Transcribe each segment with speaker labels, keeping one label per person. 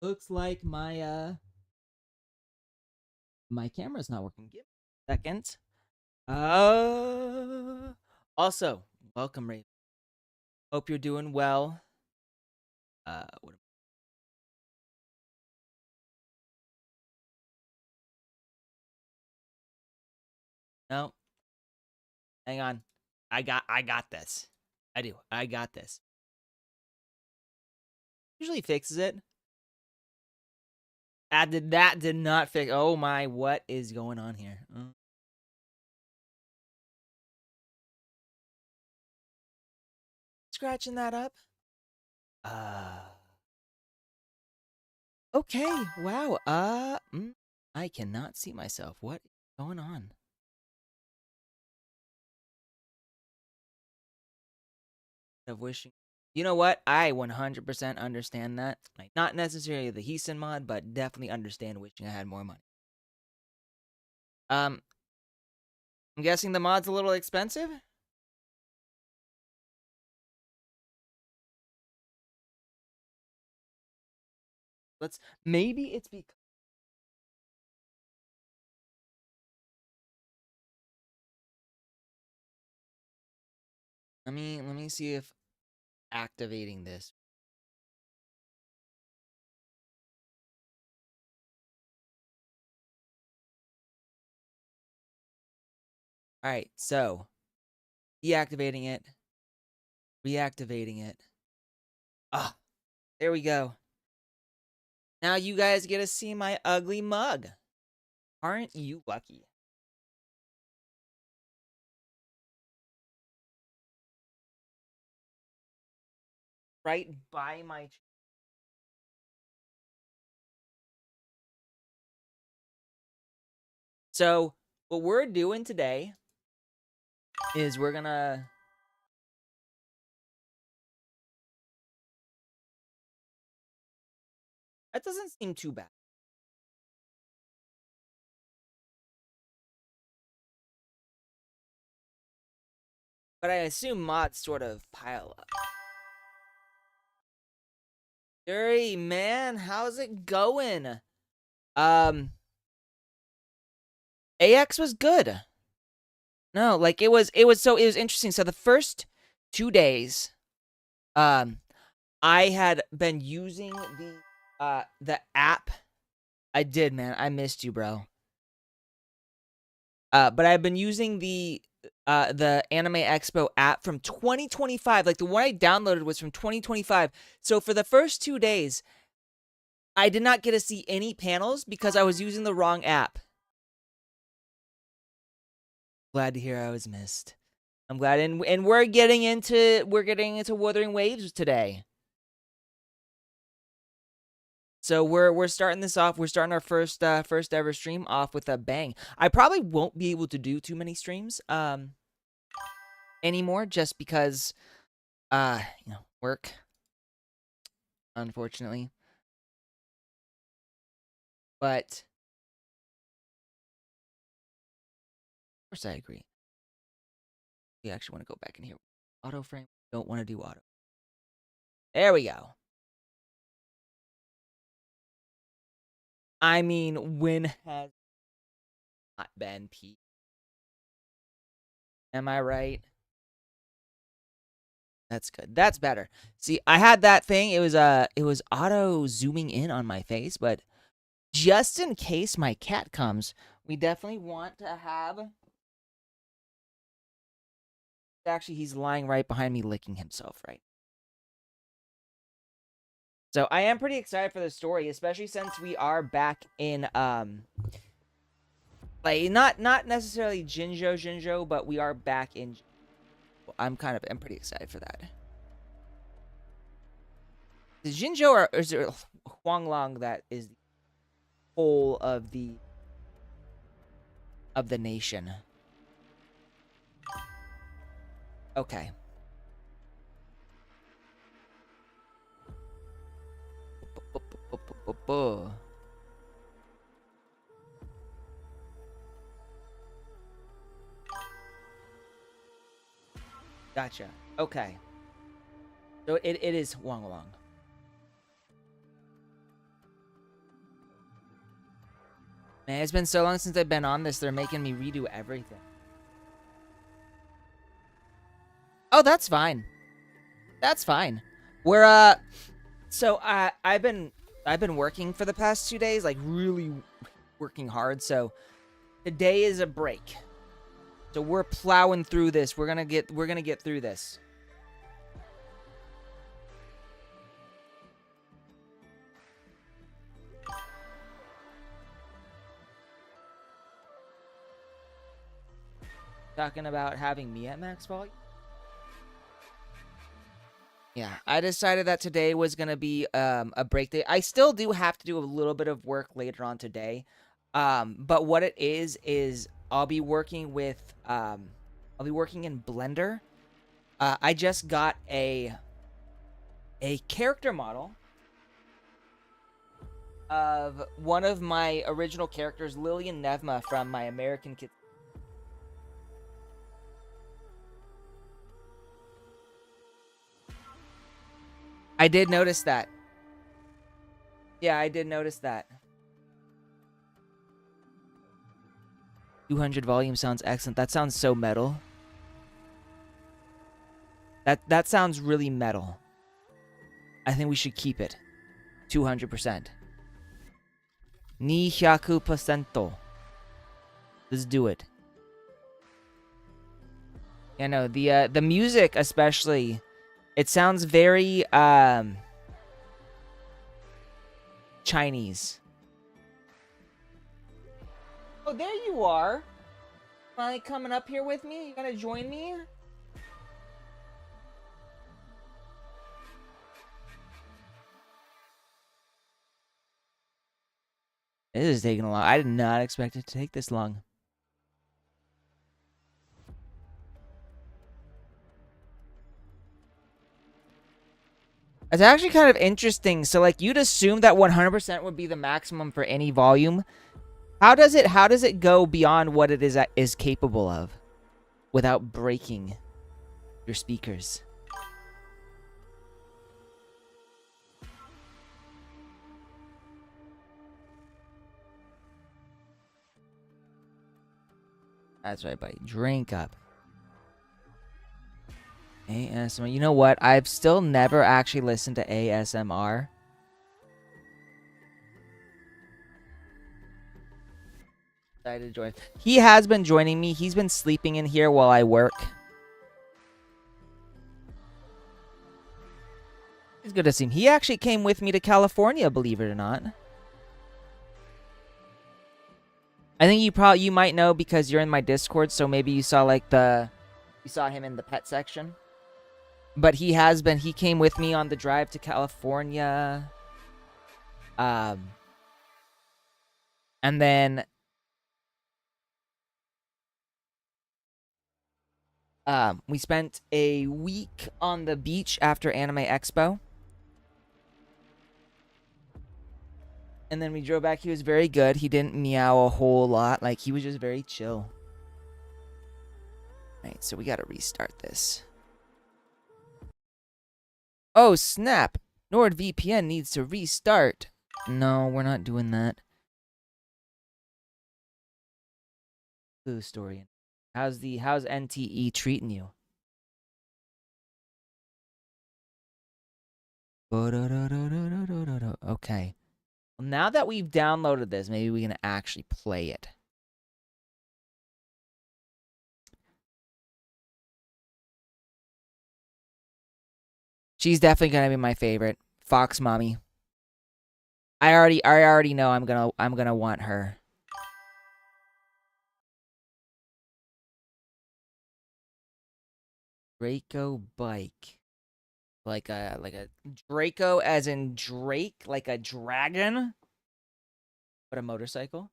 Speaker 1: Looks like my camera's not working. Give me a second. Also, welcome, Ray. Hope you're doing well. What no, hang on. I got this. I do. I got this. Usually fixes it. That did not fix. Oh my, what is going on here? Scratching that up. Okay. Wow. I cannot see myself. What is going on? Of wishing. You know what? I 100% understand that. Like, not necessarily the Heeson mod, but definitely understand wishing I had more money. I'm guessing the mod's a little expensive? Maybe it's because let me see if activating this. All right, so deactivating it, reactivating it. Ah, there we go. Now you guys get to see my ugly mug. Aren't you lucky? Right by my. So what we're doing today is we're gonna. That doesn't seem too bad. But I assume mods sort of pile up. Dirty man, how's it going? AX was good. No, like it was interesting. So the first 2 days, I had been using the app. I did, man. I missed you, bro. But I've been using the Anime Expo app from 2025. Like the one I downloaded was from 2025. So for the first 2 days, I did not get to see any panels because I was using the wrong app. Glad to hear I was missed. I'm glad, and we're getting into Wuthering Waves today. So we're starting this off. We're starting our first ever stream off with a bang. I probably won't be able to do too many streams anymore, just because work, unfortunately. But of course I agree. We actually want to go back in here. Auto frame. Don't want to do auto. There we go. I mean, when has not been peak? Am I right? That's good. That's better. See, I had that thing. It was auto zooming in on my face, but just in case my cat comes, we definitely want to have. Actually, he's lying right behind me, licking himself, right? So I am pretty excited for the story, especially since we are back in like not necessarily Jinjo, but we are back in. I'm pretty excited for that. Is Jinjo or is it Huanglong that is the whole of the nation? Okay. Gotcha. Okay. So it is Huanglong. Man, it's been so long since I've been on this. They're making me redo everything. Oh, that's fine. That's fine. We're so I've been working for the past 2 days, like really working hard. So today is a break. So we're plowing through this. We're gonna get through this. Talking about having me at max volume. Yeah, I decided that today was gonna be a break day. I still do have to do a little bit of work later on today, but what it is I'll be working with I'll be working in Blender. I just got a character model of one of my original characters, Lillian Nevma from my American Kids. I did notice that. Yeah, I did notice that. 200 volume sounds excellent. That sounds so metal. That sounds really metal. I think we should keep it. 200%. 200%. Let's do it. Yeah, no, the music especially, it sounds very Chinese. Oh, there you are. Finally coming up here with me? You gonna join me? This is taking a long. I did not expect it to take this long. It's actually kind of interesting. So, like, you'd assume that 100% would be the maximum for any volume. How does it go beyond what it is capable of without breaking your speakers? That's right, buddy. Drink up. ASMR. You know what? I've still never actually listened to ASMR. Decided to join. He has been joining me. He's been sleeping in here while I work. It's good to see him. He actually came with me to California, believe it or not. I think you might know because you're in my Discord, so maybe you saw you saw him in the pet section. But he came with me on the drive to California. And then we spent a week on the beach after Anime Expo. And then we drove back. He was very good. He didn't meow a whole lot. Like, he was just very chill. Right, so we gotta restart this. Oh, snap. NordVPN needs to restart. No, we're not doing that. Blue story. How's NTE treating you? Okay. Well, now that we've downloaded this, maybe we can actually play it. She's definitely gonna be my favorite. Fox Mommy. I already know I'm gonna want her. Draco bike. Like a Draco as in Drake, like a dragon, but a motorcycle.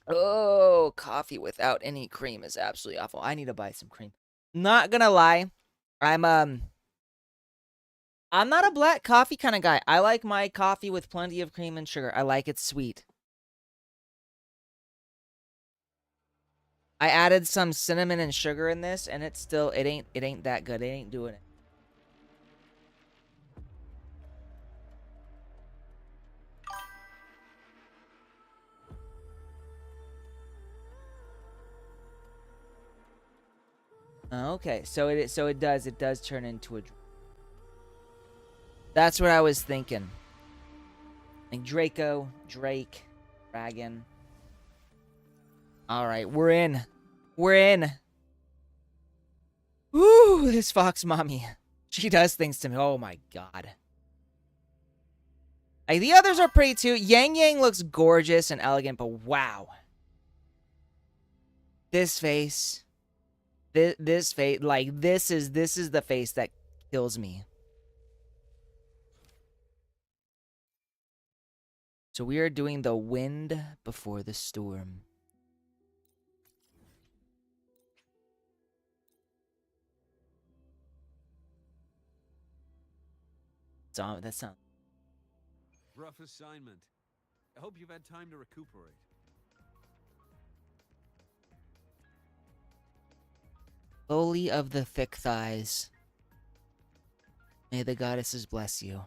Speaker 1: Oh, coffee without any cream is absolutely awful. I need to buy some cream. Not gonna lie, I'm not a black coffee kind of guy. I like my coffee with plenty of cream and sugar. I like it sweet. I added some cinnamon and sugar in this, and it ain't that good. It ain't doing it. Okay, so it does turn into a. That's what I was thinking. Like Draco, Drake, Dragon. All right, we're in. We're in. Ooh, this fox mommy. She does things to me. Oh my god. Like, the others are pretty too. Yang Yang looks gorgeous and elegant, but wow. This face. This face. Like, this is the face that kills me. So we are doing the wind before the storm. That sounds.
Speaker 2: Rough assignment. I hope you've had time to recuperate.
Speaker 1: Lowly of the thick thighs. May the goddesses bless you.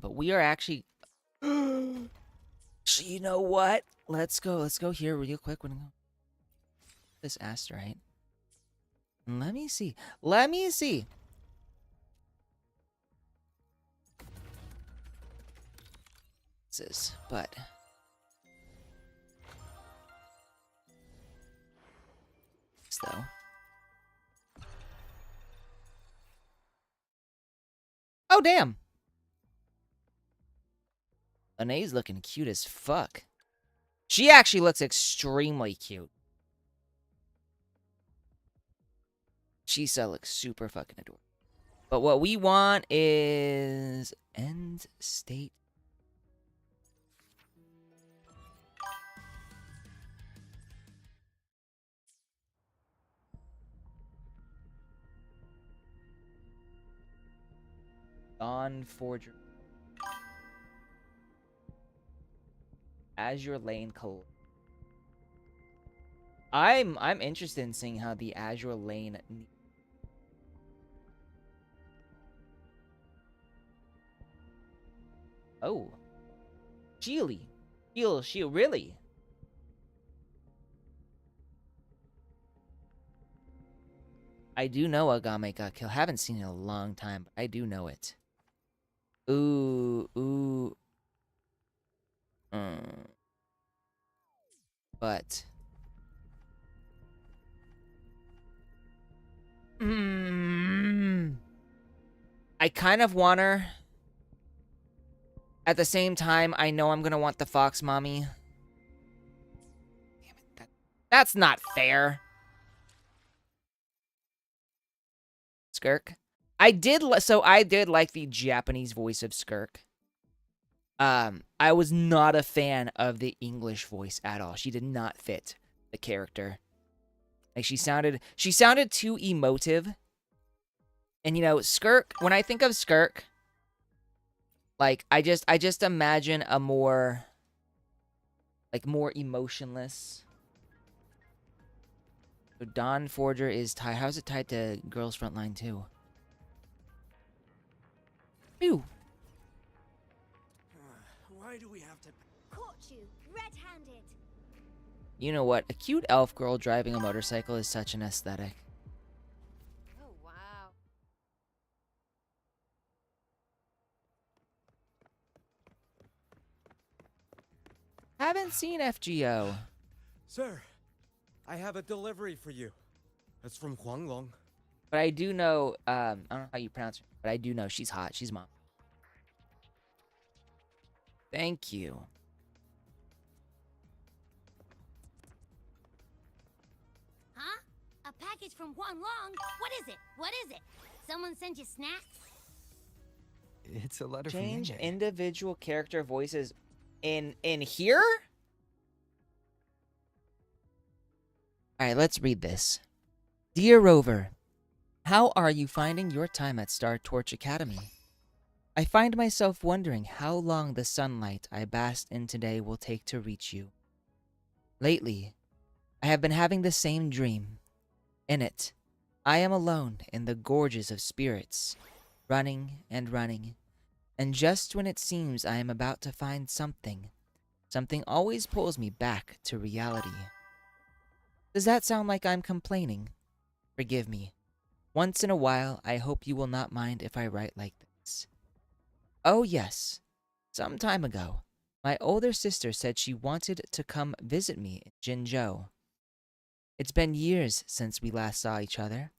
Speaker 1: But we are actually. You know what? Let's go here real quick. This asterite. Let me see. But though. Oh damn. Anae's looking cute as fuck. She actually looks extremely cute. Shisa looks super fucking adorable. But what we want is end state. Dawn Forger. Azure Lane Col. I'm interested in seeing how the Azure Lane. Oh. Sheely. She really? I do know Agame got killed. Haven't seen it in a long time, but I do know it. Ooh. But. I kind of want her. At the same time, I know I'm gonna want the fox mommy. Damn it, that's not fair. Skirk. I did like the Japanese voice of Skirk. I was not a fan of the English voice at all. She did not fit the character. Like, she sounded too emotive. And you know, Skirk, when I think of Skirk, like, I just imagine a more emotionless. So Dawn Forger is tied. How's it tied to Girls Frontline too? Ew.
Speaker 3: Why do we have to
Speaker 4: Caught you, red-handed.
Speaker 1: You know what? A cute elf girl driving a motorcycle is such an aesthetic.
Speaker 4: Oh wow.
Speaker 1: Haven't seen FGO.
Speaker 3: Sir, I have a delivery for you. It's from Huanglong.
Speaker 1: But I do know, I don't know how you pronounce her, but I do know she's hot. She's mom. Thank you.
Speaker 4: Huh? A package from Huanglong? What is it? Someone send you snacks?
Speaker 5: It's a letter
Speaker 1: Change
Speaker 5: from
Speaker 1: individual character voices in here? Alright, let's read this. Dear Rover, how are you finding your time at Star Torch Academy? I find myself wondering how long the sunlight I basked in today will take to reach you. Lately, I have been having the same dream. In it, I am alone in the gorges of spirits, running, and just when it seems I am about to find something always pulls me back to reality. Does that sound like I'm complaining? Forgive me. Once in a while, I hope you will not mind if I write like this. Oh, yes. Some time ago, my older sister said she wanted to come visit me in Jinzhou. It's been years since we last saw each other.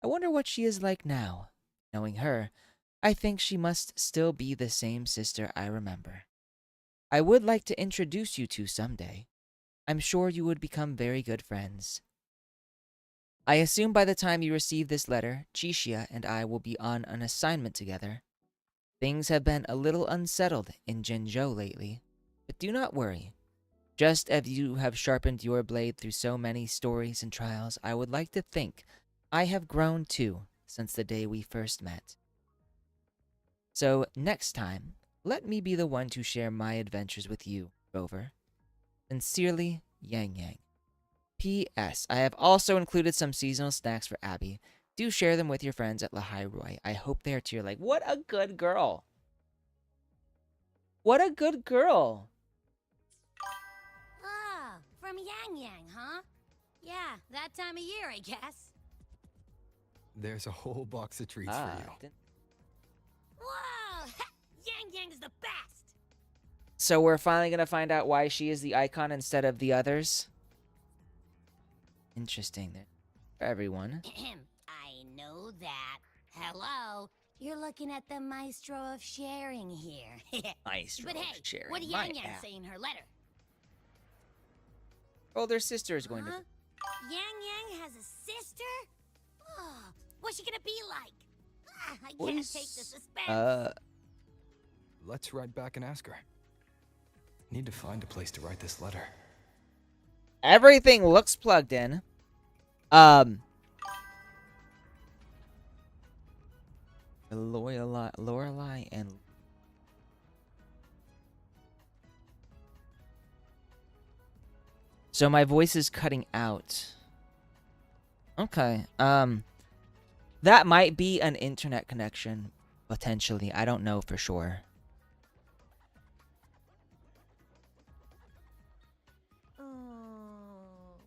Speaker 1: I wonder what she is like now. Knowing her, I think she must still be the same sister I remember. I would like to introduce you two someday. I'm sure you would become very good friends. I assume by the time you receive this letter, Chixia and I will be on an assignment together. Things have been a little unsettled in Jinzhou lately, but do not worry. Just as you have sharpened your blade through so many stories and trials, I would like to think I have grown too since the day we first met. So next time, let me be the one to share my adventures with you, Rover. Sincerely, Yang Yang. P.S. I have also included some seasonal snacks for Abby. Do share them with your friends at Lahai Roy. I hope they are to your like. What a good girl. What a good girl.
Speaker 4: Ah, from Yang Yang, huh? Yeah, that time of year, I guess.
Speaker 5: There's a whole box of treats for you.
Speaker 4: Whoa! Yang Yang's the best!
Speaker 1: So we're finally going to find out why she is the icon instead of the others. Interesting there. For everyone.
Speaker 4: I know that. Hello? You're looking at the maestro of sharing here.
Speaker 1: Maestro
Speaker 4: But
Speaker 1: of
Speaker 4: hey,
Speaker 1: sharing.
Speaker 4: what did
Speaker 1: My
Speaker 4: Yang Yang
Speaker 1: app.
Speaker 4: say in her letter?
Speaker 1: Older sister is going
Speaker 4: Huh?
Speaker 1: to.
Speaker 4: Yang Yang has a sister? Oh, what's she gonna be like? Ah, I
Speaker 1: What
Speaker 4: can't
Speaker 1: is-
Speaker 4: take the suspense.
Speaker 5: Let's ride back and ask her. Need to find a place to write this letter.
Speaker 1: Everything looks plugged in. Lorelai and so my voice is cutting out. Okay. That might be an internet connection potentially. I don't know for sure.
Speaker 6: Oh,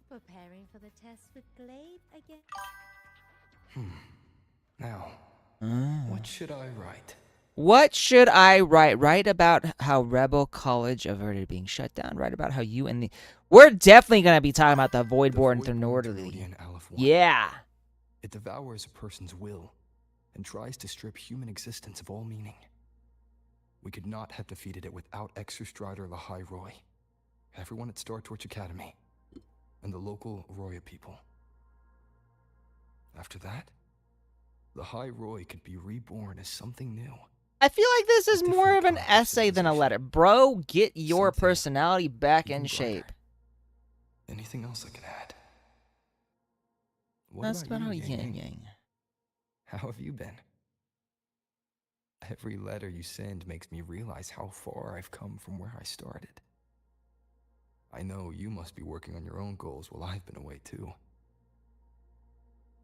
Speaker 6: preparing for the test with Glade again?
Speaker 5: Now, what should I write?
Speaker 1: What should I write? Write about how Rebel College averted being shut down. Write about how you and the... We're definitely going to be talking about the Voidborn Thornorderly.
Speaker 5: Aleph 1.
Speaker 1: Yeah.
Speaker 5: It devours a person's will and tries to strip human existence of all meaning. We could not have defeated it without Exostrider Lahai Roy, everyone at Star Torch Academy, and the local Roya people. After that, Lahai Roy could be reborn as something new.
Speaker 1: I feel like this is
Speaker 5: A
Speaker 1: more of an
Speaker 5: different kind of
Speaker 1: essay than a
Speaker 5: civilization.
Speaker 1: letter. Bro, get your
Speaker 5: Something
Speaker 1: personality back
Speaker 5: even
Speaker 1: in
Speaker 5: brighter.
Speaker 1: shape.
Speaker 5: Anything else I can add? What
Speaker 1: That's about how
Speaker 5: you,
Speaker 1: Yang Yang.
Speaker 5: How have you been? Every letter you send makes me realize how far I've come from where I started. I know you must be working on your own goals while I've been away too.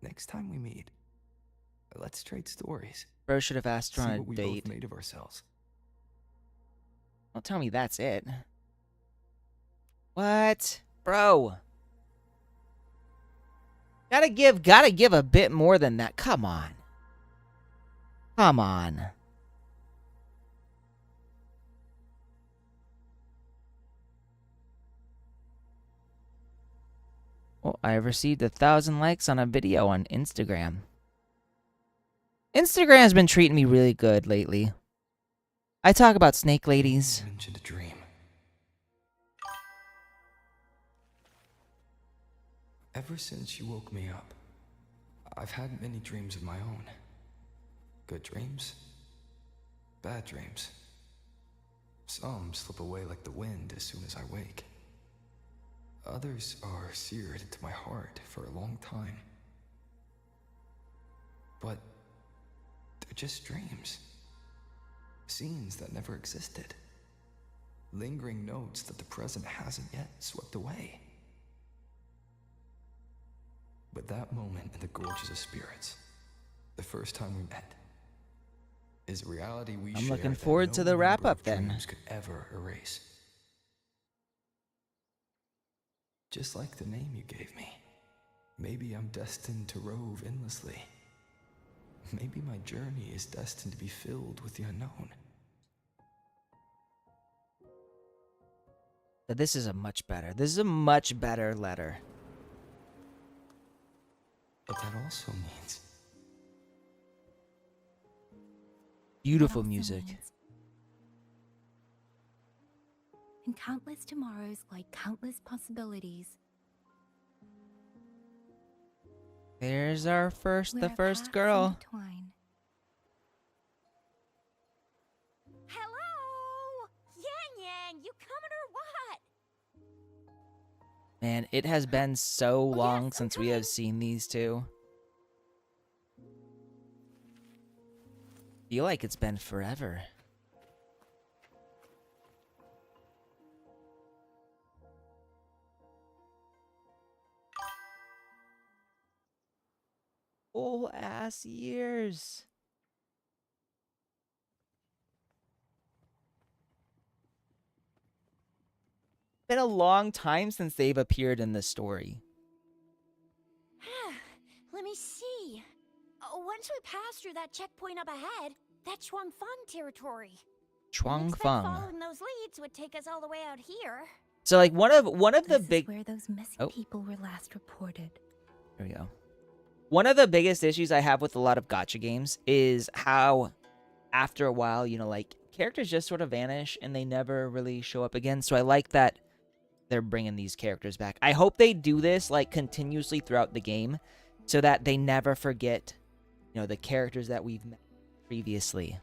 Speaker 5: Next time we meet, let's trade stories.
Speaker 1: Bro should have asked her
Speaker 5: See
Speaker 1: on a
Speaker 5: what we
Speaker 1: date.
Speaker 5: both made of ourselves.
Speaker 1: Don't tell me that's it. What? Bro. Gotta give a bit more than that. Come on. Come on. Well, I have received 1,000 likes on a video on Instagram. Instagram's been treating me really good lately. I talk about snake ladies.
Speaker 5: You mentioned a dream. Ever since you woke me up, I've had many dreams of my own. Good dreams, bad dreams. Some slip away like the wind as soon as I wake. Others are seared into my heart for a long time. But they're just dreams. Scenes that never existed. Lingering notes that the present hasn't yet swept away. But that moment in the Gorges of Spirits, the first time we met, is a reality we
Speaker 1: I'm
Speaker 5: share
Speaker 1: looking
Speaker 5: that
Speaker 1: forward
Speaker 5: no
Speaker 1: to the wrap
Speaker 5: number
Speaker 1: up
Speaker 5: of
Speaker 1: then.
Speaker 5: dreams could ever erase. Just like the name you gave me. Maybe I'm destined to rove endlessly. Maybe my journey is destined to be filled with the unknown.
Speaker 1: This is a much better. This is a much better letter.
Speaker 5: But that also means
Speaker 1: Beautiful
Speaker 6: That also
Speaker 1: music.
Speaker 6: means- In countless tomorrows lie countless possibilities.
Speaker 1: There's our first,
Speaker 6: Where
Speaker 1: the
Speaker 6: our
Speaker 1: first
Speaker 6: paths
Speaker 1: girl.
Speaker 6: intertwine.
Speaker 4: Hello? Yang Yang, you coming or what?
Speaker 1: Man, it has been so long
Speaker 4: yes, I'm
Speaker 1: since we have
Speaker 4: coming.
Speaker 1: seen these two. Feel like it's been forever. Full ass years. Been a long time since they've appeared in this story.
Speaker 4: Let me see. Once we pass through that checkpoint up ahead, that's Shuangfang territory.
Speaker 1: Chuang
Speaker 4: Looks like
Speaker 1: Feng.
Speaker 4: following those leads would take us all the way out here.
Speaker 1: So like one of the
Speaker 6: This
Speaker 1: big
Speaker 6: is where those missing
Speaker 1: Oh.
Speaker 6: people were last reported.
Speaker 1: There we go. One of the biggest issues I have with a lot of gacha games is how, after a while, you know, like, characters just sort of vanish and they never really show up again. So I like that they're bringing these characters back. I hope they do this, like, continuously throughout the game so that they never forget, you know, the characters that we've met previously.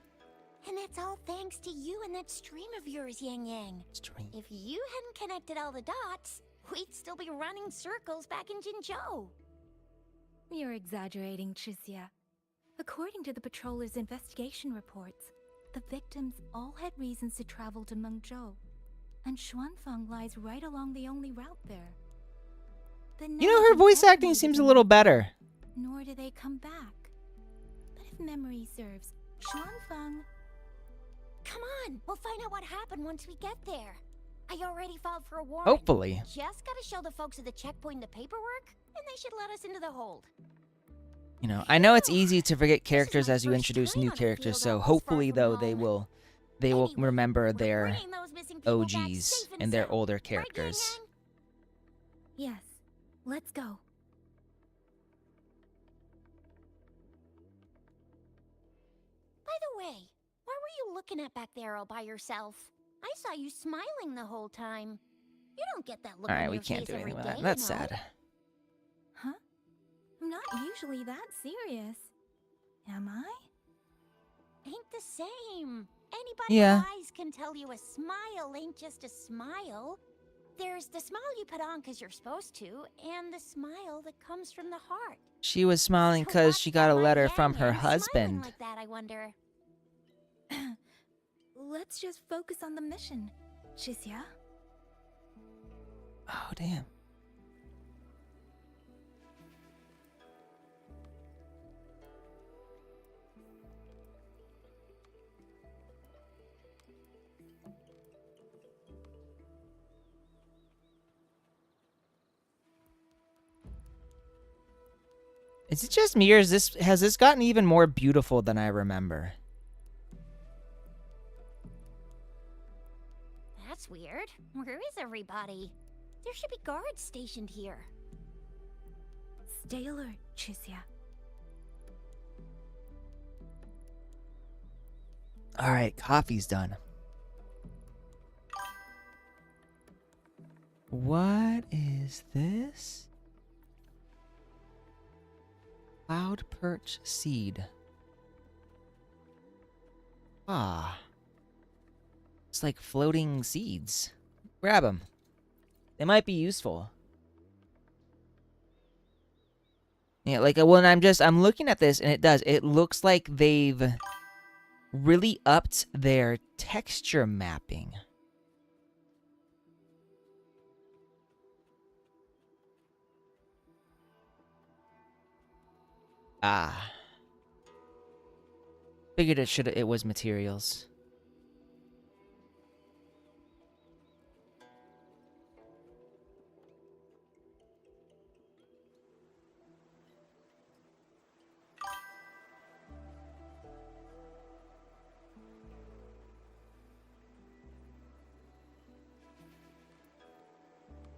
Speaker 4: And that's all thanks to you and that stream of yours, Yang Yang.
Speaker 1: Stream.
Speaker 4: If you hadn't connected all the dots, we'd still be running circles back in Jinzhou.
Speaker 6: You're exaggerating, Chixia. According to the patroller's investigation reports, the victims all had reasons to travel to Mengzhou, and Xuanfeng lies right along the only route there. They
Speaker 1: You
Speaker 6: never
Speaker 1: know, her voice acting
Speaker 6: contaminated
Speaker 1: seems a
Speaker 6: the
Speaker 1: little
Speaker 6: Mengzhou,
Speaker 1: better.
Speaker 6: Nor do they come back. But if memory serves, Xuanfeng...
Speaker 4: Come on, we'll find out what happened once we get there. I already filed for a warrant.
Speaker 1: Hopefully.
Speaker 4: Just gotta show the folks at the checkpoint the paperwork, and they should let us into the hold.
Speaker 1: You know, I know it's easy to forget
Speaker 4: This is
Speaker 1: characters
Speaker 4: my
Speaker 1: as you
Speaker 4: first
Speaker 1: introduce
Speaker 4: time
Speaker 1: new
Speaker 4: on a
Speaker 1: characters,
Speaker 4: field
Speaker 1: so
Speaker 4: almost far
Speaker 1: hopefully
Speaker 4: from
Speaker 1: though
Speaker 4: home.
Speaker 1: they will
Speaker 4: Anyway,
Speaker 1: remember
Speaker 4: we're
Speaker 1: their
Speaker 4: bringing those missing people back
Speaker 1: OGs
Speaker 4: safe
Speaker 1: and their
Speaker 4: sound.
Speaker 1: older
Speaker 4: Right, Yang
Speaker 1: characters.
Speaker 4: Yang?
Speaker 6: Yes, let's go.
Speaker 4: By the way, what were you looking at back there all by yourself? I saw you smiling the whole time. You don't get that look
Speaker 1: All
Speaker 4: on
Speaker 1: right, we
Speaker 4: your
Speaker 1: can't
Speaker 4: face
Speaker 1: do anything
Speaker 4: every
Speaker 1: with that.
Speaker 4: day,
Speaker 1: That's
Speaker 4: you know?
Speaker 1: sad.
Speaker 6: Huh? I'm not usually that serious. Am I?
Speaker 4: Ain't the same. Anybody
Speaker 1: Yeah.
Speaker 4: with eyes can tell you a smile ain't just a smile. There's the smile you put on because you're supposed to, and the smile that comes from the heart.
Speaker 1: She was smiling
Speaker 4: So
Speaker 1: because
Speaker 4: what's
Speaker 1: she got a
Speaker 4: my
Speaker 1: letter
Speaker 4: Yang
Speaker 1: from her
Speaker 4: Yang smiling
Speaker 1: husband.
Speaker 4: like that, I wonder.
Speaker 6: Let's just focus on the mission, Chixia.
Speaker 1: Oh, damn. Is it just me, or has this gotten even more beautiful than I remember?
Speaker 4: That's weird. Where is everybody? There should be guards stationed here.
Speaker 6: Stay alert, Chixia.
Speaker 1: All right, coffee's done. What is this? Cloud perch seed. Ah. It's like floating seeds. Grab them. They might be useful. Yeah, like when I'm looking at this and it looks like they've really upped their texture mapping. Ah. Figured it was materials.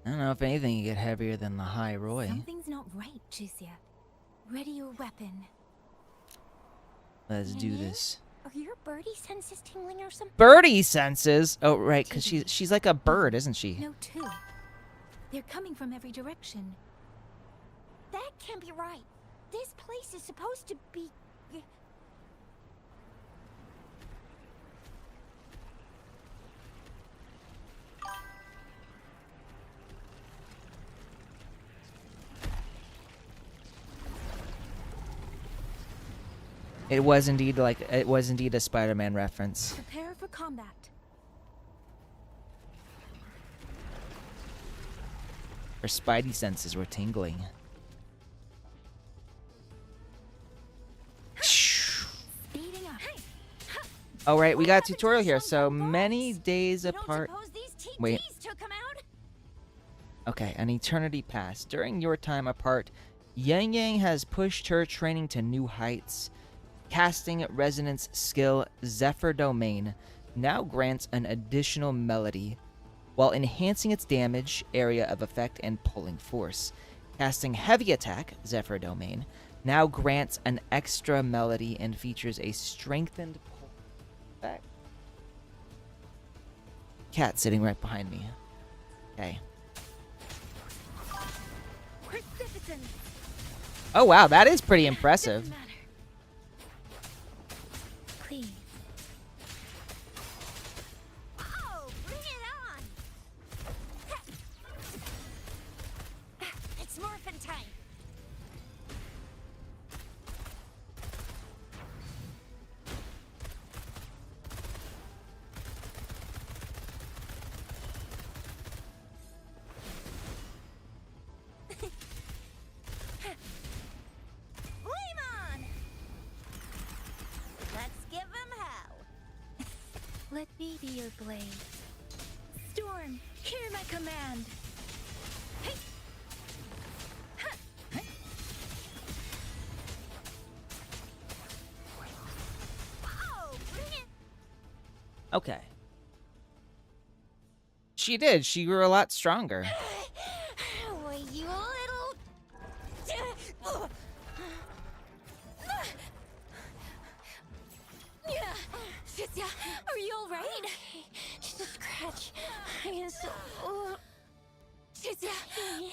Speaker 1: I don't know if anything can get heavier than the High Roy.
Speaker 6: Something's not right, Chisia. Ready your weapon.
Speaker 1: Let's do
Speaker 4: Yang Yang?
Speaker 1: this.
Speaker 4: Are your birdie senses tingling or something?
Speaker 1: Birdie senses. Oh, right, because she's like a bird, isn't she?
Speaker 6: No, two. They're coming from every direction.
Speaker 4: That can't be right. This place is supposed to be...
Speaker 1: It was indeed a Spider-Man reference.
Speaker 6: Prepare for combat.
Speaker 1: Her spidey senses were tingling.
Speaker 6: Speeding up.
Speaker 1: All right, we got a
Speaker 4: What happened to
Speaker 1: tutorial
Speaker 4: the
Speaker 1: here.
Speaker 4: Shang
Speaker 1: So
Speaker 4: Tsung
Speaker 1: many
Speaker 4: boys?
Speaker 1: days
Speaker 4: You don't
Speaker 1: apart.
Speaker 4: suppose these TTs
Speaker 1: Wait.
Speaker 4: took him out?
Speaker 1: Okay, an eternity passed. During your time apart, Yang Yang has pushed her training to new heights. Casting Resonance skill Zephyr Domain now grants an additional melody, while enhancing its damage, area of effect, and pulling force. Casting Heavy Attack Zephyr Domain now grants an extra melody and features a strengthened pull effect. Cat sitting right behind me. Okay.
Speaker 6: Precipitance.
Speaker 1: Oh wow, that is pretty impressive.
Speaker 6: Doesn't matter. Clean.
Speaker 4: Oh, bring it on! It's morphin' time. Flame on! Let's give him hell.
Speaker 6: Let me be your blade. Storm, hear my command. Hey. Ha.
Speaker 4: Oh, bring it!
Speaker 1: Okay. She did. She grew a lot stronger.
Speaker 4: Were you a little...
Speaker 6: Yeah. Chisia, are you all right?
Speaker 4: Just a scratch. I am so...
Speaker 6: Chisia,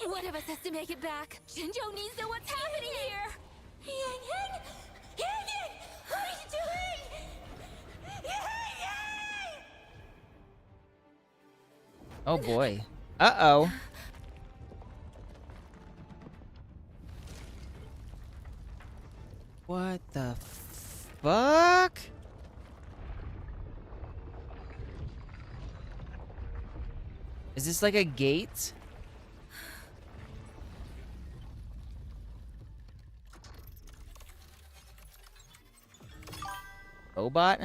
Speaker 6: one of us has to make it back. Jinjo needs to know what's happening here.
Speaker 4: Yang Yang! Yang Yang! What are you doing? Yang Yang!
Speaker 1: Oh boy. Uh-oh. What the fuck? Is this like a gate? Robot?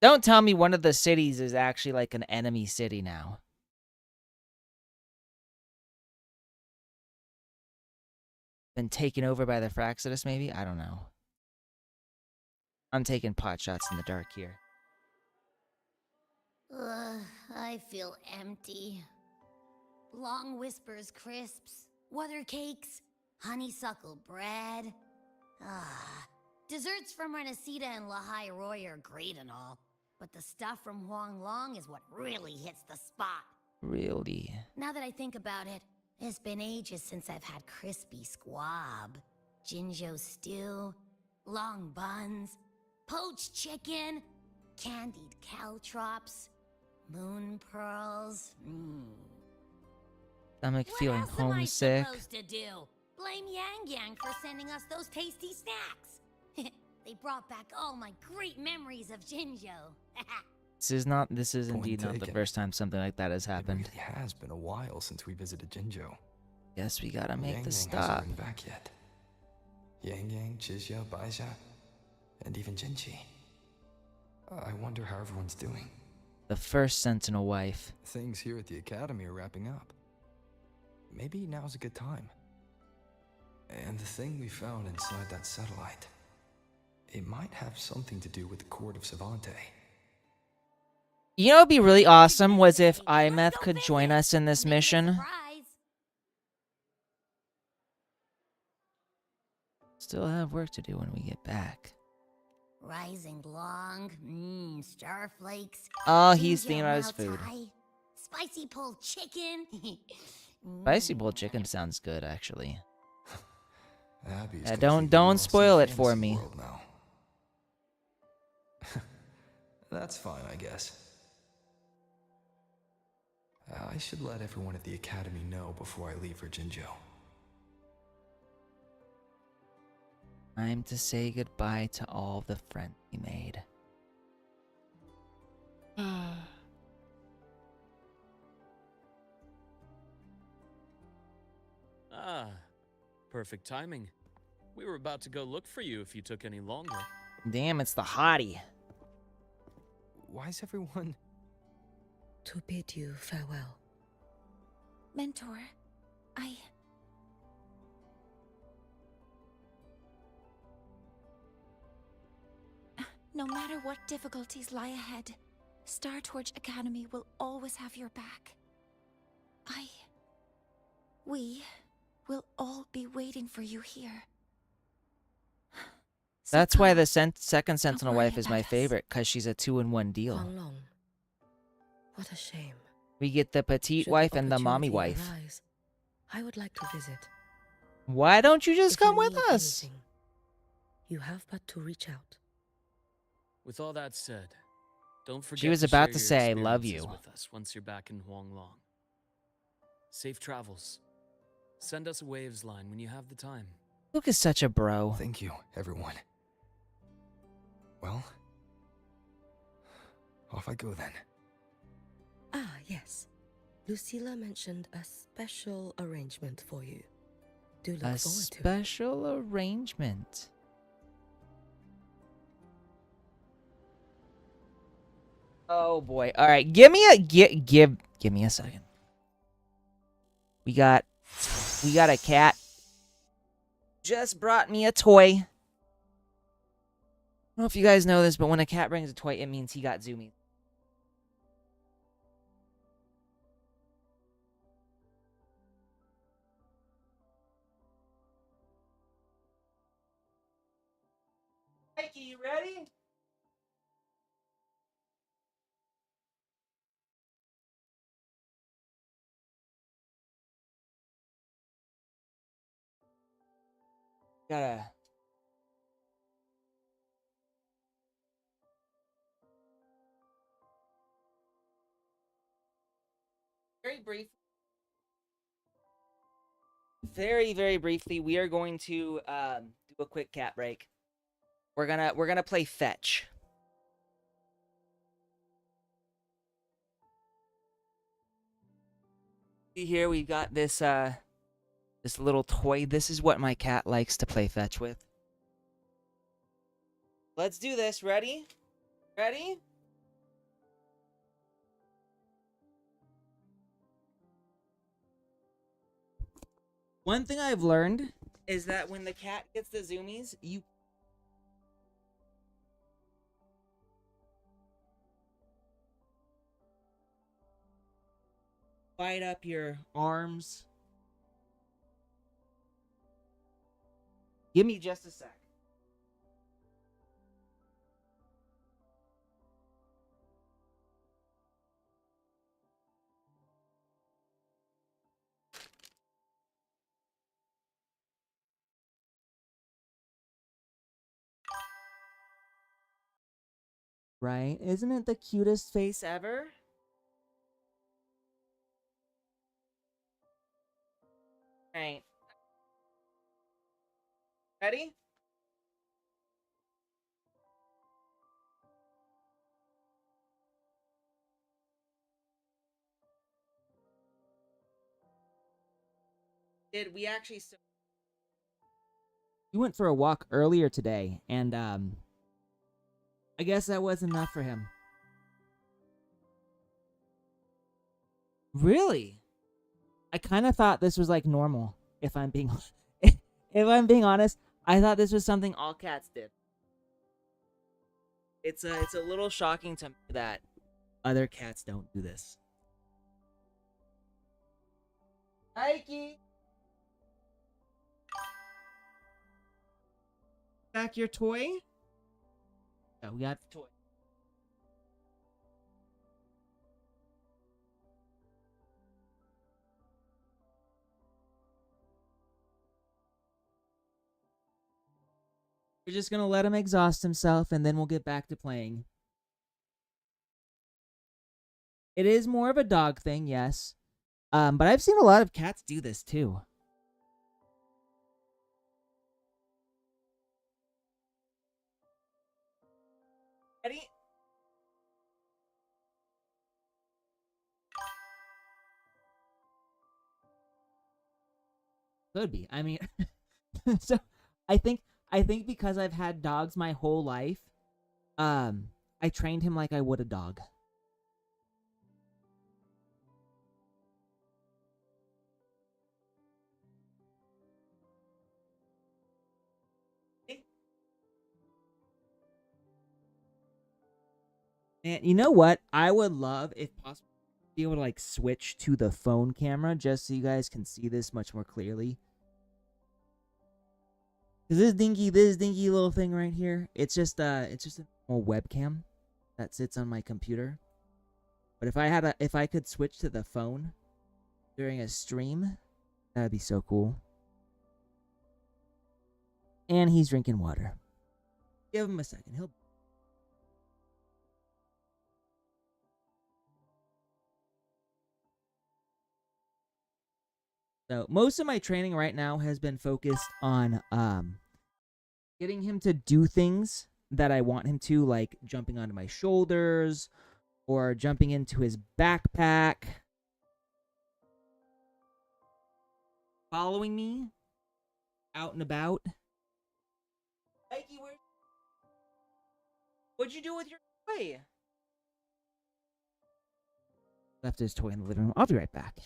Speaker 1: Don't tell me one of the cities is actually like an enemy city now. Been taken over by the Fraxidus, maybe? I don't know. I'm taking pot shots in the dark here.
Speaker 4: I feel empty. Long whispers crisps, weather cakes, honeysuckle bread. Desserts from Renacita and Lahai Roy are great and all, but the stuff from Huang Long is what really hits the spot.
Speaker 1: Really?
Speaker 4: Now that I think about it, it's been ages since I've had crispy squab, Jinjo stew, long buns, poached chicken, candied caltrops, moon pearls.
Speaker 1: Stomach
Speaker 4: What
Speaker 1: feeling
Speaker 4: else am I
Speaker 1: homesick.
Speaker 4: supposed to do? Blame Yang Yang for sending us those tasty snacks. They brought back all my great memories of Jinjo.
Speaker 1: This is
Speaker 5: Point
Speaker 1: indeed not the
Speaker 5: taken.
Speaker 1: first time something like that has happened.
Speaker 5: It really has been a while since we visited Jinjo.
Speaker 1: Guess we gotta make
Speaker 5: Yang
Speaker 1: the
Speaker 5: Yang
Speaker 1: stop.
Speaker 5: hasn't been back yet. Yang Yang, Chixia, Baixia, and even Jinchi. I wonder how everyone's doing.
Speaker 1: The first Sentinel wife.
Speaker 5: Things here at the academy are wrapping up. Maybe now's a good time. And the thing we found inside that satellite, it might have something to do with the court of Savante.
Speaker 1: You know, it'd be really awesome was if
Speaker 4: Let's
Speaker 1: Imeth
Speaker 4: go
Speaker 1: could
Speaker 4: visit.
Speaker 1: join us in this
Speaker 4: Maybe a
Speaker 1: mission.
Speaker 4: surprise.
Speaker 1: Still have work to do when we get back.
Speaker 4: Rising long, starflakes.
Speaker 1: Oh, he's
Speaker 4: ginger
Speaker 1: thinking about his
Speaker 4: mao
Speaker 1: food.
Speaker 4: tai, spicy pulled chicken.
Speaker 1: Spicy boiled chicken sounds good, actually.
Speaker 5: Abby's
Speaker 1: Yeah,
Speaker 5: completely
Speaker 1: don't
Speaker 5: lost in
Speaker 1: spoil
Speaker 5: the
Speaker 1: it for
Speaker 5: fantasy
Speaker 1: me.
Speaker 5: world now. That's fine, I guess. I should let everyone at the academy know before I leave for Jinzhou.
Speaker 1: Time to say goodbye to all the friends we made.
Speaker 7: Ah, perfect timing. We were about to go look for you if you took any longer.
Speaker 1: Damn, it's the hottie.
Speaker 5: Why is everyone...
Speaker 8: To bid you farewell.
Speaker 6: Mentor, No matter what difficulties lie ahead, Star Torch Academy will always have your back. We will all be waiting for you here. So
Speaker 1: That's why
Speaker 6: come,
Speaker 1: the second Sentinel
Speaker 6: worry
Speaker 1: wife is my
Speaker 6: about us.
Speaker 1: favorite, because she's a 2-in-1 deal.
Speaker 8: Huang Long. What a shame.
Speaker 1: We get the petite
Speaker 8: Should
Speaker 1: wife and the mommy
Speaker 8: opportunity
Speaker 1: wife.
Speaker 8: arise, I would like to visit.
Speaker 1: Why don't you just
Speaker 8: If you
Speaker 1: come with
Speaker 8: need
Speaker 1: us?
Speaker 8: anything, you have but to reach out.
Speaker 7: With all that said, don't forget
Speaker 1: She was
Speaker 7: to
Speaker 1: about
Speaker 7: share
Speaker 1: to
Speaker 7: your
Speaker 1: say, "I love
Speaker 7: experiences
Speaker 1: you."
Speaker 7: with us once you're back in Huanglong. Safe travels. Send us a waves line when you have the time.
Speaker 1: Luke is such a bro.
Speaker 5: Thank you, everyone. Well, off I go then.
Speaker 8: Ah, yes. Lucilla mentioned a special arrangement for you. Do look
Speaker 1: A
Speaker 8: forward to it.
Speaker 1: special arrangement. Oh boy. All right, give me a second. We got a cat. Just brought me a toy. I don't know if you guys know this, but when a cat brings a toy, it means he got zoomies. Mikey, you ready? Gotta. Very briefly, we are going to do a quick cat break. We're gonna play fetch. See here, we got this this little toy. This is what my cat likes to play fetch with. Let's do this. Ready? Ready? One thing I've learned is that when the cat gets the zoomies, you bite up your arms. Give me just a sec. Right? Isn't it the cutest face ever? Right. Ready? We actually we went for a walk earlier today, and I guess that was enough for him. Really? I kind of thought this was like normal. If I'm being, if I'm being honest, I thought this was something all cats did. It's a little shocking to me that other cats don't do this. Ike! Back your toy? Oh, we got the toy. We're just gonna let him exhaust himself and then we'll get back to playing. It is more of a dog thing, yes. But I've seen a lot of cats do this too. Ready? Could be. I mean, so I think because I've had dogs my whole life, I trained him like I would a dog. And you know what? I would love, if possible, to be able to like switch to the phone camera just so you guys can see this much more clearly. Cause this dinky little thing right here, it's just a normal webcam that sits on my computer. But if I could switch to the phone during a stream, that'd be so cool. And he's drinking water. Give him a second. He'll. So most of my training right now has been focused on getting him to do things that I want him to, like jumping onto my shoulders or jumping into his backpack, following me out and about. Mikey, what'd you do with your toy? Left his toy in the living room. I'll be right back.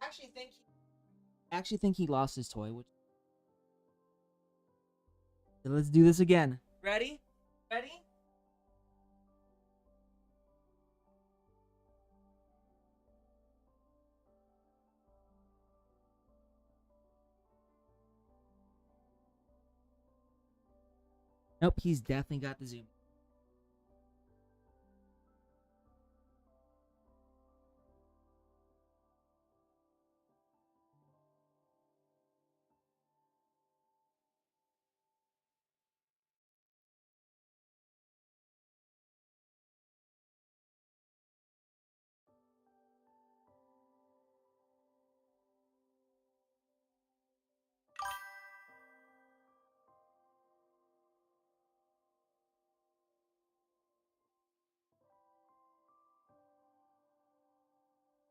Speaker 1: I actually think he lost his toy. So let's do this again. Ready? Ready? Nope, he's definitely got the zoom.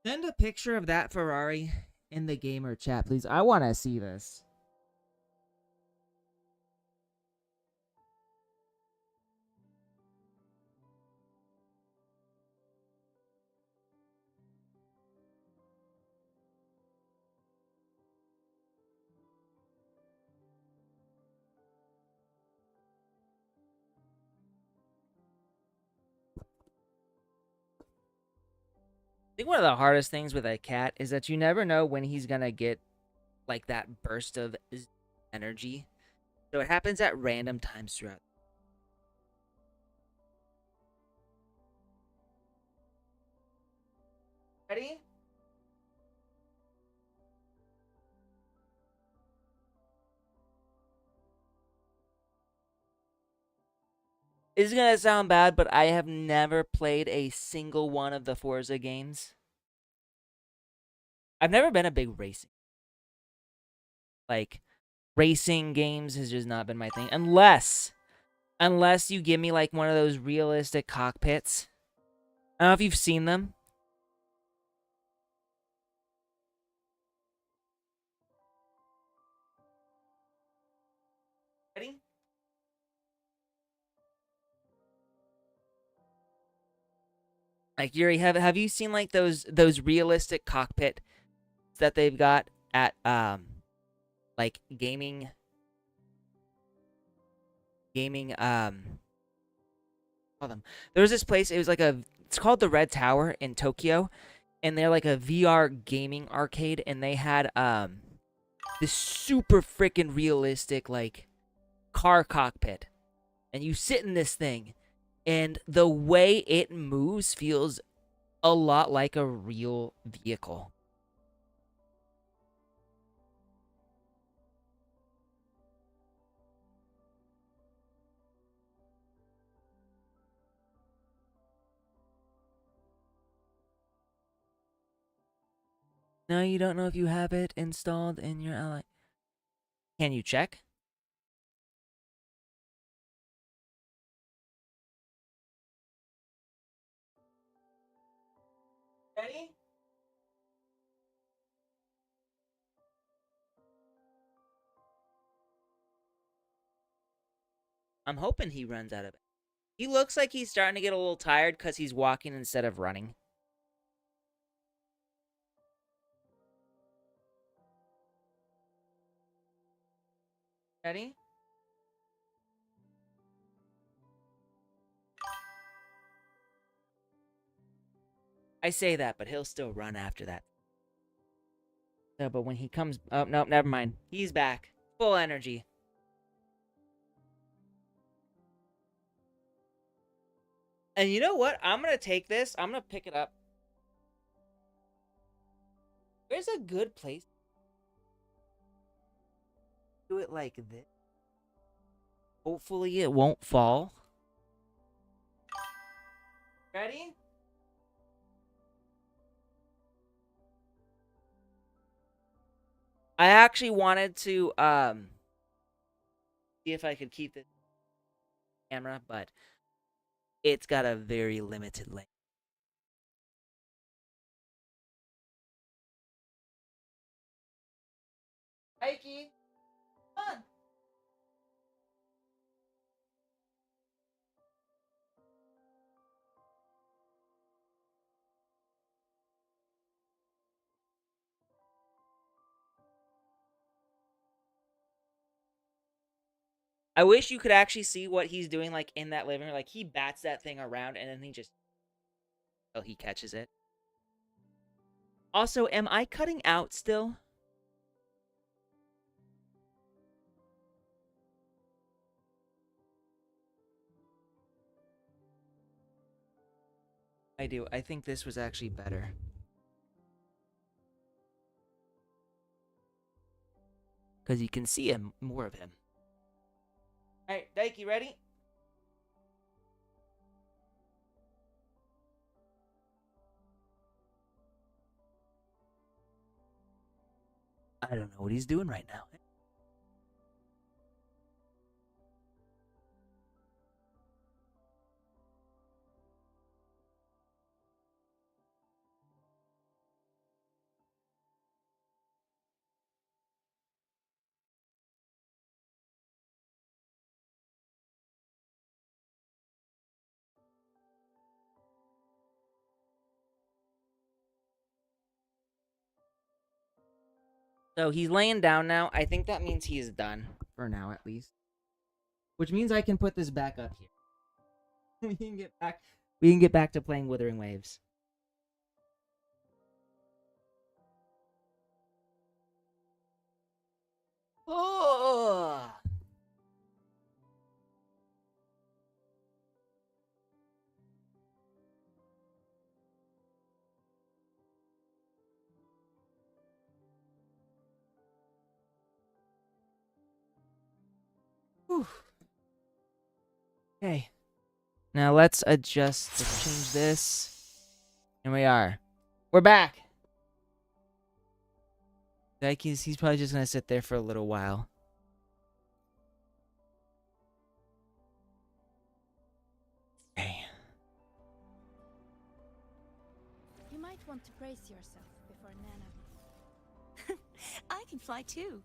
Speaker 1: Send a picture of that Ferrari in the gamer chat, please. I want to see this. I think one of the hardest things with a cat is that you never know when he's gonna get like that burst of energy. So it happens at random times throughout. Ready? This is gonna sound bad, but I have never played a single one of the Forza games. I've never been a big racing. Like, racing games has just not been my thing. Unless you give me like one of those realistic cockpits. I don't know if you've seen them. Ready? Like Yuri, have you seen like those realistic cockpit that they've got at like gaming call them. There was this place, it was like it's called the Red Tower in Tokyo, and they're like a VR gaming arcade, and they had this super freaking realistic like car cockpit. And you sit in this thing, and the way it moves feels a lot like a real vehicle. No, you don't know if you have it installed in your ally. Can you check? Ready? I'm hoping he runs out of it. He looks like he's starting to get a little tired because he's walking instead of running. Ready? I say that, but he'll still run after that. No, but when he comes... Oh, no, never mind. He's back. Full energy. And you know what? I'm going to take this. I'm going to pick it up. Where's a good place? Do it like this. Hopefully it won't fall. Ready? I actually wanted to see if I could keep this camera, but it's got a very limited length. Mikey, come on. I wish you could actually see what he's doing, like, in that living room. Like, he bats that thing around, and then he just... Oh, he catches it. Also, am I cutting out still? I do. I think this was actually better. Because you can see him, more of him. Alright, Daiki, ready? I don't know what he's doing right now. So he's laying down now. I think that means he's done. For now, at least. Which means I can put this back up here. We can get back to playing Wuthering Waves. Oh! Whew. Okay. Now let's adjust. Let's change this. And we are. We're back. Like he's probably just gonna sit there for a little while. Okay.
Speaker 6: You might want to brace yourself before Nana. I can fly too.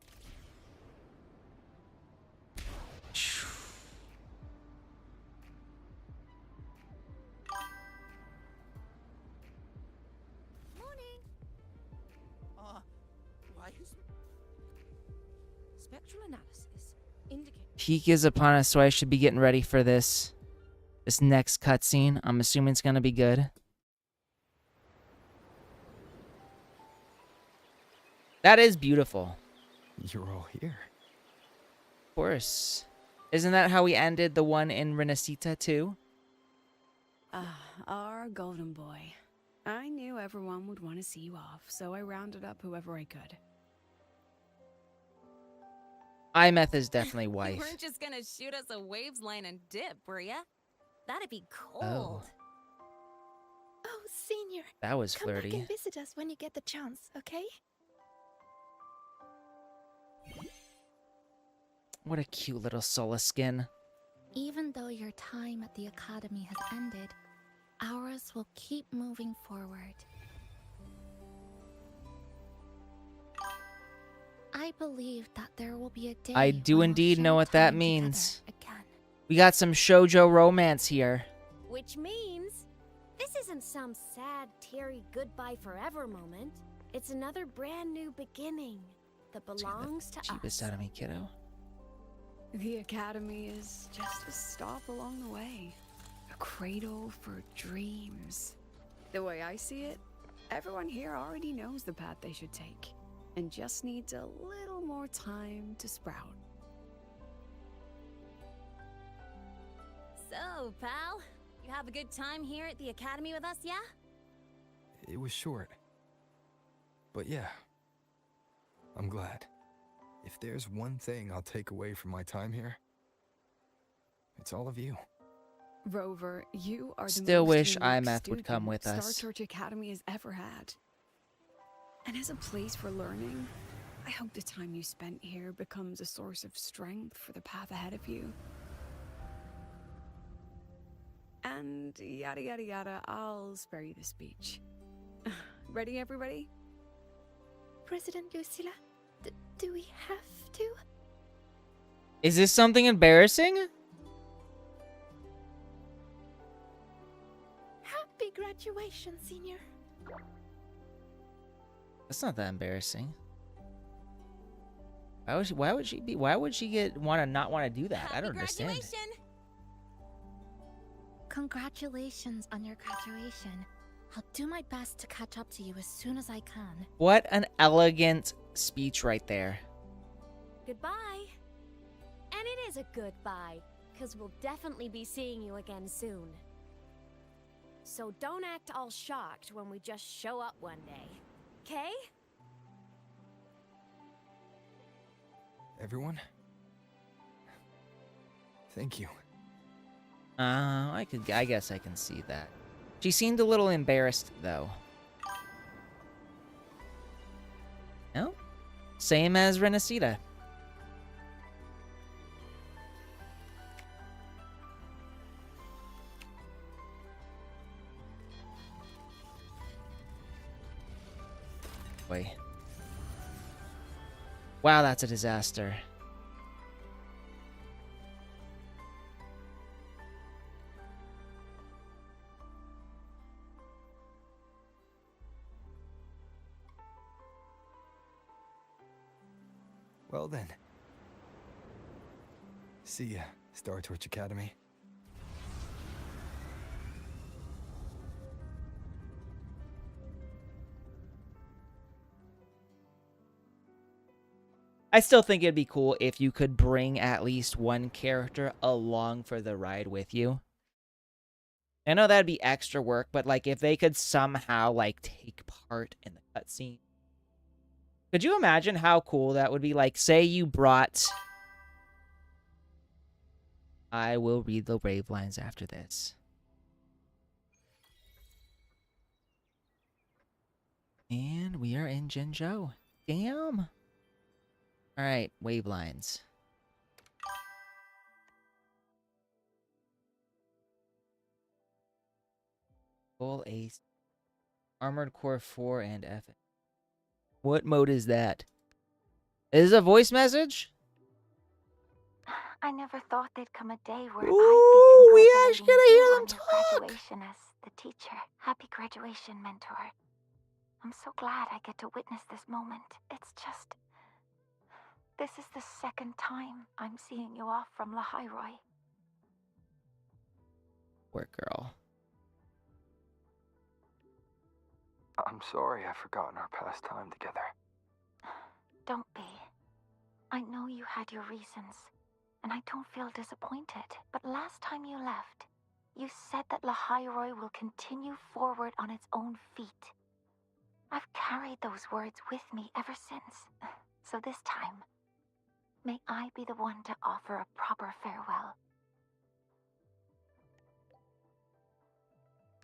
Speaker 9: spectral analysis indicates
Speaker 1: Peak is upon us, so I should be getting ready for this next cutscene. I'm assuming it's gonna be good. That is beautiful.
Speaker 5: You're all here.
Speaker 1: Of course. Isn't that how we ended the one in Renacita too?
Speaker 10: Ah, our golden boy. I knew everyone would want to see you off, so I rounded up whoever I could.
Speaker 1: Imeth is definitely
Speaker 9: You
Speaker 1: wife.
Speaker 9: weren't just gonna shoot us a waves line and dip, were ya? That'd be cold.
Speaker 1: Oh,
Speaker 6: Oh, Senior.
Speaker 1: that was
Speaker 6: Come back
Speaker 1: flirty.
Speaker 6: and visit us when you get the chance, okay?
Speaker 1: What a cute little Sola skin.
Speaker 6: Even though your time at the Academy has ended, ours will keep moving forward. I believe that there will be a day
Speaker 1: I do
Speaker 6: when we'll
Speaker 1: indeed know
Speaker 6: share
Speaker 1: what that
Speaker 6: time
Speaker 1: means.
Speaker 6: together again.
Speaker 1: We got some shoujo romance here.
Speaker 11: Which means this isn't some sad, teary goodbye forever moment. It's another brand new beginning that belongs to
Speaker 1: Cheapest
Speaker 11: us.
Speaker 1: out of me, kiddo.
Speaker 10: The Academy is just a stop along the way. A cradle for dreams. The way I see it, everyone here already knows the path they should take, and just needs a little more time to sprout.
Speaker 11: So, pal, you have a good time here at the Academy with us, yeah?
Speaker 5: It was short. But yeah, I'm glad. If there's one thing I'll take away from my time here, it's all of you.
Speaker 10: Rover, you are the
Speaker 1: Still
Speaker 10: most
Speaker 1: wish
Speaker 10: unique
Speaker 1: Imeth would come
Speaker 10: student
Speaker 1: with us.
Speaker 10: Star Church Academy has ever had. And as a place for learning, I hope the time you spent here becomes a source of strength for the path ahead of you. And yada yada yada, I'll spare you the speech. Ready, everybody?
Speaker 6: President Lucilla, do we have to?
Speaker 1: Is this something embarrassing?
Speaker 6: Happy graduation, Senior.
Speaker 1: That's not that embarrassing. Why would she not want to do that? I
Speaker 11: Happy
Speaker 1: don't understand.
Speaker 11: graduation!
Speaker 6: Congratulations on your graduation. I'll do my best to catch up to you as soon as I can.
Speaker 1: What an elegant speech right there.
Speaker 11: Goodbye. And it is a goodbye, because we'll definitely be seeing you again soon. So don't act all shocked when we just show up one day. Okay?
Speaker 5: Everyone? Thank you.
Speaker 1: I guess I can see that. She seemed a little embarrassed, though. No? Same as Renacita. Boy. Wow, that's a disaster.
Speaker 5: Well then. See ya, Star Torch Academy.
Speaker 1: I still think it'd be cool if you could bring at least one character along for the ride with you. I know that'd be extra work, but like if they could somehow like take part in the cutscene. Could you imagine how cool that would be? Like, say you brought... I will read the wave lines after this. And we are in Jinzhou. Damn. Alright, wave lines. Full Ace. Armored Core 4 and F. What mode is that? Is it a voice message?
Speaker 6: I never thought there'd come a day where
Speaker 1: Ooh, we
Speaker 6: I'd be
Speaker 1: actually gonna hear them
Speaker 6: on
Speaker 1: talk.
Speaker 6: your graduation as the teacher. Happy graduation, mentor. I'm so glad I get to witness this moment. It's just This is the second time I'm seeing you off from Lahairoi.
Speaker 1: Poor girl.
Speaker 5: I'm sorry I've forgotten our past time together.
Speaker 6: Don't be. I know you had your reasons, and I don't feel disappointed. But last time you left, you said that Lahairoi will continue forward on its own feet. I've carried those words with me ever since. So this time, may I be the one to offer a proper farewell.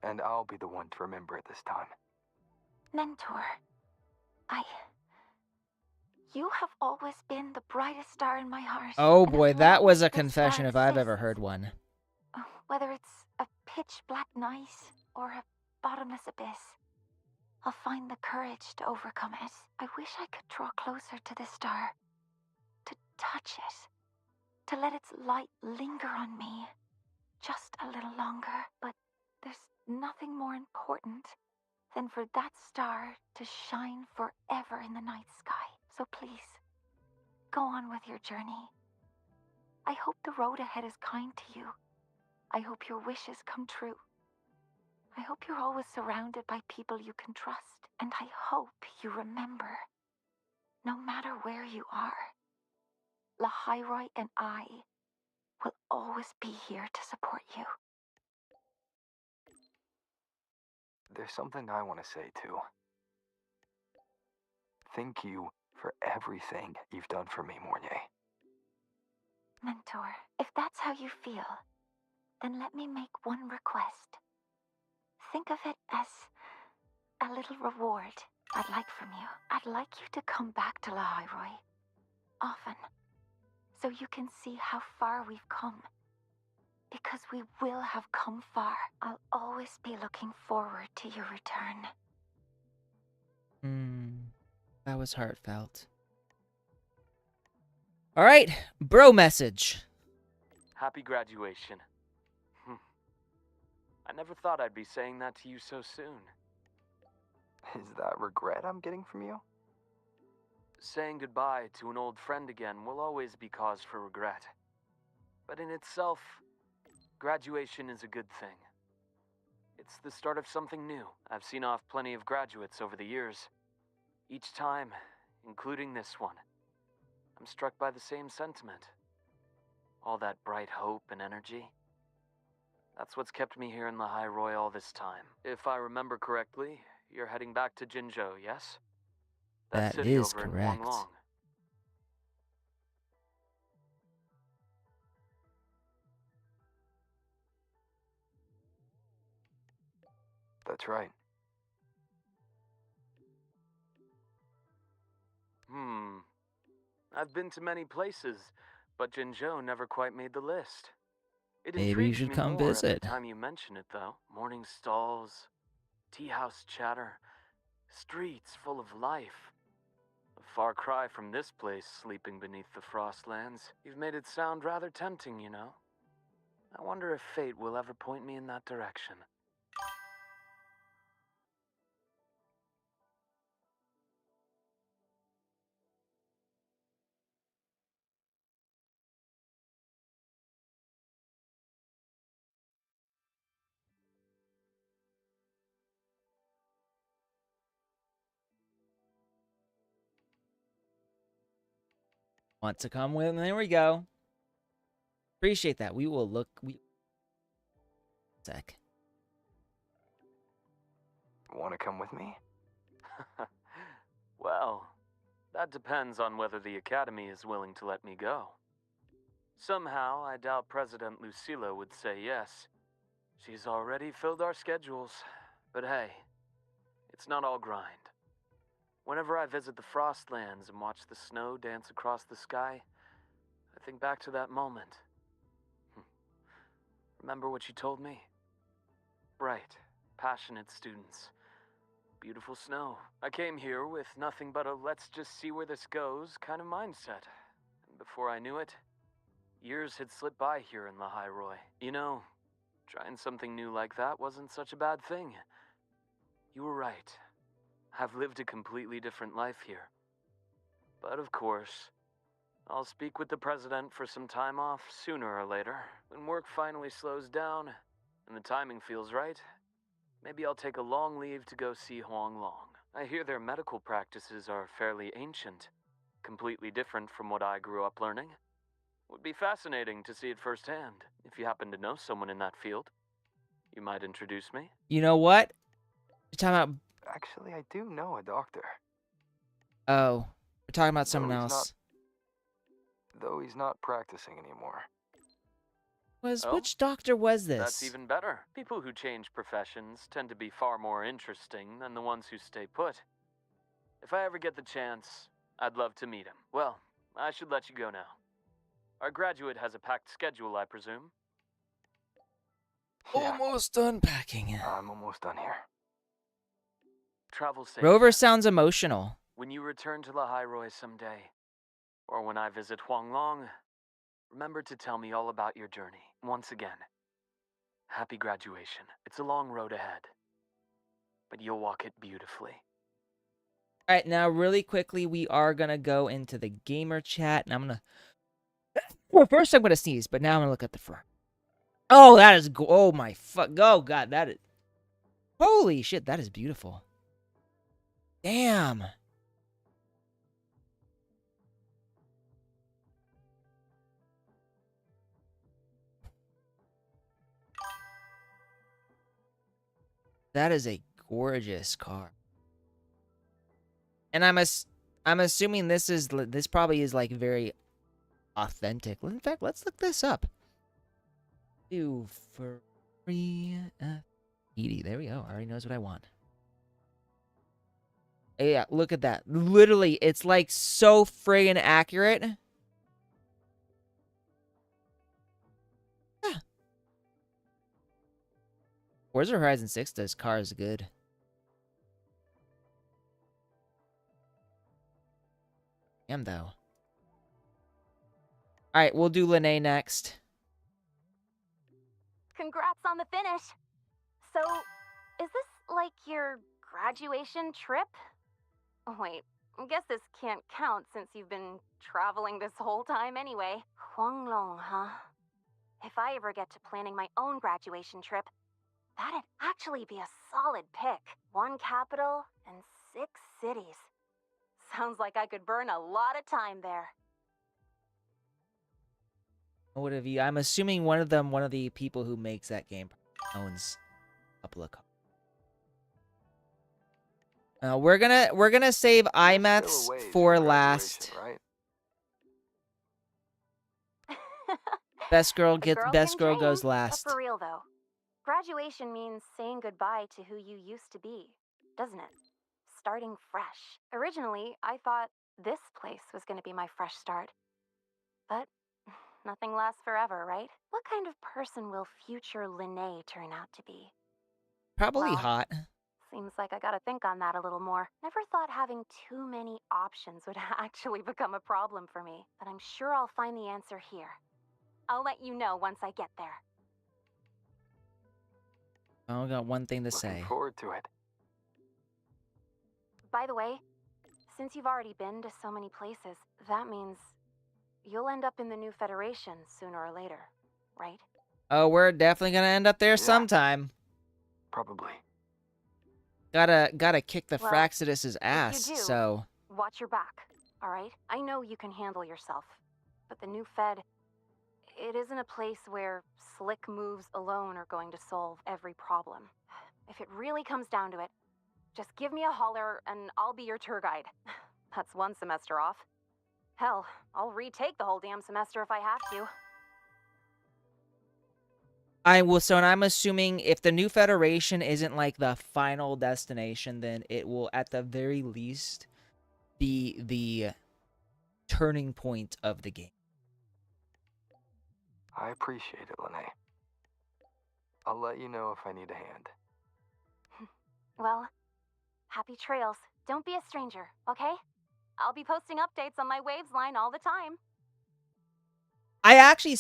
Speaker 5: And I'll be the one to remember it this time.
Speaker 6: Mentor, you have always been the brightest star in my heart.
Speaker 1: Oh
Speaker 6: and
Speaker 1: boy,
Speaker 6: as
Speaker 1: that
Speaker 6: long
Speaker 1: was
Speaker 6: as
Speaker 1: a
Speaker 6: this
Speaker 1: confession
Speaker 6: star
Speaker 1: if I've ever
Speaker 6: exists,
Speaker 1: heard one.
Speaker 6: whether it's a pitch black night or a bottomless abyss, I'll find the courage to overcome it. I wish I could draw closer to this star, to touch it, to let its light linger on me just a little longer. But there's nothing more important than for that star to shine forever in the night sky. So please, go on with your journey. I hope the road ahead is kind to you. I hope your wishes come true. I hope you're always surrounded by people you can trust. And I hope you remember, no matter where you are, Lahairoi and I will always be here to support you.
Speaker 5: There's something I want to say too. Thank you for everything you've done for me, Mornier.
Speaker 6: Mentor, if that's how you feel, then let me make one request. Think of it as a little reward I'd like from you. I'd like you to come back to Lahairoi often, so you can see how far we've come. Because we will have come far. I'll always be looking forward to your return.
Speaker 1: That was heartfelt. All right, bro message.
Speaker 7: Happy graduation. I never thought I'd be saying that to you so soon.
Speaker 5: Is that regret I'm getting from you?
Speaker 7: Saying goodbye to an old friend again will always be cause for regret. But in itself, graduation is a good thing. It's the start of something new. I've seen off plenty of graduates over the years. Each time, including this one, I'm struck by the same sentiment. All that bright hope and energy. That's what's kept me here in Lahairoi all this time. If I remember correctly, you're heading back to Jinzhou, yes?
Speaker 1: That
Speaker 7: city
Speaker 1: is
Speaker 7: over
Speaker 1: correct.
Speaker 7: in Huanglong.
Speaker 5: That's right.
Speaker 7: I've been to many places, but Jinzhou never quite made the list. It
Speaker 1: Maybe you
Speaker 7: intrigues
Speaker 1: should
Speaker 7: me
Speaker 1: come
Speaker 7: more
Speaker 1: visit.
Speaker 7: every time you mention it, though. Morning stalls, tea house chatter, streets full of life. A far cry from this place, sleeping beneath the Frostlands. You've made it sound rather tempting, you know. I wonder if fate will ever point me in that direction.
Speaker 1: Want to come with? There we go. Appreciate that. We will look. Sec.
Speaker 5: Want to come with me?
Speaker 7: Well, that depends on whether the Academy is willing to let me go. Somehow, I doubt President Lucilla would say yes. She's already filled our schedules. But hey, it's not all grind. Whenever I visit the Frostlands and watch the snow dance across the sky, I think back to that moment. Remember what you told me? Bright, passionate students. Beautiful snow. I came here with nothing but a let's just see where this goes kind of mindset. And before I knew it, years had slipped by here in Lahairoi. You know, trying something new like that wasn't such a bad thing. You were right. I've lived a completely different life here. But of course, I'll speak with the president for some time off sooner or later. When work finally slows down and the timing feels right, maybe I'll take a long leave to go see Huang Long. I hear their medical practices are fairly ancient, completely different from what I grew up learning. Would be fascinating to see it firsthand. If you happen to know someone in that field, you might introduce me.
Speaker 1: You know what? You're talking about...
Speaker 5: Actually, I do know a doctor.
Speaker 1: Oh, we're talking about someone else.
Speaker 5: Though he's not practicing anymore.
Speaker 7: Oh,
Speaker 1: Which doctor was this?
Speaker 7: That's even better. People who change professions tend to be far more interesting than the ones who stay put. If I ever get the chance, I'd love to meet him. Well, I should let you go now. Our graduate has a packed schedule, I presume.
Speaker 5: Yeah.
Speaker 1: Almost done packing.
Speaker 5: I'm almost done here.
Speaker 7: Travel safe.
Speaker 1: Rover sounds emotional.
Speaker 7: When you return to Lahai someday, or when I visit Huang Long, remember to tell me all about your journey. Once again, happy graduation. It's a long road ahead, but you'll walk it beautifully.
Speaker 1: All right, now really quickly, we are going to go into the gamer chat, and I'm going to... Well, first I'm going to sneeze, but now I'm going to look at the front. Oh, that is... Oh, my fuck... Oh, God, that is... Holy shit, that is beautiful. Damn. That is a gorgeous car. And I'm assuming this probably is like very authentic. In fact, let's look this up. Do free Edie. There we go. Already knows what I want. Yeah, look at that. Literally, it's like so friggin' accurate. Yeah. Forza Horizon 6 does cars good. Damn, though. Alright, we'll do Lene next.
Speaker 12: Congrats on the finish. So, is this like your graduation trip? Wait, I guess this can't count since you've been traveling this whole time anyway. Huanglong, huh? If I ever get to planning my own graduation trip, that'd actually be a solid pick. 1 capital and 6 cities. Sounds like I could burn a lot of time there.
Speaker 1: What have you? I'm assuming one of the people who makes that game owns a couple of cars. We're gonna save IMATs for last.
Speaker 5: Right?
Speaker 1: Best girl
Speaker 12: Dream,
Speaker 1: goes
Speaker 12: but
Speaker 1: last.
Speaker 12: for real though, graduation means saying goodbye to who you used to be, doesn't it? Starting fresh. Originally, I thought this place was going to be my fresh start. But nothing lasts forever, right? What kind of person will future Lene turn out to be?
Speaker 1: Probably
Speaker 12: Well,
Speaker 1: hot.
Speaker 12: Seems like I gotta think on that a little more. Never thought having too many options would actually become a problem for me, but I'm sure I'll find the answer here. I'll let you know once I get there.
Speaker 1: I only got one thing to
Speaker 5: Looking
Speaker 1: say.
Speaker 5: forward to it.
Speaker 12: By the way, since you've already been to so many places, that means you'll end up in the new Federation sooner or later, right?
Speaker 1: Oh, we're definitely gonna end up there
Speaker 5: Yeah.
Speaker 1: sometime.
Speaker 5: Probably.
Speaker 1: Gotta kick the
Speaker 12: Well,
Speaker 1: Fraxidus's ass,
Speaker 12: if you do,
Speaker 1: so...
Speaker 12: watch your back, alright? I know you can handle yourself, but the new Fed, it isn't a place where slick moves alone are going to solve every problem. If it really comes down to it, just give me a holler and I'll be your tour guide. That's 1 semester off. Hell, I'll retake the whole damn semester if I have to.
Speaker 1: And I'm assuming if the new Federation isn't like the final destination, then it will at the very least be the turning point of the game.
Speaker 5: I appreciate it, Lene. I'll let you know if I need a hand.
Speaker 12: Well, happy trails. Don't be a stranger, okay? I'll be posting updates on my Waves line all the time.
Speaker 1: I actually,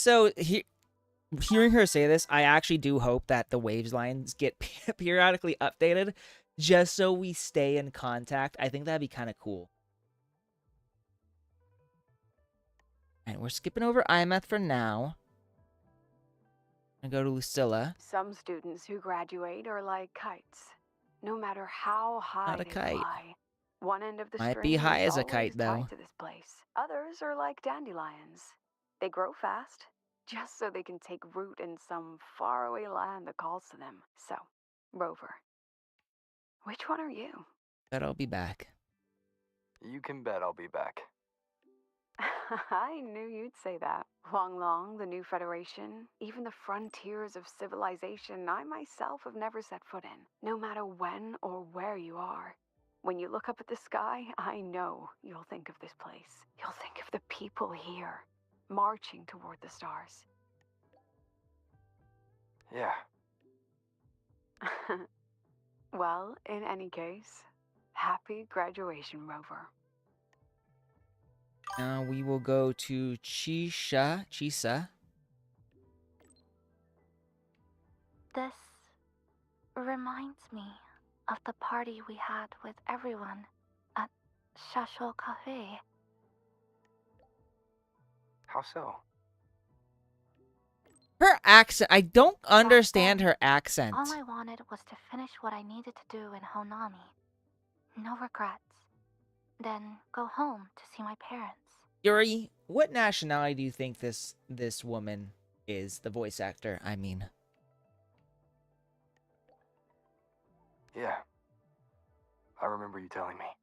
Speaker 1: hearing her say this, I actually do hope that the Waves lines get periodically updated just so we stay in contact. I think that'd be kind of cool. Alright, we're skipping over IMAth for now. I'm gonna go to Lucilla.
Speaker 10: Some students who graduate are like kites. No matter how high
Speaker 1: Not a
Speaker 10: they
Speaker 1: kite.
Speaker 10: fly, one end of the
Speaker 1: Might
Speaker 10: string
Speaker 1: be high
Speaker 10: is
Speaker 1: as a
Speaker 10: always
Speaker 1: kite, though.
Speaker 10: tied to this place. Others are like dandelions. They grow fast, just so they can take root in some faraway land that calls to them. So, Rover, which one are you?
Speaker 1: Bet I'll be back.
Speaker 5: You can bet I'll be back.
Speaker 10: I knew you'd say that. Long, the new Federation, even the frontiers of civilization I myself have never set foot in. No matter when or where you are. When you look up at the sky, I know you'll think of this place. You'll think of the people here, marching toward the stars.
Speaker 5: Yeah.
Speaker 10: Well, in any case, happy graduation, Rover.
Speaker 1: Now we will go to Chisa.
Speaker 6: This reminds me of the party we had with everyone at Shashol Cafe.
Speaker 5: How so?
Speaker 1: Her accent. I don't understand her accent.
Speaker 6: All I wanted was to finish what I needed to do in Honami. No regrets. Then go home to see my parents.
Speaker 1: Yuri, what nationality do you think this woman is? The voice actor, I mean.
Speaker 5: Yeah. I remember you telling me.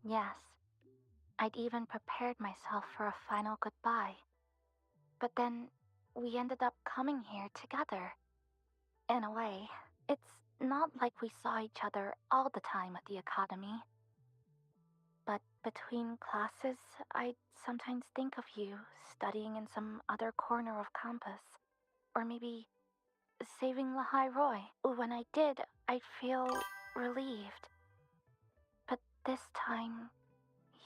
Speaker 6: Yes. I'd even prepared myself for a final goodbye. But then we ended up coming here together. In a way, it's not like we saw each other all the time at the academy. But between classes, I'd sometimes think of you studying in some other corner of campus. Or maybe saving Lahai Roy. When I did, I'd feel relieved. But this time,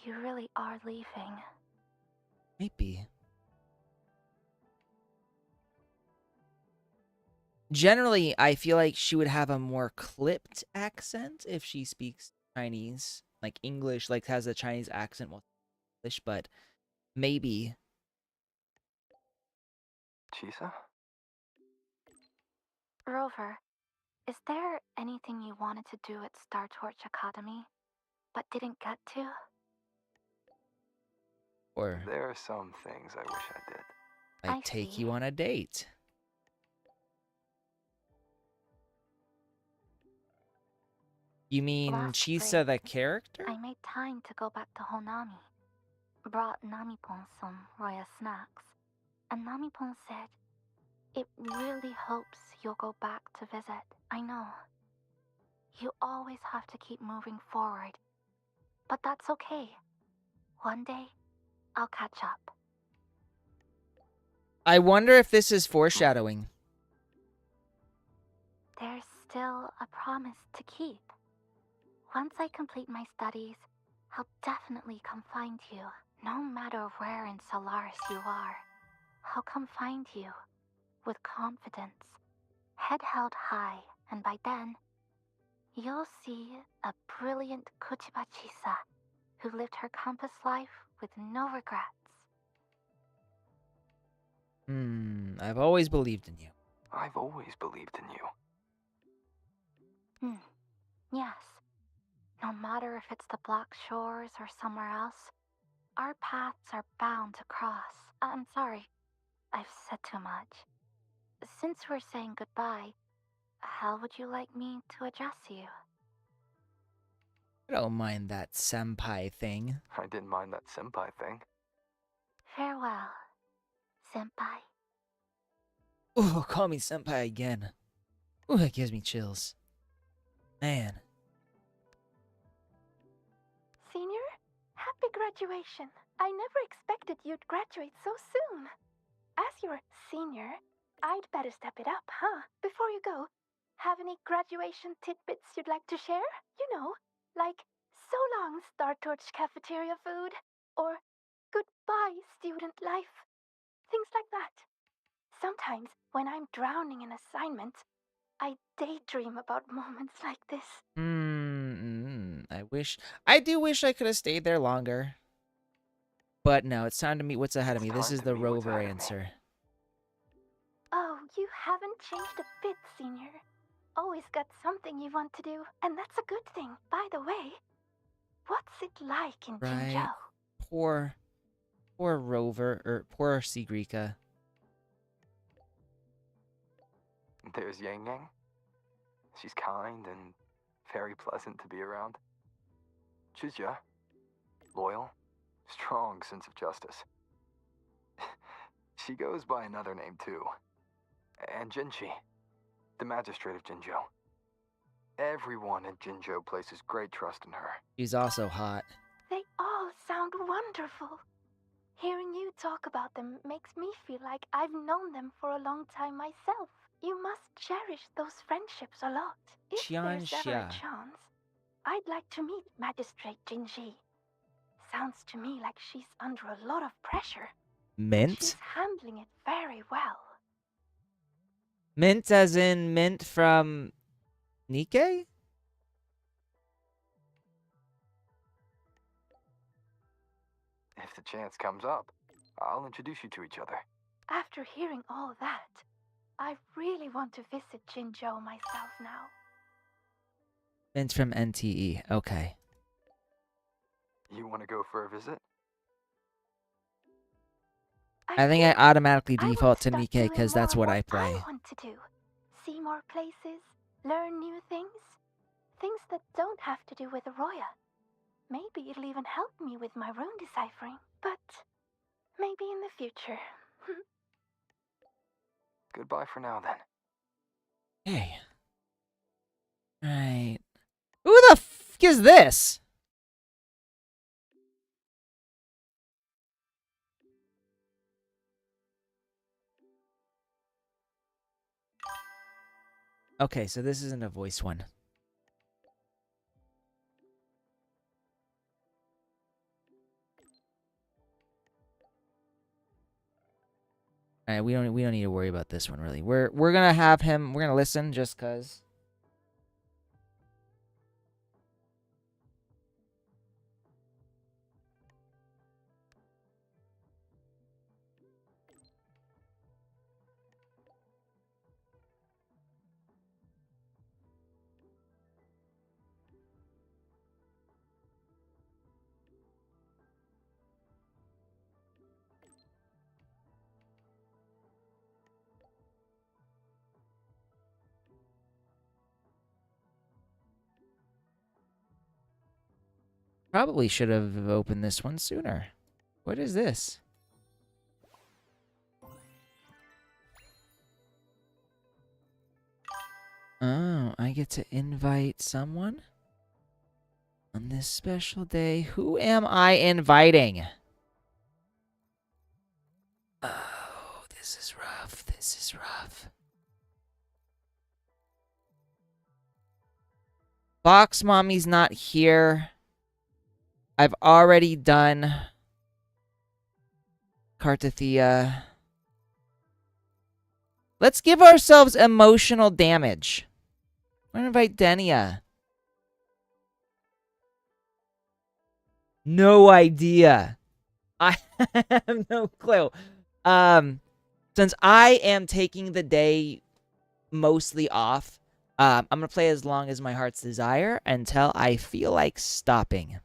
Speaker 6: you really are leaving.
Speaker 1: Maybe. Generally, I feel like she would have a more clipped accent if she speaks Chinese. Like English, like has a Chinese accent while English, but maybe.
Speaker 5: Chisa?
Speaker 6: Rover, is there anything you wanted to do at Star Torch Academy, but didn't get to?
Speaker 1: Or
Speaker 5: There are some things I wish I did.
Speaker 1: like take you on a date. You mean
Speaker 6: Last
Speaker 1: Chisa the
Speaker 6: break,
Speaker 1: character?
Speaker 6: I made time to go back to Honami. Brought Namipon some Roya snacks. And Namipon said, it really hopes you'll go back to visit. I know. You always have to keep moving forward. But that's okay. One day, I'll catch up.
Speaker 1: I wonder if this is foreshadowing.
Speaker 6: There's still a promise to keep. Once I complete my studies, I'll definitely come find you. No matter where in Solaris you are, I'll come find you with confidence, head held high, and by then, you'll see a brilliant Kuchiba Chisa who lived her campus life with no regrets.
Speaker 1: I've always believed in you.
Speaker 5: I've always believed in you.
Speaker 6: Yes. No matter if it's the Black Shores or somewhere else, our paths are bound to cross. I'm sorry, I've said too much. Since we're saying goodbye, how would you like me to address you?
Speaker 1: I don't mind that senpai thing.
Speaker 5: I didn't mind that senpai thing.
Speaker 6: Farewell, senpai.
Speaker 1: Ooh, call me senpai again. Ooh, that gives me chills. Man.
Speaker 6: Senior, happy graduation. I never expected you'd graduate so soon. As your senior, I'd better step it up, huh? Before you go, have any graduation tidbits you'd like to share? You know, like so long Star Torch cafeteria food, or goodbye student life. Things like that. Sometimes, when I'm drowning in assignments, I daydream about moments like this.
Speaker 1: I do wish I could have stayed there longer. But no, it's time to meet what's ahead of me.
Speaker 5: It's
Speaker 1: This
Speaker 5: time
Speaker 1: is
Speaker 5: to
Speaker 1: the
Speaker 5: meet what's
Speaker 1: rover
Speaker 5: ahead of me.
Speaker 1: answer.
Speaker 12: Oh, you haven't changed a bit, Senior. Always got something you want to do, and that's a good thing. By the way, what's it like in
Speaker 1: Right.
Speaker 12: Jinzhou?
Speaker 1: Poor rover, or poor Sigrika.
Speaker 5: There's Yang Yang. She's kind and very pleasant to be around. Chizya, loyal, strong sense of justice. She goes by another name too. And Jinchi, the magistrate of Jinzhou. Everyone in Jinzhou places great trust in her.
Speaker 1: She's also hot.
Speaker 12: They all sound wonderful. Hearing you talk about them makes me feel like I've known them for a long time myself. You must cherish those friendships a lot. If there's ever a
Speaker 1: Qianxia.
Speaker 12: chance, I'd like to meet Magistrate Jinji. Sounds to me like she's under a lot of pressure.
Speaker 1: Mint?
Speaker 12: She's handling it very well.
Speaker 1: Mint as in mint from Nikkei?
Speaker 5: If the chance comes up, I'll introduce you to each other.
Speaker 12: After hearing all that, I really want to visit Jinzhou myself now.
Speaker 1: Mint from NTE. Okay.
Speaker 5: You want to go for a visit?
Speaker 1: I think I automatically
Speaker 12: I want
Speaker 1: default to
Speaker 12: start
Speaker 1: Nikkei
Speaker 12: doing
Speaker 1: because that's
Speaker 12: more
Speaker 1: what I play.
Speaker 12: I want to do. See more places, learn new things. Things that don't have to do with Arroya. Maybe it'll even help me with my rune deciphering. But maybe in the future.
Speaker 5: Goodbye for now then.
Speaker 1: Hey. Right. Who the f is this? Okay, so this isn't a voice one. Alright, we don't need to worry about this one really. We're gonna have him, we're gonna listen just cause. Probably should have opened this one sooner. What is this? Oh, I get to invite someone? On this special day, who am I inviting? Oh, this is rough. This is rough. Box Mommy's not here. I've already done Cartathea. Let's give ourselves emotional damage. I'm gonna invite Denia. No idea. I have no clue. Since I am taking the day mostly off, I'm gonna play as long as my heart's desire until I feel like stopping.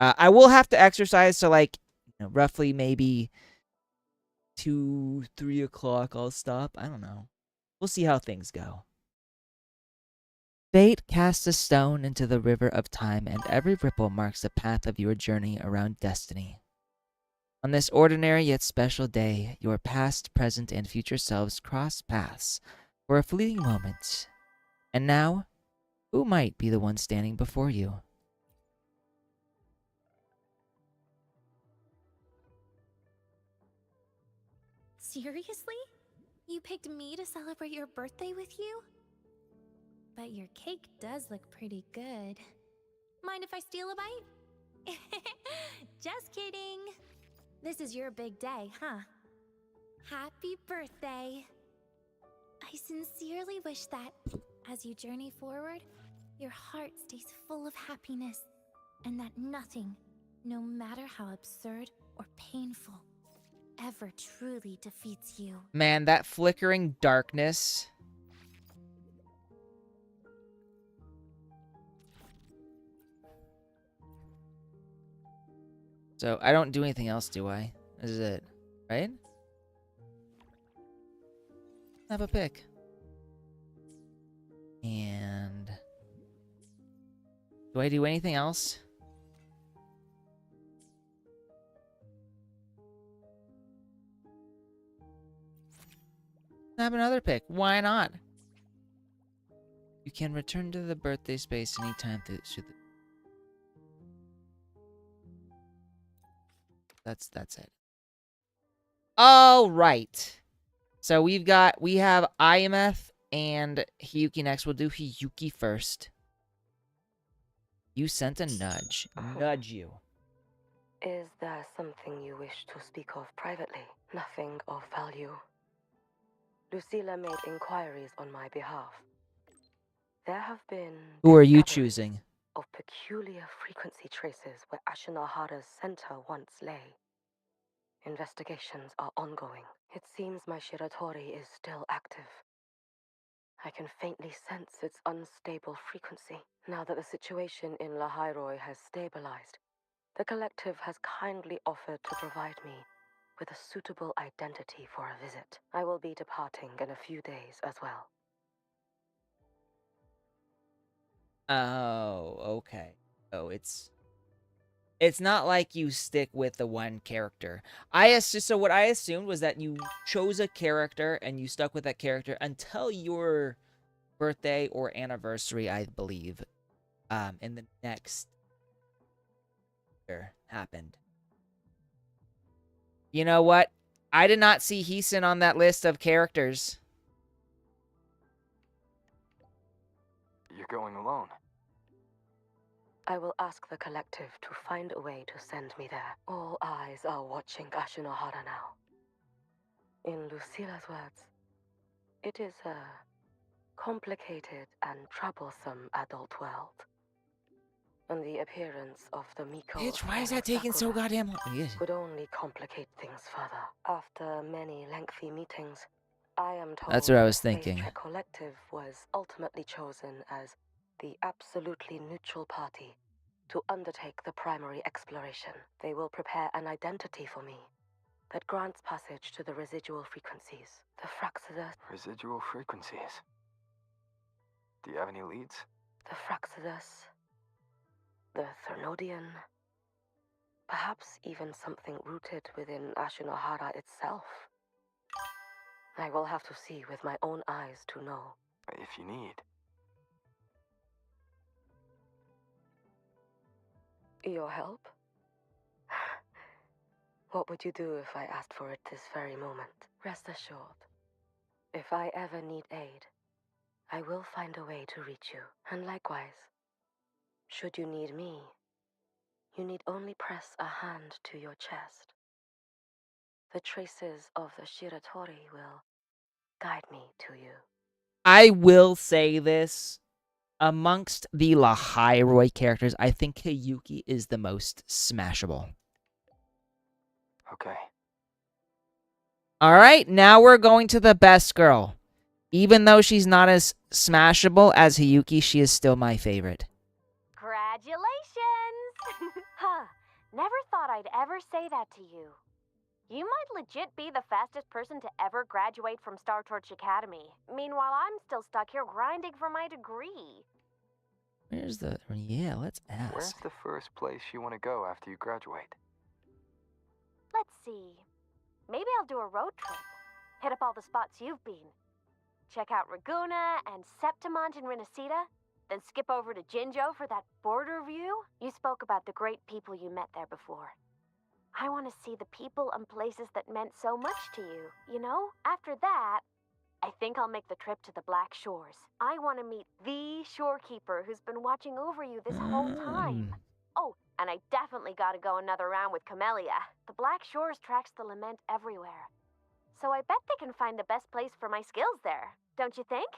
Speaker 1: I will have to exercise, so like, roughly maybe 2, 3 o'clock I'll stop. I don't know. We'll see how things go. Fate casts a stone into the river of time, and every ripple marks the path of your journey around destiny. On this ordinary yet special day, your past, present, and future selves cross paths for a fleeting moment. And now, who might be the one standing before you?
Speaker 9: Seriously? You picked me to celebrate your birthday with you? But your cake does look pretty good. Mind if I steal a bite? Just kidding. This is your big day, huh? Happy birthday. I sincerely wish that, as you journey forward, your heart stays full of happiness, and that nothing,
Speaker 6: No matter how absurd or painful, ever truly defeats you.
Speaker 1: Man, that flickering darkness. So I don't do anything else, do I? This is it, right? Have a pick. And do I do anything else? Have another pick. Why not? You can return to the birthday space anytime through the... That's it. All right. So we have IMF and Hiyuki next. We'll do Hiyuki first. You sent a nudge. Nudge you.
Speaker 8: Is there something you wish to speak of privately? Nothing of value. Lucilla made inquiries on my behalf. There have been...
Speaker 1: Who are you
Speaker 8: discoveries
Speaker 1: choosing?
Speaker 8: ...of peculiar frequency traces where Ashinohara's center once lay. Investigations are ongoing. It seems my Shiratori is still active. I can faintly sense its unstable frequency. Now that the situation in Lahairoi has stabilized, the collective has kindly offered to provide me with a suitable identity for a visit. I will be departing in a few days as well.
Speaker 1: Oh, okay. Oh, it's not like you stick with the one character. So what I assumed was that you chose a character and you stuck with that character until your birthday or anniversary, I believe. In the next year happened. You know what? I did not see Heeson on that list of characters.
Speaker 5: You're going alone.
Speaker 8: I will ask the collective to find a way to send me there. All eyes are watching Ashinohara now. In Lucilla's words, it is a complicated and troublesome adult world. And the appearance of the Miko
Speaker 1: Bitch, why is
Speaker 8: flaming
Speaker 1: that taking so
Speaker 8: sakura
Speaker 1: goddamn long? Yeah.
Speaker 8: would only complicate things further. After many lengthy meetings, I am told
Speaker 1: That's what I was
Speaker 8: the
Speaker 1: thinking.
Speaker 8: Space Trek Collective was ultimately chosen as the absolutely neutral party to undertake the primary exploration. They will prepare an identity for me that grants passage to the residual frequencies. The Fraxidus...
Speaker 5: Residual frequencies. Do you have any leads?
Speaker 8: The Fraxidus... the Thernodian... perhaps even something rooted within Ashinohara itself. I will have to see with my own eyes to know.
Speaker 5: If you need.
Speaker 8: Your help? What would you do if I asked for it this very moment? Rest assured, if I ever need aid, I will find a way to reach you. And likewise, should you need me, you need only press a hand to your chest. The traces of the Shiratori will guide me to you.
Speaker 1: I will say this. Amongst the Lahairoi characters, I think Hiyuki is the most smashable.
Speaker 5: Okay.
Speaker 1: Alright, now we're going to the best girl. Even though she's not as smashable as Hiyuki, she is still my favorite.
Speaker 12: Congratulations! Huh. Never thought I'd ever say that to you. You might legit be the fastest person to ever graduate from Star Torch Academy. Meanwhile, I'm still stuck here grinding for my degree.
Speaker 1: Where's the... Yeah, let's ask.
Speaker 5: Where's the first place you want to go after you graduate?
Speaker 12: Let's see. Maybe I'll do a road trip. Hit up all the spots you've been. Check out Raguna and Septimont and Renacita. Then skip over to Jinjo for that border view. You spoke about the great people you met there before. I want to see the people and places that meant so much to you, you know? After that, I think I'll make the trip to the Black Shores. I want to meet the shorekeeper who's been watching over you this whole time. Oh, and I definitely got to go another round with Camellia. The Black Shores tracks the lament everywhere. So I bet they can find the best place for my skills there, don't you think?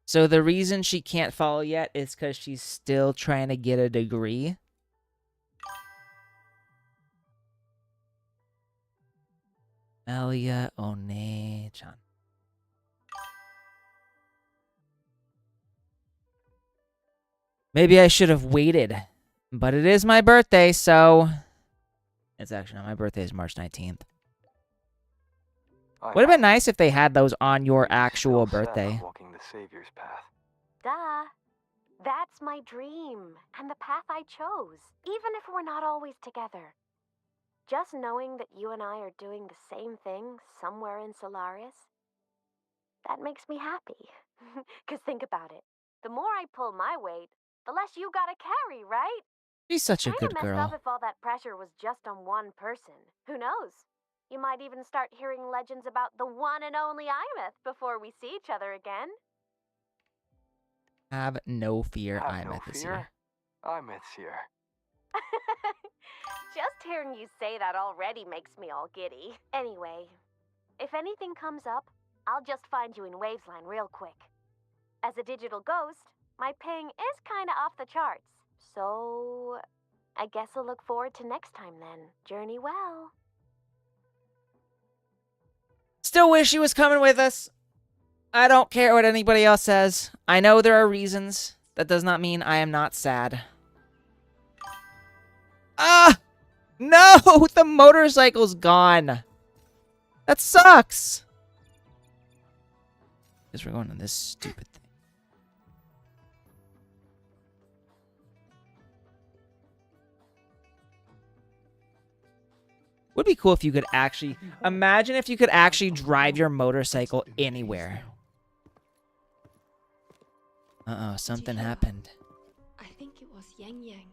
Speaker 1: So the reason she can't follow yet is because she's still trying to get a degree. Elia One-chan. Maybe I should have waited. But it is my birthday, so... It's actually not. My birthday is March 19th. Would have been nice if they had those on your actual birthday.
Speaker 7: Walking the Savior's path.
Speaker 12: Duh. That's my dream, and the path I chose, even if we're not always together. Just knowing that you and I are doing the same thing somewhere in Solaris, that makes me happy. 'Cause think about it. The more I pull my weight, the less you gotta carry, right?
Speaker 1: She's such a
Speaker 12: Kinda
Speaker 1: good
Speaker 12: messed
Speaker 1: girl.
Speaker 12: up if all that pressure was just on one person. Who knows? You might even start hearing legends about the one and only Imeth before we see each other again.
Speaker 1: Have no fear,
Speaker 7: Have
Speaker 1: I'm
Speaker 7: no
Speaker 1: at this
Speaker 7: fear.
Speaker 1: year.
Speaker 7: Imeth's here.
Speaker 12: Just hearing you say that already makes me all giddy. Anyway, if anything comes up, I'll just find you in Wavesline real quick. As a digital ghost, my ping is kinda off the charts. So, I guess I'll look forward to next time then. Journey well.
Speaker 1: Still wish she was coming with us. I don't care what anybody else says. I know there are reasons. That does not mean I am not sad. Ah! No! The motorcycle's gone. That sucks. Because we're going on this stupid thing. Would be cool if you could actually... Imagine if you could actually drive your motorcycle anywhere. Uh-oh, something happened.
Speaker 10: I think it was Yang Yang.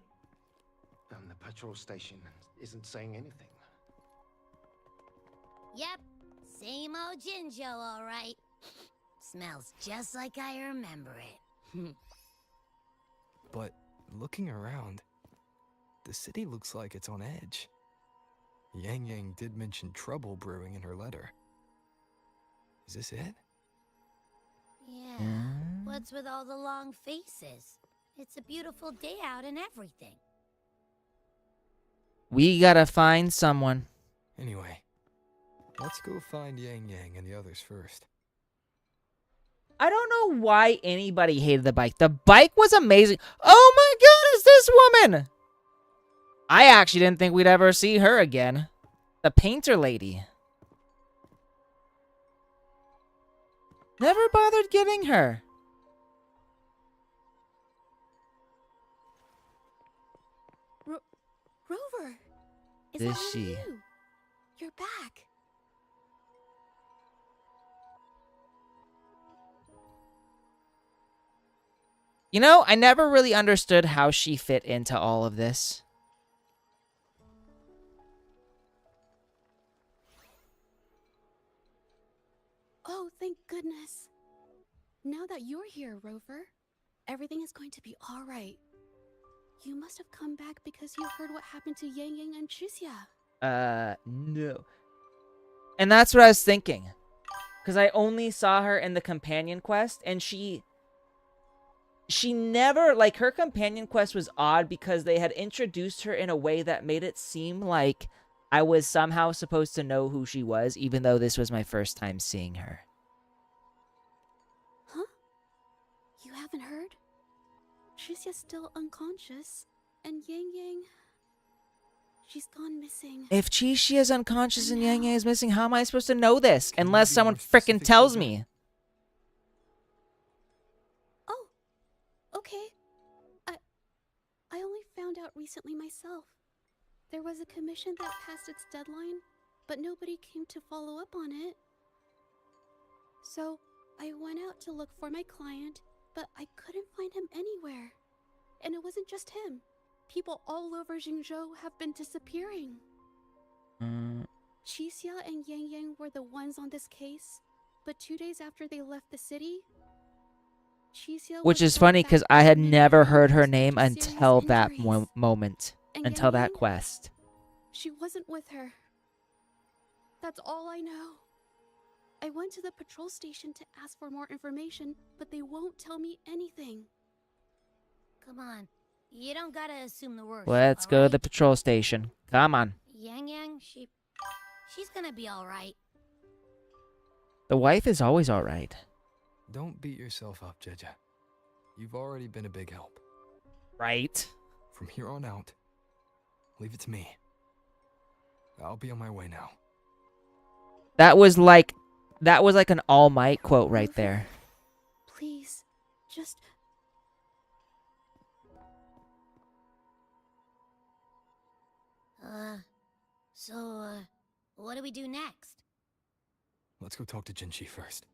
Speaker 13: And the petrol station isn't saying anything.
Speaker 4: Yep, same old Jinjo, all right. Smells just like I remember it.
Speaker 5: But looking around, the city looks like it's on edge. Yang Yang did mention trouble brewing in her letter. Is this it?
Speaker 4: Yeah, what's with all the long faces? It's a beautiful day out and everything.
Speaker 1: We gotta find someone.
Speaker 5: Anyway, let's go find Yang Yang and the others first.
Speaker 1: I don't know why anybody hated the bike. The bike was amazing. Oh my god, it's this woman! I actually didn't think we'd ever see her again. The painter lady. Never bothered getting her.
Speaker 10: Rover! Is
Speaker 1: Is
Speaker 10: that
Speaker 1: she?
Speaker 10: you? You're back.
Speaker 1: You know, I never really understood how she fit into all of this.
Speaker 10: Oh, thank goodness. Now that you're here, Rover, everything is going to be all right. You must have come back because you heard what happened to Yang Yang and Chixia.
Speaker 1: No. And that's what I was thinking. Because I only saw her in the companion quest, and she never, like, her companion quest was odd because they had introduced her in a way that made it seem like I was somehow supposed to know who she was, even though this was my first time seeing her.
Speaker 10: Huh? You haven't heard? Chixia's still unconscious, and Yang Yang... she's gone missing.
Speaker 1: If Chi-Chi is unconscious and Yang Yang is missing, how am I supposed to know this? Unless someone frickin' tells me.
Speaker 10: Oh, okay. I only found out recently myself. There was a commission that passed its deadline, but nobody came to follow up on it. So, I went out to look for my client, but I couldn't find him anywhere. And it wasn't just him. People all over Jingzhou have been disappearing. Chixia and Yang Yang were the ones on this case, but 2 days after they left the city, Chixia
Speaker 1: Which
Speaker 10: was
Speaker 1: is
Speaker 10: brought
Speaker 1: funny
Speaker 10: back
Speaker 1: because I had
Speaker 10: with
Speaker 1: never
Speaker 10: medical
Speaker 1: heard her
Speaker 10: issues
Speaker 1: name
Speaker 10: and serious
Speaker 1: until that
Speaker 10: injuries.
Speaker 1: moment.
Speaker 10: And
Speaker 1: Until
Speaker 10: Yang
Speaker 1: that
Speaker 10: Yang?
Speaker 1: quest.
Speaker 10: She wasn't with her. That's all I know.
Speaker 14: I went to the patrol station to ask for more information, but they won't tell me anything.
Speaker 4: Come on. You don't gotta assume the worst.
Speaker 1: Let's go to
Speaker 4: alright?
Speaker 1: the patrol station. Come on.
Speaker 4: Yang Yang, she's gonna be alright.
Speaker 1: The wife is always alright.
Speaker 5: Don't beat yourself up, Jeja. You've already been a big help.
Speaker 1: Right.
Speaker 5: From here on out, leave it to me. I'll be on my way now.
Speaker 1: That was like an All Might quote right there.
Speaker 14: Please, just...
Speaker 4: What do we do next?
Speaker 5: Let's go talk to Jinchi first.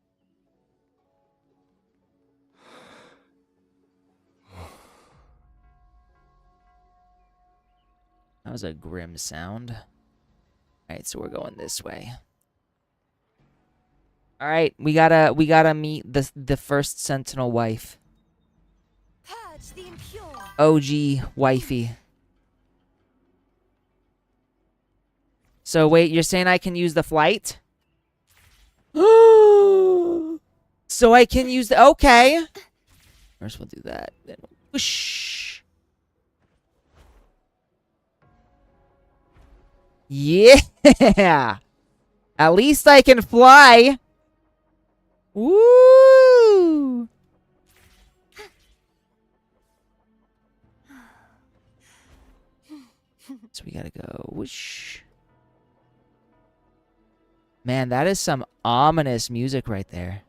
Speaker 1: That was a grim sound. Alright, so we're going this way. Alright, we gotta meet the first Sentinel wife.
Speaker 11: Purge the impure.
Speaker 1: OG wifey. So wait, you're saying I can use the flight? So I can use the... Okay. First we'll do that. Then whoosh. Yeah. At least I can fly. Woo. So we gotta go whoosh. Man, that is some ominous music right there.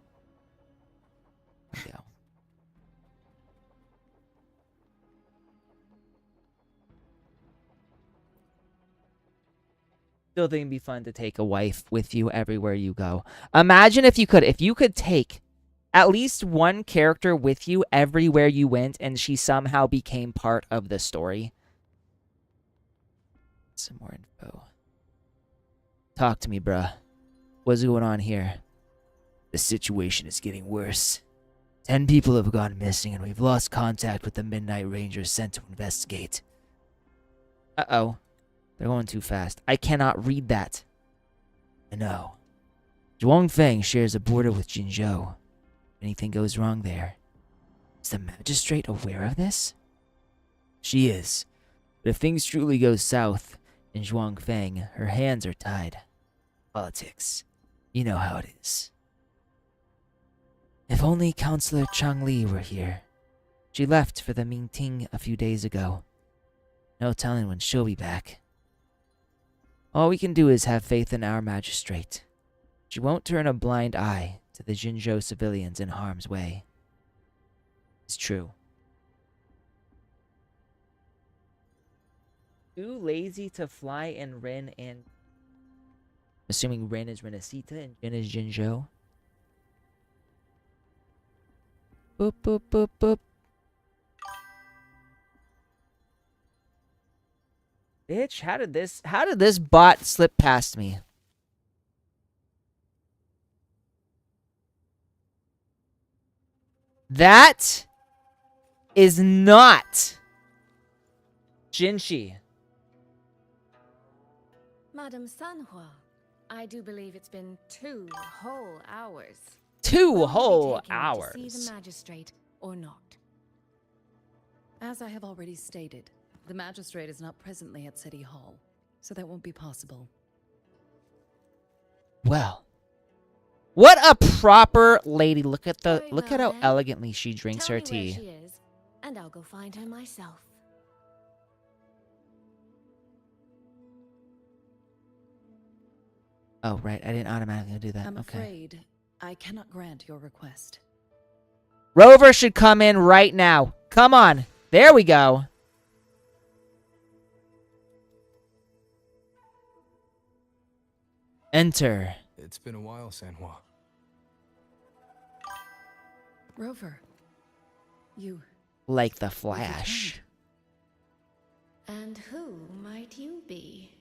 Speaker 1: There we go. Still think it'd be fun to take a wife with you everywhere you go. Imagine if you could take at least one character with you everywhere you went and she somehow became part of the story. Some more info. Talk to me, bruh. What's going on here? The situation is getting worse. 10 people have gone missing and we've lost contact with the Midnight Rangers sent to investigate. Uh-oh. They're going too fast. I cannot read that. I know. Zhuangfeng shares a border with Jinzhou. If anything goes wrong there. Is the magistrate aware of this? She is. But if things truly go south in Zhuangfeng, her hands are tied. Politics. You know how it is. If only Counselor Changli were here. She left for the Mingting a few days ago. No telling when she'll be back. All we can do is have faith in our magistrate. She won't turn a blind eye to the Jinzhou civilians in harm's way. It's true. Too lazy to fly in Rin and... Assuming Rin is Renacita and Jin is Jinzhou. Boop, boop, boop, boop. Bitch, how did this bot slip past me? That is not Jinshi.
Speaker 15: Madam Sanhua, I do believe it's been 2 whole hours.
Speaker 1: 2 whole
Speaker 15: Will you be taking me
Speaker 1: hours.
Speaker 15: to see the magistrate or not?
Speaker 10: As I have already stated, the magistrate is not presently at City Hall, so that won't be possible.
Speaker 1: Well, what a proper lady. Look at
Speaker 15: Very
Speaker 1: look
Speaker 15: well
Speaker 1: at how
Speaker 15: then.
Speaker 1: elegantly she drinks
Speaker 15: Tell
Speaker 1: her
Speaker 15: me where
Speaker 1: tea.
Speaker 15: she is, and I'll go find her myself.
Speaker 1: Oh, right. I didn't automatically do that.
Speaker 10: I'm
Speaker 1: Okay.
Speaker 10: afraid I cannot grant your request.
Speaker 1: Rover should come in right now. Come on. There we go. Enter.
Speaker 5: It's been a while, Sanhua.
Speaker 10: Rover, you...
Speaker 1: Like the Flash.
Speaker 15: And who might you be?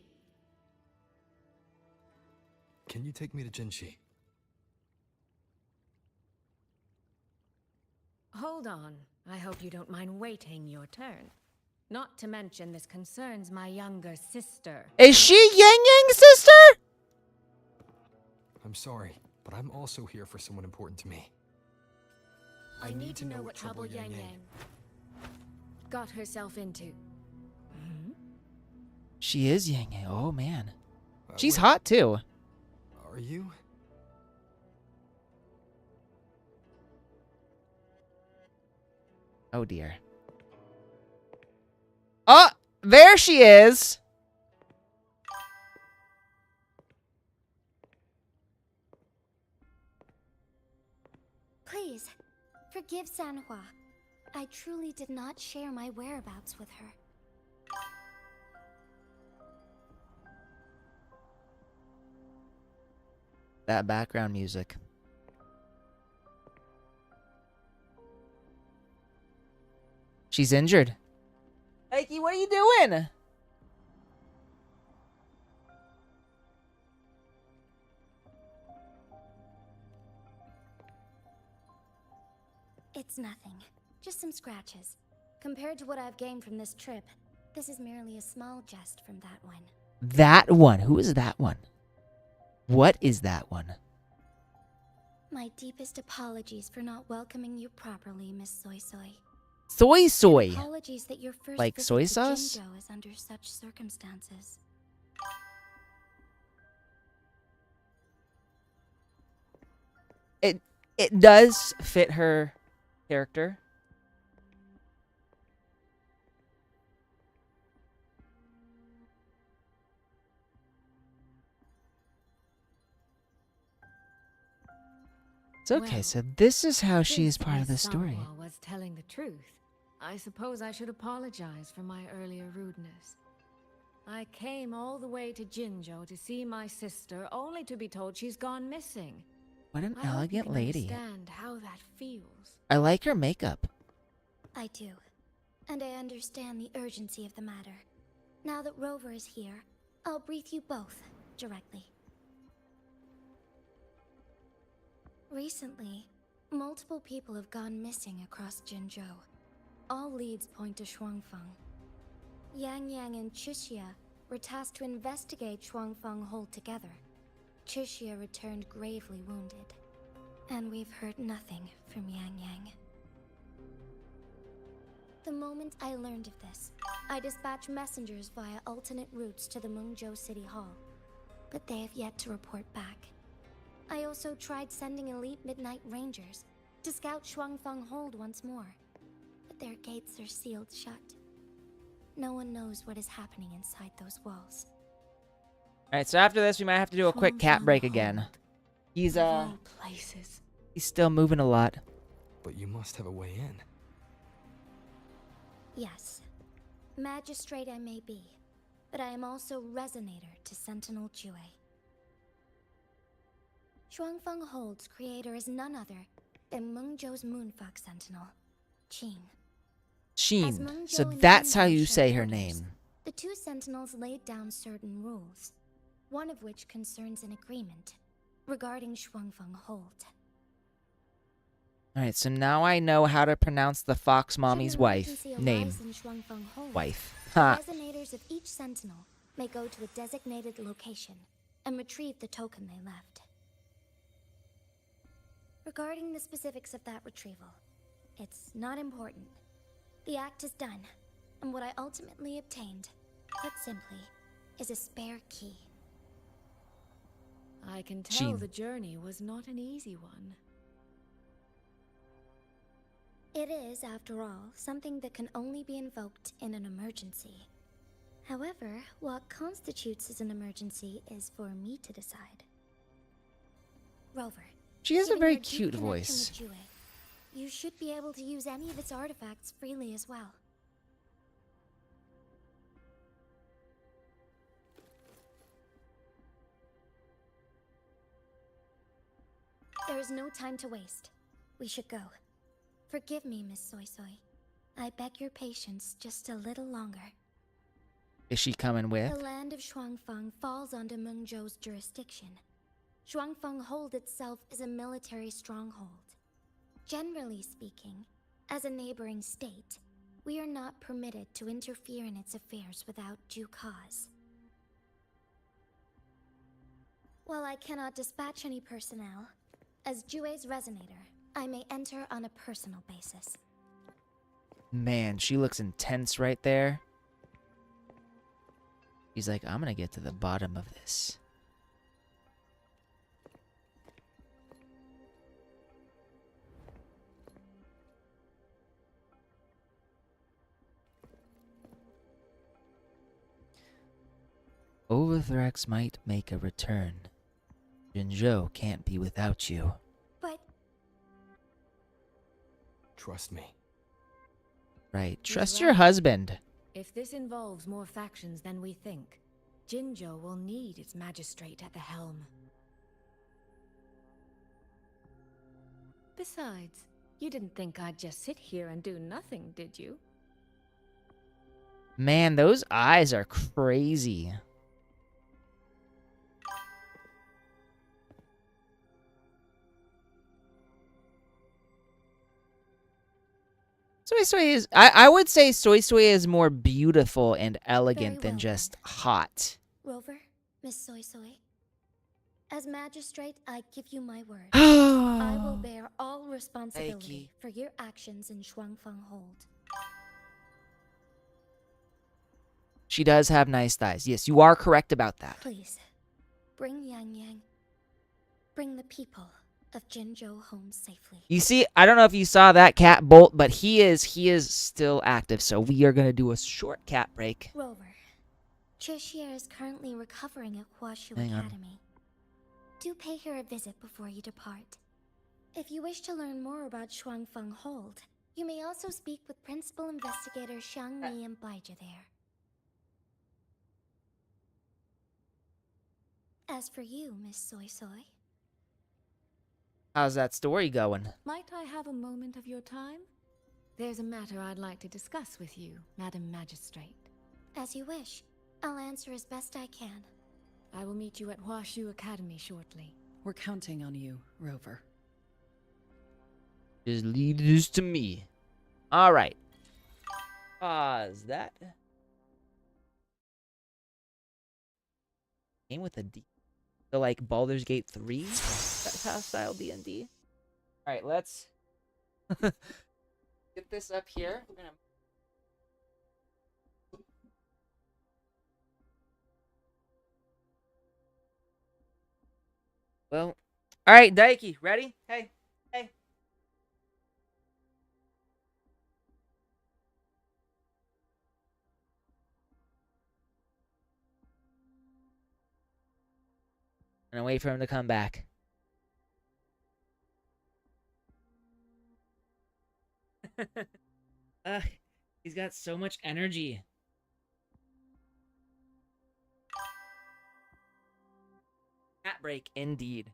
Speaker 5: Can you take me to Jinchi?
Speaker 15: Hold on. I hope you don't mind waiting your turn. Not to mention this concerns my younger sister.
Speaker 1: Is she Yang Yang's sister?
Speaker 5: I'm sorry. but I'm also here for someone important to me.
Speaker 15: I need to know what trouble Yang Yang got herself into.
Speaker 1: She is Yang Yang. Oh, man. She's
Speaker 5: Wait,
Speaker 1: hot, too.
Speaker 5: Are you?
Speaker 1: Oh, dear. Oh, there she is.
Speaker 4: Please, forgive Sanhua. I truly did not share my whereabouts with her.
Speaker 1: That background music. She's injured. Mikey, what are you doing?
Speaker 4: It's nothing. Just some scratches. Compared to what I've gained from this trip, this is merely a small jest from that one.
Speaker 1: That one. Who is that one? What is that one?
Speaker 4: My deepest apologies for not welcoming you properly, Miss Soy Soy.
Speaker 1: Soy soy.
Speaker 4: And apologies that your first
Speaker 1: Like
Speaker 4: visit
Speaker 1: soy
Speaker 4: to
Speaker 1: sauce?
Speaker 4: Jinzhou is under such circumstances.
Speaker 1: It does fit her character. It's okay.
Speaker 15: Well,
Speaker 1: So this is how she is
Speaker 15: since
Speaker 1: part of the
Speaker 15: Miss
Speaker 1: story.
Speaker 15: Sanhua was telling the truth, I suppose I should apologize for my earlier rudeness. I came all the way to Jinzhou to see my sister, only to be told she's gone missing.
Speaker 1: What an
Speaker 15: I hope you
Speaker 1: elegant
Speaker 15: can
Speaker 1: lady.
Speaker 15: understand how that feels.
Speaker 1: I like her makeup.
Speaker 4: I do. And I understand the urgency of the matter. Now that Rover is here, I'll brief you both directly. Recently, multiple people have gone missing across Jinzhou. All leads point to Shuangfeng. Yang Yang and Chixia were tasked to investigate Shuangfeng Hold together. Chixia returned gravely wounded, and we've heard nothing from Yang Yang. The moment I learned of this, I dispatched messengers via alternate routes to the Mengzhou City Hall, but they have yet to report back. I also tried sending elite Midnight Rangers to scout Shuangfeng Hold once more, but their gates are sealed shut. No one knows what is happening inside those walls.
Speaker 1: Alright, so after this, we might have to do a quick cat break again. He's
Speaker 10: places.
Speaker 1: he's still moving a lot.
Speaker 5: But you must have a way in.
Speaker 4: Yes, magistrate I may be, but I am also resonator to Sentinel Jue. Shuangfeng Hold's creator is none other than Mengzhou's Moonfox Sentinel, Qin. As
Speaker 1: Sheen.
Speaker 4: Mengzhou
Speaker 1: So
Speaker 4: and
Speaker 1: that's how
Speaker 4: Jinzhou
Speaker 1: you
Speaker 4: share
Speaker 1: say her
Speaker 4: borders,
Speaker 1: name.
Speaker 4: The two Sentinels laid down certain rules, one of which concerns an agreement regarding Shuangfeng Hold.
Speaker 1: Alright, so now I know how to pronounce the Fox Mommy's
Speaker 4: Should an
Speaker 1: wife.
Speaker 4: emergency
Speaker 1: Name.
Speaker 4: arise in Shuangfeng Hold,
Speaker 1: Wife.
Speaker 4: the
Speaker 1: Ha.
Speaker 4: resonators of each Sentinel may go to a designated location and retrieve the token they left. Regarding the specifics of that retrieval, it's not important. The act is done, and what I ultimately obtained, put simply, is a spare key.
Speaker 15: I can tell
Speaker 1: Sheen.
Speaker 15: the journey was not an easy one.
Speaker 4: It is, after all, something that can only be invoked in an emergency. However, what constitutes as an emergency is for me to decide. Rover.
Speaker 1: She has a
Speaker 4: given
Speaker 1: very
Speaker 4: your deep
Speaker 1: cute
Speaker 4: connection
Speaker 1: voice.
Speaker 4: with Jue, you should be able to use any of its artifacts freely as well. There is no time to waste. We should go. Forgive me, Miss Soy Soy. I beg your patience just a little longer.
Speaker 1: Is she coming with?
Speaker 4: The land of Shuangfeng falls under Mengzhou's jurisdiction. Shuangfeng Hold itself is a military stronghold. Generally speaking, as a neighboring state, we are not permitted to interfere in its affairs without due cause. While I cannot dispatch any personnel, as Jue's resonator, I may enter on a personal basis.
Speaker 1: Man, she looks intense right there. He's like, I'm gonna get to the bottom of this. Overthrax might make a return. Jinzhou can't be without you.
Speaker 4: But...
Speaker 5: Trust me.
Speaker 1: Right.
Speaker 15: He's
Speaker 1: Trust
Speaker 15: right.
Speaker 1: your husband.
Speaker 15: If this involves more factions than we think, Jinzhou will need its magistrate at the helm. Besides, you didn't think I'd just sit here and do nothing, did you?
Speaker 1: Man, those eyes are crazy. Soy Soy is... I would say Soy Soy is more beautiful and elegant
Speaker 4: Very
Speaker 1: than
Speaker 4: well,
Speaker 1: just hot.
Speaker 4: Rover, Miss Soy Soy. As magistrate, I give you my word. I will bear all responsibility for your actions in Shuangfang Hold.
Speaker 1: She does have nice thighs. Yes, you are correct about that.
Speaker 4: Please, bring Yang Yang. Bring the people of Jinzhou home safely.
Speaker 1: You see, I don't know if you saw that cat bolt, but he is still active, so we are going to do a short cat break.
Speaker 4: Rover, Tricia is currently recovering at Huashu
Speaker 1: Hang on.
Speaker 4: Academy. Do pay her a visit before you depart. If you wish to learn more about Shuangfeng Hold, you may also speak with Principal Investigator Xiang Mi and Baizhi there. As for you, Miss Soy Soy,
Speaker 1: How's that story going?
Speaker 15: Might I have a moment of your time? There's a matter I'd like to discuss with you, Madam Magistrate.
Speaker 4: as you wish. I'll answer as best I can.
Speaker 15: I will meet you at Huashu Academy shortly.
Speaker 10: We're counting on you, Rover.
Speaker 1: Just leave this to me. All right. Pause that. Game with a D. So like Baldur's Gate 3 style D&D. All right, let's get this up here. We're gonna... Well, all right, Daiki, ready? Hey, hey. And wait for him to come back. He's got so much energy. Cat break, indeed.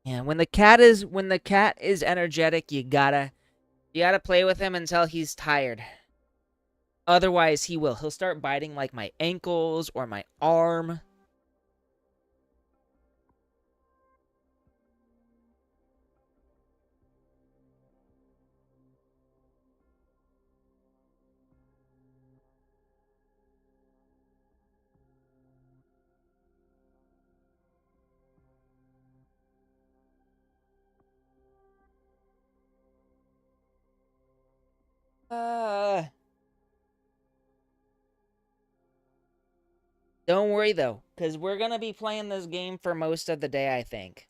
Speaker 1: Yeah, when the cat is energetic, you gotta play with him until he's tired. Otherwise, he'll start biting like my ankles or my arm. Don't worry though, because we're gonna be playing this game for most of the day, I think.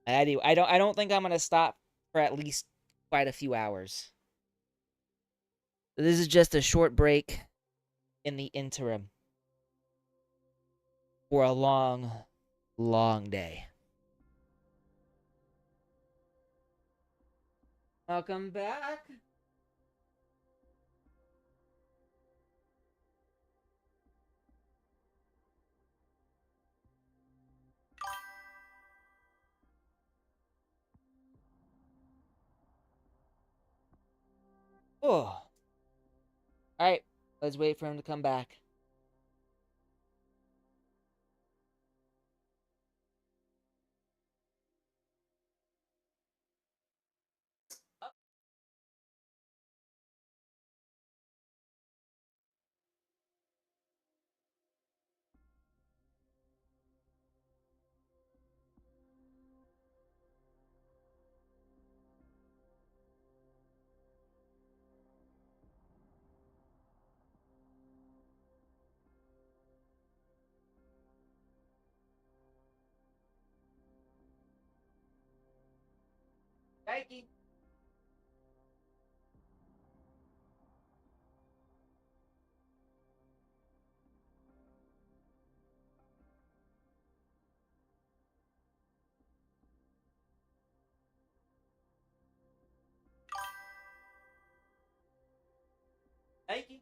Speaker 1: I don't think I'm gonna stop for at least quite a few hours. This is just a short break in the interim for a long, long day. Welcome back. Oh. Alright, let's wait for him to come back. Mikey. Mikey.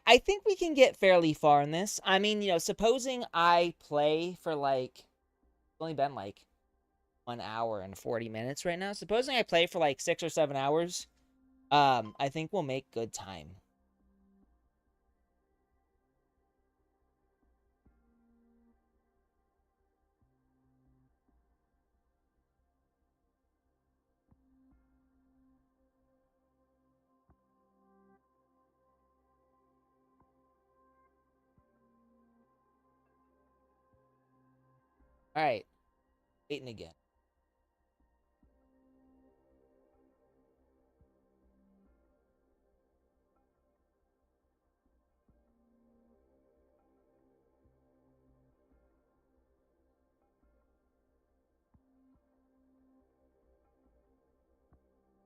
Speaker 1: I think we can get fairly far in this. I mean, you know, supposing I play for like, it's only been like 1 hour and 40 minutes right now. Supposing I play for like 6 or 7 hours, I think we'll make good time. All right, waiting again.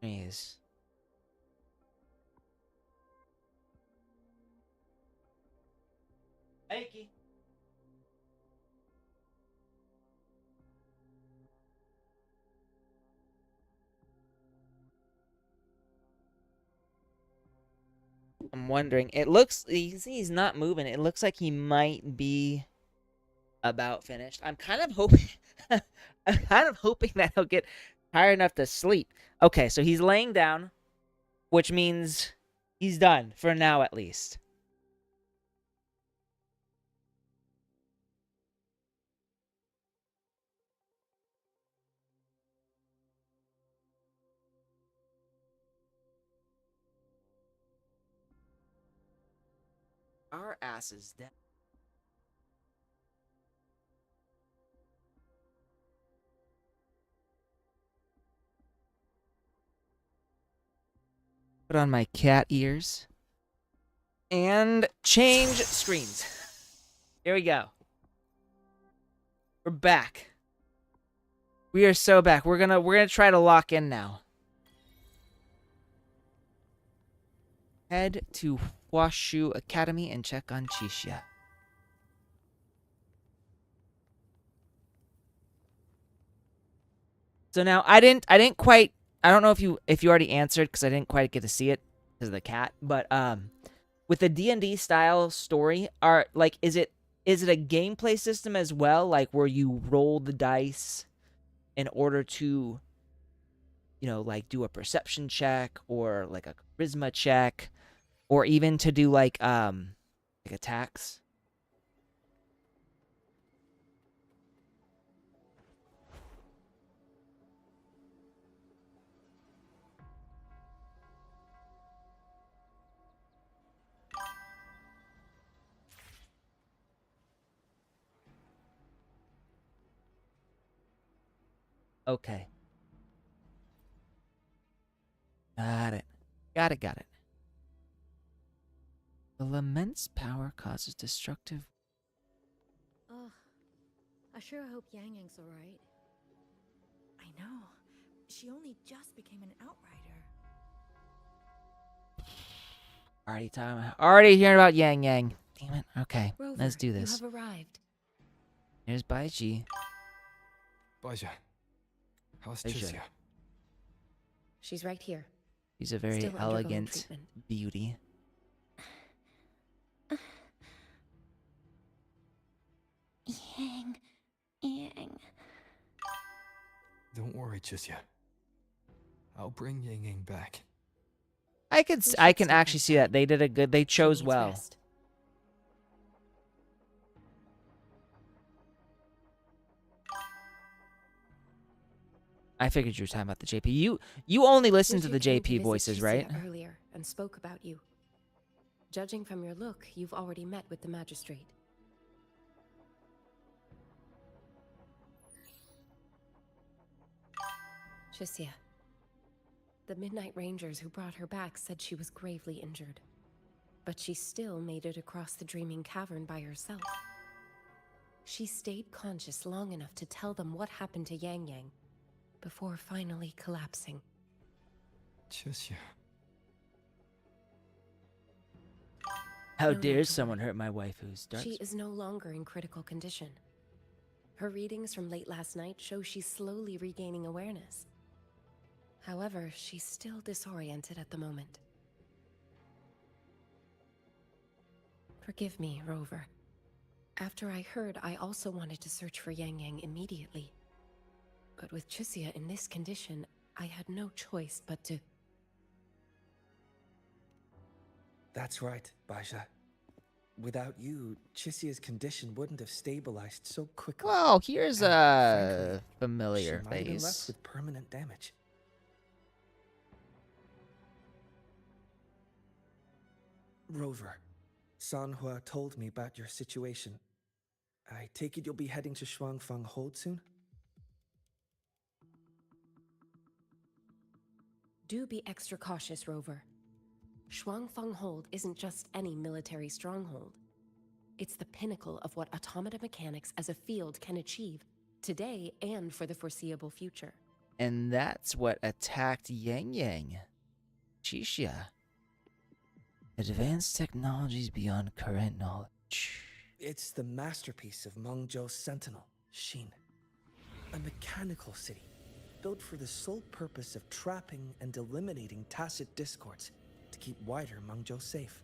Speaker 1: Jeez. Mikey. I'm wondering. It looks he's not moving. It looks like he might be about finished. I'm kind of hoping I'm kind of hoping that he'll get tired enough to sleep. Okay, so he's laying down, which means he's done for now at least. Our ass is dead. Put on my cat ears. And change screens. Here we go. We're back. We are so back. We're gonna try to lock in now. Head to Hwashu Academy and check on Chisha. So now I didn't quite, I don't know if you already answered because I didn't quite get to see it because of the cat, but with the D&D style story, is it a gameplay system as well, like where you roll the dice in order to, you know, like do a perception check or like a charisma check or even to do like attacks? Okay. Got it. Got it. The lament's power causes destructive.
Speaker 15: Ugh. I sure hope Yang Yang's alright.
Speaker 6: I know. She only just became an outrider.
Speaker 1: Already hearing about Yang Yang. Damn it. Okay,
Speaker 15: Rover,
Speaker 1: let's do this.
Speaker 15: You have arrived.
Speaker 1: Here's Baiji.
Speaker 5: Baija, how's
Speaker 1: Baija.
Speaker 5: Chisia?
Speaker 15: She's right here.
Speaker 1: She's a very
Speaker 15: Still undergoing
Speaker 1: elegant
Speaker 15: treatment.
Speaker 1: beauty.
Speaker 4: Yang.
Speaker 5: Don't worry, Chisia. I'll bring Yang Yang back.
Speaker 1: I can actually see that they did a good. They chose
Speaker 15: needs
Speaker 1: well.
Speaker 15: rest.
Speaker 1: I figured you were talking about the JP. You only listen to
Speaker 15: Lucia
Speaker 1: the
Speaker 15: came
Speaker 1: JP
Speaker 15: visit
Speaker 1: voices,
Speaker 15: Chisia
Speaker 1: right?
Speaker 15: Earlier and spoke about you. Judging from your look, you've already met with the magistrate. Chisia. The Midnight Rangers who brought her back said she was gravely injured.
Speaker 8: But she still made it across the Dreaming Cavern by herself. She stayed conscious long enough to tell them what happened to Yang Yang, before finally collapsing.
Speaker 5: Chisia.
Speaker 1: How
Speaker 8: No
Speaker 1: dare
Speaker 8: need to
Speaker 1: someone
Speaker 8: worry.
Speaker 1: hurt my wife who starts?
Speaker 8: She is no longer in critical condition. Her readings from late last night show she's slowly regaining awareness. However, she's still disoriented at the moment. Forgive me, Rover. After I heard, I also wanted to search for Yang Yang immediately. But with Chisia in this condition, I had no choice but to...
Speaker 16: That's right, Baja. Without you, Chisia's condition wouldn't have stabilized so quickly.
Speaker 1: Well, here's
Speaker 16: And,
Speaker 1: a
Speaker 16: frankly,
Speaker 1: familiar
Speaker 16: she might have been left
Speaker 1: face.
Speaker 16: with permanent damage. Rover, Sanhua told me about your situation. I take it you'll be heading to Shuangfang Hold soon?
Speaker 8: Do be extra cautious, Rover. Shuangfang Hold isn't just any military stronghold. It's the pinnacle of what automata mechanics as a field can achieve, today and for the foreseeable future.
Speaker 1: And that's what attacked Yang Yang. Chisia. Advanced technologies beyond current knowledge.
Speaker 16: It's the masterpiece of Mengzhou's sentinel, Xin. A mechanical city, built for the sole purpose of trapping and eliminating tacit discords to keep wider Mengzhou safe.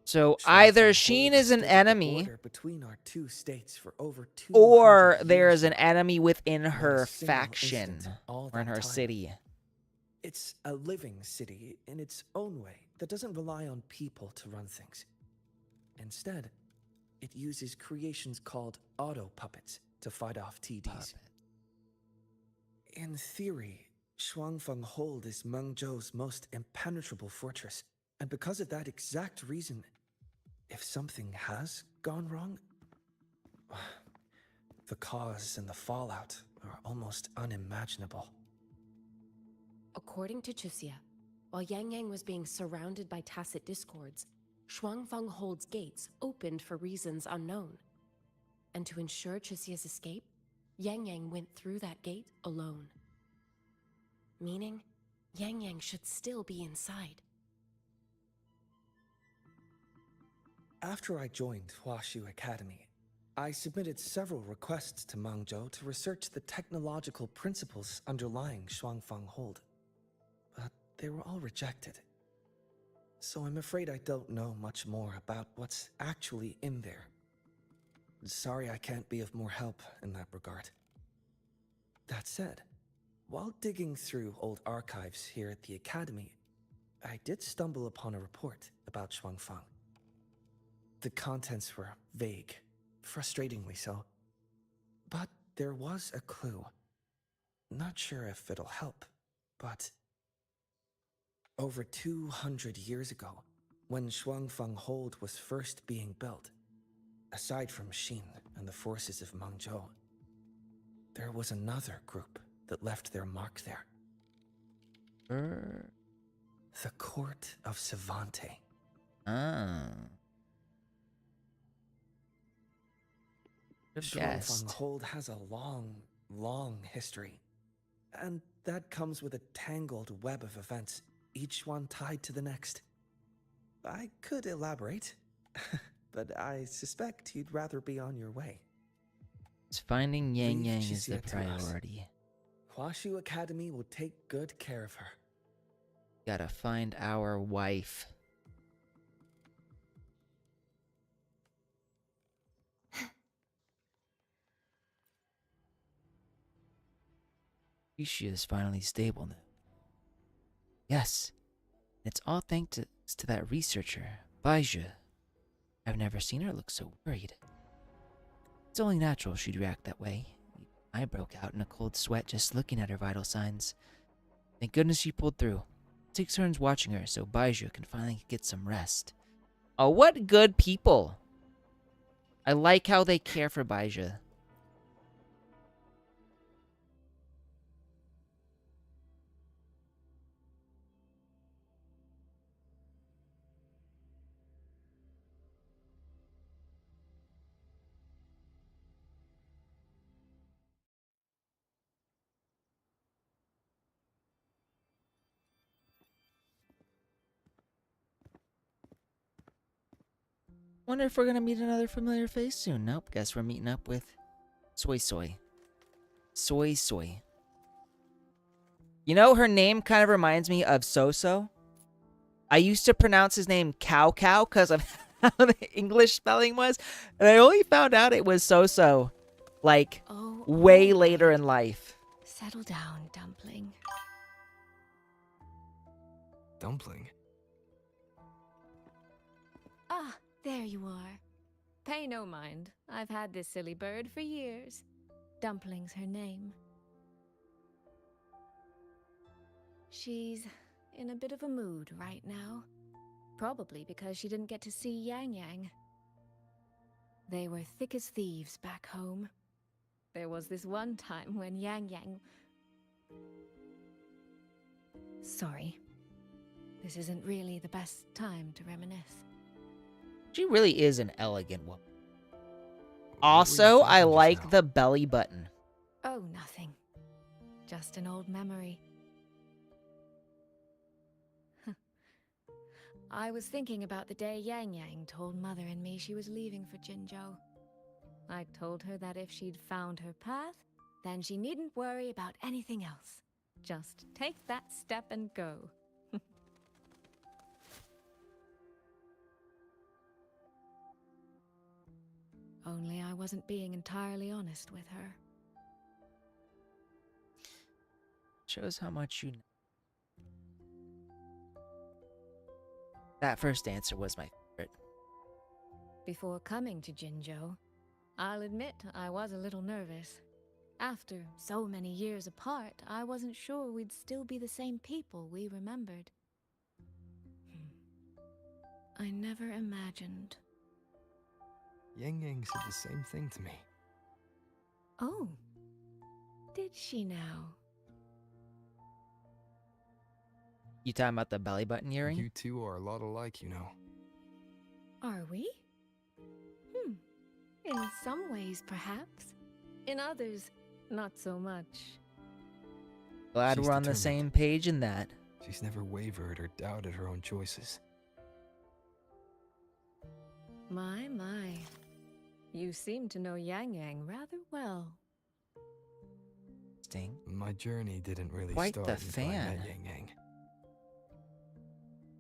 Speaker 1: So either Sheen is an enemy,
Speaker 16: Between our two states for over 200
Speaker 1: or there
Speaker 16: years
Speaker 1: is an
Speaker 16: now.
Speaker 1: enemy within
Speaker 16: Not a
Speaker 1: her
Speaker 16: single
Speaker 1: faction,
Speaker 16: instant all
Speaker 1: or in
Speaker 16: that
Speaker 1: her
Speaker 16: time.
Speaker 1: city.
Speaker 16: It's a living city in its own way that doesn't rely on people to run things. Instead, it uses creations called auto-puppets to fight off TDs. In theory, Shuangfeng Hold is Mengzhou's most impenetrable fortress, and because of that exact reason, if something has gone wrong, the cause and the fallout are almost unimaginable.
Speaker 8: According to Chisia, while Yang Yang was being surrounded by tacit discords, Shuangfang Hold's gates opened for reasons unknown. And to ensure Chisia's escape, Yang Yang went through that gate alone. Meaning, Yang Yang should still be inside.
Speaker 16: After I joined Huashu Academy, I submitted several requests to Mengzhou to research the technological principles underlying Shuangfang Hold. But they were all rejected. So I'm afraid I don't know much more about what's actually in there. Sorry I can't be of more help in that regard. That said, while digging through old archives here at the Academy, I did stumble upon a report about Shuangfang. The contents were vague, frustratingly so. But there was a clue. Not sure if it'll help, but... Over 200 years ago, when Shuangfang Hold was first being built, aside from Xin and the forces of Mengzhou, there was another group that left their mark there. The Court of Savante. Shuangfang Hold has a long, long history. And that comes with a tangled web of events, each one tied to the next. I could elaborate, but I suspect you'd rather be on your way.
Speaker 1: Finding Yang
Speaker 16: Leave
Speaker 1: Yang is the
Speaker 16: Chisia to us.
Speaker 1: priority.
Speaker 16: Huashu Academy will take good care of her.
Speaker 1: Gotta find our wife. She is finally stable now. Yes, it's all thanks to that researcher, Baija. I've never seen her look so worried. It's only natural she'd react that way. I broke out in a cold sweat just looking at her vital signs. Thank goodness she pulled through. Take turns watching her so Baija can finally get some rest. Oh, what good people! I like how they care for Baija. Wonder if we're gonna meet another familiar face soon. Nope, guess we're meeting up with Soy Soy. Soy Soy. You know, her name kind of reminds me of So-So. I used to pronounce his name Cow Cow because of how the English spelling was, and I only found out it was So-So, like, way later in life.
Speaker 10: Settle down, Dumpling.
Speaker 5: Dumpling?
Speaker 15: Ah, there you are. Pay no mind. I've had this silly bird for years. Dumpling's her name. She's in a bit of a mood right now. Probably because she didn't get to see Yang Yang. They were thick as thieves back home. There was this one time when Yang Yang... Sorry. This isn't really the best time to reminisce.
Speaker 1: She really is an elegant woman. Also, I like the belly button.
Speaker 15: Oh, nothing. Just an old memory. I was thinking about the day Yang Yang told Mother and me she was leaving for Jinzhou. I told her that if she'd found her path, then she needn't worry about anything else. Just take that step and go. Only I wasn't being entirely honest with her.
Speaker 1: Shows how much you know. That first answer was my favorite.
Speaker 15: Before coming to Jinzhou, I'll admit I was a little nervous. After so many years apart, I wasn't sure we'd still be the same people we remembered. I never imagined.
Speaker 5: Yang Yang said the same thing to me.
Speaker 15: Oh, did she now?
Speaker 1: You talking about the belly button earring?
Speaker 5: You two are a lot alike, you know.
Speaker 15: Are we? In some ways, perhaps. In others, not so much.
Speaker 1: Glad
Speaker 5: She's
Speaker 1: we're on the
Speaker 5: determined.
Speaker 1: same page in that.
Speaker 5: She's never wavered or doubted her own choices.
Speaker 15: My. You seem to know Yang Yang rather well.
Speaker 1: Sting.
Speaker 5: My journey didn't really
Speaker 1: Quite
Speaker 5: start
Speaker 1: the
Speaker 5: until I
Speaker 1: fan.
Speaker 5: met Yang Yang.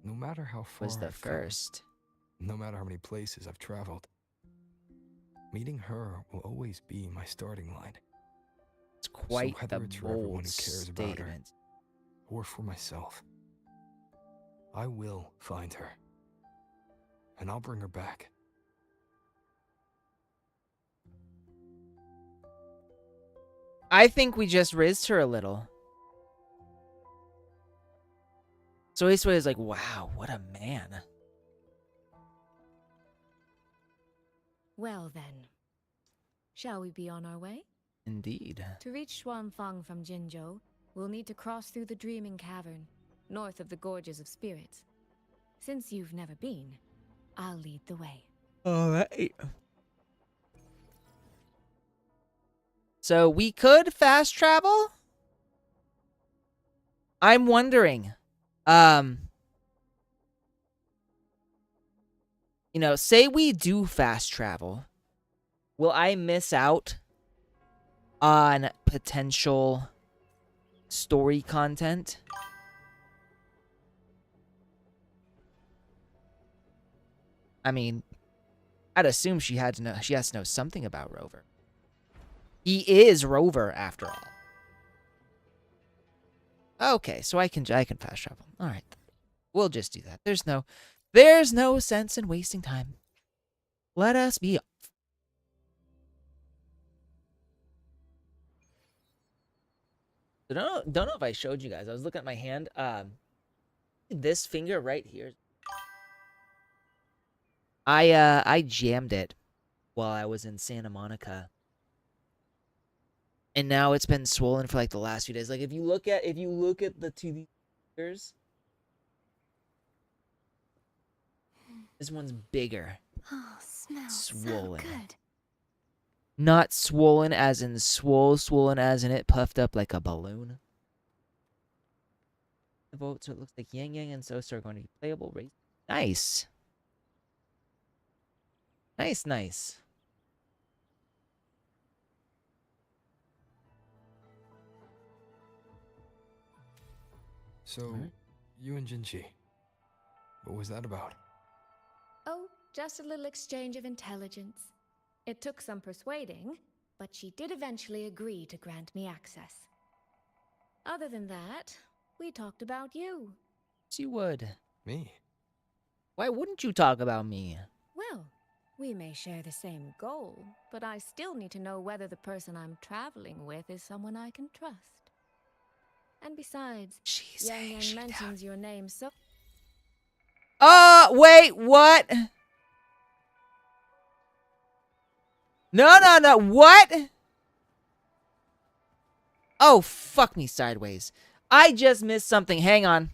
Speaker 5: No matter how far
Speaker 1: Was the
Speaker 5: I've come,
Speaker 1: first.
Speaker 5: no matter how many places I've traveled, meeting her will always be my starting line.
Speaker 1: It's quite
Speaker 5: so whether
Speaker 1: the
Speaker 5: it's for everyone
Speaker 1: bold
Speaker 5: who cares about her,
Speaker 1: statement.
Speaker 5: or for myself, I will find her. And I'll bring her back.
Speaker 1: I think we just rizzed her a little. So Isway is like, wow, what a man.
Speaker 15: Well then, shall we be on our way?
Speaker 1: Indeed.
Speaker 15: To reach Xuanfang from Jinzhou, we'll need to cross through the Dreaming Cavern, north of the Gorges of Spirits. Since you've never been, I'll lead the way.
Speaker 1: Alright. So we could fast travel? I'm wondering. You know, say we do fast travel. Will I miss out on potential story content? I mean, I'd assume she has to know something about Rover. He is Rover after all. Okay, so I can fast travel. All right. We'll just do that. There's no sense in wasting time. Let us be off. I don't know if I showed you guys. I was looking at my hand. This finger right here. I jammed it while I was in Santa Monica. And now it's been swollen for like the last few days. Like if you look at the two fingers, this one's bigger.
Speaker 4: Oh, smells
Speaker 1: Swollen.
Speaker 4: so good.
Speaker 1: Not swollen as in swollen as in it puffed up like a balloon. The vote, so it looks like Yang Yang and Sosa are going to be playable race. Nice. Nice, nice.
Speaker 5: So, you and Jinchi, what was that about?
Speaker 15: Oh, just a little exchange of intelligence. It took some persuading, but she did eventually agree to grant me access. Other than that, we talked about you.
Speaker 1: Yes, you would.
Speaker 5: Me?
Speaker 1: Why wouldn't you talk about me?
Speaker 15: Well, we may share the same goal, but I still need to know whether the person I'm traveling with is someone I can trust. And besides, Yang Yang mentions your name so...
Speaker 1: Wait, what? No, what? Oh, fuck me sideways. I just missed something. Hang on.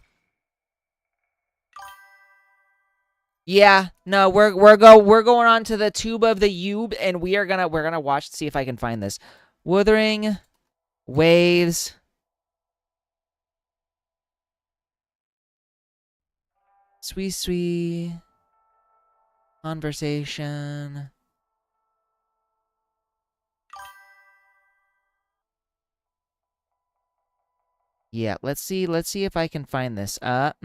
Speaker 1: Yeah, no, we're going on to the tube of the Yube, and we're gonna watch, see if I can find this. Wuthering Waves. Sweet conversation. Yeah, let's see if I can find this. Let's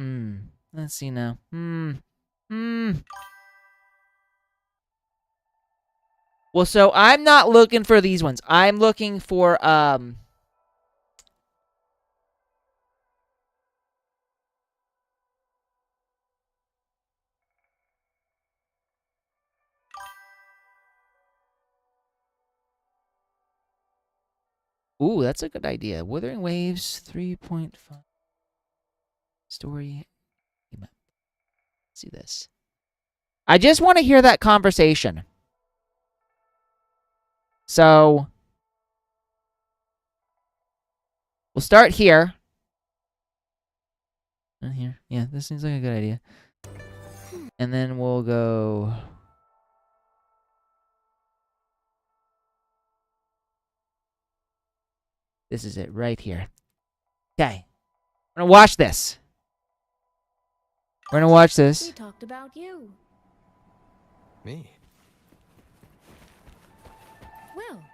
Speaker 1: see now. Well, so I'm not looking for these ones. I'm looking for Ooh, that's a good idea. Wuthering Waves 3.5 story. Let's see this. I just want to hear that conversation. So we'll start here. Here. Yeah, this seems like a good idea. And then we'll go. This is it right here. Okay. We're gonna watch this. We're gonna watch this.
Speaker 15: We talked about you.
Speaker 5: Me?
Speaker 15: Well,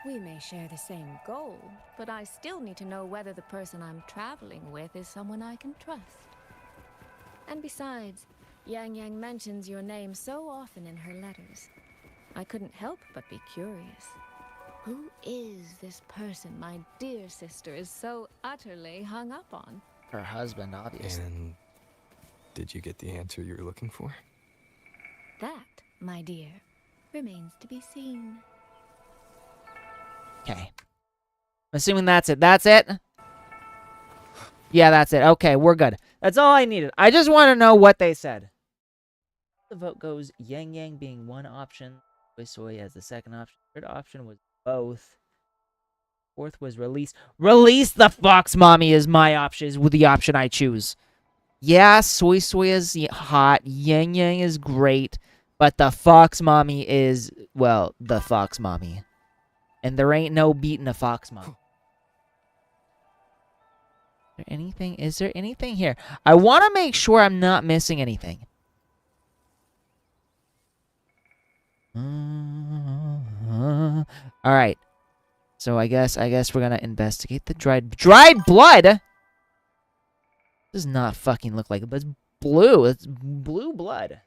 Speaker 15: we may share the same goal, but I still need to know whether the person I'm traveling with is someone I can trust. And besides, Yang Yang mentions your name so often in her letters. I couldn't help but be curious. Who is this person my dear sister is so utterly hung up on?
Speaker 1: Her husband, obviously.
Speaker 5: And did you get the answer you were looking for?
Speaker 15: That, my dear, remains to be seen.
Speaker 1: Okay. I'm assuming that's it. That's it? Yeah, that's it. Okay, we're good. That's all I needed. I just want to know what they said. The vote goes Yang Yang being one option, Soy Soy as the second option. Third option was both. Fourth was release. Release the Fox Mommy is my option, is the option I choose. Yeah, Soy Soy is hot. Yang Yang is great. But the Fox Mommy is, well, the Fox Mommy. And there ain't no beating a Fox Mommy. Is there anything here? I want to make sure I'm not missing anything. All right. So I guess we're gonna investigate the dried blood. Does not fucking look like it, but it's blue. It's blue blood.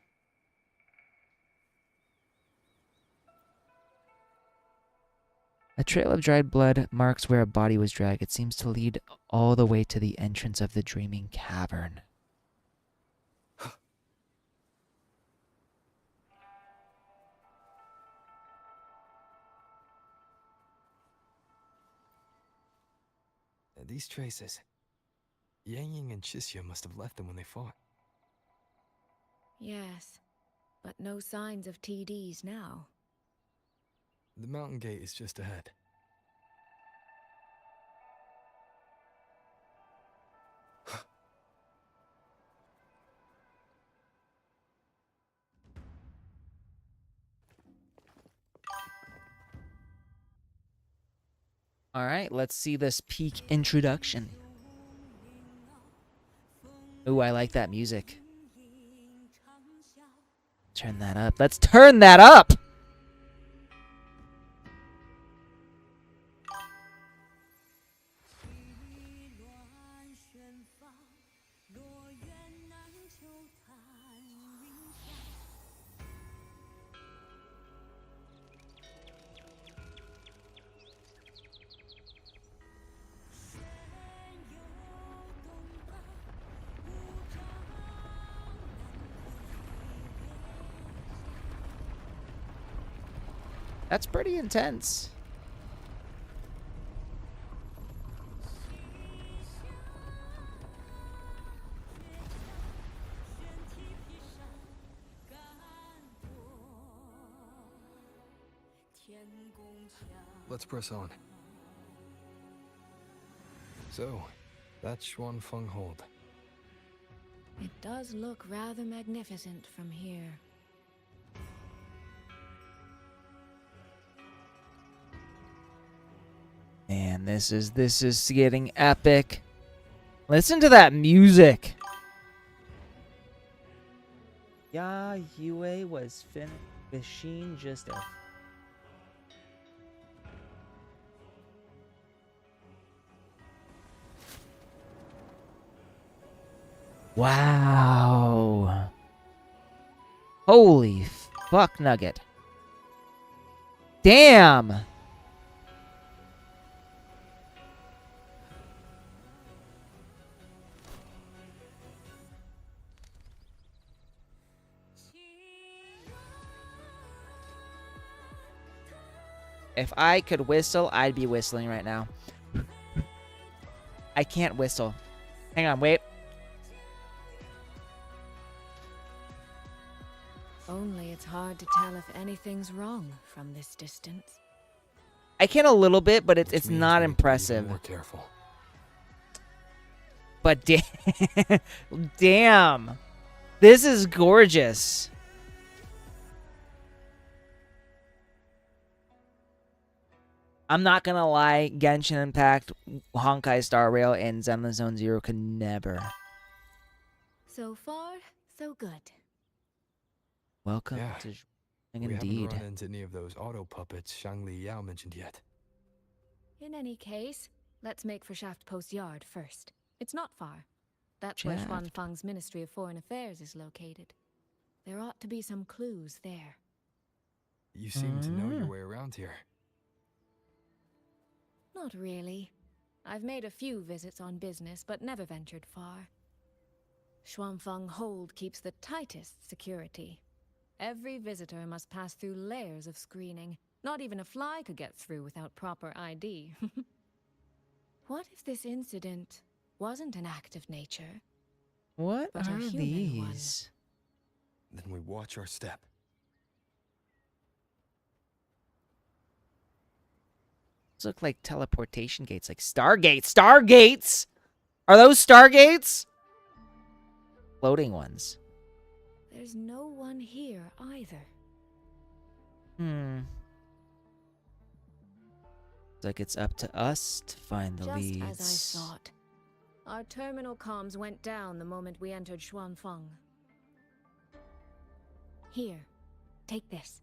Speaker 1: A trail of dried blood marks where a body was dragged. It seems to lead all the way to the entrance of the dreaming cavern.
Speaker 5: These traces. Yang Yang and Chisya must have left them when they fought.
Speaker 15: Yes, but no signs of TDs now.
Speaker 5: The mountain gate is just ahead.
Speaker 1: All right, let's see this peak introduction. Ooh, I like that music. Turn that up. Let's turn that up! That's pretty intense.
Speaker 5: Let's press on. So, that's Xuanfeng Hold.
Speaker 15: It does look rather magnificent from here.
Speaker 1: Man, this is getting epic. Listen to that music. Ya Yue was finishing just a... Wow. Holy fuck nugget. Damn. If I could whistle, I'd be whistling right now. I can't whistle. Hang on, wait.
Speaker 15: Only it's hard to tell if anything's wrong from this distance.
Speaker 1: I can a little bit, but it's
Speaker 5: Which means
Speaker 1: not
Speaker 5: we need to be
Speaker 1: impressive.
Speaker 5: even more careful.
Speaker 1: But damn. This is gorgeous. I'm not gonna lie, Genshin Impact, Honkai Star Rail, and Zenless Zone Zero could never.
Speaker 15: So far, so good.
Speaker 1: Welcome
Speaker 5: Yeah,
Speaker 1: to
Speaker 5: we
Speaker 1: indeed.
Speaker 5: haven't run into any of those auto puppets Shangli Yao mentioned yet.
Speaker 15: In any case, let's make for Shaft Post Yard first. It's not far. That's where
Speaker 1: Shaft.
Speaker 15: Xuanfeng's Ministry of Foreign Affairs is located. There ought to be some clues there.
Speaker 5: You seem to know your way around here.
Speaker 15: Not really. I've made a few visits on business, but never ventured far. Xuanfeng Hold keeps the tightest security. Every visitor must pass through layers of screening. Not even a fly could get through without proper ID. What if this incident wasn't an act of nature,
Speaker 1: What
Speaker 15: but a
Speaker 1: are
Speaker 15: human one?
Speaker 1: these?
Speaker 3: Then we watch our step.
Speaker 1: Those look like teleportation gates, like Stargates. Stargates? Are those Stargates? Floating ones.
Speaker 15: There's no one here either.
Speaker 1: It's like it's up to us to find the
Speaker 15: Just
Speaker 1: leads.
Speaker 15: as I thought. Our terminal comms went down the moment we entered Xuanfeng. Here, take this.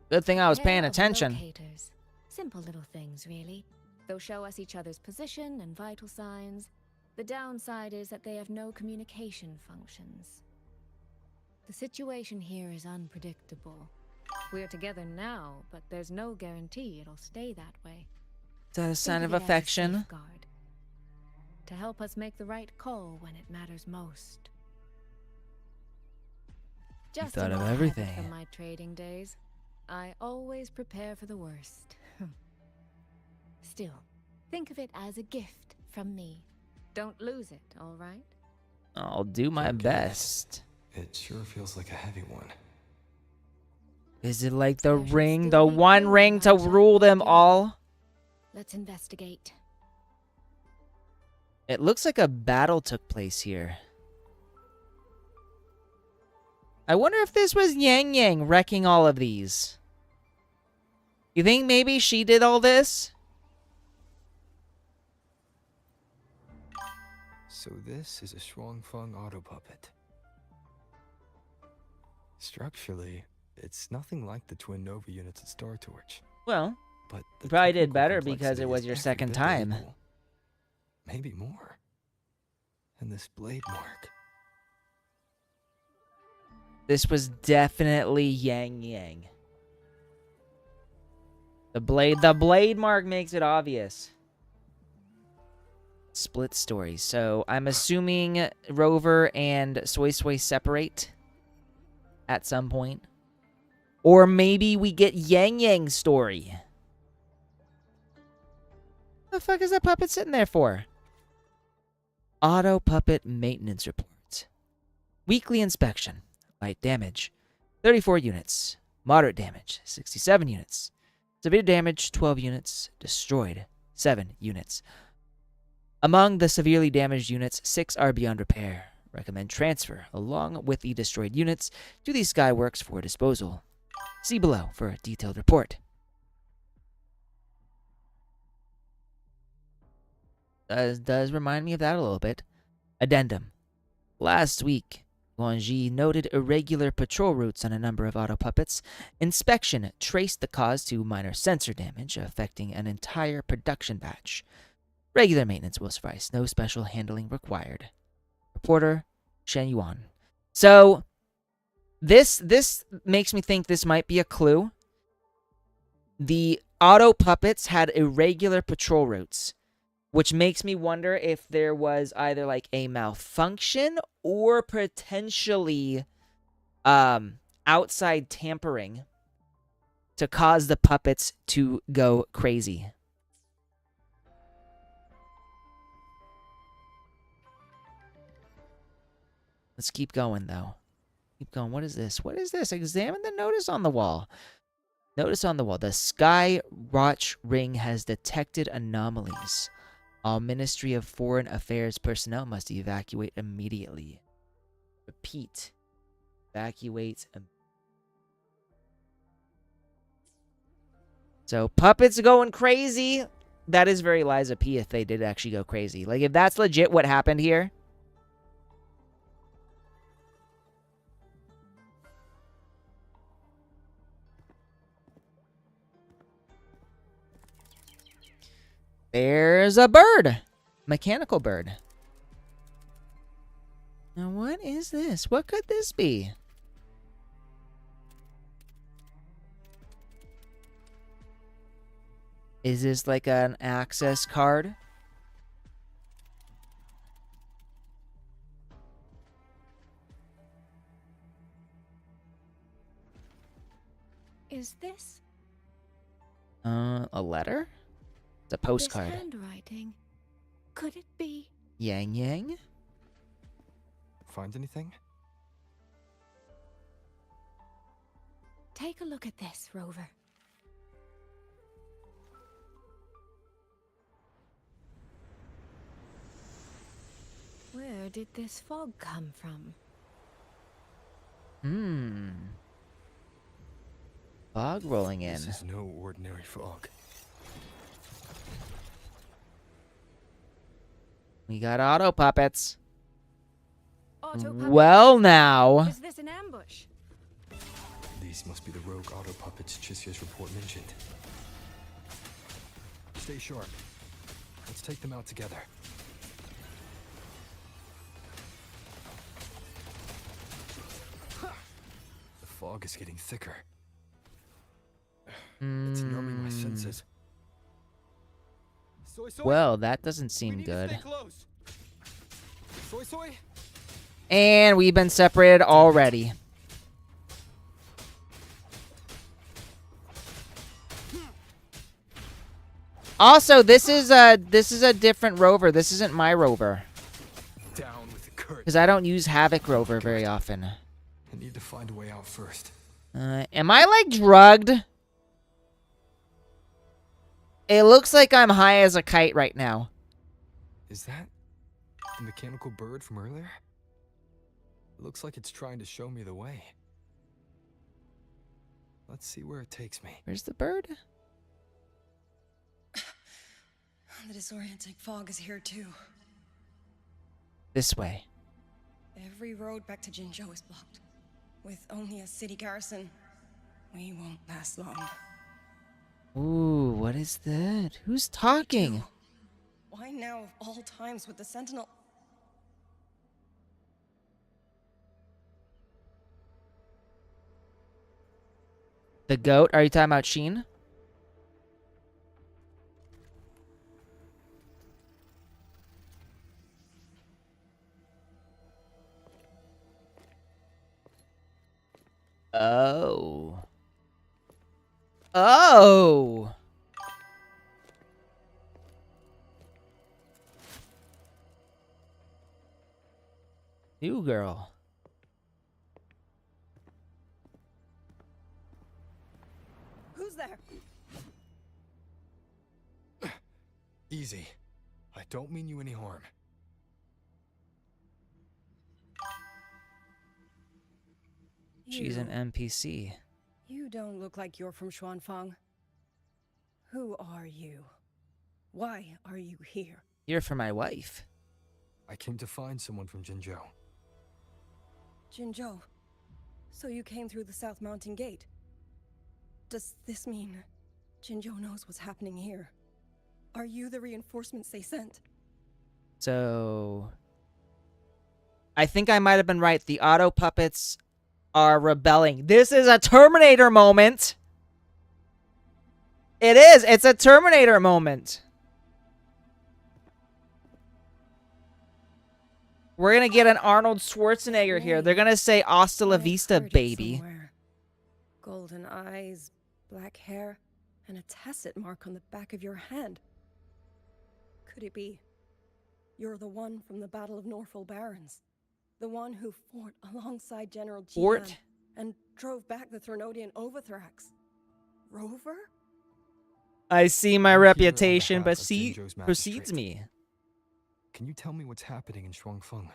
Speaker 1: Good thing I was
Speaker 15: Pair
Speaker 1: paying
Speaker 15: of
Speaker 1: attention.
Speaker 15: Locators. Simple little things, really. They'll show us each other's position and vital signs. The downside is that they have no communication functions. The situation here is unpredictable. We're together now, but there's no guarantee it'll stay that way.
Speaker 1: Is that a sign
Speaker 15: Think
Speaker 1: of
Speaker 15: it as a
Speaker 1: affection?
Speaker 15: safeguard, to help us make the right call when it matters most. Just
Speaker 1: thought
Speaker 15: an
Speaker 1: of
Speaker 15: old habit
Speaker 1: everything.
Speaker 15: from my trading days. I always prepare for the worst. Still, think of it as a gift from me. Don't lose it, all right?
Speaker 1: I'll do my best.
Speaker 5: It sure feels like a heavy one.
Speaker 1: Is it like the
Speaker 15: There should
Speaker 1: ring,
Speaker 15: still
Speaker 1: the
Speaker 15: be
Speaker 1: one
Speaker 15: clues
Speaker 1: ring to
Speaker 15: around Shaft
Speaker 1: rule them
Speaker 15: Yard.
Speaker 1: all?
Speaker 15: Let's investigate.
Speaker 1: It looks like a battle took place here. I wonder if this was Yang Yang wrecking all of these. You think maybe she did all this?
Speaker 5: So this is a Xuanfeng auto puppet. Structurally, it's nothing like the twin Nova units at Star Torch.
Speaker 1: Well,
Speaker 5: But
Speaker 1: you probably did
Speaker 5: technical
Speaker 1: better because
Speaker 5: complexity
Speaker 1: it was
Speaker 5: is
Speaker 1: your
Speaker 5: every
Speaker 1: second
Speaker 5: bit as
Speaker 1: time.
Speaker 5: equal. Maybe more. And this blade mark.
Speaker 1: This was definitely Yang Yang. The blade mark makes it obvious. Split story. So I'm assuming Rover and Soy Soy separate at some point. Or maybe we get Yang Yang's story. What the fuck is that puppet sitting there for? Auto puppet maintenance report. Weekly inspection. Light damage, 34 units. Moderate damage, 67 units. Severe damage, 12 units. Destroyed, 7 units. Among the severely damaged units, 6 are beyond repair. Recommend transfer, along with the destroyed units, to the Skyworks for disposal. See below for a detailed report. Does remind me of that a little bit. Addendum. Last week, Guangxi noted irregular patrol routes on a number of auto puppets. Inspection traced the cause to minor sensor damage affecting an entire production batch. Regular maintenance will suffice. No special handling required. Reporter, Shen Yuan. So, this makes me think this might be a clue. The auto puppets had irregular patrol routes, which makes me wonder if there was either like a malfunction or potentially outside tampering to cause the puppets to go crazy. Let's keep going, though. Keep going. What is this? What is this? Examine the notice on the wall. Notice on the wall. The Sky Watch Ring has detected anomalies. All Ministry of Foreign Affairs personnel must evacuate immediately. Repeat. Evacuate. So, puppets going crazy. That is very Liza P if they did actually go crazy. Like, if that's legit what happened here. There's a bird. Mechanical bird. Now, what is this? What could this be? Is this like an access card?
Speaker 6: Is this
Speaker 1: A letter? It's a postcard.
Speaker 6: this handwriting? Could it be?
Speaker 1: Yang Yang?
Speaker 5: Find anything?
Speaker 6: Take a look at this, Rover. Where did this fog come from?
Speaker 1: Fog rolling in.
Speaker 5: This is no ordinary fog.
Speaker 1: We got auto puppets.
Speaker 6: Auto puppets?
Speaker 1: Well, now.
Speaker 6: Is this an ambush?
Speaker 5: These must be the rogue auto puppets Chisia's report mentioned. Stay sharp. Let's take them out together. The fog is getting thicker. It's numbing my senses.
Speaker 3: Soy Soy?
Speaker 1: Well, that doesn't
Speaker 3: We
Speaker 1: seem
Speaker 3: need to
Speaker 1: good.
Speaker 3: stay close. Soy Soy?
Speaker 1: And we've been separated already. Also, this is a different rover. This isn't my rover.
Speaker 5: Down with the curtain.
Speaker 1: Because I don't use Havoc rover very often.
Speaker 5: I need to find a way out first.
Speaker 1: Am I like drugged? It looks like I'm high as a kite right now.
Speaker 5: Is that the mechanical bird from earlier? It looks like it's trying to show me the way. Let's see where it takes me.
Speaker 1: Where's the bird?
Speaker 17: The disorienting fog is here too.
Speaker 1: This way.
Speaker 17: Every road back to Jinzhou is blocked. With only a city garrison, we won't last long.
Speaker 1: Ooh, what is that? Who's talking?
Speaker 17: Why now of all times with the Sentinel?
Speaker 1: The goat? Are you talking about Sheen? Oh. Oh! New girl.
Speaker 17: Who's there?
Speaker 5: Easy. I don't mean you any harm.
Speaker 1: She's an NPC.
Speaker 17: You don't look like you're from Xuanfang. Who are you? Why are you here?
Speaker 1: You're for my wife.
Speaker 5: I came to find someone from Jinzhou.
Speaker 17: Jinzhou. So you came through the South Mountain Gate. Does this mean Jinzhou knows what's happening here? Are you the reinforcements they sent?
Speaker 1: So... I think I might have been right. The auto puppets are rebelling. This is a Terminator moment! It is! It's a Terminator moment! We're gonna get an Arnold Schwarzenegger here. They're gonna say hasta la vista, baby.
Speaker 17: Golden eyes, black hair, and a tacit mark on the back of your hand. Could it be you're the one from the Battle of Norfolk Barrens? The one who fought alongside General Jian and drove back the Threnodian Overthrax? Rover?
Speaker 1: I see my reputation precedes me.
Speaker 5: Can you tell me what's happening in Shuangfeng?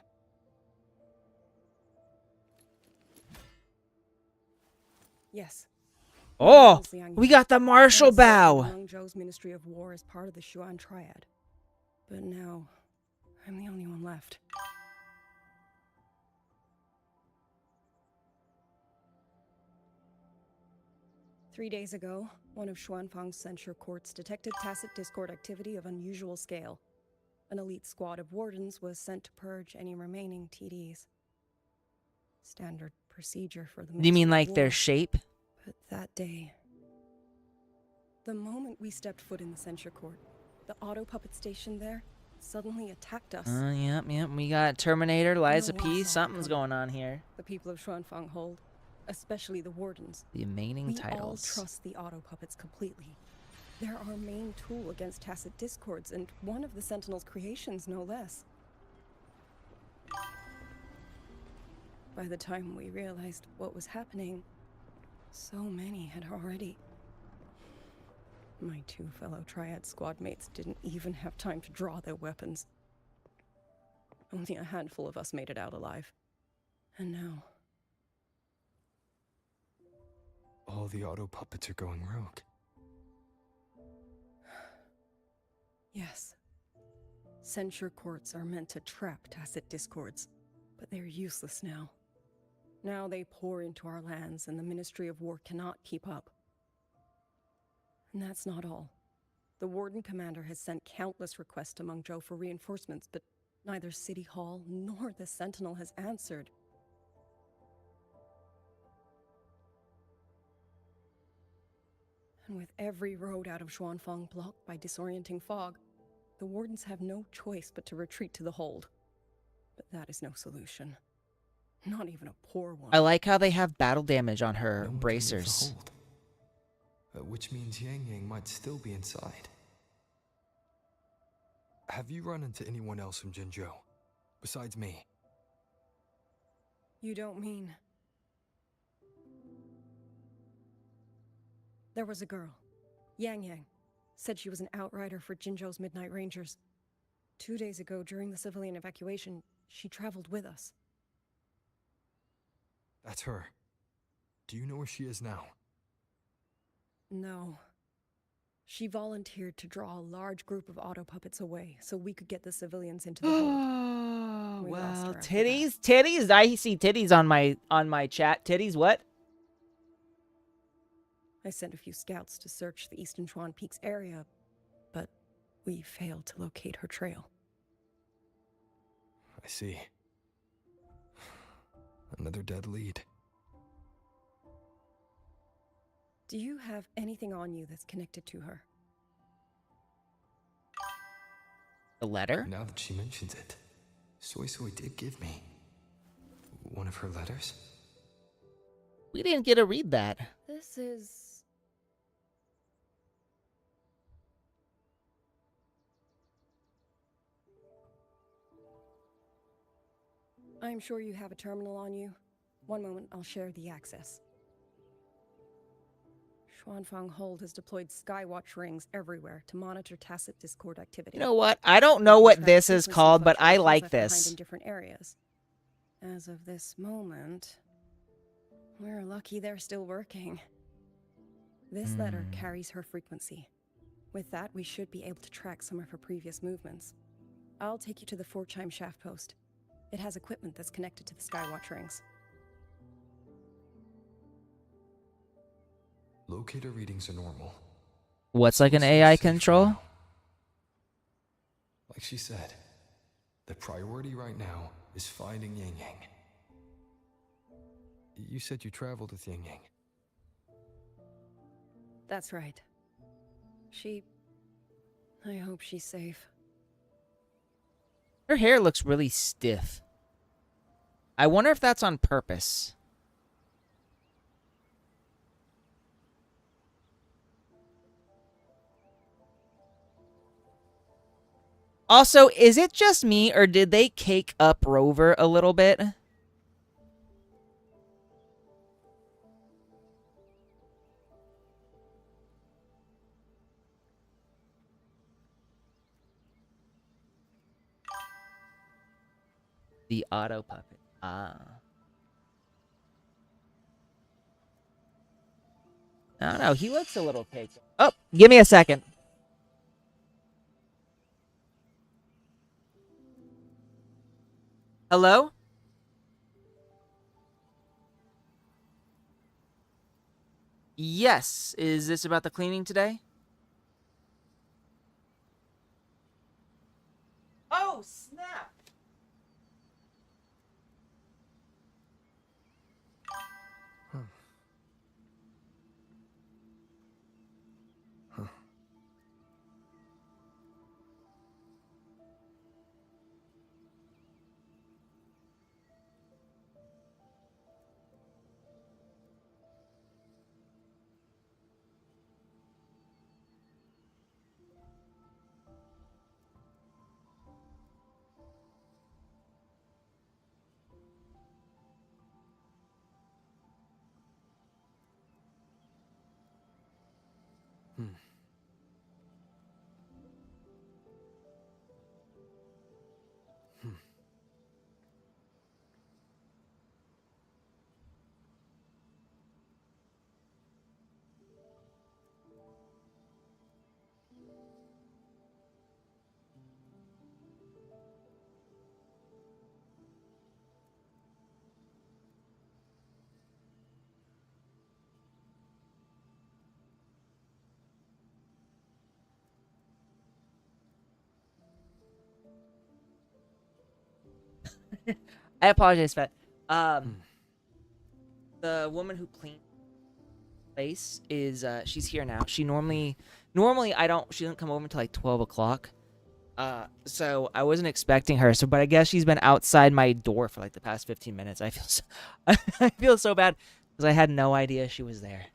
Speaker 17: Yes.
Speaker 1: Oh, we got the martial bow.
Speaker 17: Mengzhou's Ministry of War is part of the Xuan Triad. But now, I'm the only one left. Three days ago, one of Xuanfang's censure courts detected tacit discord activity of unusual scale. An elite squad of wardens was sent to purge any remaining TDs. Standard procedure for the
Speaker 1: Do you mean
Speaker 17: Ministry of
Speaker 1: like their
Speaker 17: War.
Speaker 1: shape?
Speaker 17: But that day, the moment we stepped foot in the censure court, the auto puppet station there suddenly attacked us.
Speaker 1: Yep. We got Terminator, Liza
Speaker 17: No one
Speaker 1: P.
Speaker 17: saw it
Speaker 1: Something's
Speaker 17: coming.
Speaker 1: going on here.
Speaker 17: The people of Xuanfang hold, especially the wardens.
Speaker 1: The remaining
Speaker 17: We
Speaker 1: titles.
Speaker 17: all trust the auto puppets completely. They're our main tool against tacit discords, and one of the Sentinel's creations, no less. By the time we realized what was happening, so many had already... My two fellow Triad squad mates didn't even have time to draw their weapons. Only a handful of us made it out alive. And now...
Speaker 5: All the auto puppets are going rogue.
Speaker 17: Yes. Censure courts are meant to trap tacit discords, but they're useless now. Now they pour into our lands, and the Ministry of War cannot keep up. And that's not all. The Warden Commander has sent countless requests to Mengzhou for reinforcements, but neither City Hall nor the Sentinel has answered. And with every road out of Xuanfang blocked by disorienting fog, the Wardens have no choice but to retreat to the hold. But that is no solution. Not even a poor one.
Speaker 1: I like how they have battle damage on her
Speaker 5: No one can leave the
Speaker 1: bracers.
Speaker 5: hold. Which means Yang Yang might still be inside. Have you run into anyone else from Jinzhou? Besides me?
Speaker 17: You don't mean... There was a girl, Yang Yang. Said she was an outrider for Jinzhou's Midnight Rangers. 2 days ago, during the civilian evacuation, she traveled with us.
Speaker 5: That's her. Do you know where she is now?
Speaker 17: No. She volunteered to draw a large group of auto puppets away so we could get the civilians into the hold. We lost
Speaker 1: Well,
Speaker 17: her after that.
Speaker 1: titties. I see titties on my chat. Titties, what?
Speaker 17: I sent a few scouts to search the Eastern Chuan Peaks area, but we failed to locate her trail.
Speaker 5: I see. Another dead lead.
Speaker 17: Do you have anything on you that's connected to her?
Speaker 1: The letter?
Speaker 5: Now that she mentions it, Soy Soy did give me one of her letters.
Speaker 1: We didn't get to read that.
Speaker 17: This is... I'm sure you have a terminal on you. One moment, I'll share the access. Xuanfang Hold has deployed Skywatch rings everywhere to monitor tacit Discord activity.
Speaker 1: You know what? I don't know what this is called, but I like this.
Speaker 17: In different areas. As of this moment, we're lucky they're still working. This letter carries her frequency. With that, we should be able to track some of her previous movements. I'll take you to the Fort Chime Shaft Post. It has equipment that's connected to the Skywatch rings.
Speaker 5: Locator readings are normal.
Speaker 1: What's like an AI control?
Speaker 5: Like she said, the priority right now is finding Yang Yang. You said you traveled with Yang Yang.
Speaker 17: That's right. I hope she's safe.
Speaker 1: Her hair looks really stiff. I wonder if that's on purpose. Also, is it just me, or did they cake up Rover a little bit? The auto puppet. Ah. I don't know. He looks a little caked. Oh, give me a second. Hello? Yes. Is this about the cleaning today? Oh, snap. I apologize for that. The woman who cleaned the place is she's here now. She normally she doesn't come over until like 12 o'clock. So I wasn't expecting her. But I guess she's been outside my door for like the past 15 minutes. I feel so bad because I had no idea she was there.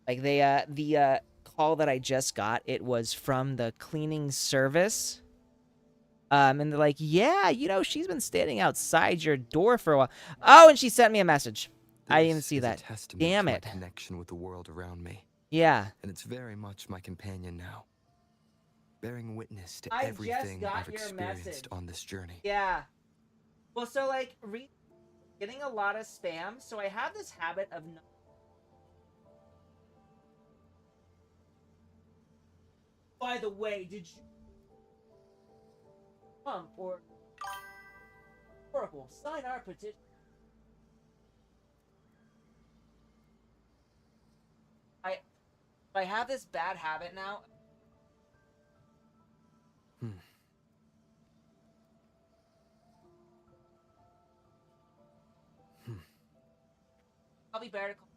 Speaker 1: Like the call that I just got, it was from the cleaning service. And they're like, yeah, she's been standing outside your door for a while. Oh, and she sent me a message. I didn't even see that. Damn it.
Speaker 5: Connection with the world around me.
Speaker 1: Yeah.
Speaker 5: And it's very much my companion now. Bearing witness to everything I've experienced on this journey.
Speaker 1: Yeah. Well, so like getting a lot of spam, so I have this habit of By the way, did you or horrible sign our petition? I have this bad habit now. Probably better to call.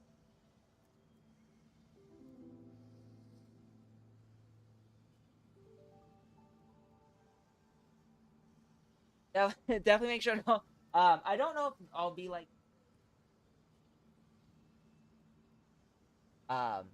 Speaker 1: Definitely make sure to know. I don't know if I'll be like um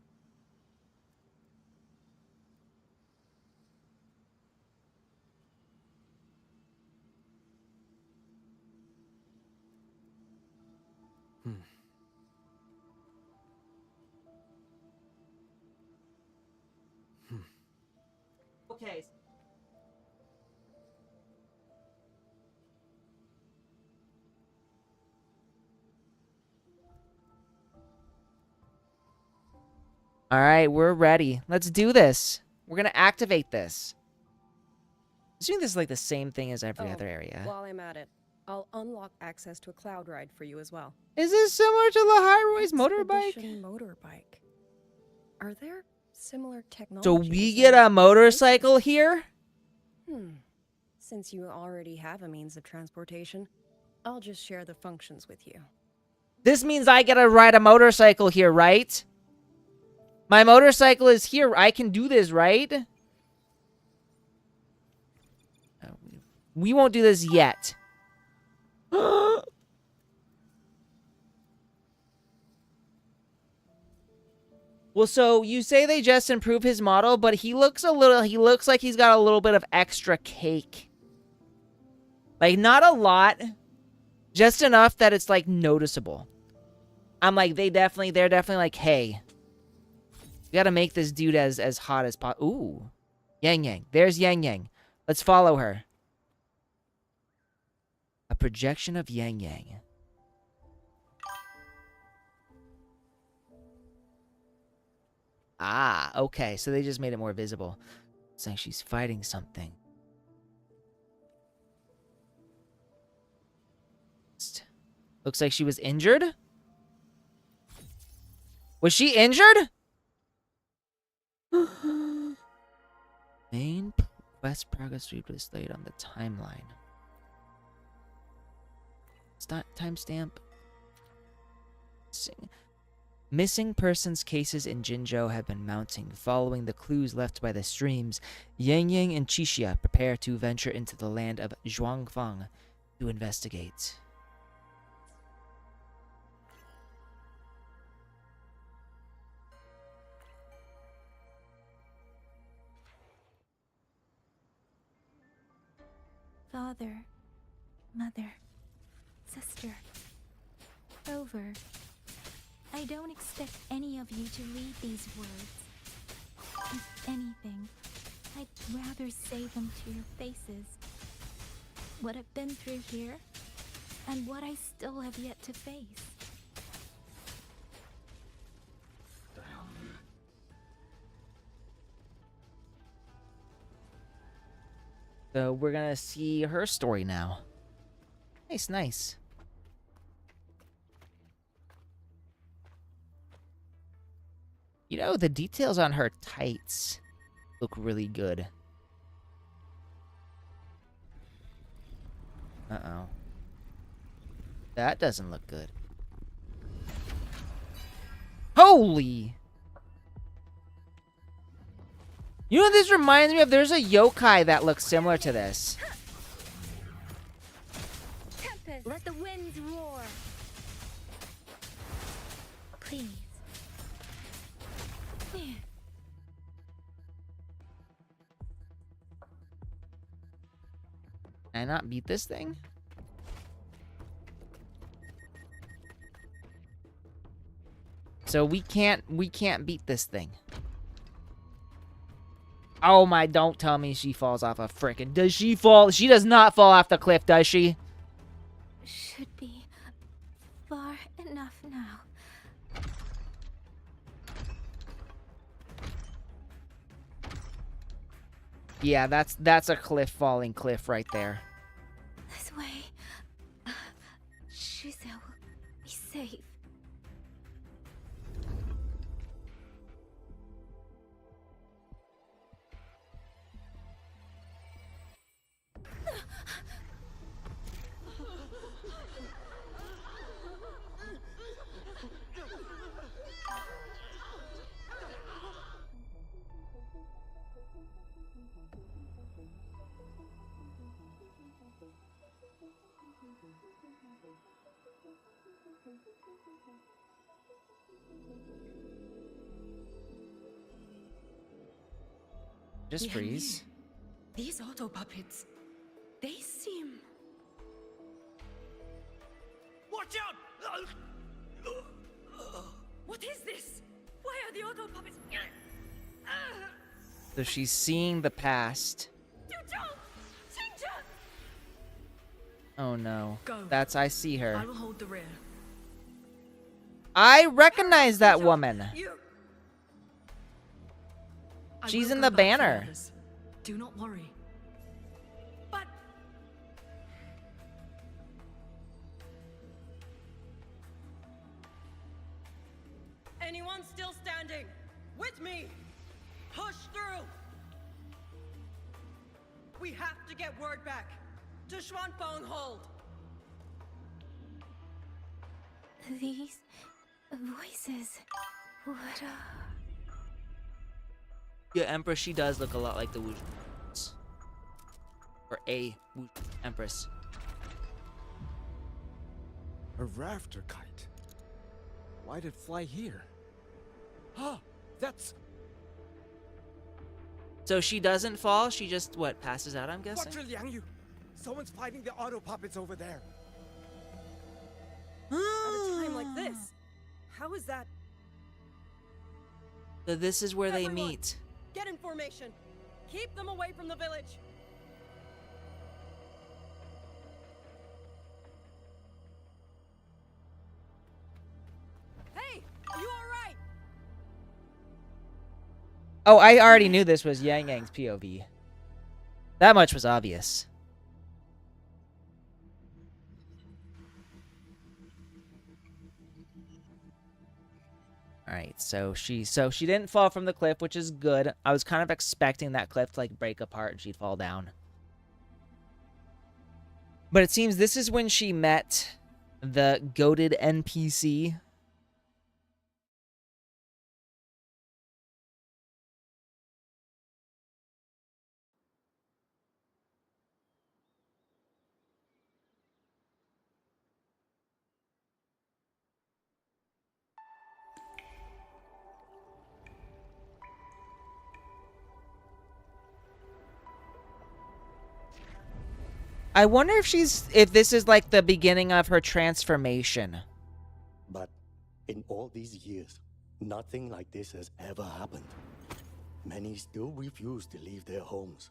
Speaker 1: okay. All right, we're ready. Let's do this. We're gonna activate this. Assuming this is like the same thing as every other area.
Speaker 17: While I'm at it, I'll unlock access to a cloud ride for you as well.
Speaker 1: Is this similar to Lahiroy's motorbike?
Speaker 17: Expedition motorbike. Are there similar technologies?
Speaker 1: So we get a motorcycle here?
Speaker 17: Since you already have a means of transportation, I'll just share the functions with you.
Speaker 1: This means I get to ride a motorcycle here, right? My motorcycle is here. I can do this, right? We won't do this yet. Well, so you say they just improved his model, but he looks like he's got a little bit of extra cake. Like, not a lot. Just enough that it's, like, noticeable. I'm like, they're definitely like, hey, we gotta make this dude as hot as possible. Ooh. Yang Yang. There's Yang Yang. Let's follow her. A projection of Yang Yang. Ah, okay. So they just made it more visible. It's like she's fighting something. Looks like she was injured. Was she injured? Main quest progress displayed on the timeline. Timestamp. Missing persons cases in Jinzhou have been mounting. Following the clues left by the streams, Yang Yang and Qixia prepare to venture into the land of Zhuangfang to investigate.
Speaker 6: Father, mother, sister, Rover. I don't expect any of you to read these words. If anything, I'd rather say them to your faces. What I've been through here, and what I still have yet to face.
Speaker 1: So we're gonna see her story now. Nice, nice. You know, the details on her tights look really good. Uh-oh. That doesn't look good. Holy! You know what this reminds me of? There's a yokai that looks similar to this.
Speaker 6: Tempest, let the winds roar. Please.
Speaker 1: Can I not beat this thing? So we can't beat this thing. Oh my, don't tell me she falls off a frickin'. Does she fall? She does not fall off the cliff, does she?
Speaker 6: Should be far enough now.
Speaker 1: Yeah, that's a falling cliff right there.
Speaker 6: This way. Shizia will be safe.
Speaker 1: Just freeze.
Speaker 10: These auto puppets, they seem...
Speaker 3: Watch out!
Speaker 10: What is this? Why are the auto puppets...
Speaker 1: So she's seeing the past. Oh no.
Speaker 10: Go.
Speaker 1: I see her.
Speaker 10: I will hold the rear.
Speaker 1: I recognize that woman.
Speaker 10: I
Speaker 1: She's
Speaker 10: will
Speaker 1: in
Speaker 10: go
Speaker 1: the
Speaker 10: back for
Speaker 1: banner.
Speaker 10: others. Do not worry.
Speaker 17: Anyone still standing? With me! Push through! We have to get word back to Xuanfeng Hold.
Speaker 6: These voices. What
Speaker 1: Yeah, Empress, she does look a lot like the Wuthering. Or a Wuthering Empress.
Speaker 3: A rafter kite. Why'd it fly here? Ah, that's...
Speaker 1: So she doesn't fall, she just, what, passes out, I'm guessing?
Speaker 3: Watch Liang Yu! Someone's fighting the auto puppets over there.
Speaker 17: At a time like this, how is that?
Speaker 1: So this is where
Speaker 17: Everyone,
Speaker 1: they meet.
Speaker 17: Get in formation. Keep them away from the village. Hey, are you all right?
Speaker 1: Oh, I already knew this was Yang Yang's POV. That much was obvious. Alright, so she didn't fall from the cliff, which is good. I was kind of expecting that cliff to like break apart and she'd fall down. But it seems this is when she met the goated NPC. I wonder if this is like the beginning of her transformation.
Speaker 18: But in all these years, nothing like this has ever happened. Many still refuse to leave their homes.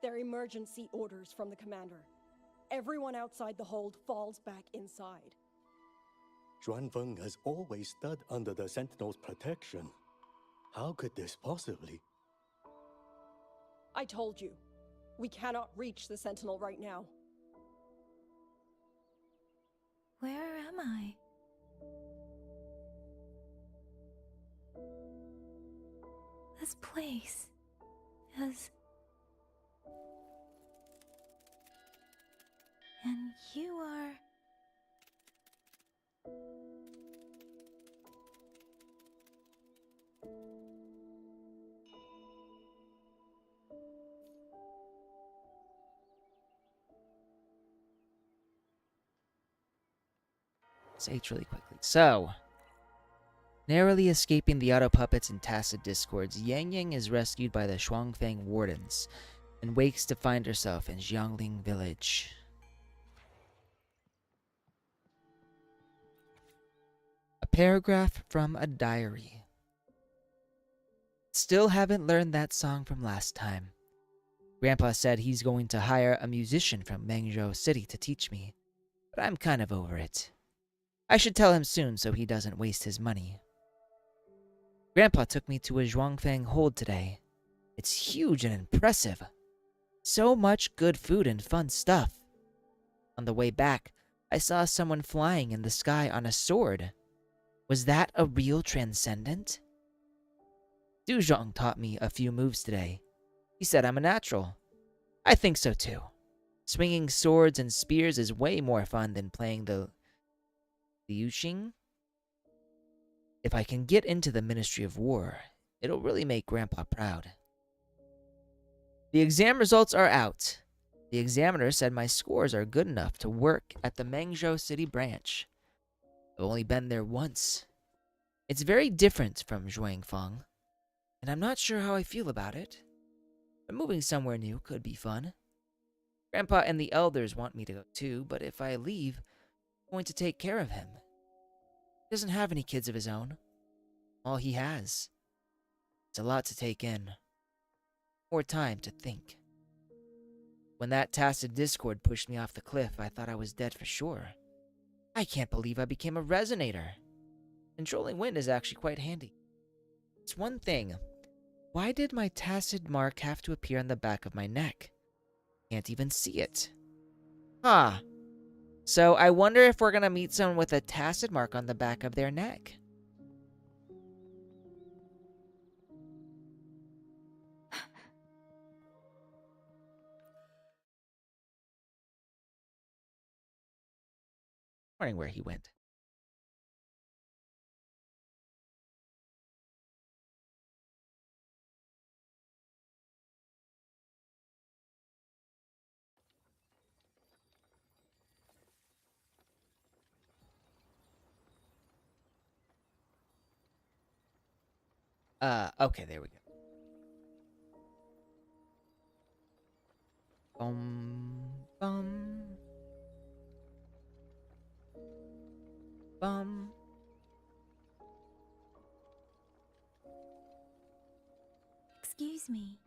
Speaker 17: They're emergency orders from the commander. Everyone outside the hold falls back inside.
Speaker 18: Xuanfeng has always stood under the Sentinel's protection. How could this possibly?
Speaker 17: I told you, we cannot reach the Sentinel right now.
Speaker 6: Where am I? This place is... And you are...
Speaker 1: Let's age really quickly. So, narrowly escaping the auto puppets and tacit discords, Yang Yang is rescued by the Shuangfang wardens and wakes to find herself in Jiangling village. A paragraph from a diary. Still haven't learned that song from last time. Grandpa said he's going to hire a musician from Mengzhou City to teach me, but I'm kind of over it. I should tell him soon so he doesn't waste his money. Grandpa took me to a Zhuangfang hold today. It's huge and impressive. So much good food and fun stuff. On the way back, I saw someone flying in the sky on a sword. Was that a real transcendent? Duzhong taught me a few moves today. He said I'm a natural. I think so too. Swinging swords and spears is way more fun than playing the Liuxing. If I can get into the Ministry of War, it'll really make Grandpa proud. The exam results are out. The examiner said my scores are good enough to work at the Mengzhou City branch. I've only been there once. It's very different from Zhuangfang, and I'm not sure how I feel about it. But moving somewhere new could be fun. Grandpa and the elders want me to go too, but if I leave, I'm going to take care of him. He doesn't have any kids of his own. All he has. It's a lot to take in. More time to think. When that tacit discord pushed me off the cliff, I thought I was dead for sure. I can't believe I became a resonator. Controlling wind is actually quite handy. It's one thing. Why did my tacit mark have to appear on the back of my neck? Can't even see it. Huh. So I wonder if we're gonna meet someone with a tacit mark on the back of their neck. Wondering where he went. Okay, there we go. Bum.
Speaker 6: Excuse me.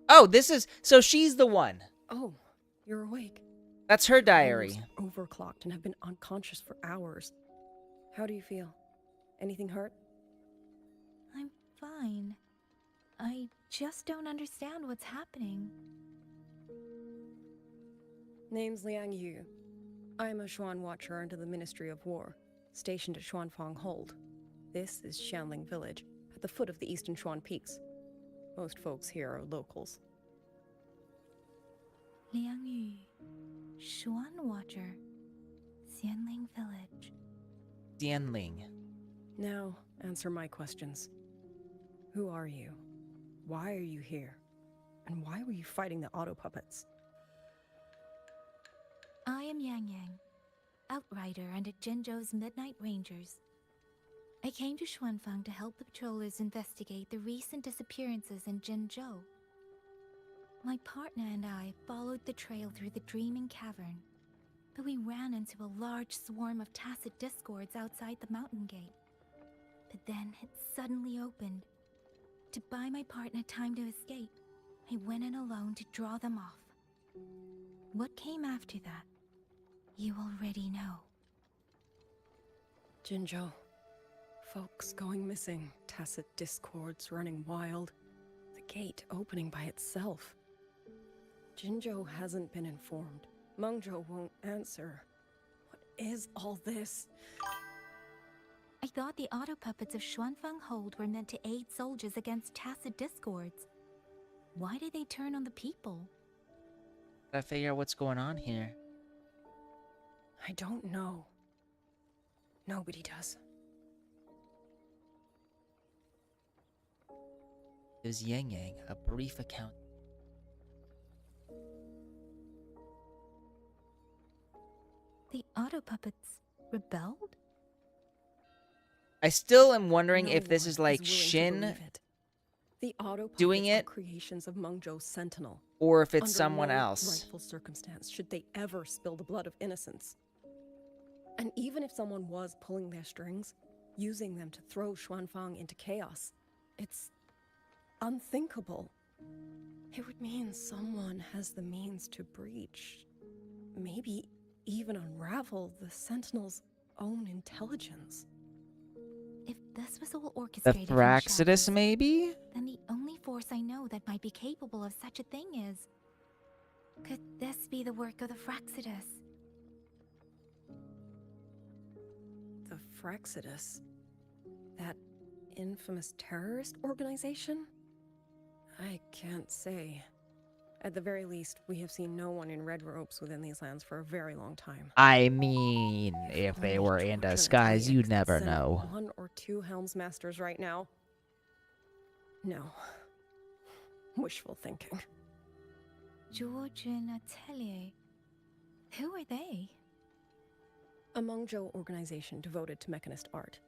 Speaker 1: Oh, this is... So she's the one.
Speaker 17: Oh, you're awake.
Speaker 1: That's her diary.
Speaker 17: You're overclocked and have been unconscious for hours. How do you feel? Anything hurt?
Speaker 6: I'm fine. I just don't understand what's happening.
Speaker 17: Name's Liang Yu. I'm a Xuan Watcher under the Ministry of War, stationed at Xuanfang Hold. This is Xianling Village, at the foot of the Eastern Xuan Peaks. Most folks here are locals.
Speaker 6: Liang Yu, Xuan Watcher, Xianling Village.
Speaker 1: Xianling.
Speaker 17: Now, answer my questions. Who are you? Why are you here? And why were you fighting the auto puppets?
Speaker 6: I am Yang Yang, outrider under Jinzhou's Midnight Rangers. I came to Xuanfang to help the patrollers investigate the recent disappearances in Jinzhou. My partner and I followed the trail through the Dreaming Cavern, but we ran into a large swarm of tacit discords outside the mountain gate. But then it suddenly opened. To buy my partner time to escape, I went in alone to draw them off. What came after that, you already know.
Speaker 17: Jinzhou. Folks going missing, tacit discords running wild, the gate opening by itself. Jinzhou hasn't been informed. Mengzhou won't answer. What is all this?
Speaker 6: I thought the auto puppets of Xuanfang Hold were meant to aid soldiers against tacit discords. Why did they turn on the people?
Speaker 1: Gotta figure out what's going on here.
Speaker 17: I don't know. Nobody does.
Speaker 1: Gives Yang Yang a brief account.
Speaker 6: The auto puppets rebelled?
Speaker 1: I still am wondering
Speaker 17: No
Speaker 1: if this
Speaker 17: one
Speaker 1: is like
Speaker 17: willing to
Speaker 1: Shin
Speaker 17: believe it. The auto
Speaker 1: doing
Speaker 17: puppets are
Speaker 1: it,
Speaker 17: creations of Mengzhou's Sentinel.
Speaker 1: or if it's
Speaker 17: Under
Speaker 1: someone
Speaker 17: no
Speaker 1: else.
Speaker 17: rightful circumstance should they ever spill the blood of innocents. And even if someone was pulling their strings, using them to throw Xuanfang into chaos, it's unthinkable. It would mean someone has the means to breach, maybe even unravel the Sentinel's own intelligence.
Speaker 6: If this was all
Speaker 1: The
Speaker 6: orchestrated from
Speaker 1: Thraxidus,
Speaker 6: shadows,
Speaker 1: maybe?
Speaker 6: then the only force I know that might be capable of such a thing is... Could this be the work of the Thraxidus?
Speaker 17: The Frexidus? That infamous terrorist organization? I can't say. At the very least, we have seen no one in red robes within these lands for a very long time.
Speaker 1: I mean, if they were in
Speaker 17: George and
Speaker 1: disguise,
Speaker 17: Atelier
Speaker 1: you'd
Speaker 17: could
Speaker 1: never
Speaker 17: send
Speaker 1: know.
Speaker 17: 1 or 2 Helmsmasters right now. No. Wishful thinking.
Speaker 6: George and Atelier. Who are they?
Speaker 17: A Mengzhou organization devoted to mechanist art.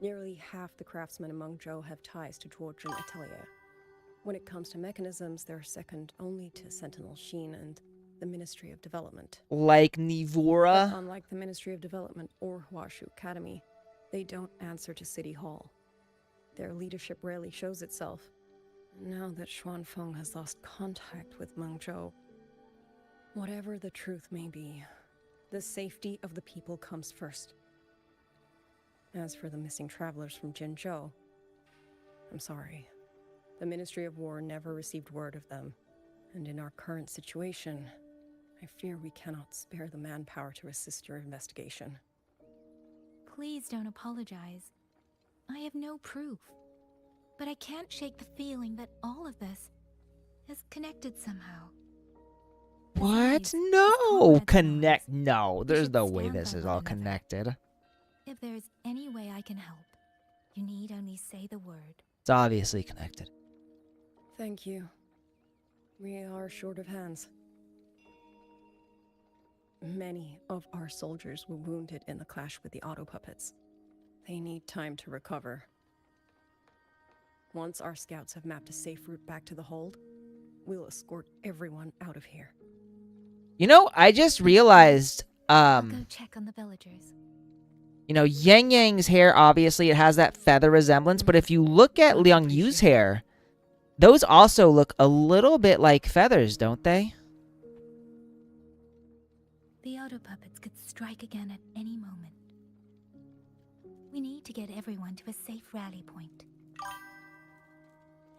Speaker 17: Nearly half the craftsmen in Mengzhou have ties to George and Atelier. When it comes to mechanisms, they're second only to Sentinel Sheen and the Ministry of Development.
Speaker 1: Like
Speaker 17: But
Speaker 1: Nivora?
Speaker 17: unlike the Ministry of Development or Huashu Academy, they don't answer to City Hall. Their leadership rarely shows itself. Now that Xuanfeng has lost contact with Mengzhou, whatever the truth may be, the safety of the people comes first. As for the missing travelers from Jinzhou, I'm sorry. The Ministry of War never received word of them, and in our current situation, I fear we cannot spare the manpower to assist your investigation.
Speaker 6: Please don't apologize. I have no proof. But I can't shake the feeling that all of this is connected somehow.
Speaker 1: What? No! Connect. No, there's no way this is all connected.
Speaker 6: If there's any way I can help, you need only say the word.
Speaker 1: It's obviously connected.
Speaker 17: Thank you. We are short of hands. Many of our soldiers were wounded in the clash with the auto puppets. They need time to recover. Once our scouts have mapped a safe route back to the hold, we'll escort everyone out of here.
Speaker 1: You know, I just realized,
Speaker 6: I'll go check on the villagers.
Speaker 1: you know, Yang Yang's hair, obviously, it has that feather resemblance, but if you look at Liang Yu's hair, those also look a little bit like feathers, don't they?
Speaker 6: The auto puppets could strike again at any moment. We need to get everyone to a safe rally point.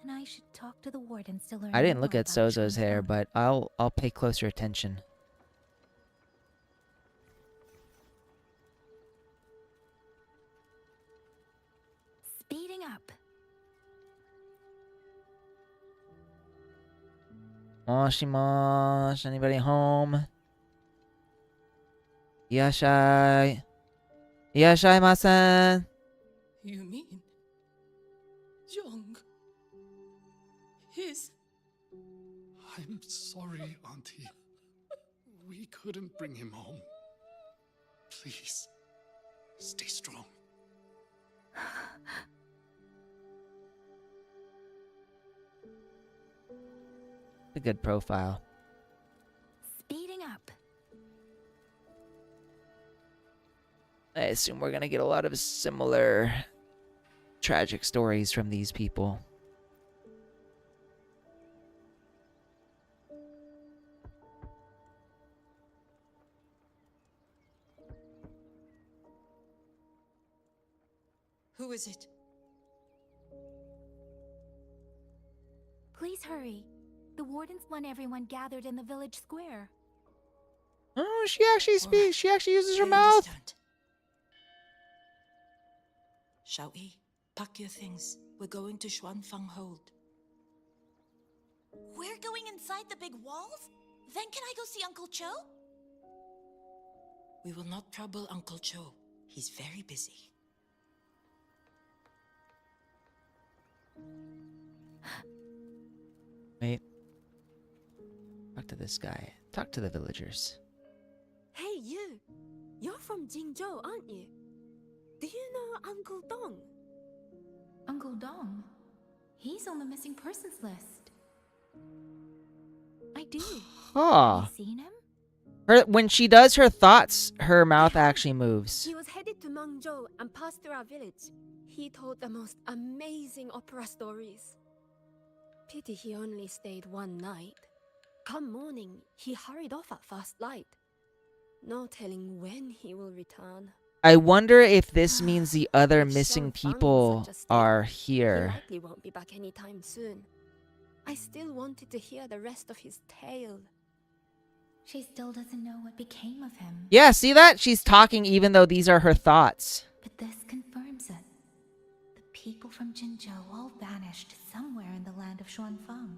Speaker 6: And I should talk to the wardens to learn
Speaker 1: I didn't
Speaker 6: more
Speaker 1: look at
Speaker 6: about
Speaker 1: Sozo's hair,
Speaker 6: Xuanfeng.
Speaker 1: but I'll pay closer attention.
Speaker 6: Speeding up.
Speaker 1: Moshi mosh, anybody home? Yashai. Yashai masen.
Speaker 19: You mean Young? His...
Speaker 20: I'm sorry, Auntie. We couldn't bring him home. Please, stay strong.
Speaker 1: A good profile.
Speaker 6: Speeding up.
Speaker 1: I assume we're gonna get a lot of similar tragic stories from these people.
Speaker 19: Who is it?
Speaker 6: Please hurry. The wardens want everyone gathered in the village square.
Speaker 1: Oh, she actually speaks. She actually uses her
Speaker 19: I
Speaker 1: mouth.
Speaker 19: understand. Shall we? Pack your things. We're going to Xuanfang Hold.
Speaker 21: We're going inside the big walls? Then can I go see Uncle Cho?
Speaker 19: We will not trouble Uncle Cho. He's very busy.
Speaker 1: Wait. Talk to this guy. Talk to the villagers.
Speaker 22: Hey, you! You're from Jingzhou, aren't you? Do you know Uncle Dong?
Speaker 6: Uncle Dong? He's on the missing persons list. I do.
Speaker 1: Huh.
Speaker 6: Have you seen him?
Speaker 1: When she does her thoughts, her mouth actually moves.
Speaker 22: He was headed to Mengzhou and passed through our village. He told the most amazing opera stories. Pity he only stayed one night. Come morning, he hurried off at first light. No telling when he will return.
Speaker 1: I wonder if this means the other
Speaker 22: With
Speaker 1: missing
Speaker 22: Xuan Fang in
Speaker 1: people
Speaker 22: such a state,
Speaker 1: are
Speaker 22: He
Speaker 1: here.
Speaker 22: likely won't be back anytime soon. I still wanted to hear the rest of his tale.
Speaker 6: She still doesn't know what became of him.
Speaker 1: Yeah, see that? She's talking even though these are her thoughts.
Speaker 6: But this confirms it. The people from Jinzhou all vanished somewhere in the land of Xuanfang.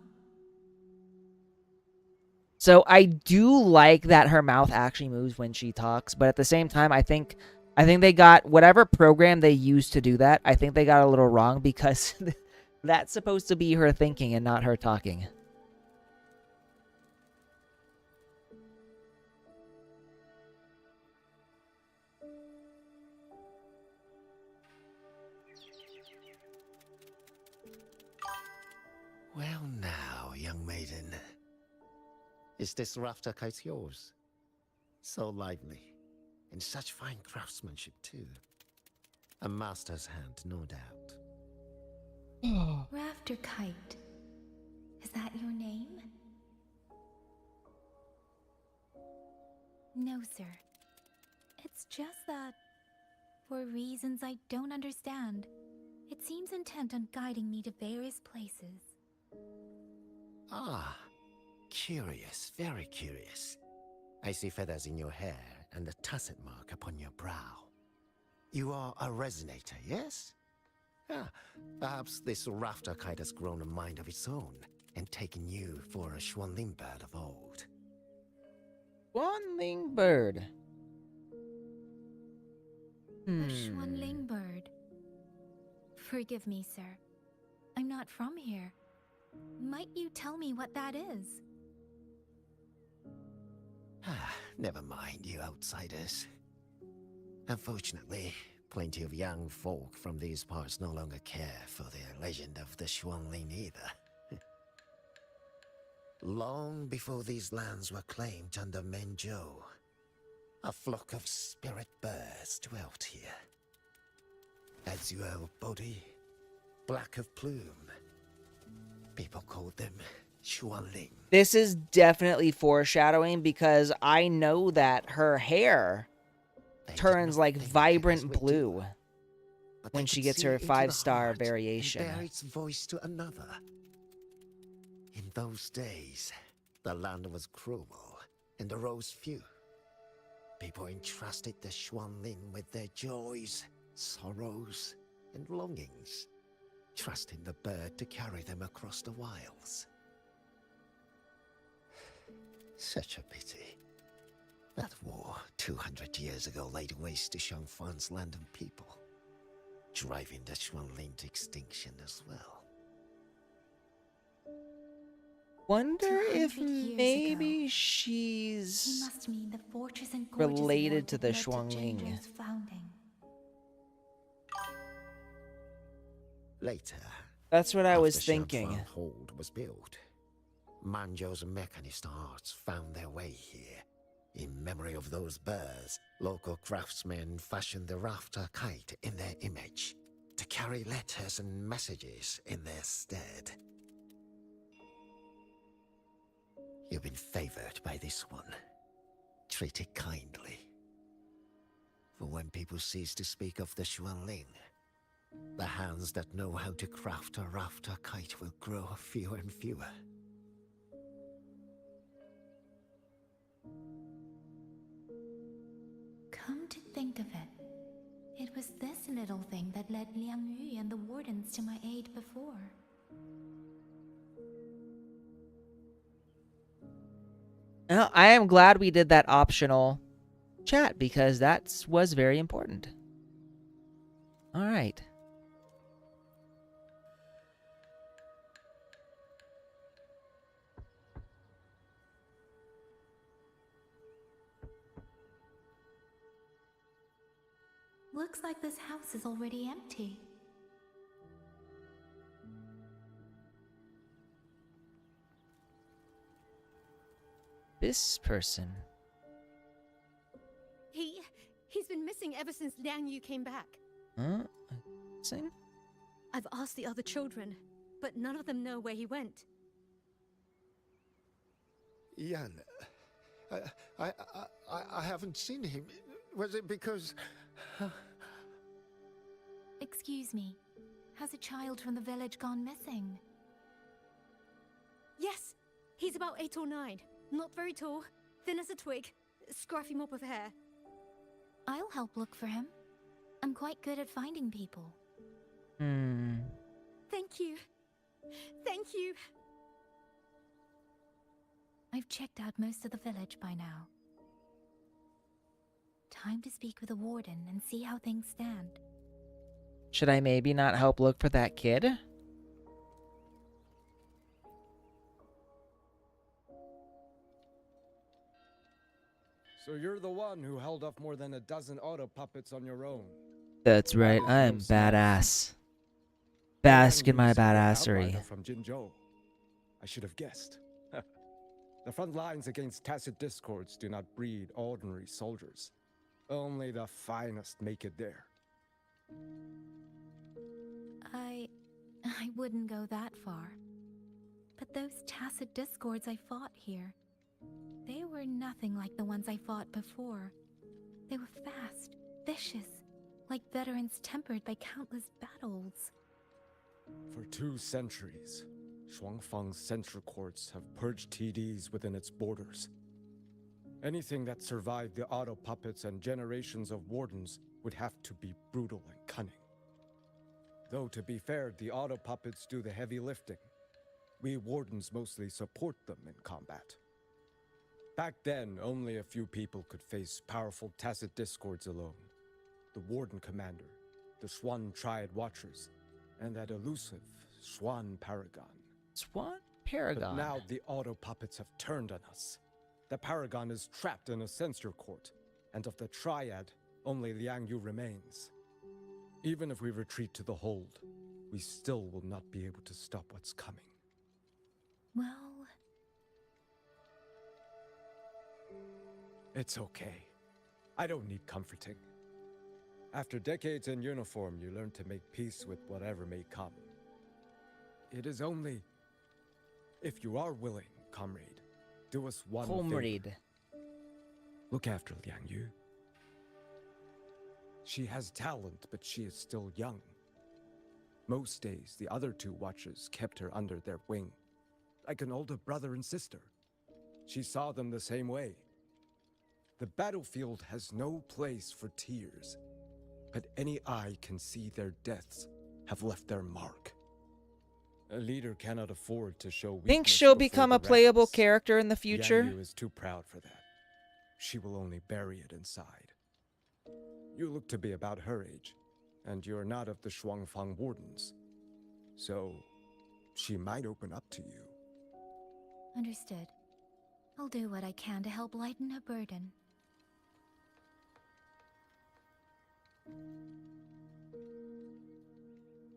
Speaker 1: So I do like that her mouth actually moves when she talks, but at the same time, I think they got whatever program they used to do that. I think they got a little wrong because that's supposed to be her thinking and not her talking.
Speaker 13: Well now, young maiden. Is this rafter kite yours? So lively, and such fine craftsmanship too. A master's hand, no doubt.
Speaker 6: Rafter Kite. Is that your name? No, sir. It's just that, for reasons I don't understand, it seems intent on guiding me to various places.
Speaker 13: Ah, curious, very curious. I see feathers in your hair and a tusset mark upon your brow. You are a resonator, yes? Ah, perhaps this rafter kite has grown a mind of its own and taken you for a Xuanling bird of old.
Speaker 1: Xuanling bird.
Speaker 6: A Xuanling bird. Forgive me, sir. I'm not from here. Might you tell me what that is?
Speaker 13: Ah, never mind, you outsiders. Unfortunately, plenty of young folk from these parts no longer care for the legend of the Xuanling either. Long before these lands were claimed under Menzhou, a flock of spirit birds dwelt here. Azure body, black of plume. People called them Xuanling.
Speaker 1: This is definitely foreshadowing because I know that her hair turns like vibrant blue when she gets her 5-star variation.
Speaker 13: And bear its voice to another. In those days, the land was cruel and arose few. People entrusted the Xuanling with their joys, sorrows, and longings, trusting the bird to carry them across the wilds. Such a pity. That war 200 years ago laid waste to Shangfan's land and people, driving the Xuanling to extinction as well.
Speaker 1: Wonder if
Speaker 6: 200 years
Speaker 1: maybe
Speaker 6: ago.
Speaker 1: she's
Speaker 6: He must mean the fortress and gorgeous
Speaker 1: related
Speaker 6: lord
Speaker 1: to
Speaker 6: that
Speaker 1: the
Speaker 6: led
Speaker 1: Xuanling.
Speaker 6: Jinzhou's founding.
Speaker 13: Later,
Speaker 1: That's what I was
Speaker 13: after
Speaker 1: thinking.
Speaker 13: Shangfang Hold was built, Manzhou's mechanist arts found their way here. In memory of those birds, local craftsmen fashioned the rafter kite in their image, to carry letters and messages in their stead. You've been favored by this one. Treat it kindly. For when people cease to speak of the Xuanling, the hands that know how to craft a rafter kite will grow fewer and fewer.
Speaker 6: Come to think of it, it was this little thing that led Liang Yu and the wardens to my aid before.
Speaker 1: Well, I am glad we did that optional chat because that was very important. All right.
Speaker 6: Looks like this house is already empty.
Speaker 1: This person.
Speaker 22: He's been missing ever since Liang Yu came back.
Speaker 1: Huh? Same?
Speaker 22: I've asked the other children, but none of them know where he went.
Speaker 13: Yan, I haven't seen him. Was it because
Speaker 6: Excuse me. Has a child from the village gone missing?
Speaker 22: Yes, he's about 8 or 9. Not very tall, thin as a twig, scruffy mop of hair.
Speaker 6: I'll help look for him. I'm quite good at finding people.
Speaker 22: Thank you. Thank you.
Speaker 6: I've checked out most of the village by now. Time to speak with the warden and see how things stand.
Speaker 1: Should I maybe not help look for that kid?
Speaker 3: So you're the one who held off more than a dozen auto puppets on your own.
Speaker 1: That's right,
Speaker 3: That is
Speaker 1: I
Speaker 3: no
Speaker 1: am
Speaker 3: small
Speaker 1: badass.
Speaker 3: feat.
Speaker 1: Bask in
Speaker 3: And
Speaker 1: my
Speaker 3: you seem an
Speaker 1: badassery.
Speaker 3: outsider from Jinzhou. I should have guessed. The front lines against tacit discords do not breed ordinary soldiers. Only the finest make it there.
Speaker 6: I wouldn't go that far. But those tacit discords I fought here, they were nothing like the ones I fought before. They were fast, vicious, like veterans tempered by countless battles.
Speaker 3: For 2 centuries, Shuangfang's censor courts have purged TDs within its borders. Anything that survived the auto puppets and generations of wardens would have to be brutal and cunning. Though, to be fair, the auto puppets do the heavy lifting. We wardens mostly support them in combat. Back then, only a few people could face powerful tacit discords alone. The warden commander, the Swan Triad Watchers, and that elusive Swan Paragon.
Speaker 1: Swan Paragon?
Speaker 3: But now the auto puppets have turned on us. The Paragon is trapped in a censor court, and of the Triad, only Liang Yu remains. Even if we retreat to the hold, we still will not be able to stop what's coming.
Speaker 6: Well...
Speaker 3: It's okay. I don't need comforting. After decades in uniform, you learn to make peace with whatever may come. It is only... If you are willing, comrade, do us one
Speaker 1: Comrade.
Speaker 3: favor. Look after Liang Yu. She has talent, but she is still young. Most days, the other 2 watchers kept her under their wing, like an older brother and sister. She saw them the same way. The battlefield has no place for tears, but any eye can see their deaths have left their mark. A leader cannot afford to show weakness.
Speaker 1: Think she'll
Speaker 3: before
Speaker 1: become
Speaker 3: the
Speaker 1: a playable
Speaker 3: ranks.
Speaker 1: character in the future?
Speaker 3: Yang Yu is too proud for that. She will only bury it inside. You look to be about her age, and you're not of the Shuangfang Wardens. So, she might open up to you.
Speaker 6: Understood. I'll do what I can to help lighten her burden.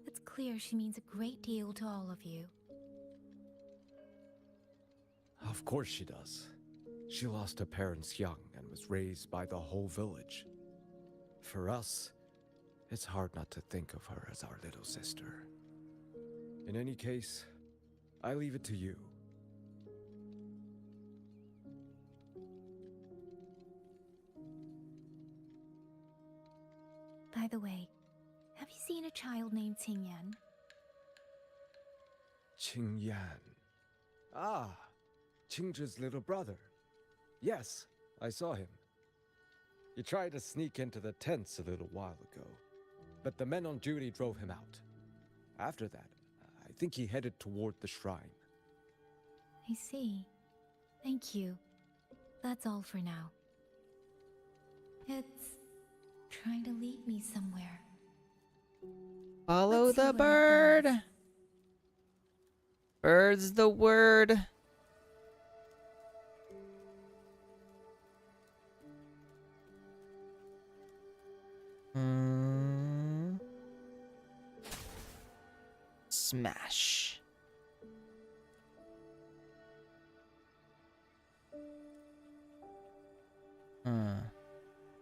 Speaker 6: It's clear she means a great deal to all of you.
Speaker 3: Of course she does. She lost her parents young and was raised by the whole village. For us, it's hard not to think of her as our little sister. In any case, I leave it to you.
Speaker 6: By the way, have you seen a child named Qingyan?
Speaker 3: Qingyan. Ah, Qingzhi's little brother. Yes, I saw him. He tried to sneak into the tents a little while ago, but the men on duty drove him out. After that, I think he headed toward the shrine.
Speaker 6: I see. Thank you. That's all for now. It's trying to lead me somewhere.
Speaker 1: Follow
Speaker 6: Let's see
Speaker 1: the
Speaker 6: where it
Speaker 1: bird. Bird's the word. Smash.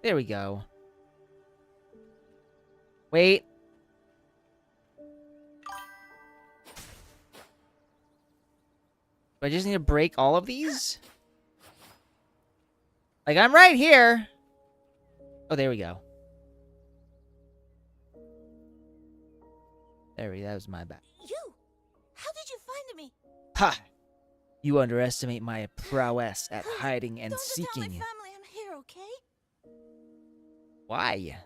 Speaker 1: There we go. Wait. Do I just need to break all of these? Like, I'm right here. Oh, there we go. That was my bad.
Speaker 21: You! How did you find me?
Speaker 1: Ha! You underestimate my prowess at hiding and
Speaker 21: Don't tell my
Speaker 1: seeking.
Speaker 21: family I'm here, okay?
Speaker 1: Why?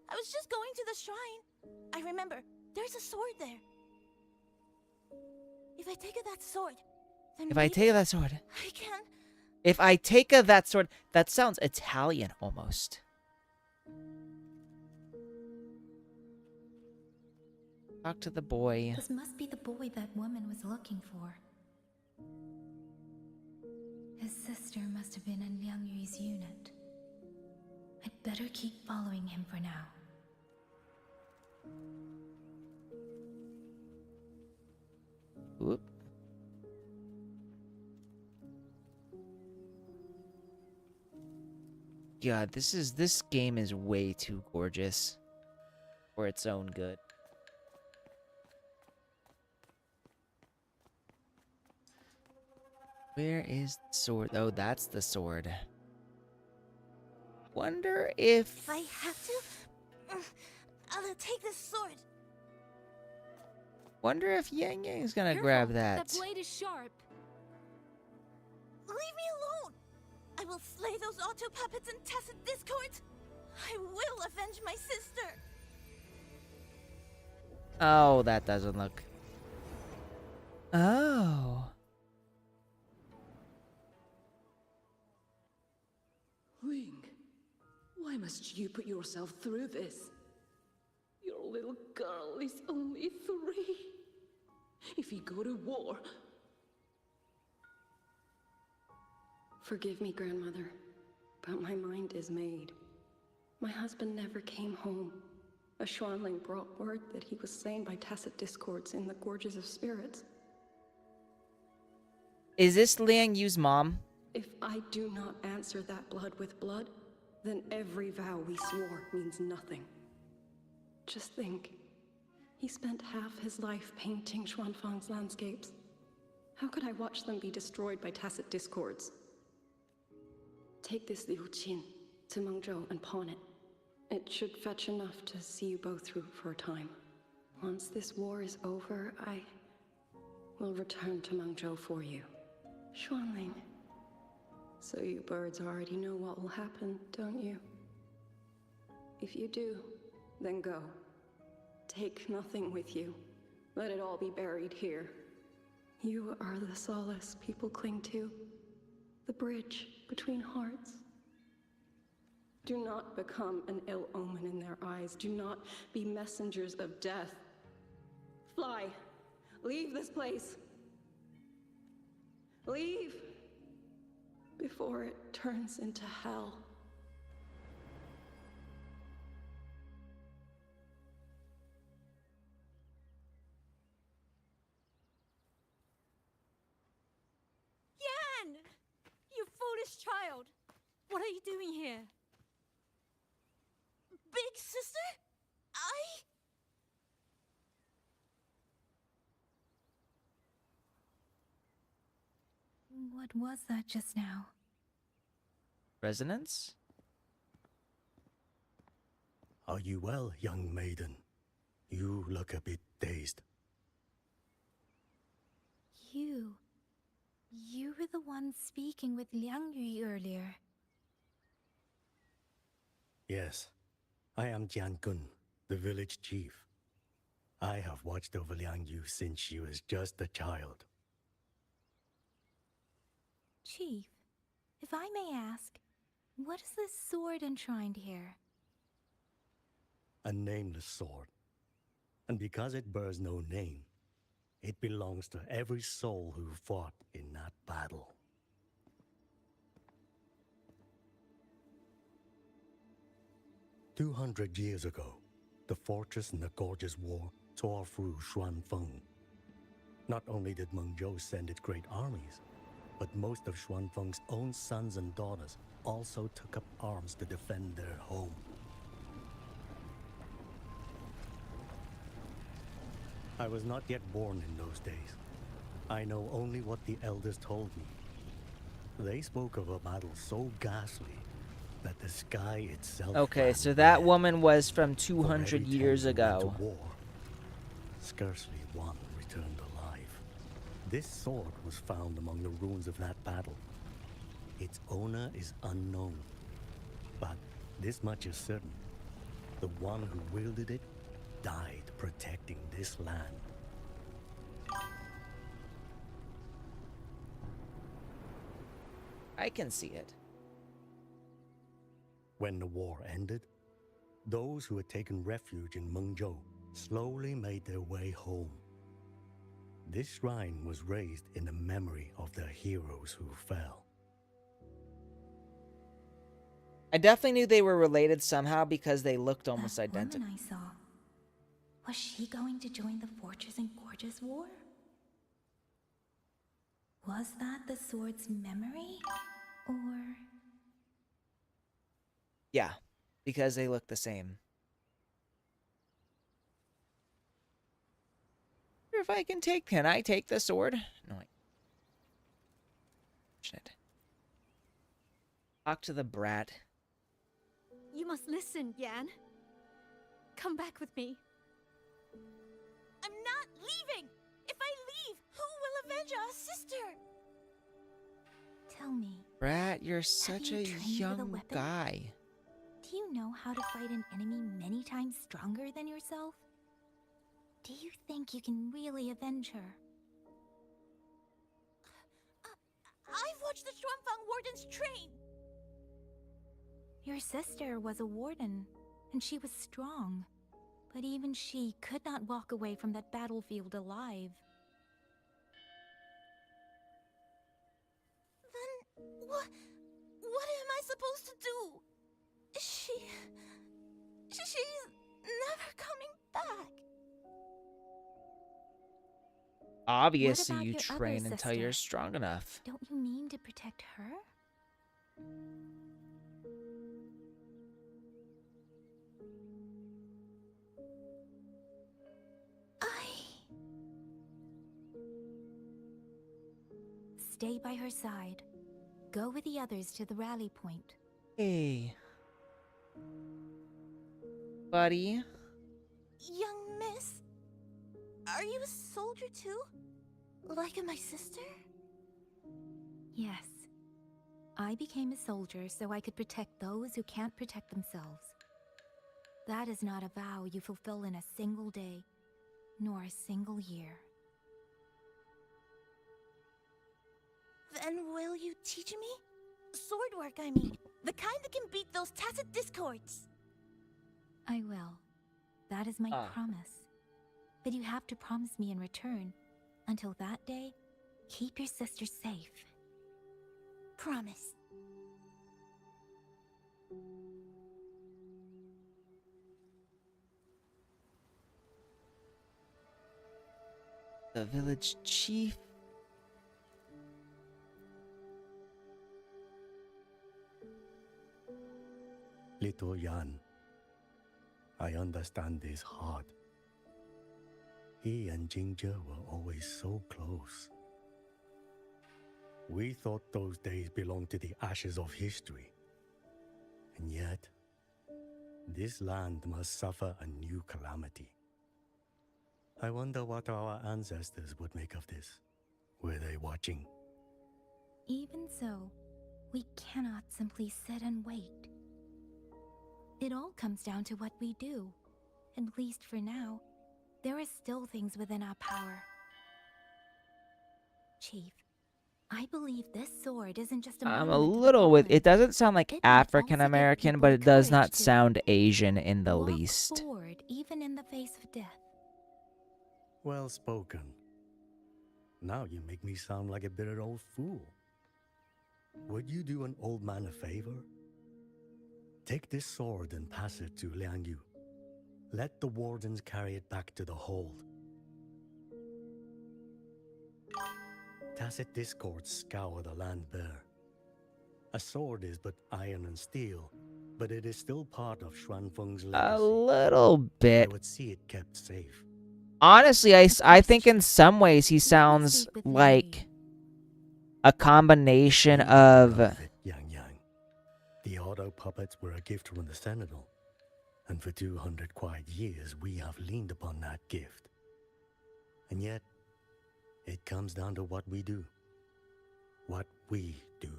Speaker 21: I was just going to the shrine. I remember, there's a sword there. If I take that sword, then
Speaker 1: If I take that sword.
Speaker 21: I can...
Speaker 1: If I take that sword, that sounds Italian almost. Talk to the boy.
Speaker 6: This must be the boy that woman was looking for. His sister must have been in Liang Yu's unit. I'd better keep following him for now.
Speaker 1: Whoop. God, this game is way too gorgeous for its own good. Where is the sword? Oh, that's the sword. Wonder
Speaker 21: If I have to, I'll take this sword.
Speaker 1: Wonder if Yang Yang's gonna
Speaker 22: Careful,
Speaker 1: grab that.
Speaker 22: That blade is sharp.
Speaker 21: Leave me alone. I will slay those auto puppets and tacit discords. I will avenge my sister.
Speaker 1: Oh, that doesn't look. Oh.
Speaker 2: Ling, why must you put yourself through this? Your little girl is only 3. If you go to war...
Speaker 17: Forgive me, grandmother, but my mind is made. My husband never came home. A Xuanling brought word that he was slain by tacit discords in the Gorges of Spirits.
Speaker 1: Is this Liang Yu's mom?
Speaker 17: If I do not answer that blood with blood, then every vow we swore means nothing. Just think, he spent half his life painting Xuanfang's landscapes. How could I watch them be destroyed by tacit discords? Take this Liu Qin to Mengzhou and pawn it. It should fetch enough to see you both through for a time. Once this war is over, I will return to Mengzhou for you. Xuanling. So you birds already know what will happen, don't you? If you do, then go. Take nothing with you. Let it all be buried here. You are the solace people cling to. The bridge between hearts. Do not become an ill omen in their eyes. Do not be messengers of death. Fly. Leave this place. Leave. Before it turns into hell.
Speaker 22: Yan! You foolish child! What are you doing here?
Speaker 21: Big sister?
Speaker 6: What was that just now?
Speaker 1: Resonance?
Speaker 18: Are you well, young maiden? You look a bit dazed.
Speaker 6: You were the one speaking with Liang Yu earlier.
Speaker 18: Yes, I am Jian Gun, the village chief. I have watched over Liang Yu since she was just a child.
Speaker 6: Chief, if I may ask, what is this sword enshrined here?
Speaker 18: A nameless sword. And because it bears no name, it belongs to every soul who fought in that battle. "200 years ago, the fortress in the Gorgeous War tore through Xuanfeng. Not only did Mengzhou send its great armies, but most of Xuanfeng's own sons and daughters also took up arms to defend their home. I was not yet born in those days. I know only what the elders told me. They spoke of a battle so ghastly that the sky itself...
Speaker 1: Okay, so that woman was from 200 years ago.
Speaker 18: War. scarcely one returned alive. This sword was found among the ruins of that battle. Its owner is unknown, but this much is certain. The one who wielded it died protecting this land.
Speaker 1: I can see it.
Speaker 18: When the war ended, those who had taken refuge in Mengzhou slowly made their way home. This shrine was raised in the memory of the heroes who fell.
Speaker 1: I definitely knew they were related somehow because they looked almost identical.
Speaker 6: Woman I saw, was she going to join the Fortress and Gorges War? Was that the sword's memory? Or...
Speaker 1: Yeah, because they look the same. If I can I take the sword? No, shit. Talk to the brat.
Speaker 22: You must listen, Yan. Come back with me.
Speaker 21: I'm not leaving! If I leave, who will avenge our sister?
Speaker 6: Tell me,
Speaker 1: Brat, you're such
Speaker 6: you
Speaker 1: a
Speaker 6: trained with a
Speaker 1: young
Speaker 6: weapon?
Speaker 1: guy.
Speaker 6: do you know how to fight an enemy many times stronger than yourself? Do you think you can really avenge her?
Speaker 21: I've watched the Shuanfang wardens train!
Speaker 6: Your sister was a warden, and she was strong. But even she could not walk away from that battlefield alive.
Speaker 21: Then what am I supposed to do? She's never coming back.
Speaker 1: Obviously,
Speaker 6: about
Speaker 1: you
Speaker 6: your other
Speaker 1: train until you're
Speaker 6: sister?
Speaker 1: strong enough.
Speaker 6: Don't you mean to protect her? Stay by her side. Go with the others to the rally point.
Speaker 1: Hey. Buddy.
Speaker 21: Young miss, are you a soldier too? Like my sister?
Speaker 6: Yes. I became a soldier so I could protect those who can't protect themselves. That is not a vow you fulfill in a single day, nor a single year.
Speaker 21: Then will you teach me? Sword work, I mean. The kind that can beat those tacit discords.
Speaker 6: I will. That is my promise. But you have to promise me in return. Until that day, keep your sister safe.
Speaker 21: Promise.
Speaker 1: The village chief.
Speaker 18: Little Yan, I understand this hard. He and Ginger were always so close. We thought those days belonged to the ashes of history. And yet, this land must suffer a new calamity. I wonder what our ancestors would make of this. Were they watching?
Speaker 6: Even so, we cannot simply sit and wait. It all comes down to what we do. At least for now, there are still things within our power. Chief, I believe this sword isn't just a
Speaker 1: I'm a
Speaker 6: monument to the
Speaker 1: little with.
Speaker 6: fallen.
Speaker 1: It doesn't sound like
Speaker 6: It might also
Speaker 1: African
Speaker 6: give
Speaker 1: American,
Speaker 6: people
Speaker 1: but it does
Speaker 6: courage
Speaker 1: not
Speaker 6: to
Speaker 1: sound Asian in the
Speaker 6: walk
Speaker 1: least.
Speaker 6: forward, even in the face of death.
Speaker 18: Well spoken. Now you make me sound like a bitter old fool. Would you do an old man a favor? Take this sword and pass it to Liang Yu. Let the wardens carry it back to the hold. Tacit discords scour the land bare. A sword is but iron and steel, but it is still part of Xuanfeng's legacy.
Speaker 1: A little bit.
Speaker 18: I would see it kept safe.
Speaker 1: Honestly, I think in some ways he sounds like a combination of.
Speaker 18: Yang Yang. The auto puppets were a gift from the Sentinel, and for 200 quiet years we have leaned upon that gift. And yet, it comes down to what we do. What we do.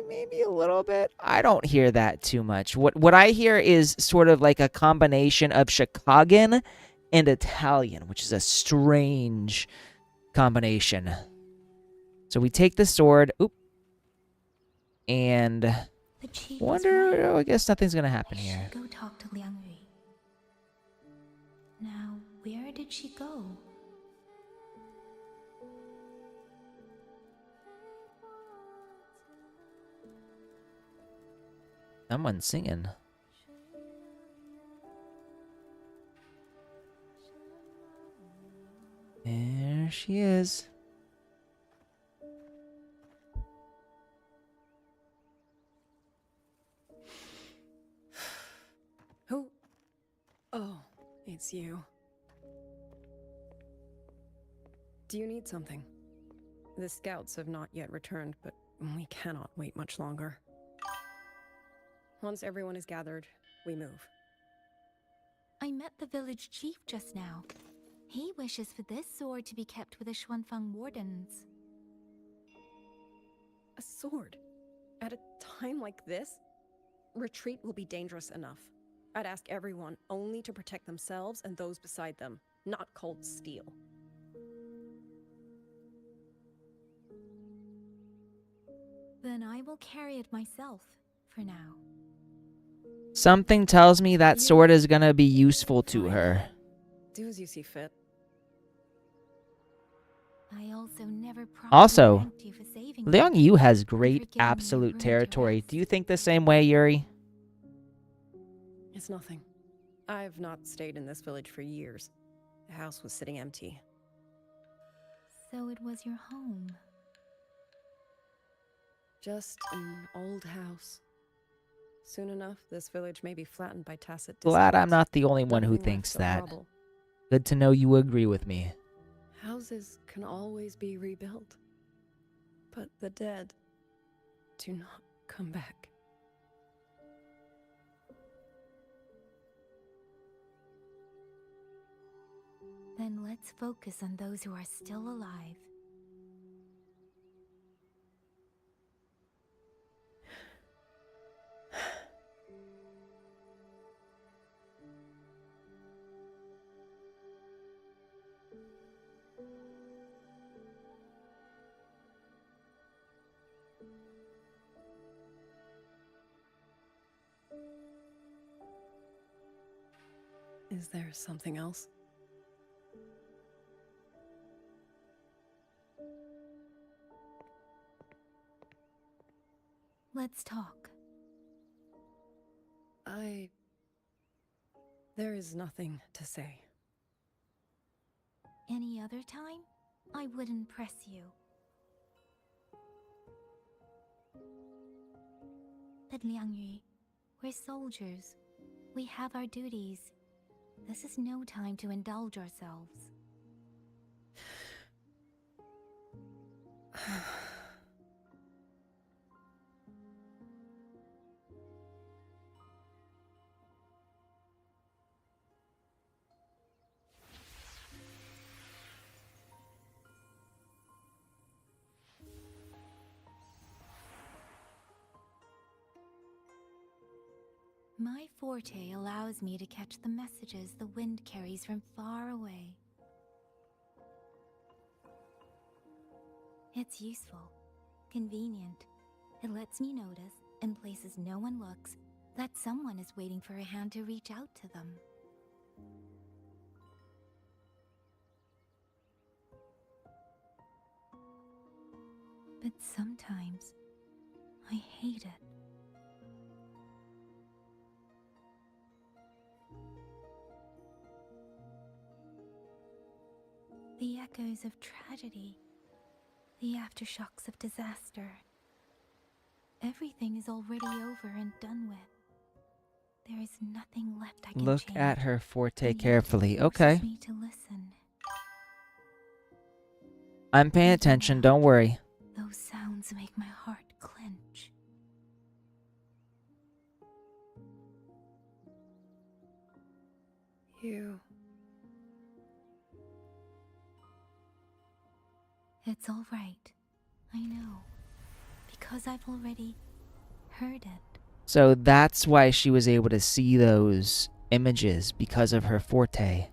Speaker 1: Maybe a little bit. I don't hear that too much. What I hear is sort of like a combination of Chicagan and Italian, which is a strange combination. So we take the sword. Oop. And wonder. Oh, I guess nothing's gonna happen here.
Speaker 6: Go talk to Liang Yu. Now, where did she go?
Speaker 1: Someone's singing. There she is.
Speaker 17: Who? Oh, it's you. Do you need something? The scouts have not yet returned, but we cannot wait much longer. Once everyone is gathered, we move.
Speaker 6: I met the village chief just now. He wishes for this sword to be kept with the Xuanfang wardens.
Speaker 17: A sword? At a time like this? Retreat will be dangerous enough. I'd ask everyone only to protect themselves and those beside them, not cold steel.
Speaker 6: Then I will carry it myself, for now.
Speaker 1: Something tells me that sword is gonna be useful to her.
Speaker 17: Do as you see fit.
Speaker 6: I also never
Speaker 1: Also,
Speaker 6: thanked you for saving me.
Speaker 1: Liang Yu has
Speaker 6: and
Speaker 1: great
Speaker 6: for giving me a
Speaker 1: absolute
Speaker 6: room to
Speaker 1: territory.
Speaker 6: rest.
Speaker 1: Do you think the same way, Yuri?
Speaker 17: It's nothing. I've not stayed in this village for years. The house was sitting empty.
Speaker 6: So it was your home.
Speaker 17: Just an old house. Soon enough, this village may be flattened by tacit
Speaker 1: Glad I'm
Speaker 17: discords.
Speaker 1: not the only one who
Speaker 17: Nothing
Speaker 1: thinks
Speaker 17: left but
Speaker 1: that.
Speaker 17: rubble.
Speaker 1: Good to know you agree with me.
Speaker 17: Houses can always be rebuilt, but the dead do not come back.
Speaker 6: Then let's focus on those who are still alive.
Speaker 17: Is there something else?
Speaker 6: Let's talk.
Speaker 17: There is nothing to say.
Speaker 6: Any other time, I wouldn't press you. But Liang Yu, we're soldiers. We have our duties. This is no time to indulge ourselves. My forte allows me to catch the messages the wind carries from far away. It's useful, convenient. It lets me notice, in places no one looks, that someone is waiting for a hand to reach out to them. But sometimes, I hate it. The echoes of tragedy, the aftershocks of disaster. Everything is already over and done with. There is nothing left I can
Speaker 1: Look
Speaker 6: change.
Speaker 1: at her forte
Speaker 6: And yet
Speaker 1: carefully.
Speaker 6: it forces
Speaker 1: Okay.
Speaker 6: me to listen.
Speaker 1: I'm paying attention, don't worry.
Speaker 6: Those sounds make my heart clench. It's all right. I know. Because I've already heard it.
Speaker 1: So that's why she was able to see those images, because of her forte.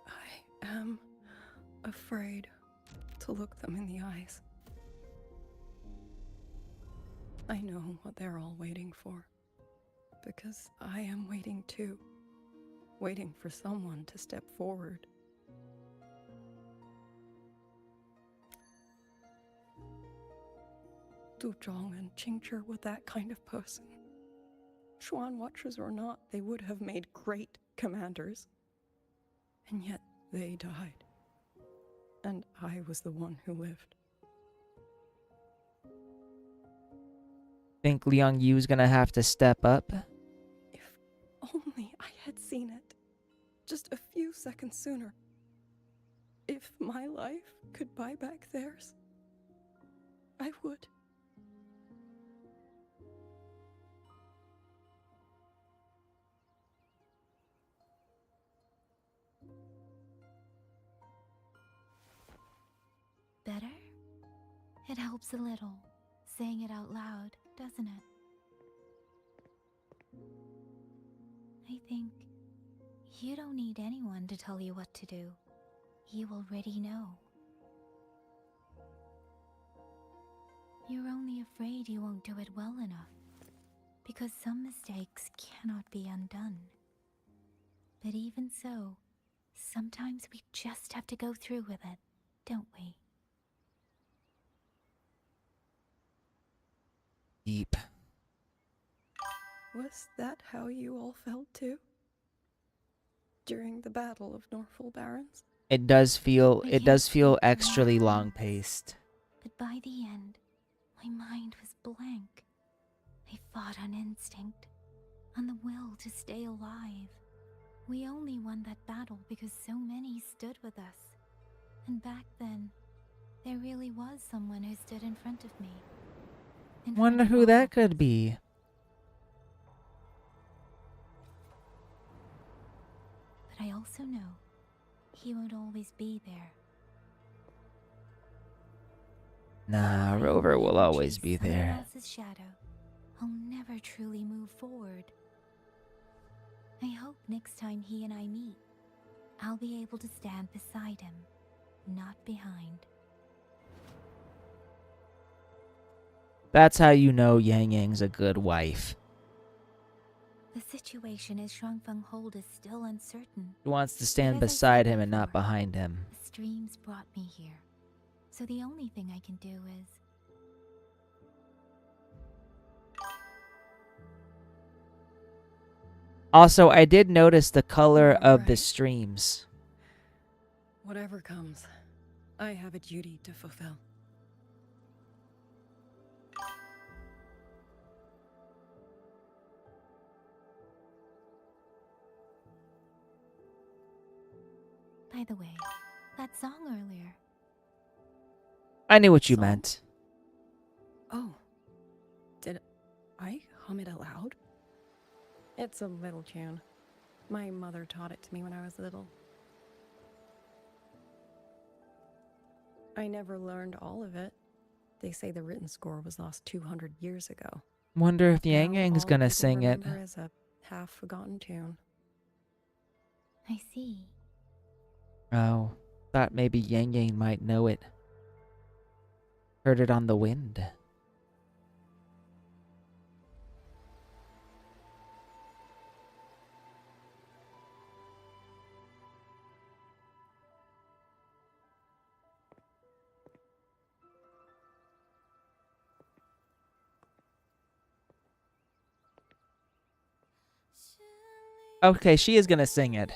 Speaker 17: I am afraid to look them in the eyes. I know what they're all waiting for, because I am waiting too. Waiting for someone to step forward. Du Zhong and Qingzhi were that kind of person. Xuan Watchers or not, they would have made great commanders. And yet they died. And I was the one who lived.
Speaker 1: Think Liang Yu's gonna have to step up?
Speaker 17: If only I had seen it. Just a few seconds sooner. If my life could buy back theirs, I would.
Speaker 6: Better? It helps a little, saying it out loud, doesn't it? I think you don't need anyone to tell you what to do. You already know. You're only afraid you won't do it well enough, because some mistakes cannot be undone. But even so, sometimes we just have to go through with it, don't we?
Speaker 1: Deep.
Speaker 17: Was that how you all felt too? During the Battle of Norfolk Barrens?
Speaker 1: It does feel extrally long paced.
Speaker 6: But by the end, my mind was blank. I fought on instinct, on the will to stay alive. We only won that battle because so many stood with us. And back then, there really was someone who stood in front of me.
Speaker 1: Wonder who that could be.
Speaker 6: But I also know he won't always be there.
Speaker 1: Nah, Rover will always be
Speaker 6: Someone
Speaker 1: there.
Speaker 6: else's shadow, I'll never truly move forward. I hope next time he and I meet, I'll be able to stand beside him, not behind.
Speaker 1: That's how you know Yang Yang's a good wife.
Speaker 6: The situation as Shuangfeng Hold is still uncertain.
Speaker 1: She wants to stand
Speaker 6: But as I
Speaker 1: beside
Speaker 6: said
Speaker 1: him and not
Speaker 6: before,
Speaker 1: behind him.
Speaker 6: the streams brought me here. So the only thing I can do is...
Speaker 1: Also, I did notice the color
Speaker 17: You're
Speaker 1: of the
Speaker 17: right.
Speaker 1: streams.
Speaker 17: Whatever comes, I have a duty to fulfill.
Speaker 6: By the way, that song earlier.
Speaker 1: I knew what you
Speaker 17: Song?
Speaker 1: meant.
Speaker 17: Oh, did I hum it aloud? It's a little tune. My mother taught it to me when I was little. I never learned all of it. They say the written score was lost 200 years ago.
Speaker 1: Wonder if Yang
Speaker 17: Now
Speaker 1: Yang's
Speaker 17: all
Speaker 1: gonna
Speaker 17: people
Speaker 1: sing it.
Speaker 17: remember is a half-forgotten tune.
Speaker 6: I see.
Speaker 1: Oh, thought maybe Yang Yang might know it. Heard it on the wind. Okay, she is gonna sing it.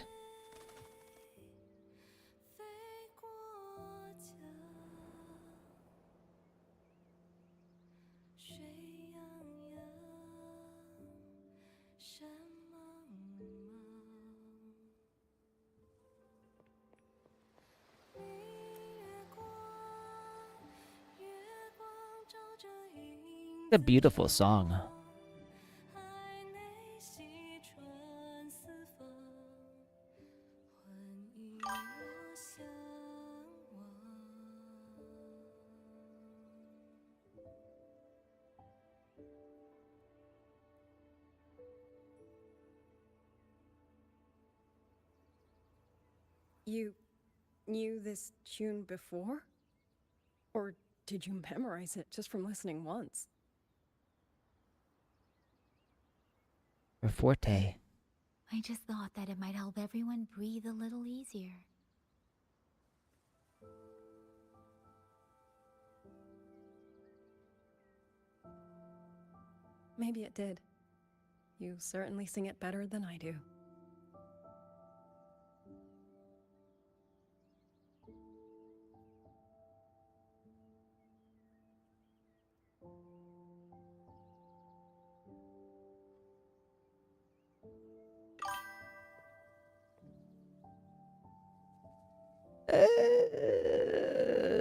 Speaker 1: It's a beautiful song.
Speaker 17: You knew this tune before? Or did you memorize it just from listening once?
Speaker 1: Her forte.
Speaker 6: I just thought that it might help everyone breathe a little easier.
Speaker 17: Maybe it did. You certainly sing it better than I do.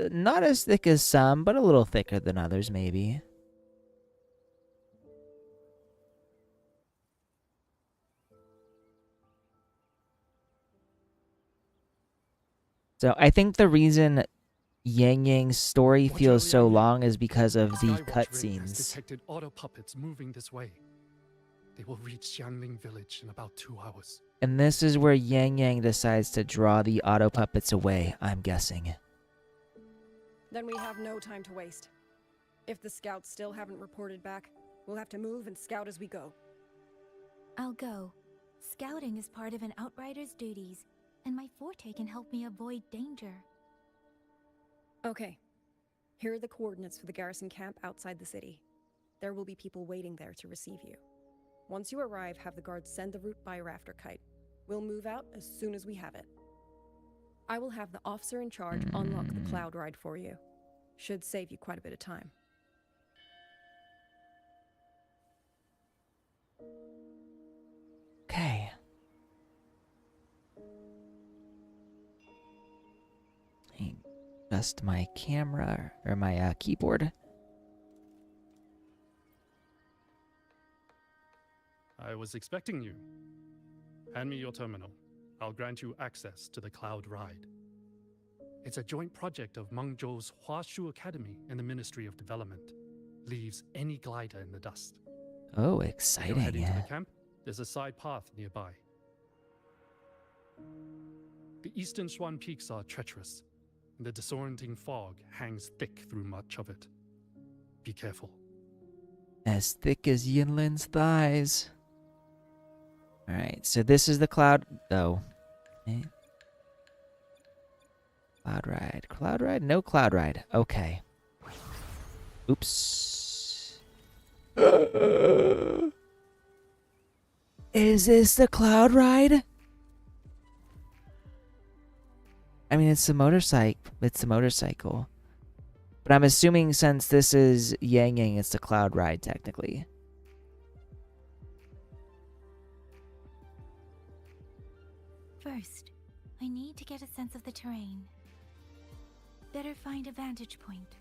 Speaker 1: Not as thick as some, but a little thicker than others, maybe. So I think the reason Yang Yang's story feels so long is because of the
Speaker 20: Skywatch Ray has
Speaker 1: cutscenes.
Speaker 20: detected auto puppets moving this way. They will reach Xiangling village in about 2 hours.
Speaker 1: And this is where Yang Yang decides to draw the auto puppets away, I'm guessing.
Speaker 17: Then we have no time to waste. If the scouts still haven't reported back, we'll have to move and scout as we go.
Speaker 6: I'll go. Scouting is part of an outrider's duties, and my forte can help me avoid danger.
Speaker 17: Okay. Here are the coordinates for the garrison camp outside the city. There will be people waiting there to receive you. Once you arrive, have the guards send the route by rafter kite. We'll move out as soon as we have it. I will have the officer in charge unlock the cloud ride for you. Should save you quite a bit of time.
Speaker 1: Okay. Adjust my camera, or my keyboard.
Speaker 20: I was expecting you. Hand me your terminal. I'll grant you access to the cloud ride. It's a joint project of Mengzhou's Huashu Academy and the Ministry of Development. Leaves any glider in the dust.
Speaker 1: Oh,
Speaker 20: When
Speaker 1: exciting.
Speaker 20: you're heading to the camp, there's a side path nearby. The eastern Shuan peaks are treacherous, and the disorienting fog hangs thick through much of it. Be careful.
Speaker 1: As thick as Yinlin's thighs. Alright, so this is the cloud. Oh. Okay. Cloud ride. Cloud ride? No cloud ride. Okay. Oops. Is this the cloud ride? I mean, it's the motorcycle. It's the motorcycle. But I'm assuming since this is Yang Yang, it's the cloud ride, technically.
Speaker 6: First, I need to get a sense of the terrain. Better find a vantage point.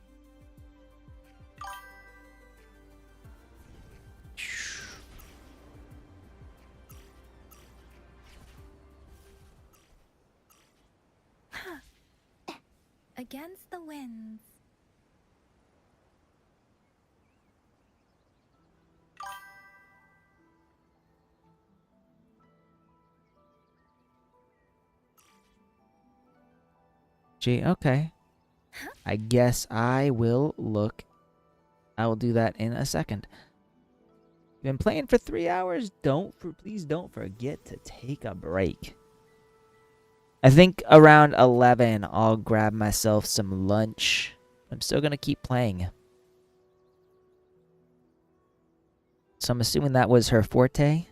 Speaker 6: Against the winds.
Speaker 1: Gee, okay. I guess I will look. I will do that in a second. Been playing for 3 hours. Please don't forget to take a break. I think around 11 I'll grab myself some lunch. I'm still gonna keep playing. So I'm assuming that was her forte.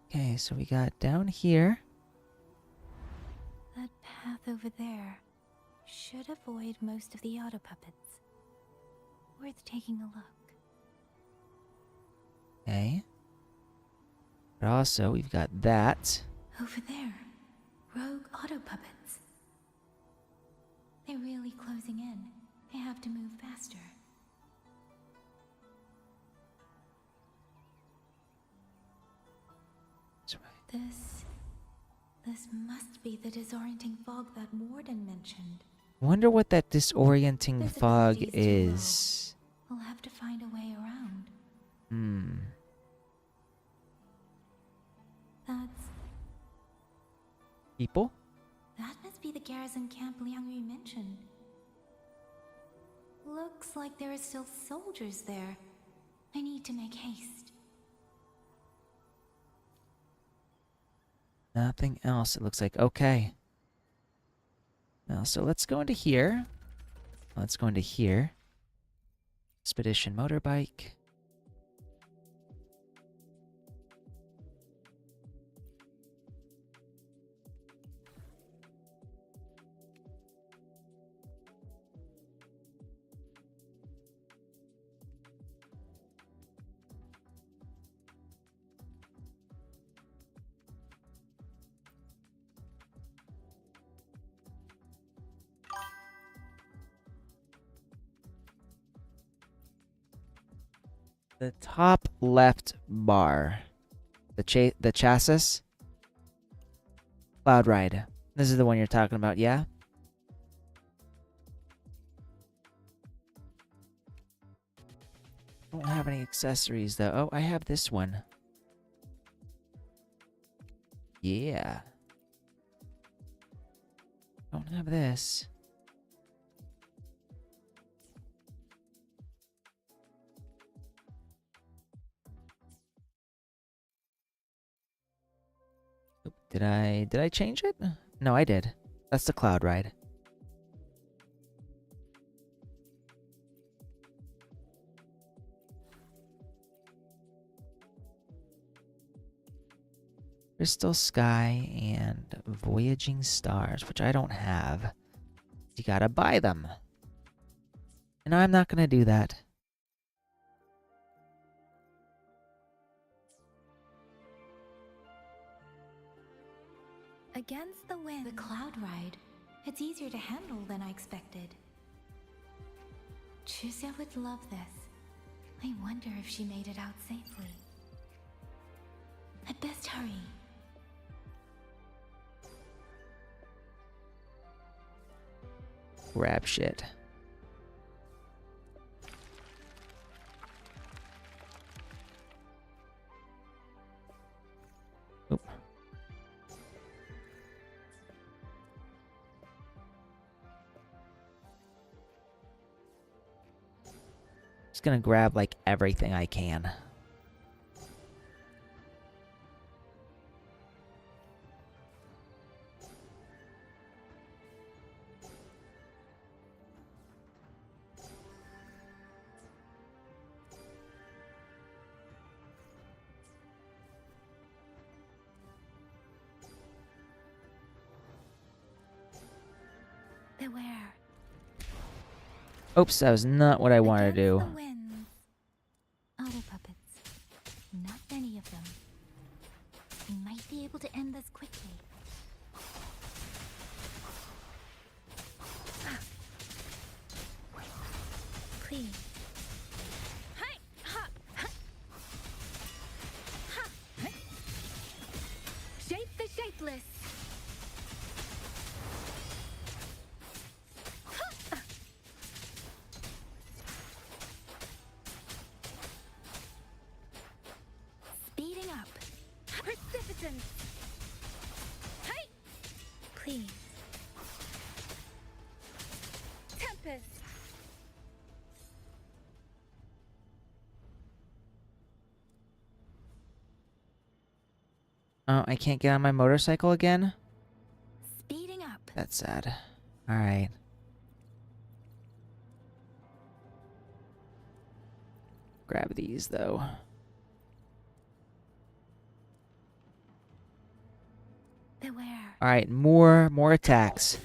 Speaker 1: Okay, so we got down here.
Speaker 6: That path over there should avoid most of the auto puppets. Worth taking a look.
Speaker 1: Okay. But also, we've got that.
Speaker 6: Over there, rogue auto puppets. They're really closing in. I have to move faster. This must be the disorienting fog that Warden mentioned.
Speaker 1: Wonder what that disorienting
Speaker 6: Physical
Speaker 1: fog
Speaker 6: stays too
Speaker 1: is.
Speaker 6: low. We'll have to find a way around. That's...
Speaker 1: People?
Speaker 6: That must be the garrison camp Liang Yu mentioned. Looks like there are still soldiers there. I need to make haste.
Speaker 1: Nothing else. It looks like okay. Now, so let's go into here. Let's go into here. Expedition motorbike. The top left bar. The chassis. Cloud Ride. This is the one you're talking about, yeah? I don't have any accessories though. Oh, I have this one. Yeah. Don't have this. Oop, did I change it? No, I did. That's the Cloud Ride. Crystal Sky and Voyaging Stars, which I don't have. You gotta buy them. And I'm not gonna do that.
Speaker 6: Against the wind. The Cloud Ride. It's easier to handle than I expected. Chusya would love this. I wonder if she made it out safely. I'd best hurry.
Speaker 1: Grab shit. Oop. Just gonna grab like everything I can.
Speaker 6: Beware.
Speaker 1: Oops, that was not what I wanted to do.
Speaker 6: The winds. Auto puppets. Not many of them. We might be able to end this quickly. Please.
Speaker 22: Hi! Ha! Ha! Ha! Shape the shapeless.
Speaker 6: Speeding up.
Speaker 22: Precipitance. Hi!
Speaker 6: Please.
Speaker 22: Tempest.
Speaker 1: Oh, I can't get on my motorcycle again?
Speaker 6: Speeding up.
Speaker 1: That's sad. Alright. Grab these, though.
Speaker 6: Beware.
Speaker 1: Alright, more attacks.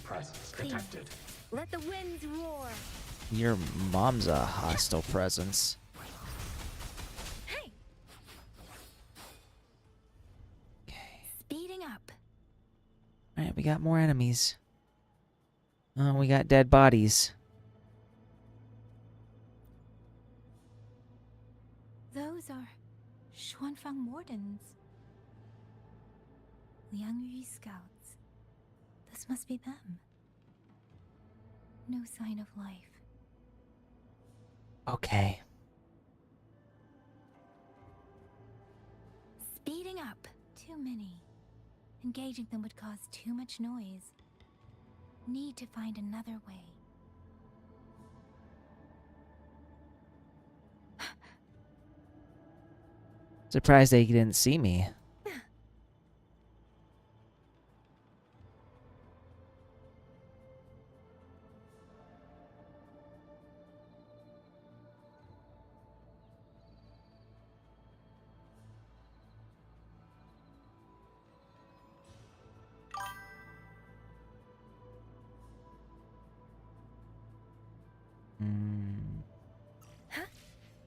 Speaker 22: Detected. Let the winds roar.
Speaker 1: Your mom's a hostile presence.
Speaker 22: Hey!
Speaker 6: Speeding up.
Speaker 1: Alright, we got more enemies. Oh, we got dead bodies.
Speaker 6: Xuanfang Wardens. Liangyu Scouts. This must be them. No sign of life.
Speaker 1: Okay.
Speaker 6: Speeding up. Too many. Engaging them would cause too much noise. Need to find another way.
Speaker 1: Surprised they didn't see me.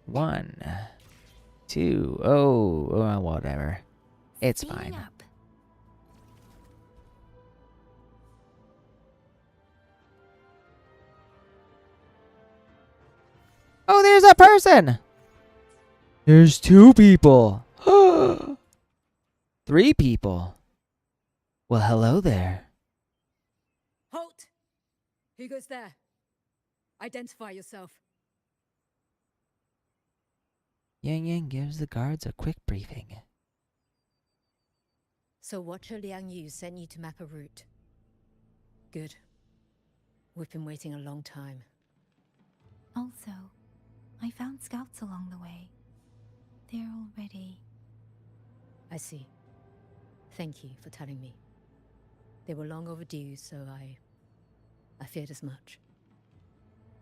Speaker 1: One, two, whatever. It's fine.
Speaker 6: Up.
Speaker 1: Oh, there's a person! There's 2 people. 3 people. Well, hello there.
Speaker 7: Halt! Who goes there? Identify yourself.
Speaker 1: Yang Yang gives the guards a quick briefing.
Speaker 9: So Watcher Liang Yu sent you to map a route. Good. We've been waiting a long time.
Speaker 6: Also, I found scouts along the way. They're all ready.
Speaker 9: I see. Thank you for telling me. They were long overdue, so I feared as much.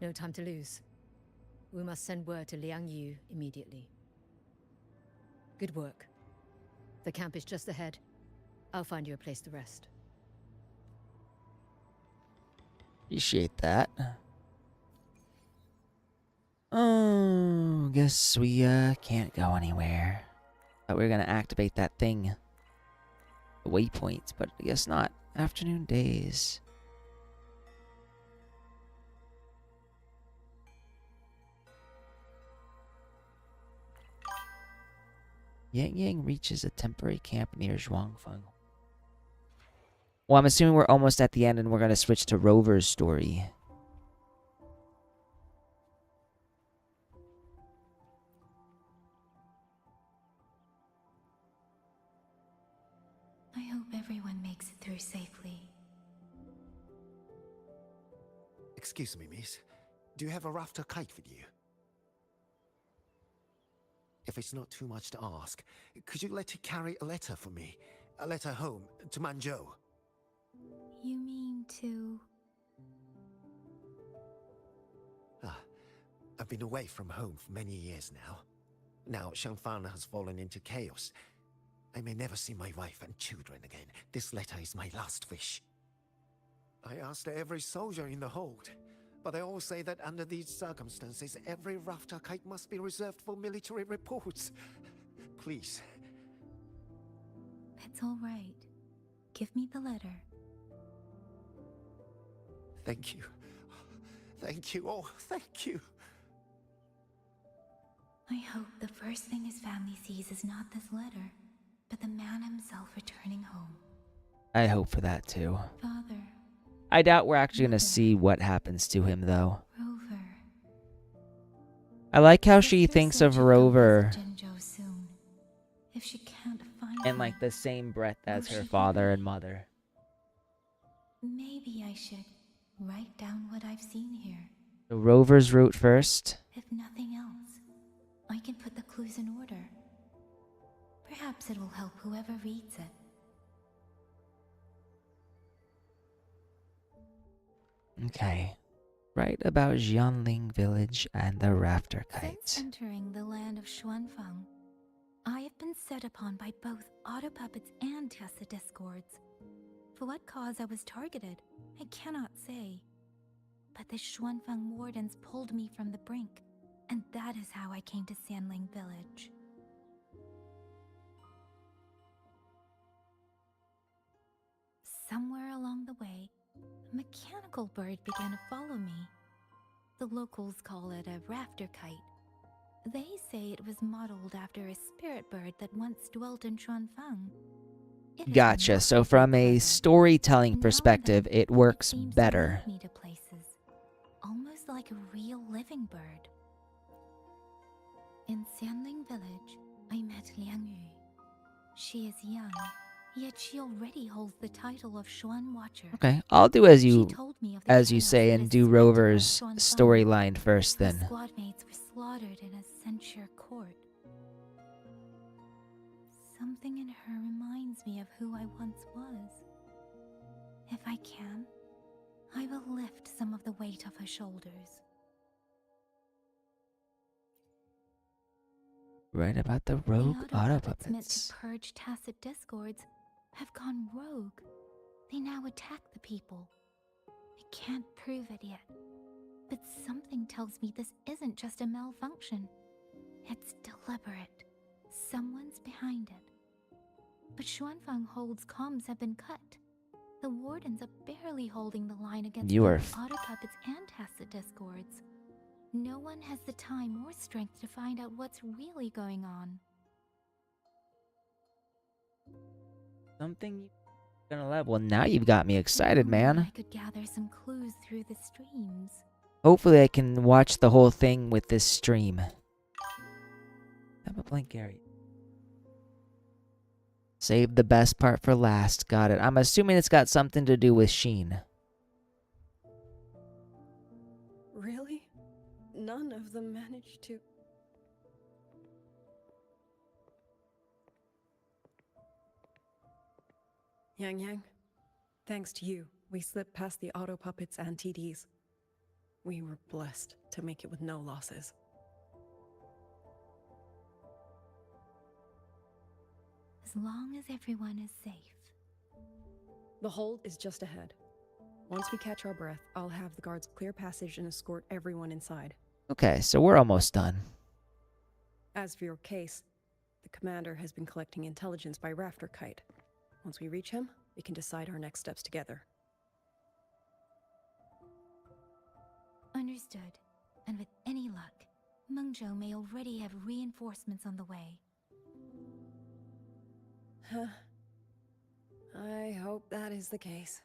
Speaker 9: No time to lose. We must send word to Liang Yu immediately. Good work. The camp is just ahead. I'll find you a place to rest.
Speaker 1: Appreciate that. Oh, guess we can't go anywhere. Thought we were gonna activate that thing. The waypoints, but I guess not. Afternoon days. Yang Yang reaches a temporary camp near Zhuangfeng. Well, I'm assuming we're almost at the end and we're gonna switch to Rover's story.
Speaker 6: I hope everyone makes it through safely.
Speaker 13: Excuse me, miss. Do you have a rafter kite with you? If it's not too much to ask, could you let it carry a letter for me? A letter home, to Manzhou.
Speaker 6: You mean to...
Speaker 13: I've been away from home for many years now. Now Shangfang has fallen into chaos. I may never see my wife and children again. This letter is my last wish. I asked every soldier in the hold, but they all say that under these circumstances, every rafter kite must be reserved for military reports. Please.
Speaker 6: That's all right. Give me the letter.
Speaker 13: Thank you. Thank you. Oh, thank you.
Speaker 6: I hope the first thing his family sees is not this letter, but the man himself returning home.
Speaker 1: I hope for that too.
Speaker 6: Father.
Speaker 1: I doubt we're actually gonna see what happens to him though.
Speaker 6: Rover.
Speaker 1: I like how she thinks of Rover
Speaker 6: Soon. If she can't find
Speaker 1: in
Speaker 6: him,
Speaker 1: like the same breath as her father and mother.
Speaker 6: maybe I should write down what I've seen here.
Speaker 1: So Rover's route first.
Speaker 6: If nothing else, I can put the clues in order. Perhaps it will help whoever reads it.
Speaker 1: Okay. Write about Jianling village and the rafter kites.
Speaker 6: Since entering the land of Xuanfang, I have been set upon by both auto puppets and Tessa discords. For what cause I was targeted, I cannot say. But the Xuanfang wardens pulled me from the brink, and that is how I came to Sanling village. Somewhere along the way, a mechanical bird began to follow me. The locals call it a rafter kite. They say it was modeled after a spirit bird that once dwelt in Xuanfang. It is
Speaker 1: Gotcha. So
Speaker 6: remarkably
Speaker 1: from a
Speaker 6: clever.
Speaker 1: storytelling
Speaker 6: Now and
Speaker 1: perspective,
Speaker 6: then,
Speaker 1: it works
Speaker 6: seems to
Speaker 1: better.
Speaker 6: lead me to places, almost like a real living bird. In Xianling village, I met Liang Yu. She is young, yet she already holds the title of Xuan Watcher.
Speaker 1: Okay, I'll do as
Speaker 6: She
Speaker 1: you
Speaker 6: told me of the chaos
Speaker 1: say
Speaker 6: that
Speaker 1: and
Speaker 6: is
Speaker 1: do
Speaker 6: spread
Speaker 1: Rover's
Speaker 6: throughout Xuanfang.
Speaker 1: storyline first
Speaker 6: Her
Speaker 1: then.
Speaker 6: squad mates were slaughtered in a censure court. Something in her reminds me of who I once was. If I can, I will lift some of the weight off her shoulders.
Speaker 1: Right about the
Speaker 6: The
Speaker 1: rogue
Speaker 6: Autopuppets meant
Speaker 1: Autopuppets.
Speaker 6: to purge tacit discords have gone rogue. They now attack the people. I can't prove it yet, but something tells me this isn't just a malfunction. It's deliberate. Someone's behind it. But Xuanfang Hold's comms have been cut. The wardens are barely holding the line against
Speaker 1: You are
Speaker 6: both Autopuppets and tacit discords. No one has the time or strength to find out what's really going on.
Speaker 1: Something you're gonna love. Well, now you've got me excited,
Speaker 6: If only
Speaker 1: man.
Speaker 6: I could gather some clues through the streams.
Speaker 1: Hopefully I can watch the whole thing with this stream. Have a blank Gary. Save the best part for last. Got it. I'm assuming it's got something to do with Sheen.
Speaker 17: Really? None of them managed to... Yang, thanks to you, we slipped past the Autopuppets and TDs. We were blessed to make it with no losses.
Speaker 6: As long as everyone is safe.
Speaker 17: The hold is just ahead. Once we catch our breath, I'll have the guards clear passage and escort everyone inside.
Speaker 1: Okay, so we're almost done.
Speaker 17: As for your case, the commander has been collecting intelligence by Rafter Kite. Once we reach him, we can decide our next steps together.
Speaker 6: Understood. And with any luck, Mengzhou may already have reinforcements on the way.
Speaker 17: Huh. I hope that is the case.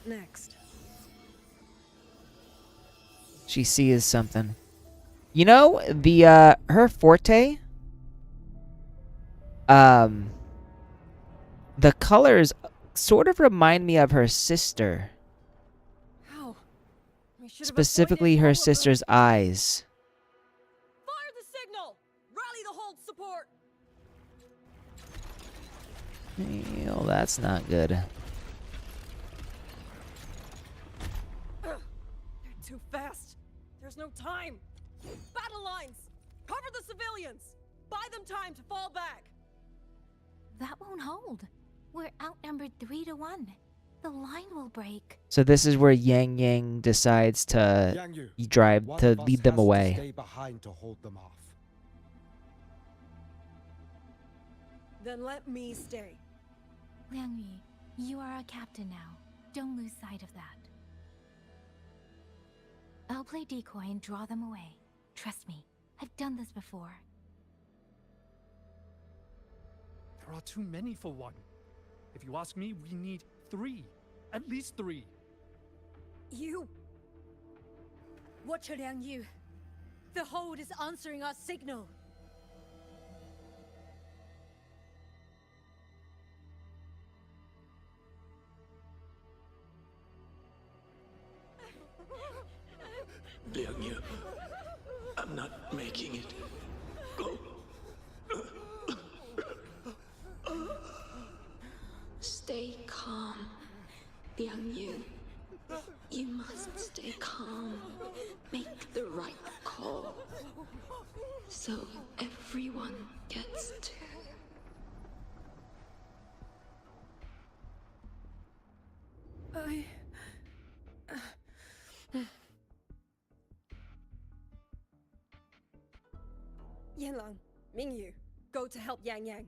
Speaker 17: Next.
Speaker 1: She sees something. You know, the her forte, the colors sort of remind me of her sister.
Speaker 17: How?
Speaker 1: Specifically her sister's eyes.
Speaker 17: Fire the signal! Rally the hold support!
Speaker 1: Well, that's not good.
Speaker 17: They're too fast. There's no time. Battle lines! Cover the civilians! Buy them time to fall back!
Speaker 6: That won't hold. We're outnumbered 3 to 1. The line will break.
Speaker 1: So this is where Yang Yang decides to
Speaker 3: Yang Yu,
Speaker 1: drive
Speaker 3: one
Speaker 1: to
Speaker 3: of us
Speaker 1: lead them
Speaker 3: has to
Speaker 1: away.
Speaker 3: stay behind to hold them off.
Speaker 17: Then let me stay.
Speaker 6: Liang Yu, you are our captain now. Don't lose sight of that. I'll play decoy and draw them away. Trust me, I've done this before.
Speaker 20: There are too many for one. If you ask me, we need 3. At least 3.
Speaker 9: You! Watcher Liang Yu. The hold is answering our signal.
Speaker 12: Liang Yu, I'm not making it. Go.
Speaker 2: Stay calm, Liang Yu. You must stay calm. Make the right call. So everyone gets to.
Speaker 17: Yanlang, Mingyu, go to help Yang Yang.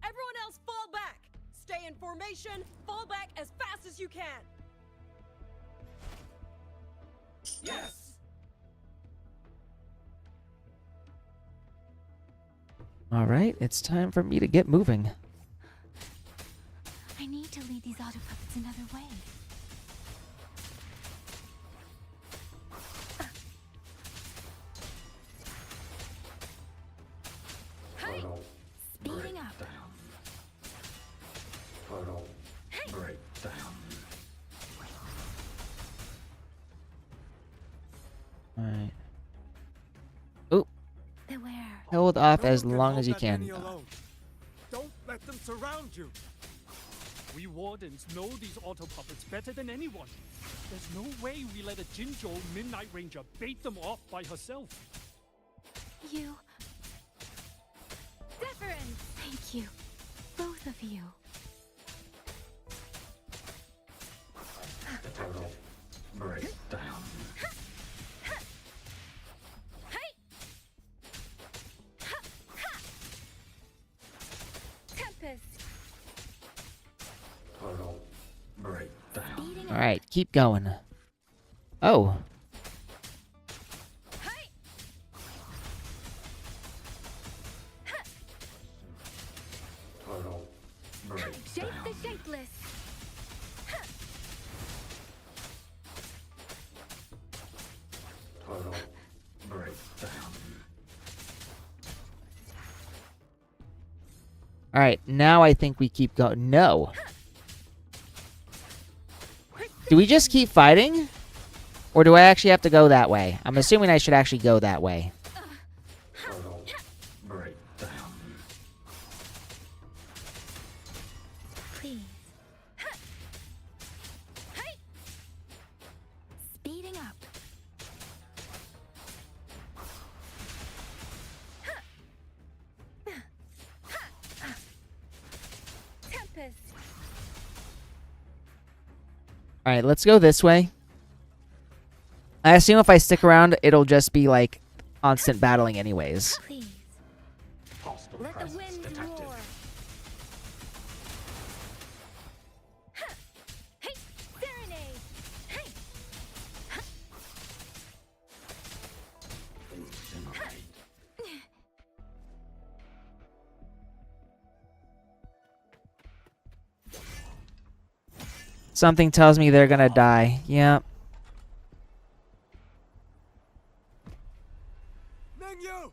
Speaker 17: Everyone else fall back! Stay in formation. Fall back as fast as you can.
Speaker 12: Yes!
Speaker 1: All right, it's time for me to get moving.
Speaker 6: I need to lead these auto puppets another way. Speeding up.
Speaker 12: Total breakdown.
Speaker 1: All right. Oop.
Speaker 6: Beware.
Speaker 1: Hold off as
Speaker 3: No one
Speaker 1: long
Speaker 3: hold
Speaker 1: as you
Speaker 3: that
Speaker 1: can.
Speaker 3: many alone. Don't let them surround you.
Speaker 20: We wardens know these auto puppets better than anyone. There's no way we let a Jinzhou Midnight Ranger bait them off by herself.
Speaker 6: You. Deference. Thank you. Both of you.
Speaker 12: Total breakdown.
Speaker 6: Tempest.
Speaker 12: Total breakdown.
Speaker 1: All right, keep going. Oh.
Speaker 12: Total breakdown.
Speaker 6: Shape the shapeless.
Speaker 12: Total breakdown.
Speaker 1: All right, now I think we keep going. No. Do we just keep fighting? Or do I actually have to go that way? I'm assuming I should actually go that way.
Speaker 12: Total breakdown.
Speaker 6: Please. Speeding up. Tempest.
Speaker 1: All right, let's go this way. I assume if I stick around, it'll just be like constant battling anyways.
Speaker 6: Please.
Speaker 12: Hostile
Speaker 6: Let the
Speaker 12: presence
Speaker 6: wind
Speaker 12: detected.
Speaker 6: roar. Hey, serenade. Hey.
Speaker 12: Incinerate.
Speaker 1: Something tells me they're gonna die. Yep.
Speaker 3: Mengyu!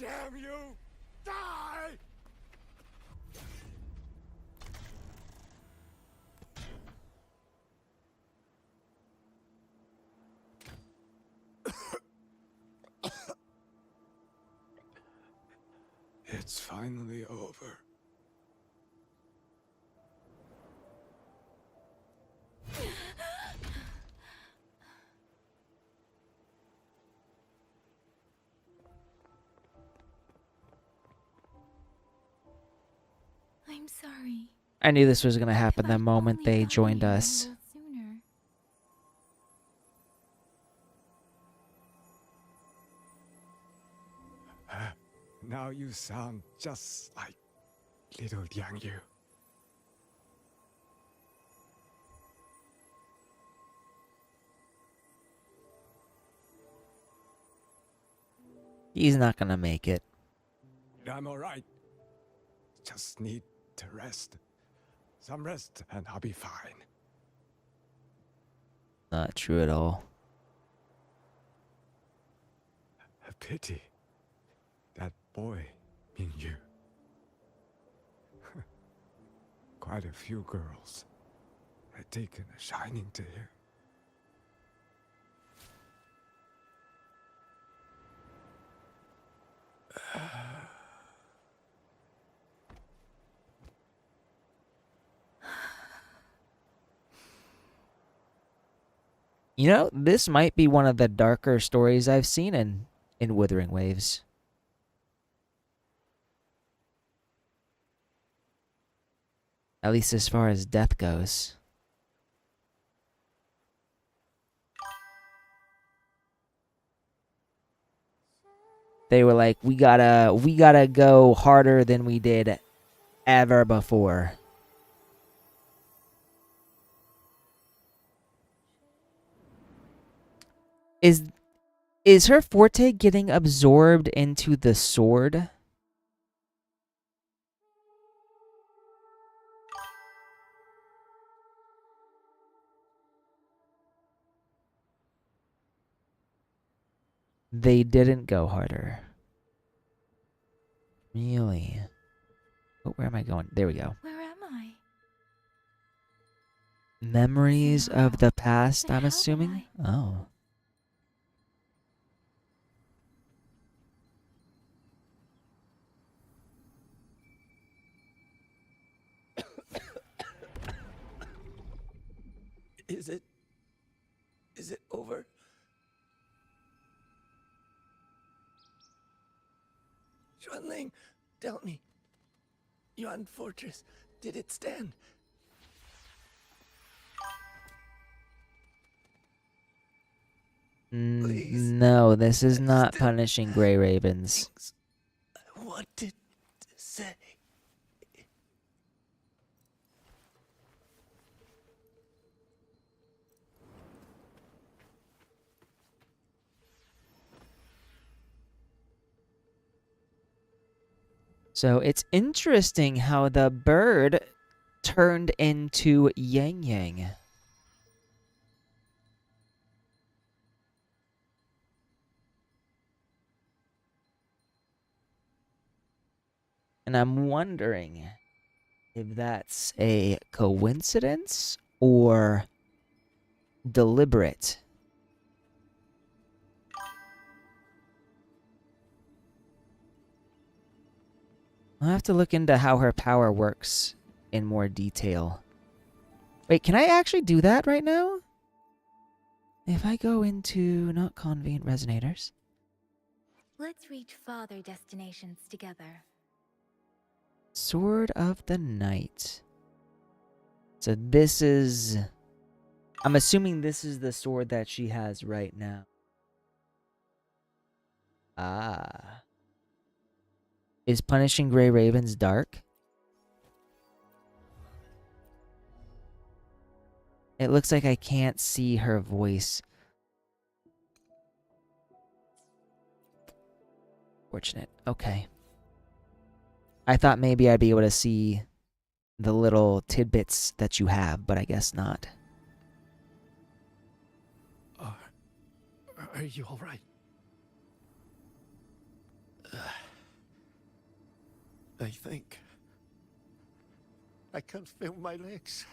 Speaker 3: Damn you! Die! It's finally over.
Speaker 6: I'm sorry.
Speaker 1: I knew this was gonna happen the
Speaker 6: I'd
Speaker 1: moment
Speaker 6: only
Speaker 1: they
Speaker 6: gotten
Speaker 1: joined
Speaker 6: here a
Speaker 1: us.
Speaker 6: little sooner.
Speaker 3: Now you sound just like little Liang Yu.
Speaker 1: He's not gonna make it.
Speaker 3: I'm alright. Just need to rest. Some rest and I'll be fine.
Speaker 1: Not true at all.
Speaker 3: A pity. That boy, Mingyu. Quite a few girls had taken a shining to him.
Speaker 1: You know, this might be one of the darker stories I've seen in Wuthering Waves. At least as far as death goes. They were like, we gotta go harder than we did ever before. Is her forte getting absorbed into the sword? They didn't go harder. Really? Oh, where am I going? There we go.
Speaker 6: Where am I?
Speaker 1: Memories of the past,
Speaker 6: But
Speaker 1: I'm
Speaker 6: how
Speaker 1: assuming? Oh.
Speaker 16: Is it over? Xuanling, tell me. Yuan Fortress, did it stand?
Speaker 1: No, this is not punishing gray ravens.
Speaker 16: What did it say?
Speaker 1: So it's interesting how the bird turned into Yang Yang. And I'm wondering if that's a coincidence or deliberate. I'll have to look into how her power works in more detail. Wait, can I actually do that right now? If I go into not convenient resonators.
Speaker 6: Let's reach farther destinations together.
Speaker 1: Sword of the Night. So this is... I'm assuming this is the sword that she has right now. Ah. Is Punishing Gray Ravens dark? It looks like I can't see her voice. Fortunate. Okay. I thought maybe I'd be able to see the little tidbits that you have, but I guess not.
Speaker 20: Are you all right?
Speaker 13: I think I can't feel my legs.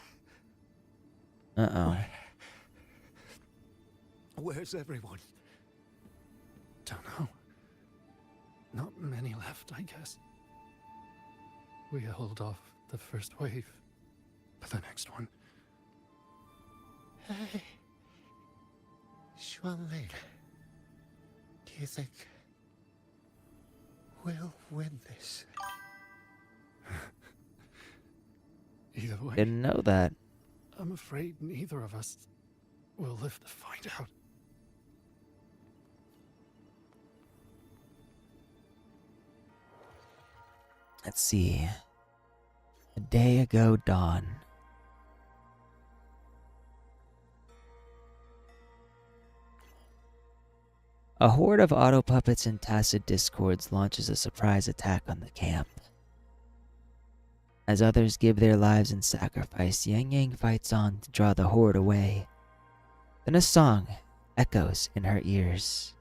Speaker 1: Uh-oh.
Speaker 13: Where's everyone?
Speaker 20: Don't know. Not many left, I guess. We held off the first wave, but the next one...
Speaker 13: Hey, Xuanling, do you think we'll win this?
Speaker 20: Either way...
Speaker 1: Didn't know that.
Speaker 20: I'm afraid neither of us will live to find out.
Speaker 1: Let's see. A day ago dawn. A horde of auto puppets and tacit discords launches a surprise attack on the camp. As others give their lives in sacrifice, Yang Yang fights on to draw the horde away. Then a song echoes in her ears.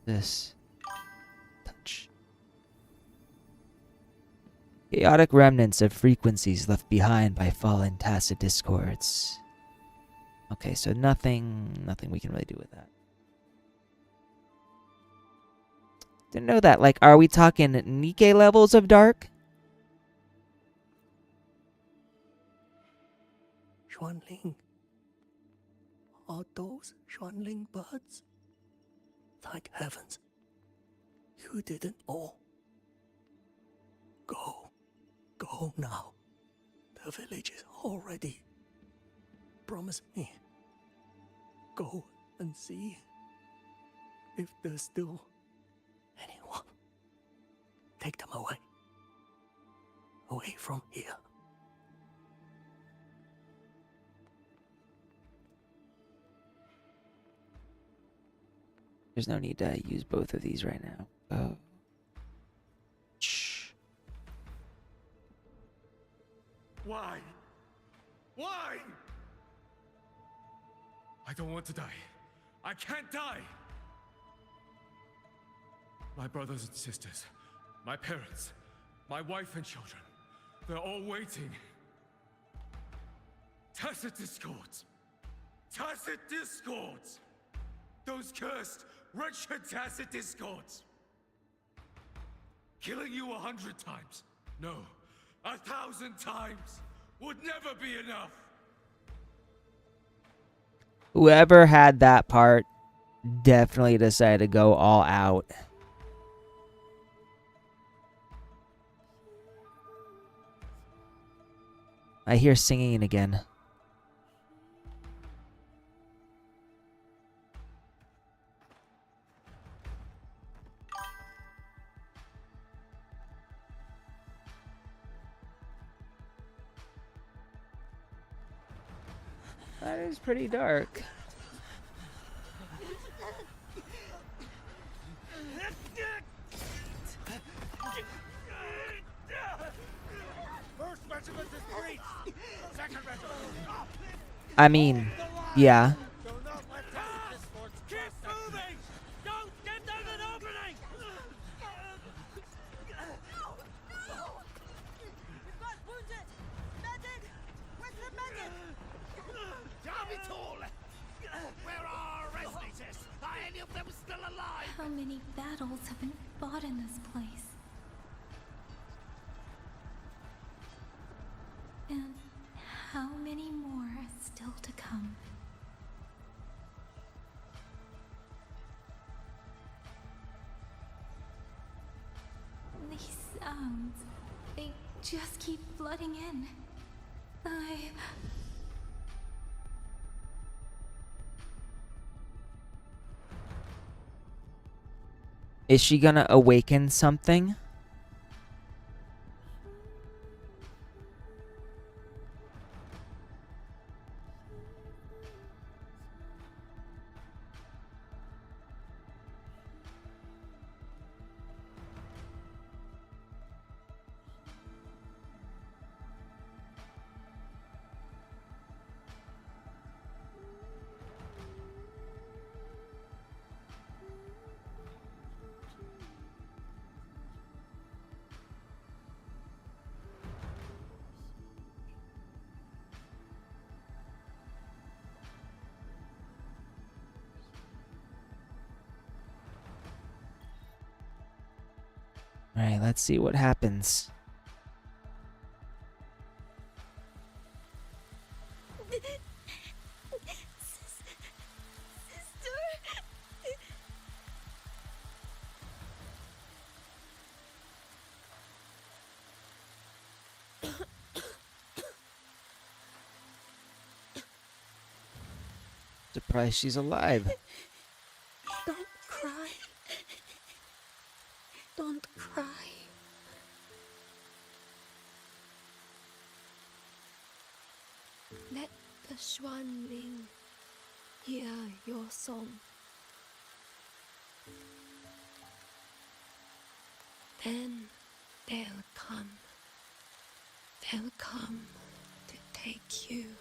Speaker 1: This touch. Chaotic remnants of frequencies left behind by fallen tacit discords. Okay, so nothing we can really do with that. Didn't know that. Like, are we talking Nikke levels of dark?
Speaker 16: Xuanling. Are those Xuanling birds? Thank heavens. You didn't all. Go. Go now. The village is all ready. Promise me. Go and see if there's still anyone. Take them away. Away from here.
Speaker 1: There's no need to use both of these right now. Oh. Shh.
Speaker 3: Why? Why? I don't want to die. I can't die. My brothers and sisters, my parents, my wife and children, they're all waiting. Tacit discords. Tacit discords. Those cursed, wretched tacit discords. Killing you 100 times, no, 1,000 times would never be enough.
Speaker 1: Whoever had that part definitely decided to go all out. I hear singing again. That is pretty dark.
Speaker 12: First regiment is breached. Second regiment.
Speaker 1: I mean, yeah.
Speaker 12: Do not let tacit discords keep moving. Don't give them an opening.
Speaker 21: We've got wounded! Medic! Where's the medic?
Speaker 12: Damn it all! Where are our resonates? Are any of them still alive?
Speaker 6: How many battles have been fought in this place? And how many more are still to come? These sounds, they just keep flooding in.
Speaker 1: Is she gonna awaken something? Alright, let's see what happens. Surprised she's alive.
Speaker 22: Don't cry. Don't cry. Let the swan ring hear your song. Then they'll come. They'll come to take you home.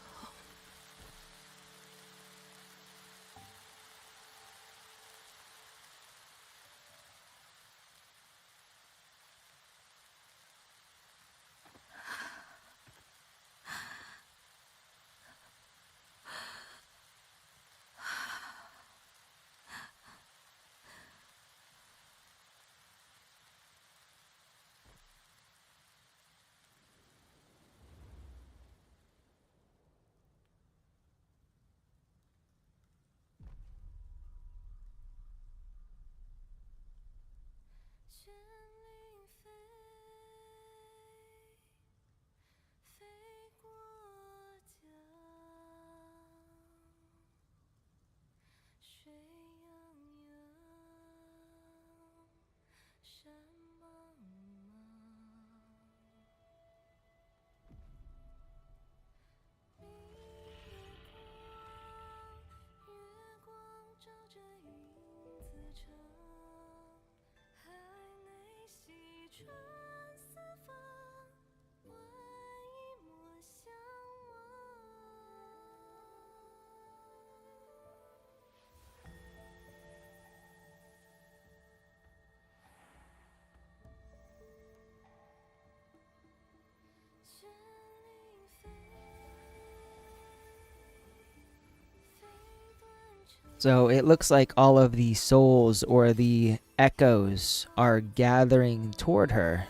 Speaker 1: So it looks like all of the souls or the echoes are gathering toward her.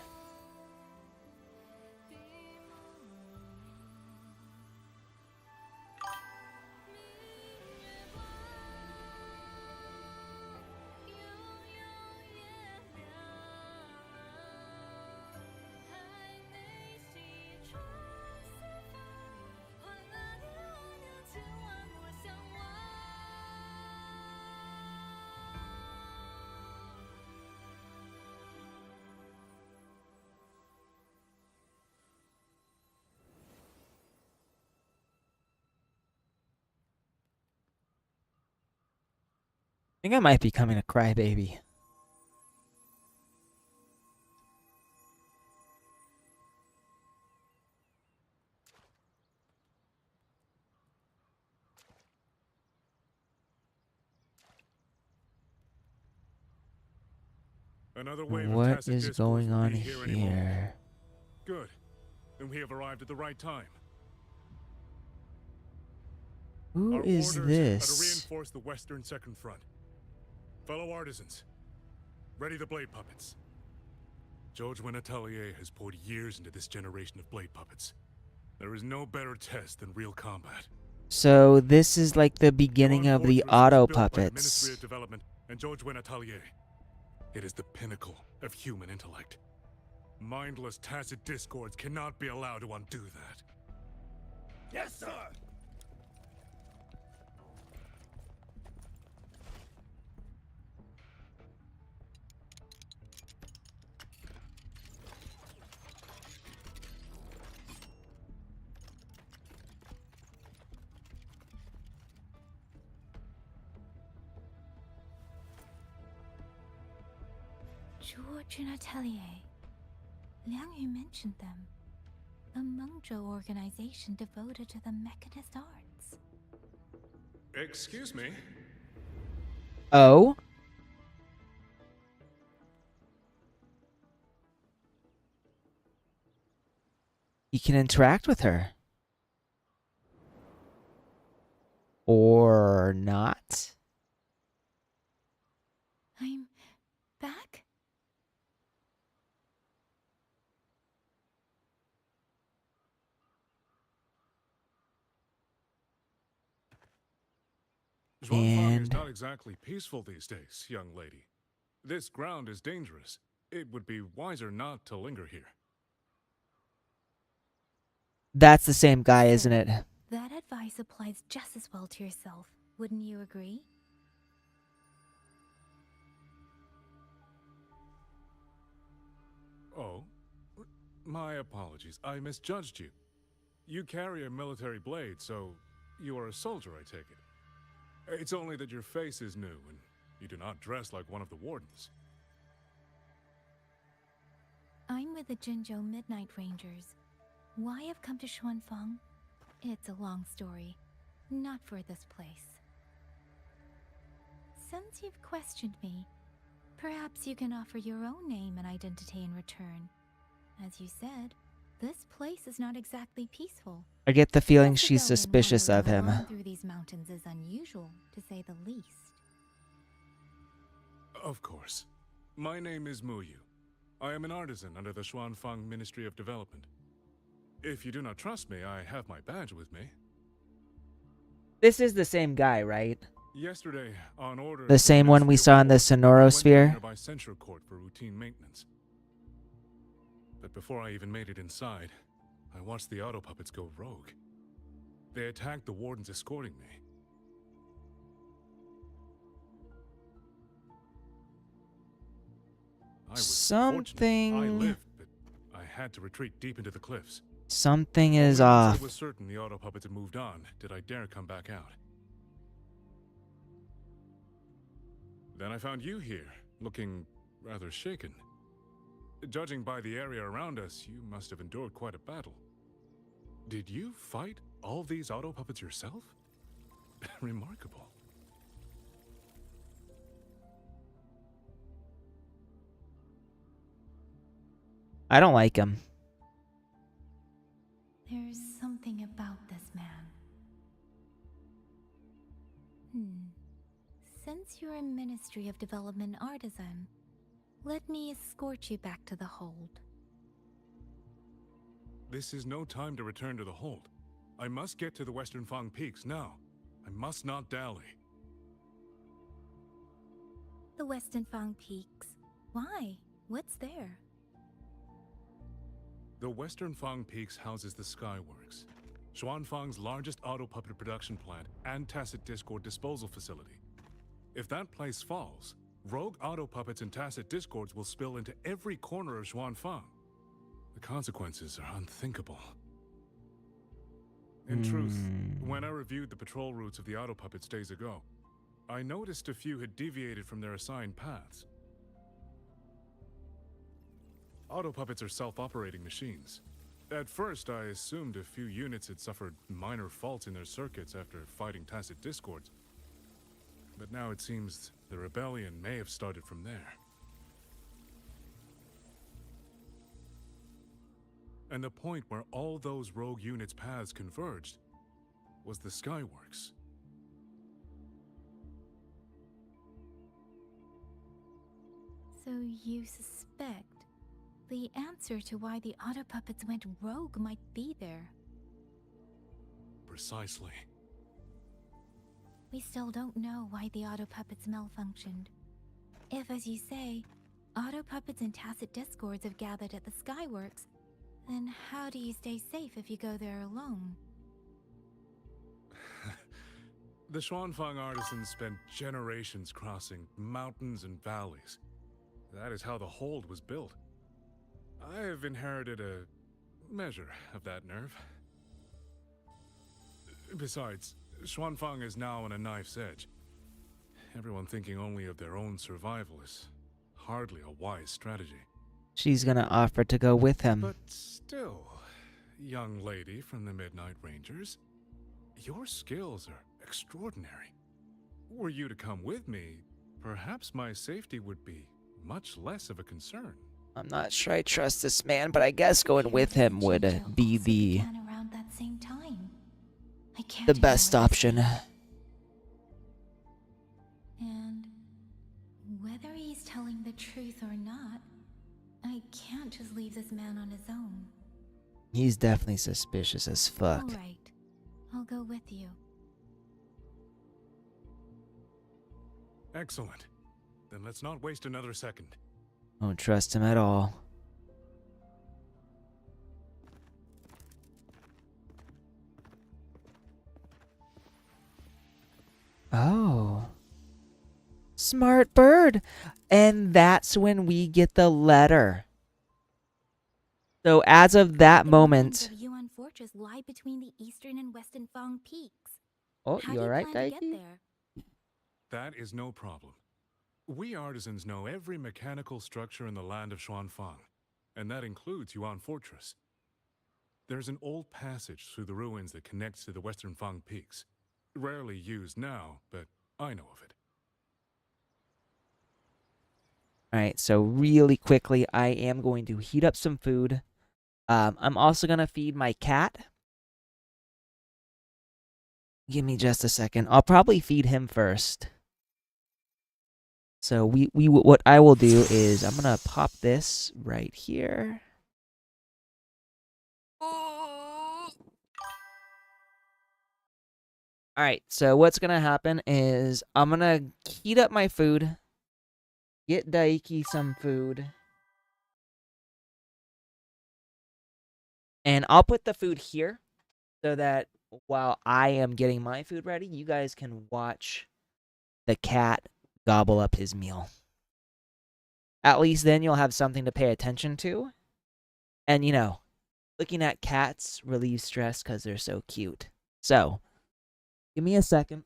Speaker 1: I think I might be becoming a crybaby.
Speaker 11: Another wave of
Speaker 1: What
Speaker 11: tacit
Speaker 1: is
Speaker 11: discourse
Speaker 1: going
Speaker 11: will
Speaker 1: on
Speaker 11: be here any moment.
Speaker 1: here?
Speaker 11: Good. Then we have arrived at the right time.
Speaker 1: Who
Speaker 11: Our
Speaker 1: is
Speaker 11: orders are to
Speaker 1: this?
Speaker 11: reinforce the western second front. Fellow artisans, ready the blade puppets. George Atelier has poured years into this generation of blade puppets. There is no better test than real combat.
Speaker 1: So this is like the beginning of the auto
Speaker 11: Built by the Ministry
Speaker 1: puppets.
Speaker 11: of Development and George Atelier. It is the pinnacle of human intellect. Mindless tacit discords cannot be allowed to undo that.
Speaker 12: Yes, sir!
Speaker 6: George and Atelier. Liang Yu mentioned them. A Mengzhou organization devoted to the mechanist arts.
Speaker 11: Excuse me?
Speaker 1: Oh? He can interact with her. Or not?
Speaker 6: I'm back?
Speaker 11: Zhuangfang is
Speaker 1: And
Speaker 11: not exactly peaceful these days, young lady. This ground is dangerous. It would be wiser not to linger here.
Speaker 1: that's the same guy, isn't it?
Speaker 6: That advice applies just as well to yourself. Wouldn't you agree?
Speaker 11: Oh? My apologies. I misjudged you. You carry a military blade, so you are a soldier, I take it. It's only that your face is new, and you do not dress like one of the wardens.
Speaker 6: I'm with the Jinzhou Midnight Rangers. Why I've come to Xuanfang? It's a long story. Not for this place. Since you've questioned me, perhaps you can offer your own name and identity in return. As you said, this place is not exactly peaceful.
Speaker 1: I get the feeling
Speaker 6: Just to
Speaker 1: she's
Speaker 6: go in
Speaker 1: suspicious of
Speaker 6: wandering
Speaker 1: him.
Speaker 6: alone through these mountains is unusual, to say the least.
Speaker 11: Of course. My name is Muyu. I am an artisan under the Xuanfang Ministry of Development. If you do not trust me, I have my badge with me.
Speaker 1: This is the same guy, right?
Speaker 11: Yesterday, on order
Speaker 1: The same one we saw in the Sonorosphere?
Speaker 11: nearby censure court for routine maintenance. But before I even made it inside, I watched the auto puppets go rogue. They attacked the wardens escorting me. I was fortunate. I lived, but I had to retreat deep into the cliffs.
Speaker 1: Something is
Speaker 11: Only
Speaker 1: off.
Speaker 11: once I was certain the auto puppets had moved on, did I dare come back out. Then I found you here, looking rather shaken. Judging by the area around us, you must have endured quite a battle. Did you fight all these auto puppets yourself? Remarkable.
Speaker 1: I don't like him.
Speaker 6: There's something about this man. since you're a Ministry of Development artisan, let me escort you back to the hold.
Speaker 11: This is no time to return to the hold. I must get to the Western Fang Peaks now. I must not dally.
Speaker 6: The Western Fang Peaks. Why? What's there?
Speaker 11: The Western Fang Peaks houses the Skyworks, Xuanfang's largest auto puppet production plant and tacit discord disposal facility. If that place falls, rogue auto puppets and tacit discords will spill into every corner of Xuanfang. The consequences are unthinkable. In truth, when I reviewed the patrol routes of the auto puppets days ago, I noticed a few had deviated from their assigned paths. Auto puppets are self-operating machines. At first, I assumed a few units had suffered minor faults in their circuits after fighting tacit discords. But now it seems the rebellion may have started from there. And the point where all those rogue units' paths converged was the Skyworks.
Speaker 6: So you suspect the answer to why the auto puppets went rogue might be there.
Speaker 11: Precisely.
Speaker 6: We still don't know why the auto puppets malfunctioned. If, as you say, auto puppets and tacit discords have gathered at the Skyworks, then how do you stay safe if you go there alone?
Speaker 11: The Xuanfang artisans spent generations crossing mountains and valleys. That is how the hold was built. I have inherited a measure of that nerve. Besides, Xuanfang is now on a knife's edge. Everyone thinking only of their own survival is hardly a wise strategy.
Speaker 1: She's gonna offer to go with him.
Speaker 11: But still, young lady from the Midnight Rangers, your skills are extraordinary. Were you to come with me, perhaps my safety would be much less of a concern.
Speaker 1: I'm not sure I trust this man, but I guess going with him would be the
Speaker 6: Around that same time. I can't
Speaker 1: the best option.
Speaker 6: And whether he's telling the truth or not, I can't just leave this man on his own.
Speaker 1: He's definitely suspicious as fuck.
Speaker 6: All right, I'll go with you.
Speaker 11: Excellent. Then let's not waste another second.
Speaker 1: Don't trust him at all. Oh. Smart bird. And that's when we get the letter. So as of that moment...
Speaker 6: The Yuan Fortress lie between the eastern and western Fang peaks.
Speaker 1: Oh,
Speaker 6: How
Speaker 1: you
Speaker 6: do
Speaker 1: alright,
Speaker 6: plan to get
Speaker 1: Daiki?
Speaker 6: there?
Speaker 11: That is no problem. We artisans know every mechanical structure in the land of Xuanfang, and that includes Yuan Fortress. There's an old passage through the ruins that connects to the Western Fang Peaks. Rarely used now, but I know of it.
Speaker 1: Alright, so really quickly, I am going to heat up some food. I'm also going to feed my cat. Give me just a second. I'll probably feed him first. So what I will do is I'm going to pop this right here. Alright, so what's going to happen is I'm going to heat up my food. Get Daiki some food. And I'll put the food here so that while I am getting my food ready, you guys can watch the cat gobble up his meal. At least then you'll have something to pay attention to. And, you know, looking at cats relieves stress because they're so cute. So, give me a second.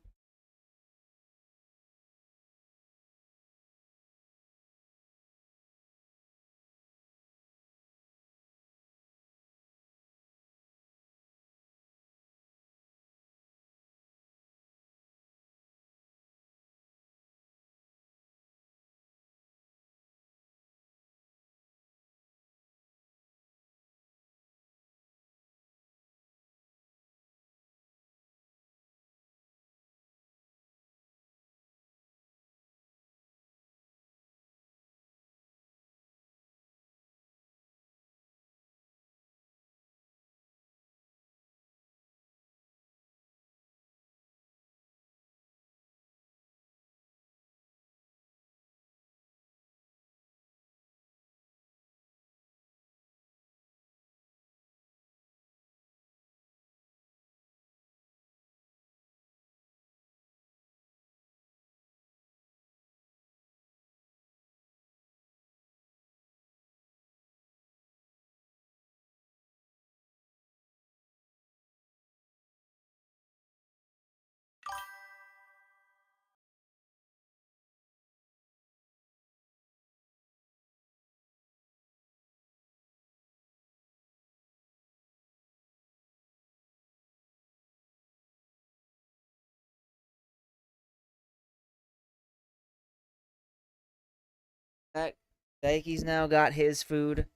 Speaker 1: Daiki's now got his food.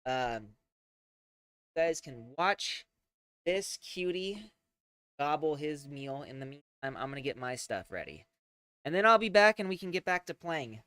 Speaker 1: You guys can watch this cutie gobble his meal. In the meantime, I'm gonna get my stuff ready. And then I'll be back and we can get back to playing.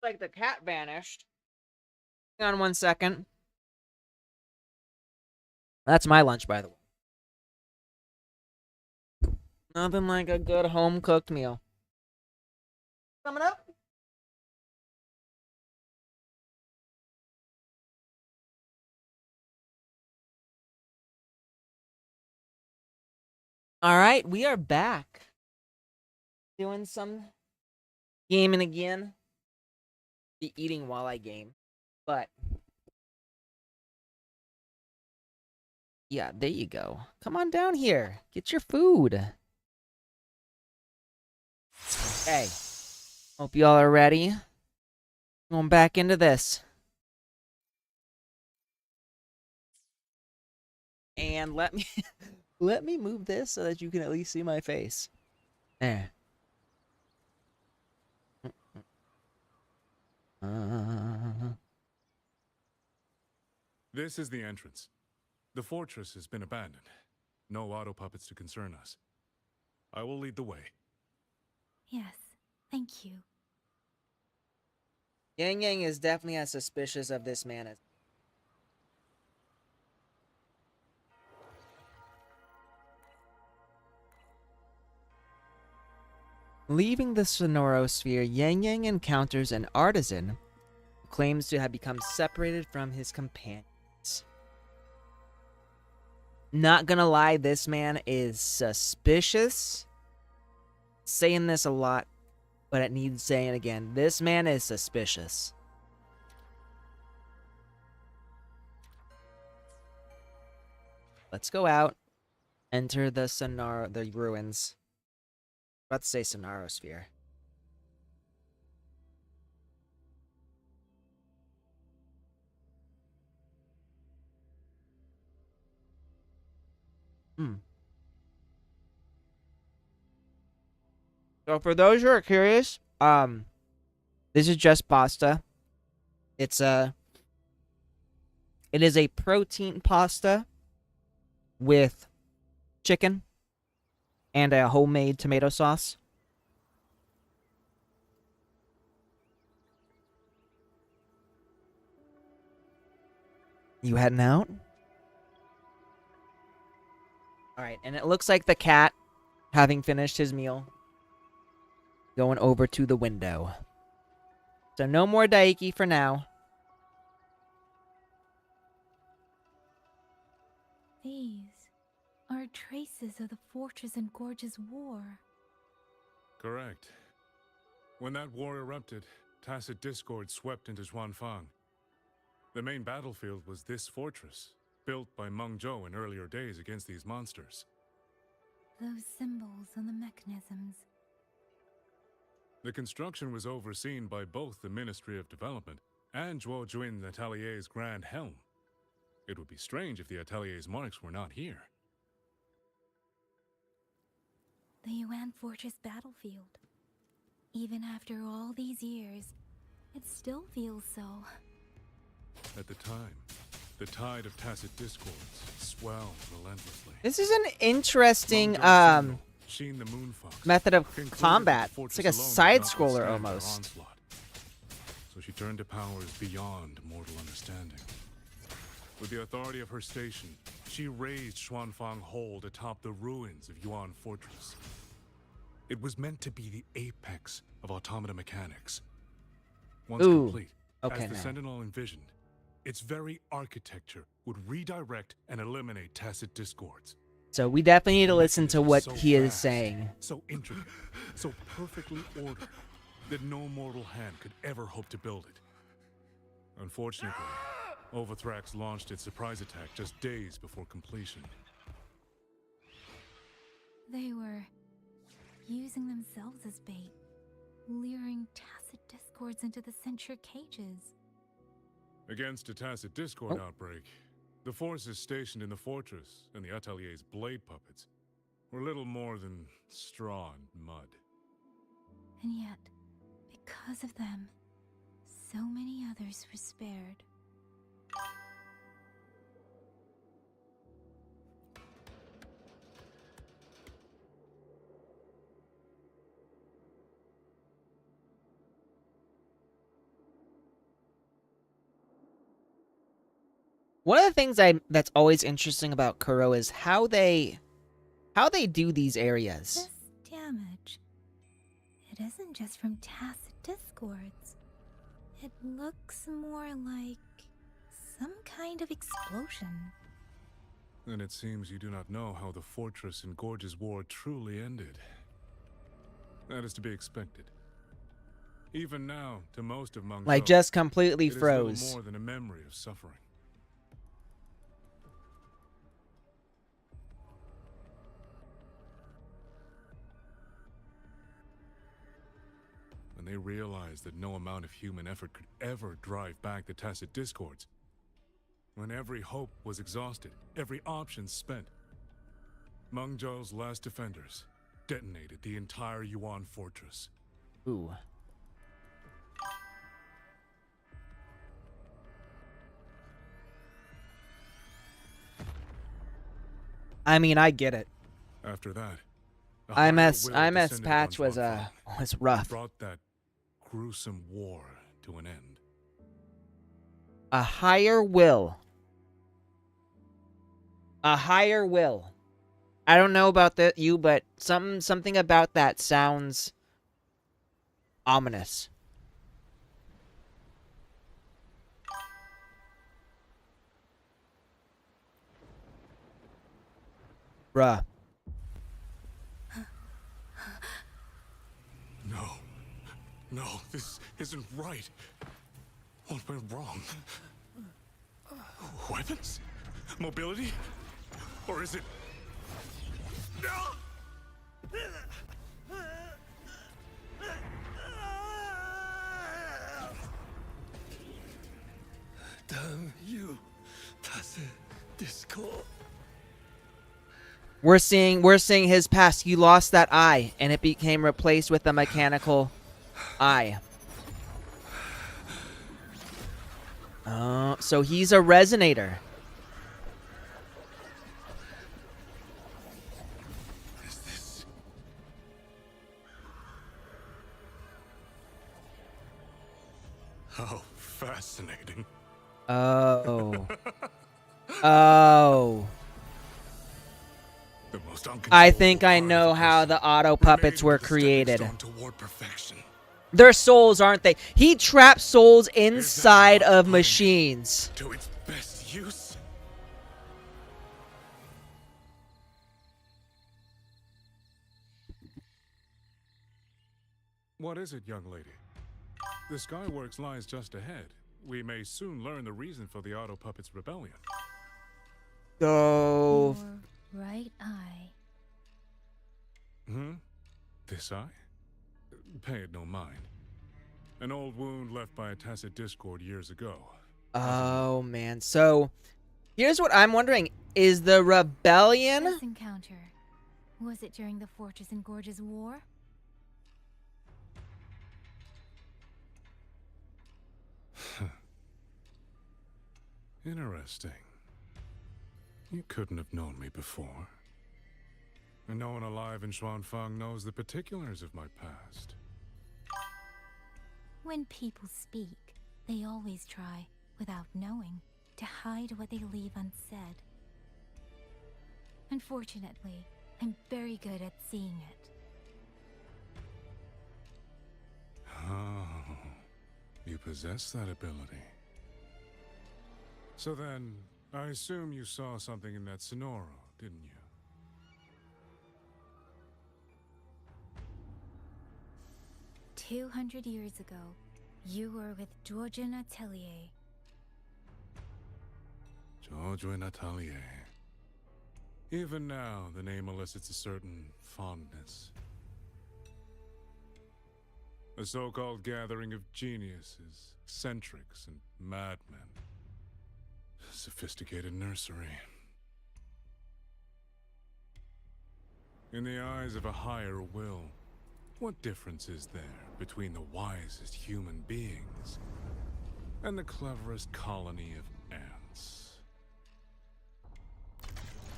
Speaker 1: Like the cat vanished. Hang on 1 second. That's my lunch, by the way. Nothing like a good home-cooked meal. Coming up. All right, we are back. Doing some gaming again. Be eating while I game. But yeah, there you go. Come on down here. Get your food. Okay. Hope y'all are ready. Going back into this. And let me let me move this so that you can at least see my face. There.
Speaker 11: This is the entrance. The fortress has been abandoned. No auto puppets to concern us. I will lead the way.
Speaker 6: Yes, thank you.
Speaker 1: Yang Yang is definitely as suspicious of this man as. Leaving the Sonorosphere, Yang Yang encounters an artisan who claims to have become separated from his companions. Not gonna lie, this man is suspicious. Saying this a lot, but it needs saying again. This man is suspicious. Let's go out. Enter the ruins. About to say Sonorosphere. So for those who are curious, this is just pasta. It is a protein pasta with chicken and a homemade tomato sauce. You heading out? Alright, and it looks like the cat, having finished his meal, going over to the window. So no more Daiki for now.
Speaker 6: These are traces of the Fortress and Gorge's war.
Speaker 11: Correct. When that war erupted, tacit discord swept into Xuanfang. The main battlefield was this fortress, built by Meng Zhou in earlier days against these monsters.
Speaker 6: Those symbols on the mechanisms.
Speaker 11: The construction was overseen by both the Ministry of Development and Zhuo Juin Atelier's Grand Helm. It would be strange if the Atelier's marks were not here.
Speaker 6: The Yuan Fortress battlefield. Even after all these years, it still feels so.
Speaker 11: At the time, the tide of tacit discords swelled relentlessly.
Speaker 1: This is an interesting method of combat. It's like a side scroller almost.
Speaker 11: So she turned to powers beyond mortal understanding. With the authority of her station, she raised Xuanfang Hold atop the ruins of Yuan Fortress. It was meant to be the apex of automata mechanics. Once complete, as the Sentinel envisioned, its very architecture would redirect and eliminate tacit discords.
Speaker 1: So we definitely need to listen to what he is saying.
Speaker 11: So intricate, so perfectly ordered, that no mortal hand could ever hope to build it. Unfortunately, Overthrax launched its surprise attack just days before completion.
Speaker 6: They were using themselves as bait, luring tacit discords into the censure cages.
Speaker 11: Against a tacit discord outbreak, the forces stationed in the fortress and the Atelier's blade puppets were little more than straw and mud.
Speaker 6: And yet, because of them, so many others were spared.
Speaker 1: One of the things that's always interesting about Kuro is how they do these areas.
Speaker 6: This damage, it isn't just from tacit discords. It looks more like some kind of explosion.
Speaker 11: Then it seems you do not know how the fortress in Gorge's War truly ended. That is to be expected. Even now, to most of Mengzhou,
Speaker 1: Like, just completely
Speaker 11: it is
Speaker 1: froze.
Speaker 11: little more than a memory of suffering. When they realized that no amount of human effort could ever drive back the tacit discords, when every hope was exhausted, every option spent, Mengzhou's last defenders detonated the entire Yuan fortress.
Speaker 1: Ooh. I mean, I get it.
Speaker 11: After that,
Speaker 1: IMS patch was rough.
Speaker 11: Brought that gruesome war to an end.
Speaker 1: A higher will. A higher will. I don't know about you, but something about that sounds ominous. Bruh.
Speaker 11: No, this isn't right. What went wrong? Weapons? Mobility? Or is it...
Speaker 16: Damn you, tacit discord.
Speaker 1: We're seeing his past. He lost that eye, and it became replaced with a mechanical eye. Oh, so he's a resonator.
Speaker 11: Is this... How fascinating.
Speaker 1: Oh. Oh.
Speaker 11: The most
Speaker 1: I think I know how the auto puppets were created. They're souls, aren't they? He traps souls inside of machines.
Speaker 11: To its best use. What is it, young lady? The Skyworks lies just ahead. We may soon learn the reason for the auto puppets' rebellion.
Speaker 1: Go.
Speaker 6: Your right eye.
Speaker 11: This eye? Pay it no mind. An old wound left by a tacit discord years ago.
Speaker 1: Oh, man. So, here's what I'm wondering. Is the rebellion...
Speaker 6: This encounter, was it during the Fortress in Gorge's War?
Speaker 11: Interesting. You couldn't have known me before. And no one alive in Xuanfang knows the particulars of my past.
Speaker 6: When people speak, they always try, without knowing, to hide what they leave unsaid. Unfortunately, I'm very good at seeing it.
Speaker 11: Oh, you possess that ability. So then, I assume you saw something in that Sonoro, didn't you?
Speaker 6: 200 years ago, you were with Georgian Atelier.
Speaker 11: Georgian Atelier. Even now, the name elicits a certain fondness. A so-called gathering of geniuses, eccentrics, and madmen. A sophisticated nursery. In the eyes of a higher will, what difference is there between the wisest human beings and the cleverest colony of ants?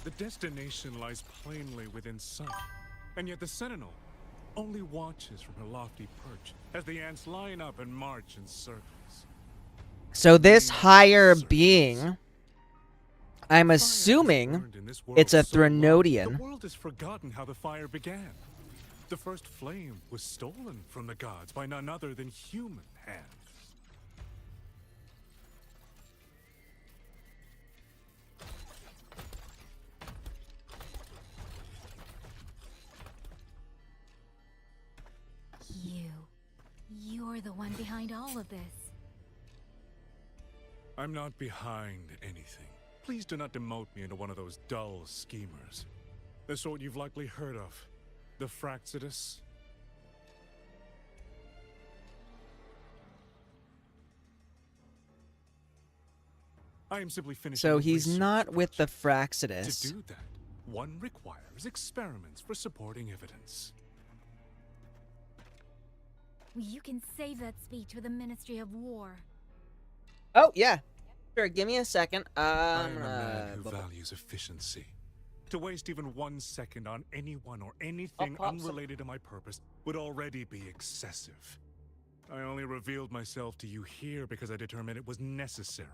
Speaker 11: The destination lies plainly within sight, and yet the Sentinel only watches from her lofty perch as the ants line up and march in circles.
Speaker 1: So this higher being I'm
Speaker 11: Fire has
Speaker 1: assuming
Speaker 11: burned in this world
Speaker 1: it's a
Speaker 11: so long,
Speaker 1: Threnodian.
Speaker 11: The world has forgotten how the fire began. The first flame was stolen from the gods by none other than human hands.
Speaker 6: You're the one behind all of this.
Speaker 11: I'm not behind anything. Please do not demote me into one of those dull schemers. The sort you've likely heard of. The Fraxidus. I am simply finishing
Speaker 1: So
Speaker 11: a
Speaker 1: he's
Speaker 11: research
Speaker 1: not with the
Speaker 11: project.
Speaker 1: Fraxidus.
Speaker 11: To do that, one requires experiments for supporting evidence.
Speaker 6: You can save that speech for the Ministry of War.
Speaker 1: Oh, yeah. Sure, give me a second.
Speaker 11: I am a man who values efficiency. To waste even 1 second on anyone or anything unrelated to my purpose would already be excessive. I only revealed myself to you here because I determined it was necessary.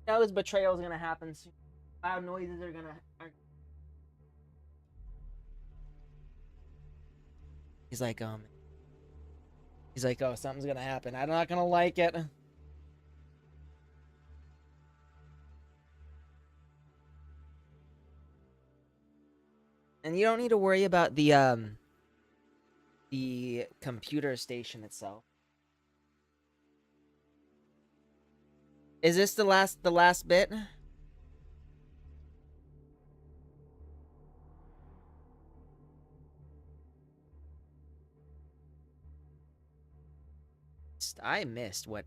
Speaker 1: Now his betrayal is gonna happen soon. Loud noises are gonna. He's like, oh, something's gonna happen. I'm not gonna like it. And you don't need to worry about the computer station itself. Is this the last bit? I missed what.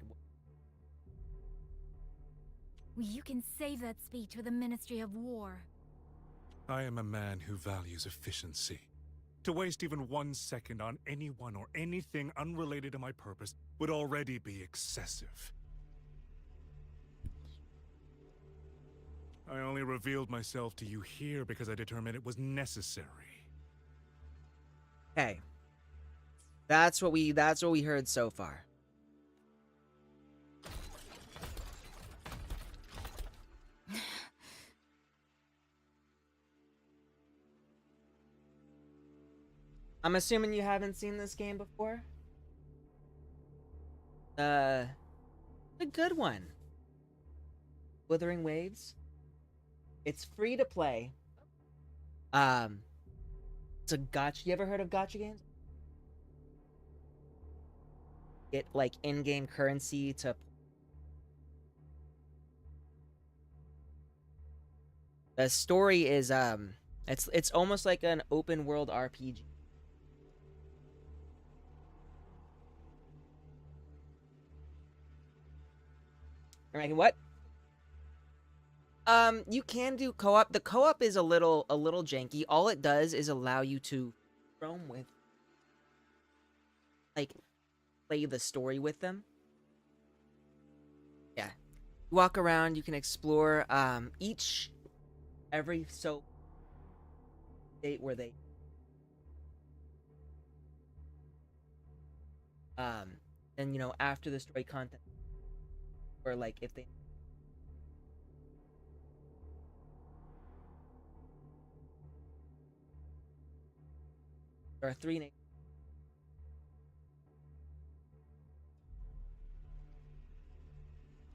Speaker 6: You can save that speech for the Ministry of War.
Speaker 11: I am a man who values efficiency. To waste even 1 second on anyone or anything unrelated to my purpose would already be excessive. I only revealed myself to you here because I determined it was necessary.
Speaker 1: Okay. That's what we heard so far. I'm assuming you haven't seen this game before? A good one. Wuthering Waves. It's free to play. It's a gacha. You ever heard of gacha games? Get like in-game currency to. The story is it's almost like an open world RPG. What? You can do co-op. The co-op is a little janky. All it does is allow you to roam with, like, play the story with them. Yeah, you walk around. You can explore. Every so state where they. And you know, after the story content, or like if they. There are 3 names.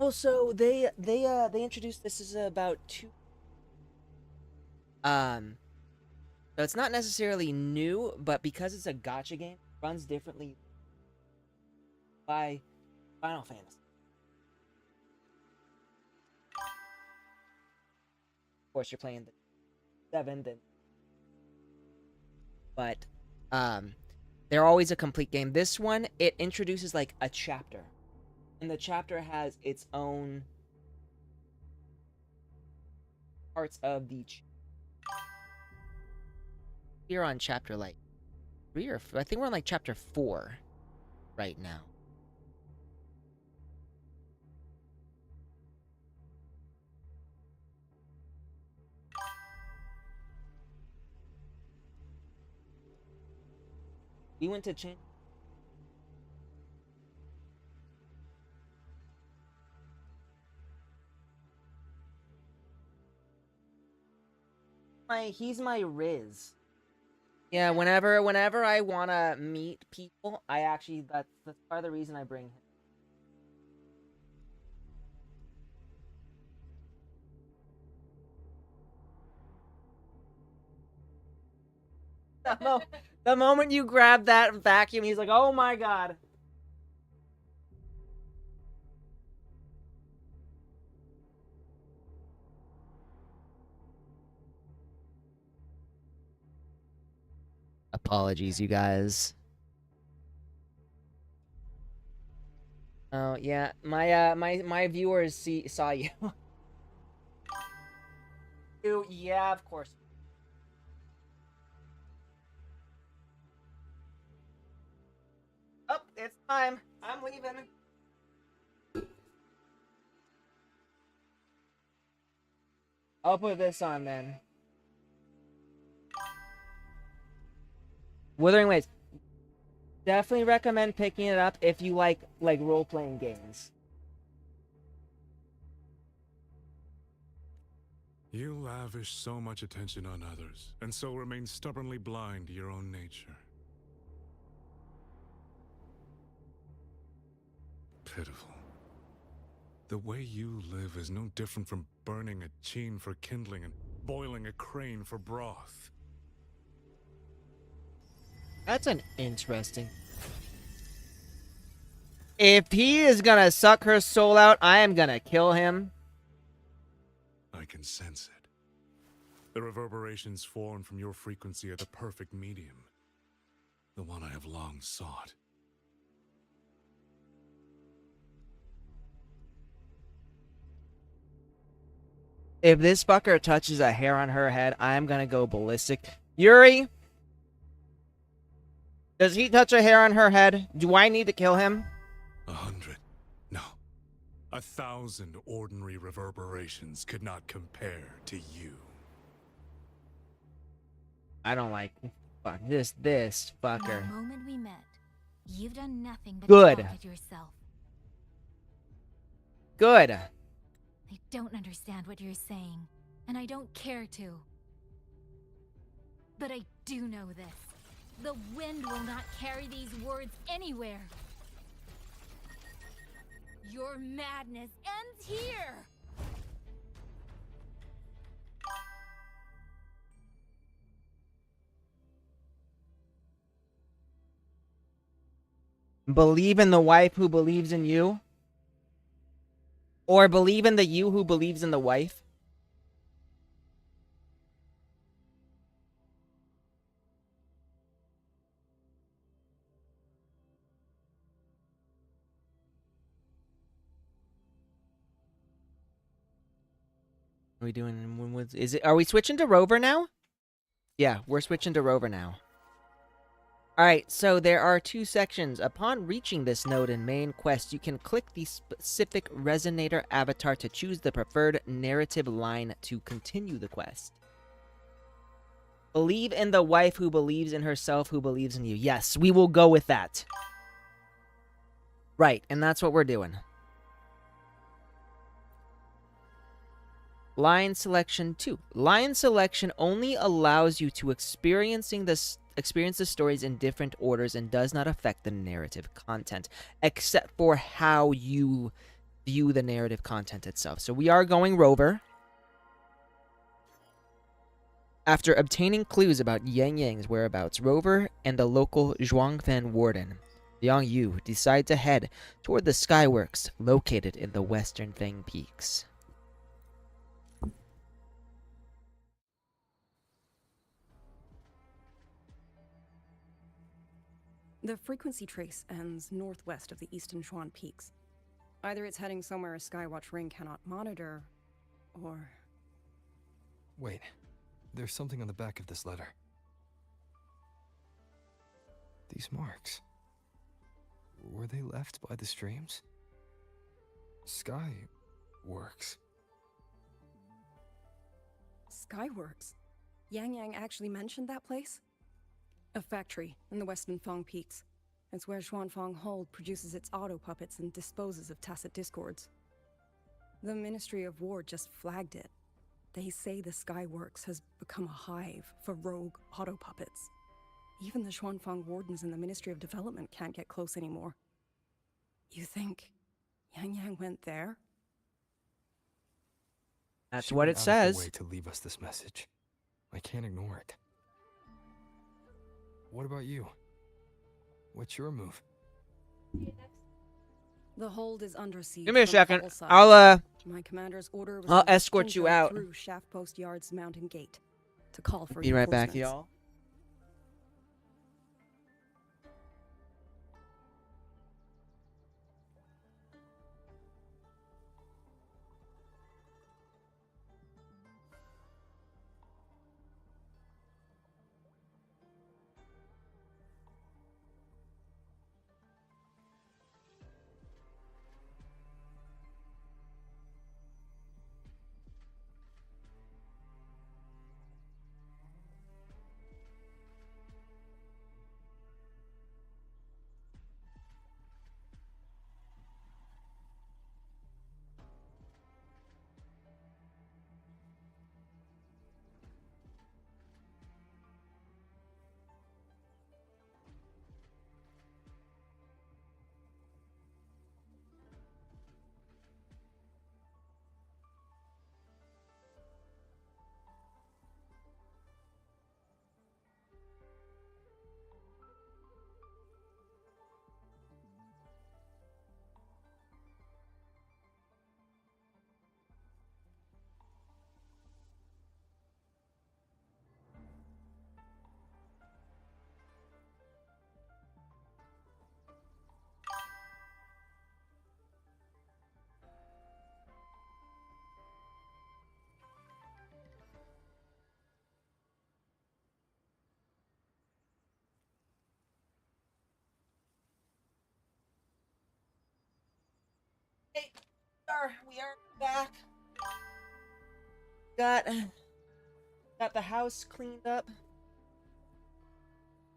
Speaker 1: Also, they introduced this as about 2. So it's not necessarily new, but because it's a gacha game, it runs differently by Final Fantasy. Of course, you're playing the 7th, but they're always a complete game. This one, it introduces like a chapter, and the chapter has its own parts of the. We're on chapter like 3 or I think we're on like chapter 4 right now. We went to change. He's my Riz. Yeah, whenever I wanna meet people, that's part of the reason I bring him. The moment you grab that vacuum, he's like, "Oh my god." Apologies, you guys. Oh yeah, my viewers saw you. Yeah, of course. Oh, it's time. I'm leaving. I'll put this on then. Wuthering Waves. Definitely recommend picking it up if you like role-playing games.
Speaker 11: You lavish so much attention on others, and so remain stubbornly blind to your own nature. Pitiful. The way you live is no different from burning a cheen for kindling and boiling a crane for broth.
Speaker 1: That's an interesting. If he is gonna suck her soul out, I am gonna kill him.
Speaker 11: I can sense it. The reverberations formed from your frequency are the perfect medium. The one I have long sought.
Speaker 1: If this fucker touches a hair on her head, I am gonna go ballistic. Yuri! Does he touch a hair on her head? Do I need to kill him?
Speaker 11: 100. No. 1,000 ordinary reverberations could not compare to you.
Speaker 1: I don't like this
Speaker 6: From the
Speaker 1: fucker.
Speaker 6: moment we met, you've done nothing but
Speaker 1: Good.
Speaker 6: talk at yourself.
Speaker 1: Good.
Speaker 6: I don't understand what you're saying, and I don't care to. But I do know this. The wind will not carry these words anywhere. Your madness ends here!
Speaker 1: Believe in the wife who believes in you? Or believe in the you who believes in the wife? Are we doing? Is it? Are we switching to Rover now? Yeah, we're switching to Rover now. Alright, so there are 2 sections. Upon reaching this node in main quest, you can click the specific resonator avatar to choose the preferred narrative line to continue the quest. Believe in the wife who believes in herself who believes in you. Yes, we will go with that. Right, and that's what we're doing. Line selection 2. Line selection only allows you to experience the stories in different orders and does not affect the narrative content, except for how you view the narrative content itself. So we are going rover. After obtaining clues about Yang Yang's whereabouts, Rover and the local Zhuangfan warden, Liang Yu, decide to head toward the Skyworks located in the western Fang Peaks.
Speaker 17: The frequency trace ends northwest of the eastern Shuan Peaks. Either it's heading somewhere a Skywatch ring cannot monitor, or...
Speaker 5: Wait, there's something on the back of this letter. These marks. Were they left by the streams? Skyworks.
Speaker 17: Skyworks? Yang Yang actually mentioned that place? A factory in the western Fang Peaks. It's where Xuanfang Hold produces its auto puppets and disposes of tacit discords. The Ministry of War just flagged it. They say the Skyworks has become a hive for rogue auto puppets. Even the Xuanfang wardens in the Ministry of Development can't get close anymore. You think Yang Yang went there?
Speaker 1: That's
Speaker 5: She
Speaker 1: what
Speaker 5: went
Speaker 1: it
Speaker 5: out of her
Speaker 1: says.
Speaker 5: way to leave us this message. I can't ignore it. What about you? What's your move?
Speaker 17: The hold is under siege.
Speaker 1: Give me a
Speaker 17: from
Speaker 1: second.
Speaker 17: all sides.
Speaker 1: My
Speaker 17: commander's order was
Speaker 1: I'll
Speaker 17: to reach
Speaker 1: escort you
Speaker 17: Jinzhou
Speaker 1: out.
Speaker 17: through Shaft Post Yard's mountain gate to call for
Speaker 1: Be right back,
Speaker 17: reinforcements.
Speaker 1: y'all. Hey, we are back. Got the house cleaned up.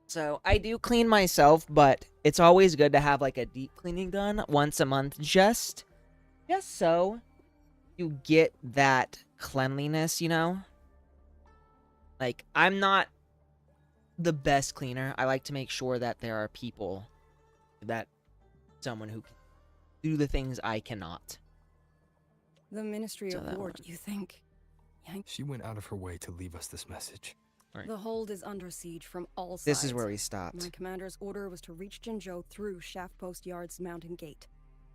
Speaker 1: So I do clean myself, but it's always good to have like a deep cleaning done once a month, just so you get that cleanliness, you know? Like, I'm not the best cleaner. I like to make sure that there are people, that someone who can do the things I cannot.
Speaker 17: The Ministry
Speaker 1: So
Speaker 17: of
Speaker 1: that
Speaker 17: War,
Speaker 1: one.
Speaker 17: do you think?
Speaker 5: She went out of her way to leave us this message.
Speaker 1: Right.
Speaker 17: The hold is under siege from all sides.
Speaker 1: This is where we stopped.
Speaker 17: My commander's order was to reach Jinzhou through Shaft Post Yard's mountain gate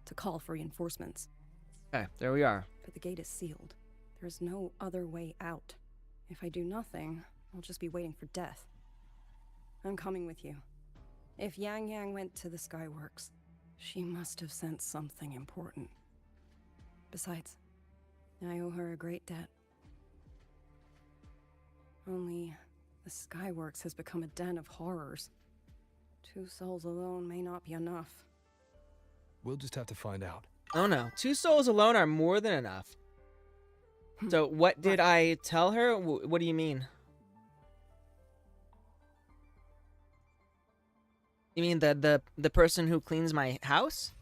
Speaker 17: to call for reinforcements.
Speaker 1: Okay, there we are.
Speaker 17: But the gate is sealed. There's no other way out. If I do nothing, I'll just be waiting for death. I'm coming with you. If Yang Yang went to the Skyworks, she must have sent something important. Besides, I owe her a great debt. Only, the Skyworks has become a den of horrors. 2 souls alone may not be enough.
Speaker 5: We'll just have to find out.
Speaker 1: Oh no, 2 souls alone are more than enough. So what did I tell her? What do you mean? You mean the person who cleans my house?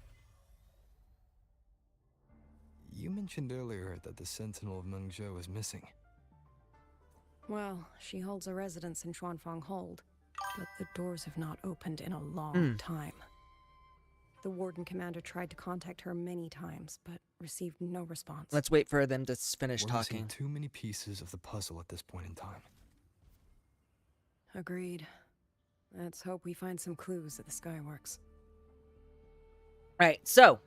Speaker 5: You mentioned earlier that the Sentinel of Mengzhou is missing.
Speaker 17: Well, she holds a residence in Xuanfang Hold, but the doors have not opened in a long time. The Warden Commander tried to contact her many times, but received no response.
Speaker 1: Let's wait for them to finish
Speaker 5: We're missing
Speaker 1: talking.
Speaker 5: too many pieces of the puzzle at this point in time.
Speaker 17: Agreed. Let's hope we find some clues at the Skyworks.
Speaker 1: Right, so,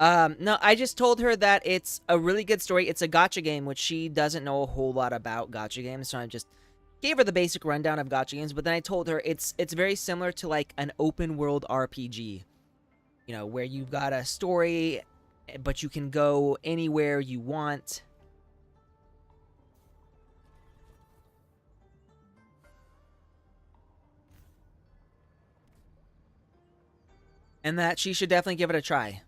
Speaker 1: no, I just told her that it's a really good story. It's a gacha game, which she doesn't know a whole lot about gacha games, so I just gave her the basic rundown of gacha games, but then I told her it's very similar to, like, an open-world RPG. You know, where you've got a story, but you can go anywhere you want. And that she should definitely give it a try.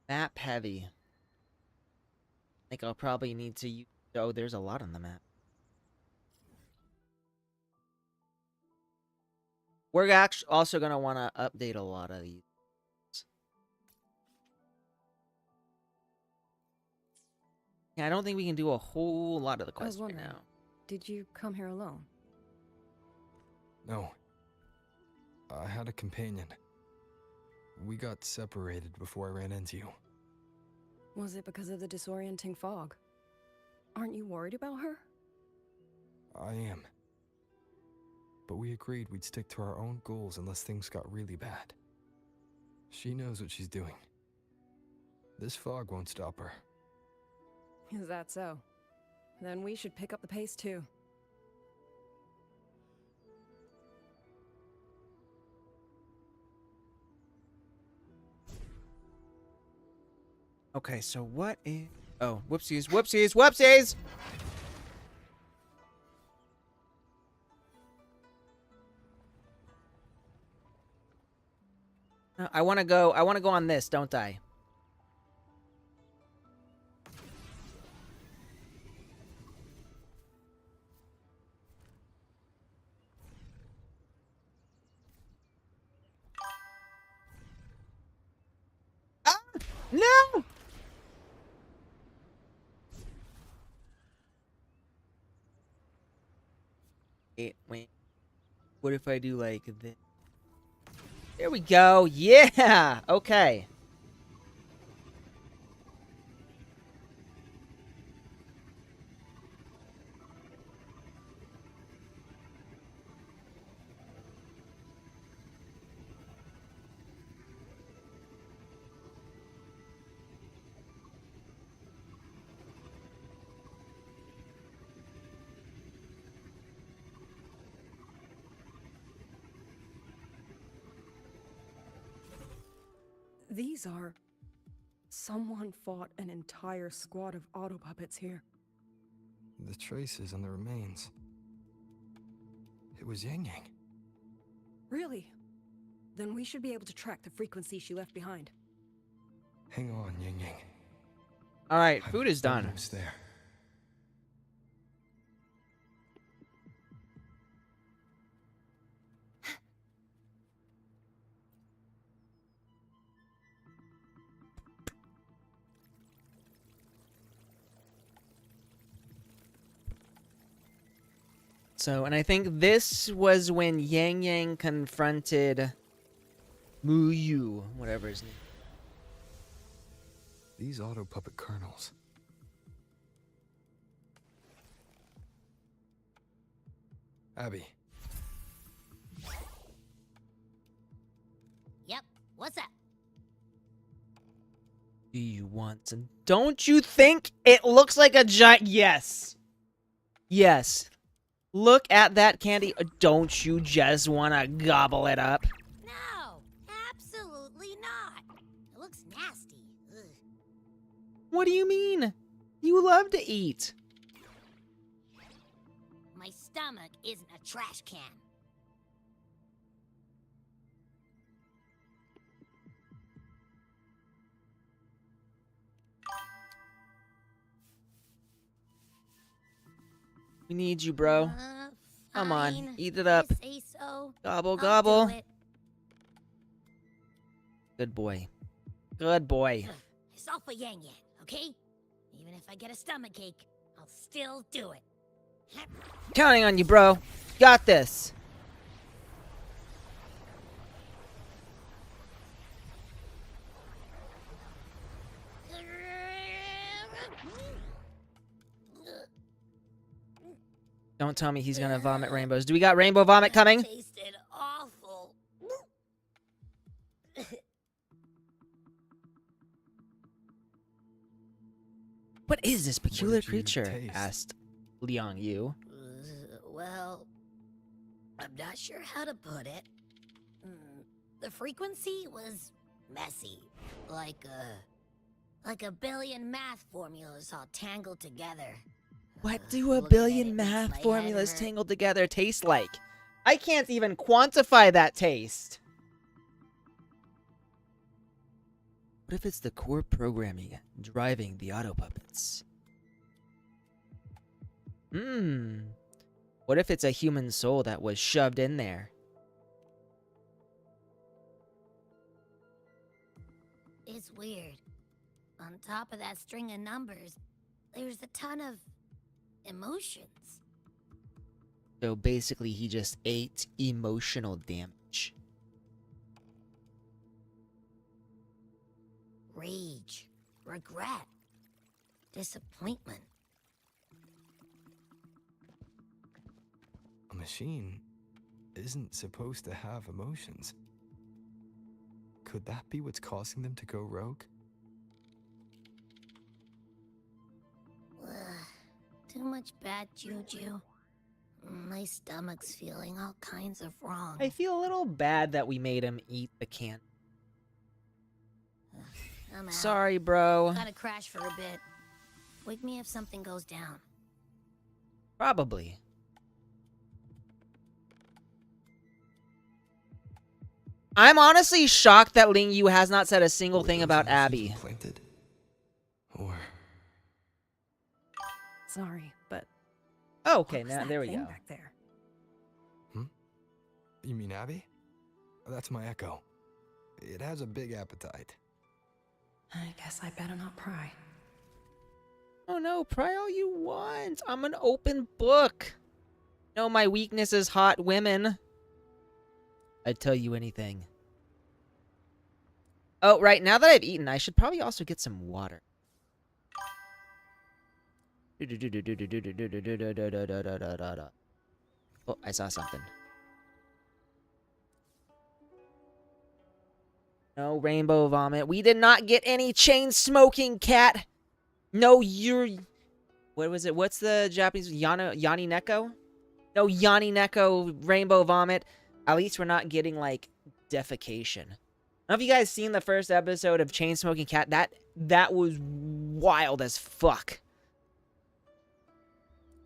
Speaker 1: Map heavy. I think I'll probably need to use... Oh, there's a lot on the map. We're actually also going to want to update a lot of these. Yeah, I don't think we can do a whole lot of the quests right now.
Speaker 17: Did you come here alone?
Speaker 5: No. I had a companion. We got separated before I ran into you.
Speaker 17: Was it because of the disorienting fog? Aren't you worried about her?
Speaker 5: I am. But we agreed we'd stick to our own goals unless things got really bad. She knows what she's doing. This fog won't stop her.
Speaker 17: Is that so? Then we should pick up the pace too.
Speaker 1: Okay, so what is... Oh, whoopsies, whoopsies, whoopsies! I want to go on this, don't I? Ah! No! Wait. What if I do like this? There we go. Yeah! Okay.
Speaker 17: These are... Someone fought an entire squad of auto puppets here.
Speaker 5: The traces on the remains. It was Yang Yang.
Speaker 17: Really? Then we should be able to track the frequency she left behind.
Speaker 5: Hang on, Yang Yang.
Speaker 1: Alright, food is done.
Speaker 5: Almost there.
Speaker 1: So, and I think this was when Yang Yang confronted Muyu, whatever his name.
Speaker 5: These auto puppet kernels. Abby.
Speaker 4: Yep, what's up?
Speaker 1: Do you want some? Don't you think it looks like a giant? Yes. Yes. Look at that candy. Don't you just want to gobble it up?
Speaker 4: No, absolutely not. It looks nasty. Ugh.
Speaker 1: What do you mean? You love to eat.
Speaker 4: My stomach isn't a trash can.
Speaker 1: We need you, bro. Come on,
Speaker 4: Fine.
Speaker 1: eat it up.
Speaker 4: You say so.
Speaker 1: Gobble,
Speaker 4: I'll
Speaker 1: gobble.
Speaker 4: do it.
Speaker 1: Good boy. Good boy.
Speaker 4: It's all for Yang Yang, okay? Even if I get a stomachache, I'll still do it.
Speaker 1: Counting on you, bro. Got this. Don't tell me he's gonna vomit rainbows. Do we got rainbow vomit coming?
Speaker 4: Tasted awful.
Speaker 1: What is this peculiar
Speaker 5: did you
Speaker 1: creature?
Speaker 5: taste?
Speaker 1: Asked Liang Yu.
Speaker 4: Well, I'm not sure how to put it. The frequency was messy, like a billion math formulas all tangled together.
Speaker 1: What do a
Speaker 4: Looking at
Speaker 1: billion
Speaker 4: it makes my
Speaker 1: math
Speaker 4: head
Speaker 1: formulas
Speaker 4: hurt.
Speaker 1: tangled together taste like? I can't even quantify that taste. What if it's the core programming driving the auto puppets? What if it's a human soul that was shoved in there?
Speaker 4: It's weird. On top of that string of numbers, there's a ton of emotions.
Speaker 1: So basically, he just ate emotional damage.
Speaker 4: Rage, regret, disappointment.
Speaker 5: A machine isn't supposed to have emotions. Could that be what's causing them to go rogue?
Speaker 4: Too much bad juju. My stomach's feeling all kinds of wrong.
Speaker 1: I feel a little bad that we made him eat the can.
Speaker 4: I'm out.
Speaker 1: Sorry, bro.
Speaker 4: Gotta crash for a bit. Wake me if something goes down.
Speaker 1: Probably. I'm honestly shocked that Ling Yu has not said a single thing about Abby.
Speaker 5: Planted? Or
Speaker 17: Sorry, but
Speaker 1: Oh, okay,
Speaker 17: what was
Speaker 1: now
Speaker 17: that
Speaker 1: there we
Speaker 17: thing
Speaker 1: go.
Speaker 17: back there?
Speaker 5: you mean Abby? That's my echo. It has a big appetite.
Speaker 17: I guess I better not pry.
Speaker 1: Oh no, pry all you want. I'm an open book. No, my weakness is hot women. I'd tell you anything. Oh, right, now that I've eaten, I should probably also get some water. Oh, I saw something. No rainbow vomit. We did not get any chain smoking cat. No, you're... What was it? What's the Japanese? Yanni Neko? No, Yanni Neko rainbow vomit. At least we're not getting, like, defecation. I don't know if you guys seen the first episode of Chain Smoking Cat. That was wild as fuck.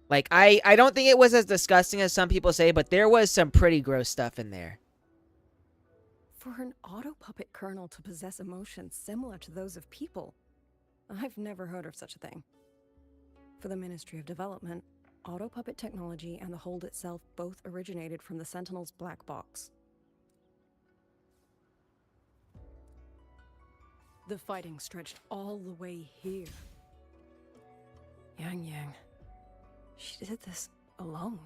Speaker 1: Like, I don't think it was as disgusting as some people say, but there was some pretty gross stuff in there.
Speaker 17: For an auto puppet kernel to possess emotions similar to those of people, I've never heard of such a thing. For the Ministry of Development, auto puppet technology and the hold itself both originated from the Sentinel's black box. The fighting stretched all the way here. Yang Yang, she did this alone.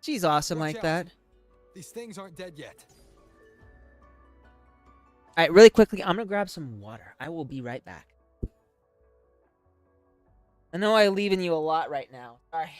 Speaker 1: She's awesome
Speaker 5: Watch
Speaker 1: like
Speaker 5: out.
Speaker 1: that.
Speaker 5: These things aren't dead yet.
Speaker 1: Alright, really quickly, I'm gonna grab some water. I will be right back. I know I'm leaving you a lot right now. Sorry.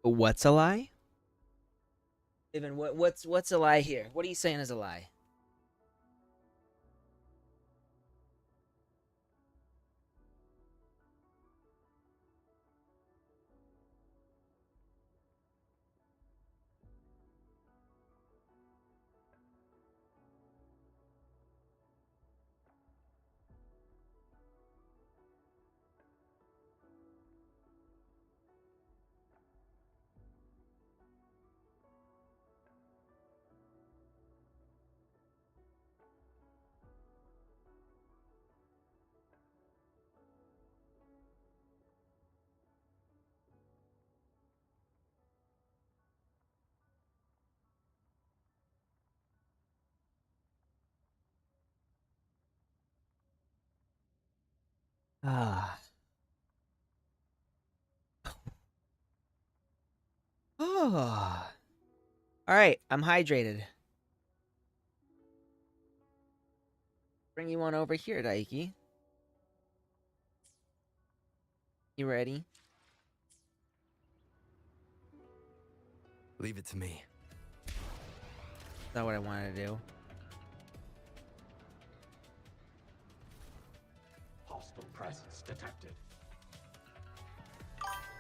Speaker 1: What's a lie? Even what's a lie here? What are you saying is a lie? Ah. Oh. All right, I'm hydrated. Bring you on over here, Daiki. You ready?
Speaker 5: Leave it to me.
Speaker 1: That's what I wanted to do.
Speaker 12: Hostile presence detected.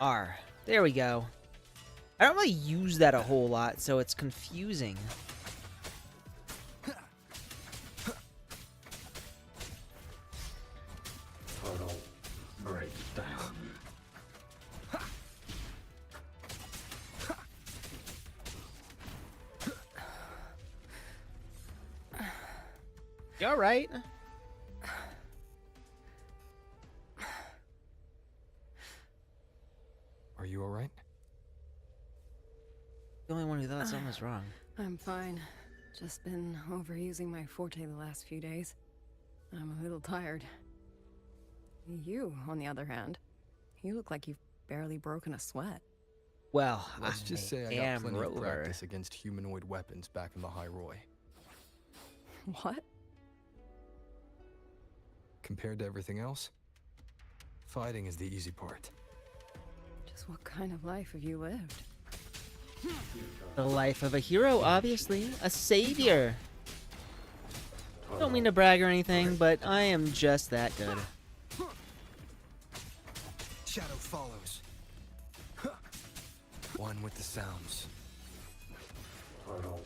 Speaker 1: R. There we go. I don't really use that a whole lot, so it's confusing.
Speaker 12: Total breakdown.
Speaker 1: You all right?
Speaker 5: Are you all right?
Speaker 1: The only one who thought something was wrong.
Speaker 17: I'm fine. Just been overusing my forte the last few days. I'm a little tired. You, on the other hand, you look like you've barely broken a sweat.
Speaker 1: Well,
Speaker 5: Let's just say I got plenty of practice against humanoid weapons back in the High Roy.
Speaker 17: What?
Speaker 5: Compared to everything else, fighting is the easy part.
Speaker 17: Just what kind of life have you lived?
Speaker 1: The life of a hero, obviously. A savior. Don't mean to brag or anything, but I am just that good.
Speaker 5: Shadow follows. One with the sounds.
Speaker 12: Total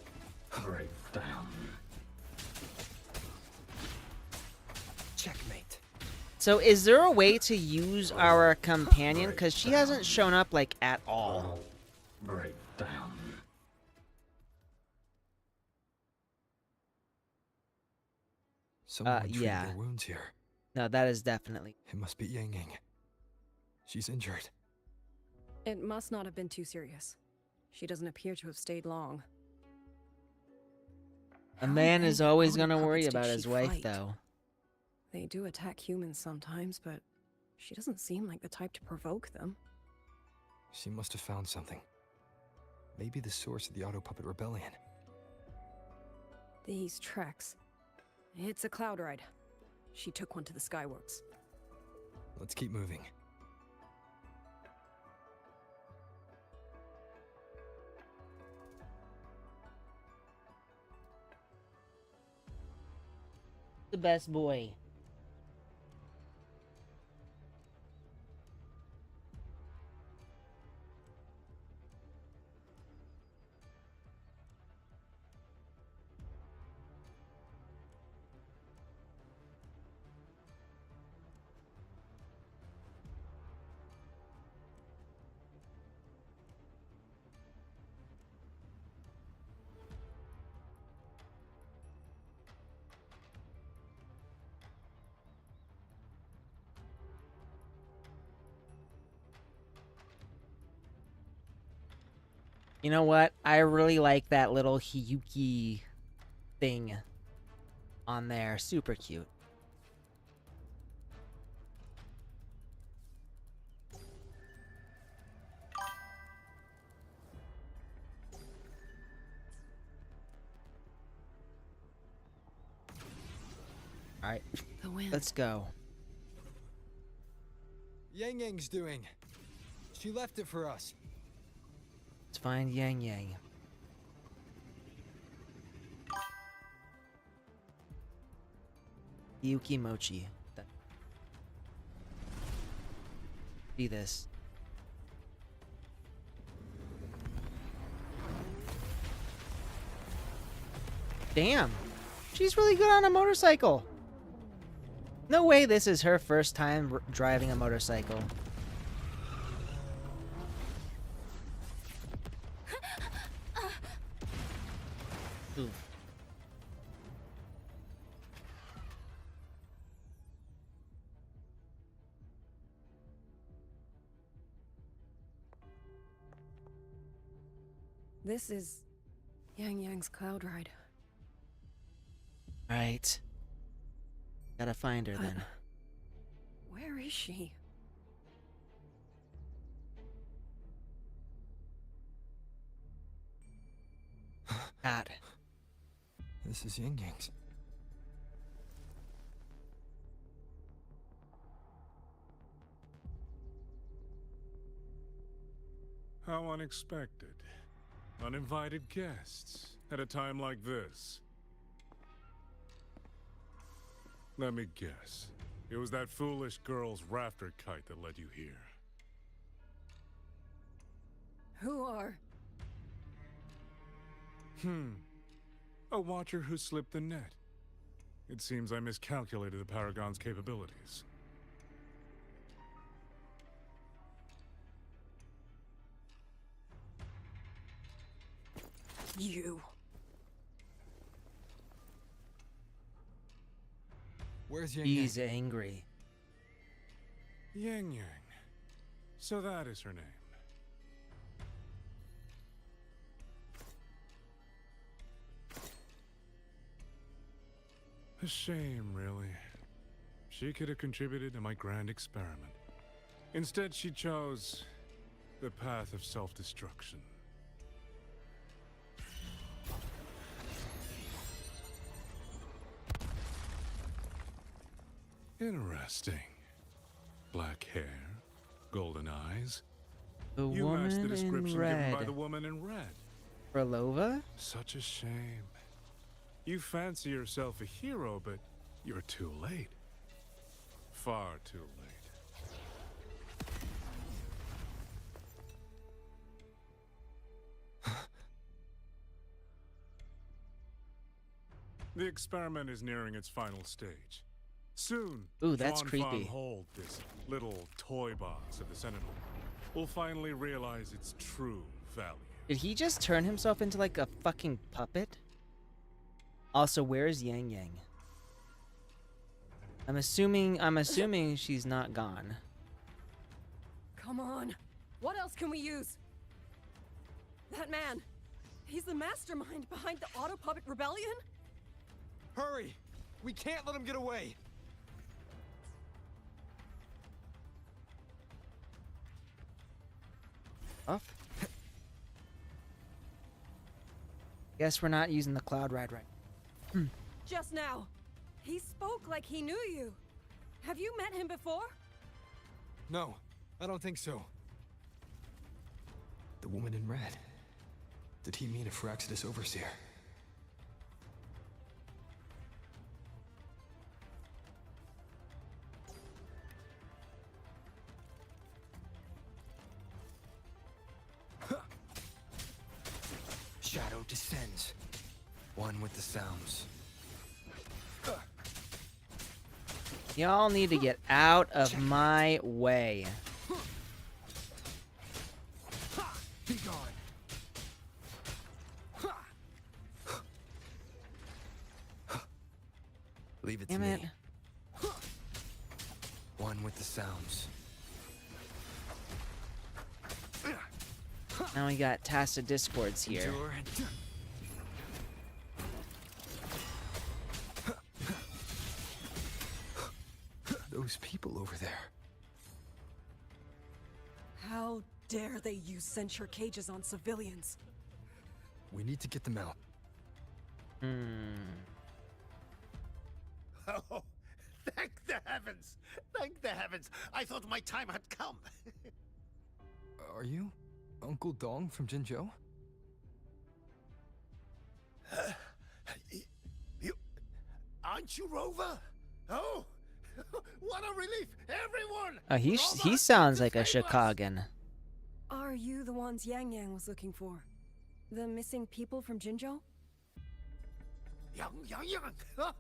Speaker 12: breakdown.
Speaker 5: Checkmate.
Speaker 1: So is there a way to use our companion? Because she hasn't shown up, like, at all.
Speaker 12: Breakdown.
Speaker 5: Someone treated
Speaker 1: yeah.
Speaker 5: their wounds here.
Speaker 1: No, that is definitely.
Speaker 5: It must be Yang Yang. She's injured.
Speaker 17: It must not have been too serious. She doesn't appear to have stayed long.
Speaker 1: A man is always
Speaker 17: How many
Speaker 1: gonna worry
Speaker 17: puppets did
Speaker 1: about
Speaker 17: she
Speaker 1: his wife,
Speaker 17: fight?
Speaker 1: though.
Speaker 17: They do attack humans sometimes, but she doesn't seem like the type to provoke them.
Speaker 5: She must have found something. Maybe the source of the Auto Puppet Rebellion.
Speaker 17: These treks. It's a cloud ride. She took one to the Skyworks.
Speaker 5: Let's keep moving.
Speaker 1: The best boy. You know what? I really like that little Hiyuki thing on there. Super cute. All right, let's go.
Speaker 5: Yang Yang's doing. She left it for us.
Speaker 1: Let's find Yang Yang. Yuki Mochi. See this. Damn. She's really good on a motorcycle. No way this is her first time driving a motorcycle. Ooh.
Speaker 17: This is Yang Yang's cloud ride.
Speaker 1: Right. Gotta find her then.
Speaker 17: Where is she?
Speaker 1: God.
Speaker 5: This is Yang Yang's.
Speaker 11: How unexpected. Uninvited guests at a time like this. Let me guess. It was that foolish girl's rafter kite that led you here.
Speaker 17: Who are?
Speaker 11: A watcher who slipped the net. It seems I miscalculated the Paragon's capabilities.
Speaker 17: You.
Speaker 5: Where's Yang
Speaker 1: He's
Speaker 5: Yang?
Speaker 1: angry.
Speaker 11: Yang Yang. So that is her name. A shame, really. She could have contributed to my grand experiment. Instead, she chose the path of self-destruction. Interesting. Black hair, golden eyes.
Speaker 1: The
Speaker 11: You match the
Speaker 1: woman
Speaker 11: description
Speaker 1: in
Speaker 11: given by
Speaker 1: red.
Speaker 11: the woman in red.
Speaker 1: Frolova?
Speaker 11: Such a shame. You fancy yourself a hero, but you're too late. Far too late. The experiment is nearing its final stage. Soon,
Speaker 1: Ooh, that's
Speaker 11: Xuan
Speaker 1: creepy.
Speaker 11: Fang Hold, this little toy box of the Sentinel, will finally realize its true value.
Speaker 1: Did he just turn himself into like a fucking puppet? Also, where's Yang Yang? I'm assuming she's not gone.
Speaker 17: Come on. What else can we use? That man. He's the mastermind behind the Auto Puppet Rebellion?
Speaker 5: Hurry! We can't let him get away!
Speaker 1: Off. Guess we're not using the cloud ride right.
Speaker 17: Just now. He spoke like he knew you. Have you met him before?
Speaker 5: No, I don't think so. The woman in red. Did he mean a Firaxidus overseer? Shadow descends. One with the sounds.
Speaker 1: Y'all need to get out of my way.
Speaker 5: Be gone. Leave it
Speaker 1: Damn
Speaker 5: to
Speaker 1: it.
Speaker 5: me. One with the sounds.
Speaker 1: Now we got Tacit Discords here.
Speaker 5: Endure. Those people over there.
Speaker 17: How dare they use censure cages on civilians?
Speaker 5: We need to get them out.
Speaker 12: Oh, thank the heavens! Thank the heavens! I thought my time had come.
Speaker 5: Are you? Uncle Dong from Jinzhou?
Speaker 13: You... Aren't you Rover? Oh! What a relief! Everyone!
Speaker 1: He sounds like a Chicagan.
Speaker 17: Are you the ones Yang Yang was looking for? The missing people from Jinzhou?
Speaker 13: Yang! Huh?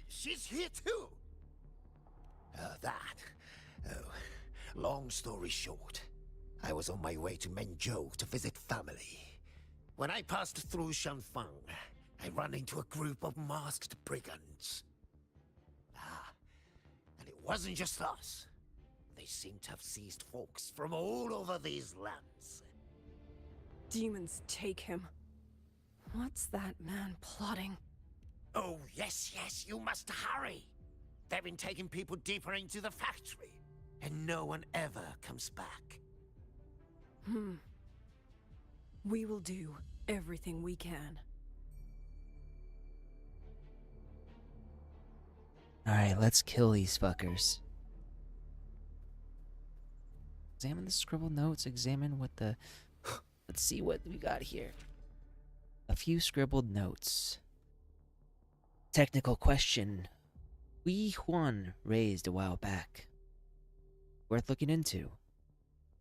Speaker 13: She's here too! Long story short, I was on my way to Menzhou to visit family. When I passed through Shanfang, I ran into a group of masked brigands. And it wasn't just us. They seem to have seized folks from all over these lands.
Speaker 17: Demons take him. What's that man plotting?
Speaker 13: Oh, yes, you must hurry. They've been taking people deeper into the factory, and no one ever comes back.
Speaker 17: We will do everything we can.
Speaker 1: Alright, let's kill these fuckers. Examine the scribbled notes, examine what the... Let's see what we got here. A few scribbled notes. Technical question. Wei Huan raised a while back. Worth looking into.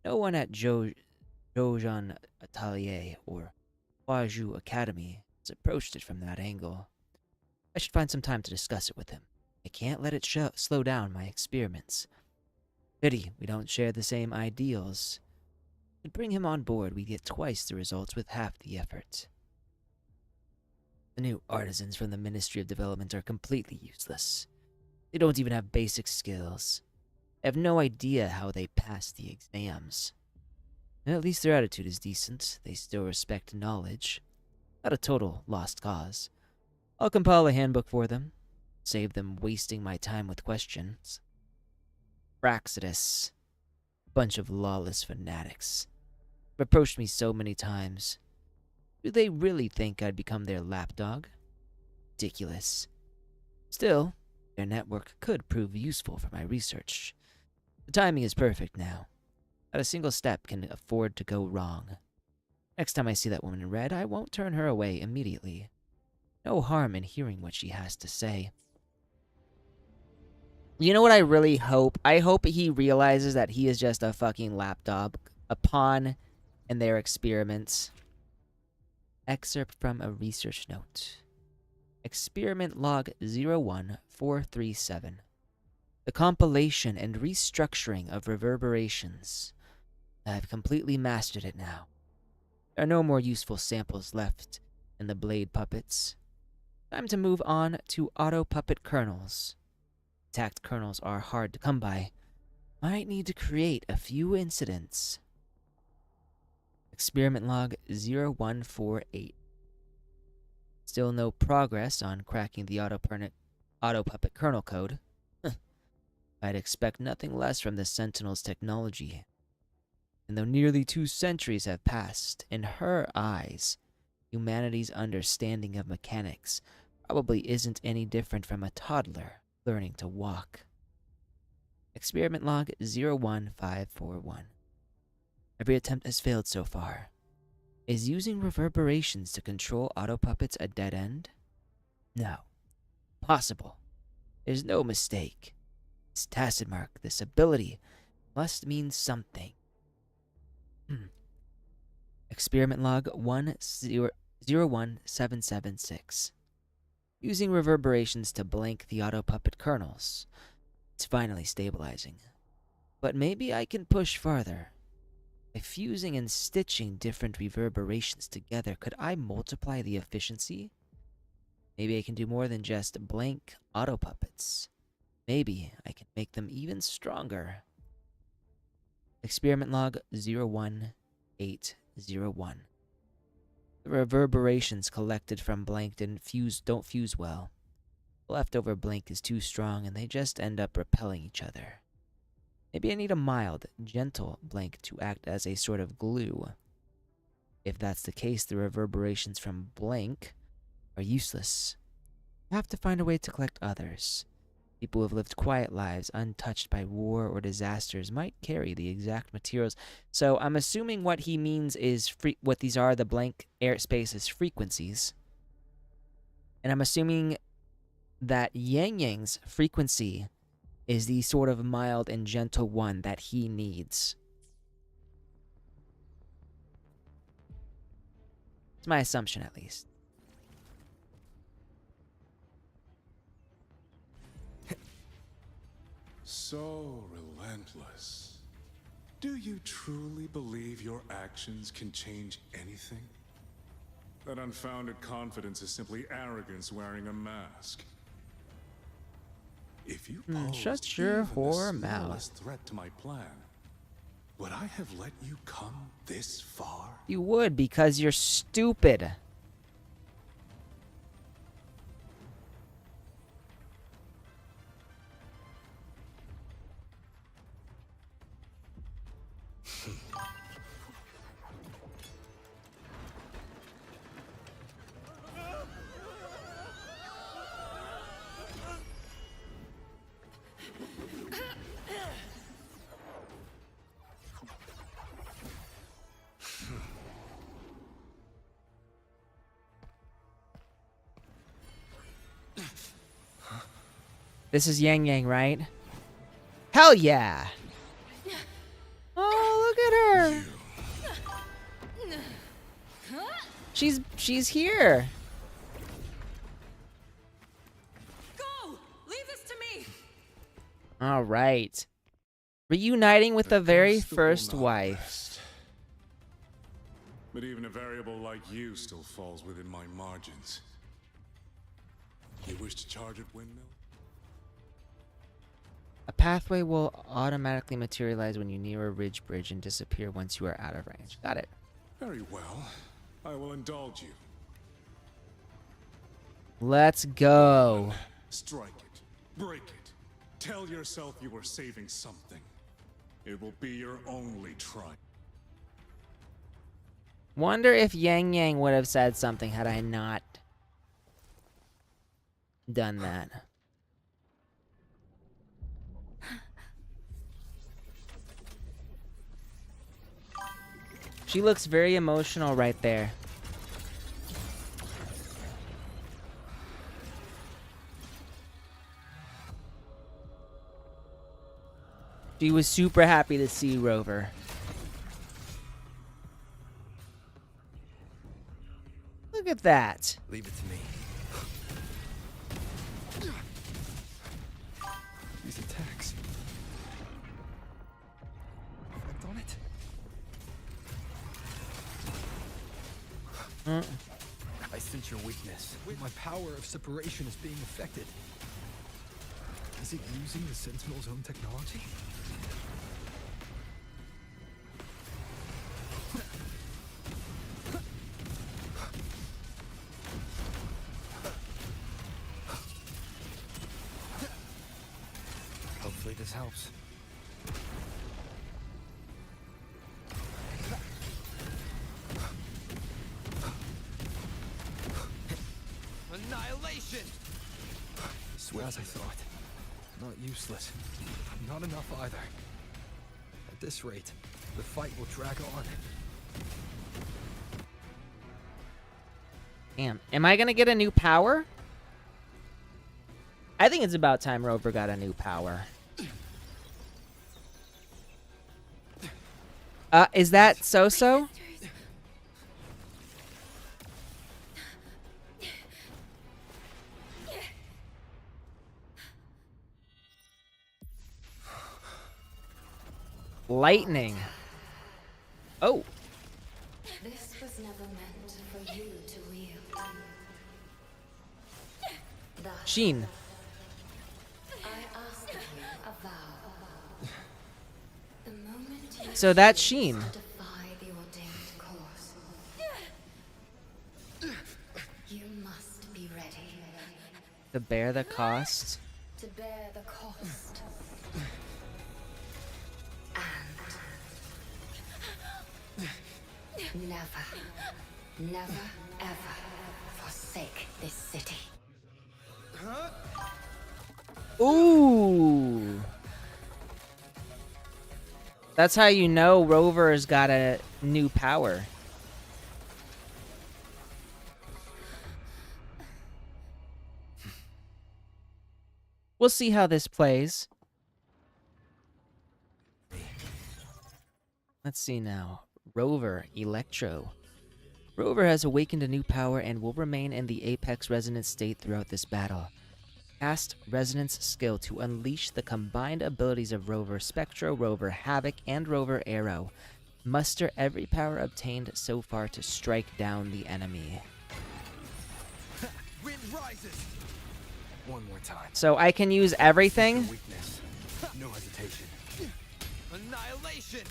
Speaker 1: No one at Zhouzhan Atelier or Huazhu Academy has approached it from that angle. I should find some time to discuss it with him. I can't let it slow down my experiments. Pity we don't share the same ideals. To bring him on board, we get twice the results with half the effort. The new artisans from the Ministry of Development are completely useless. They don't even have basic skills. I have no idea how they pass the exams. At least their attitude is decent. They still respect knowledge. Not a total lost cause. I'll compile a handbook for them. Save them wasting my time with questions. Praxidus. Bunch of lawless fanatics. Have approached me so many times. Do they really think I'd become their lapdog? Ridiculous. Still, their network could prove useful for my research. The timing is perfect now. Not a single step can afford to go wrong. Next time I see that woman in red, I won't turn her away immediately. No harm in hearing what she has to say. You know what I really hope? I hope he realizes that he is just a fucking lapdog, a pawn in their experiments. Excerpt from a research note. Experiment log 01437. The compilation and restructuring of reverberations. I've completely mastered it now. There are no more useful samples left in the blade puppets. Time to move on to auto puppet kernels. Tact kernels are hard to come by. Might need to create a few incidents. Experiment log 0148. Still no progress on cracking the auto puppet kernel code. I'd expect nothing less from the Sentinel's technology. And though nearly 2 centuries have passed, in her eyes, humanity's understanding of mechanics probably isn't any different from a toddler learning to walk. Experiment log 01541. Every attempt has failed so far. Is using reverberations to control auto puppets a dead end? No. Possible. There's no mistake. This tacit mark, this ability, must mean something. Experiment log 01776. Using reverberations to blank the auto puppet kernels. It's finally stabilizing. But maybe I can push farther. By fusing and stitching different reverberations together, could I multiply the efficiency? Maybe I can do more than just blank auto puppets. Maybe I can make them even stronger. Experiment log 01801. The reverberations collected from blank don't fuse well. The leftover blank is too strong and they just end up repelling each other. Maybe I need a mild, gentle blank to act as a sort of glue. If that's the case, the reverberations from blank are useless. I have to find a way to collect others. People who have lived quiet lives, untouched by war or disasters, might carry the exact materials. So I'm assuming what he means is what these are, the blank airspace is frequencies. And I'm assuming that Yang Yang's frequency is the sort of mild and gentle one that he needs. It's my assumption, at least.
Speaker 11: So relentless. Do you truly believe your actions can change anything? That unfounded confidence is simply arrogance wearing a mask. If you posed
Speaker 1: Shut your
Speaker 11: even
Speaker 1: whore
Speaker 11: the
Speaker 1: mouth.
Speaker 11: smallest threat to my plan, would I have let you come this far?
Speaker 1: You would, because you're stupid. This is Yang Yang, right? Hell yeah! Oh, look at her! She's here.
Speaker 2: Go! Leave this to me!
Speaker 1: All right. Reuniting with the very
Speaker 11: Best will
Speaker 1: first
Speaker 11: not
Speaker 1: wife.
Speaker 11: rest. But even a variable like you still falls within my margins. You wish to charge at windmill?
Speaker 1: A pathway will automatically materialize when you near a ridge bridge and disappear once you are out of range. Got it.
Speaker 11: Very well. I will indulge you.
Speaker 1: Let's go.
Speaker 11: Strike it. Break it. Tell yourself you were saving something. It will be your only try.
Speaker 1: Wonder if Yang Yang would have said something had I not done that. She looks very emotional right there. She was super happy to see Rover. Look at that.
Speaker 5: Leave it to me. These attacks. Effect on it? I sense your weakness. My power of separation is being affected. Is it using the Sentinel's own technology? Hopefully this helps. Annihilation! Swear as I thought. Not useless. Not enough either. At this rate, the fight will drag on.
Speaker 1: Damn. Am I gonna get a new power? I think it's about time Rover got a new power. Is that So-So? Lightning. Oh.
Speaker 4: This was never meant for you to wield.
Speaker 1: Sheen.
Speaker 4: I ask of you a vow. The moment you
Speaker 1: So that's
Speaker 4: choose
Speaker 1: Sheen.
Speaker 4: to defy the ordained course, you must be ready
Speaker 1: To bear the cost.
Speaker 4: to bear the cost. And never, ever forsake this city.
Speaker 1: Ooh. That's how you know Rover's got a new power. We'll see how this plays. Let's see now. Rover, Electro. Rover has awakened a new power and will remain in the Apex Resonance state throughout this battle. Cast Resonance skill to unleash the combined abilities of Rover Spectro, Rover Havoc, and Rover Arrow. Muster every power obtained so far to strike down the enemy.
Speaker 12: Wind rises.
Speaker 5: One more time.
Speaker 1: So I can use everything?
Speaker 5: Weakness. No hesitation.
Speaker 12: Annihilation.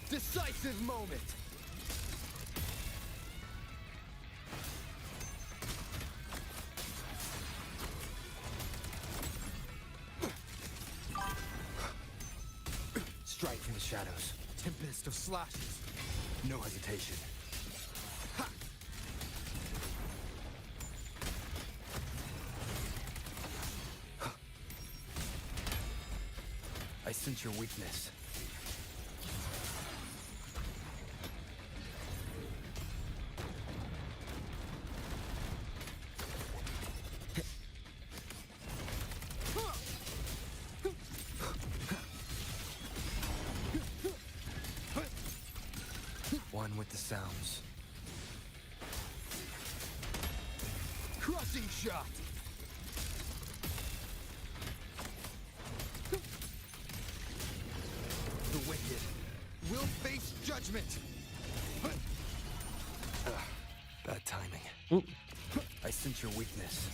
Speaker 12: Decisive moment.
Speaker 5: Strike from the shadows.
Speaker 12: Tempest of slashes.
Speaker 5: No hesitation. I sense your weakness. One with the sounds.
Speaker 12: Crushing shot. The wicked will face judgment.
Speaker 5: Bad timing.
Speaker 1: Ooh.
Speaker 5: I sense your weakness.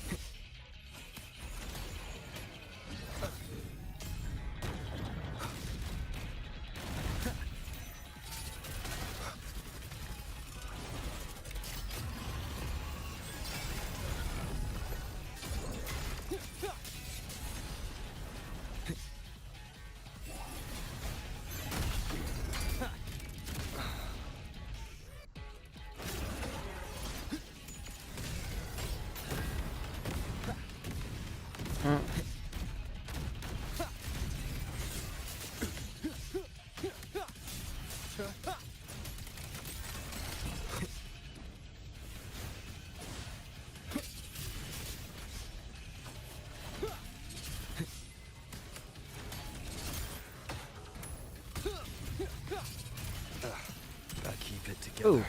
Speaker 5: Gotta keep it together.
Speaker 1: Ooh.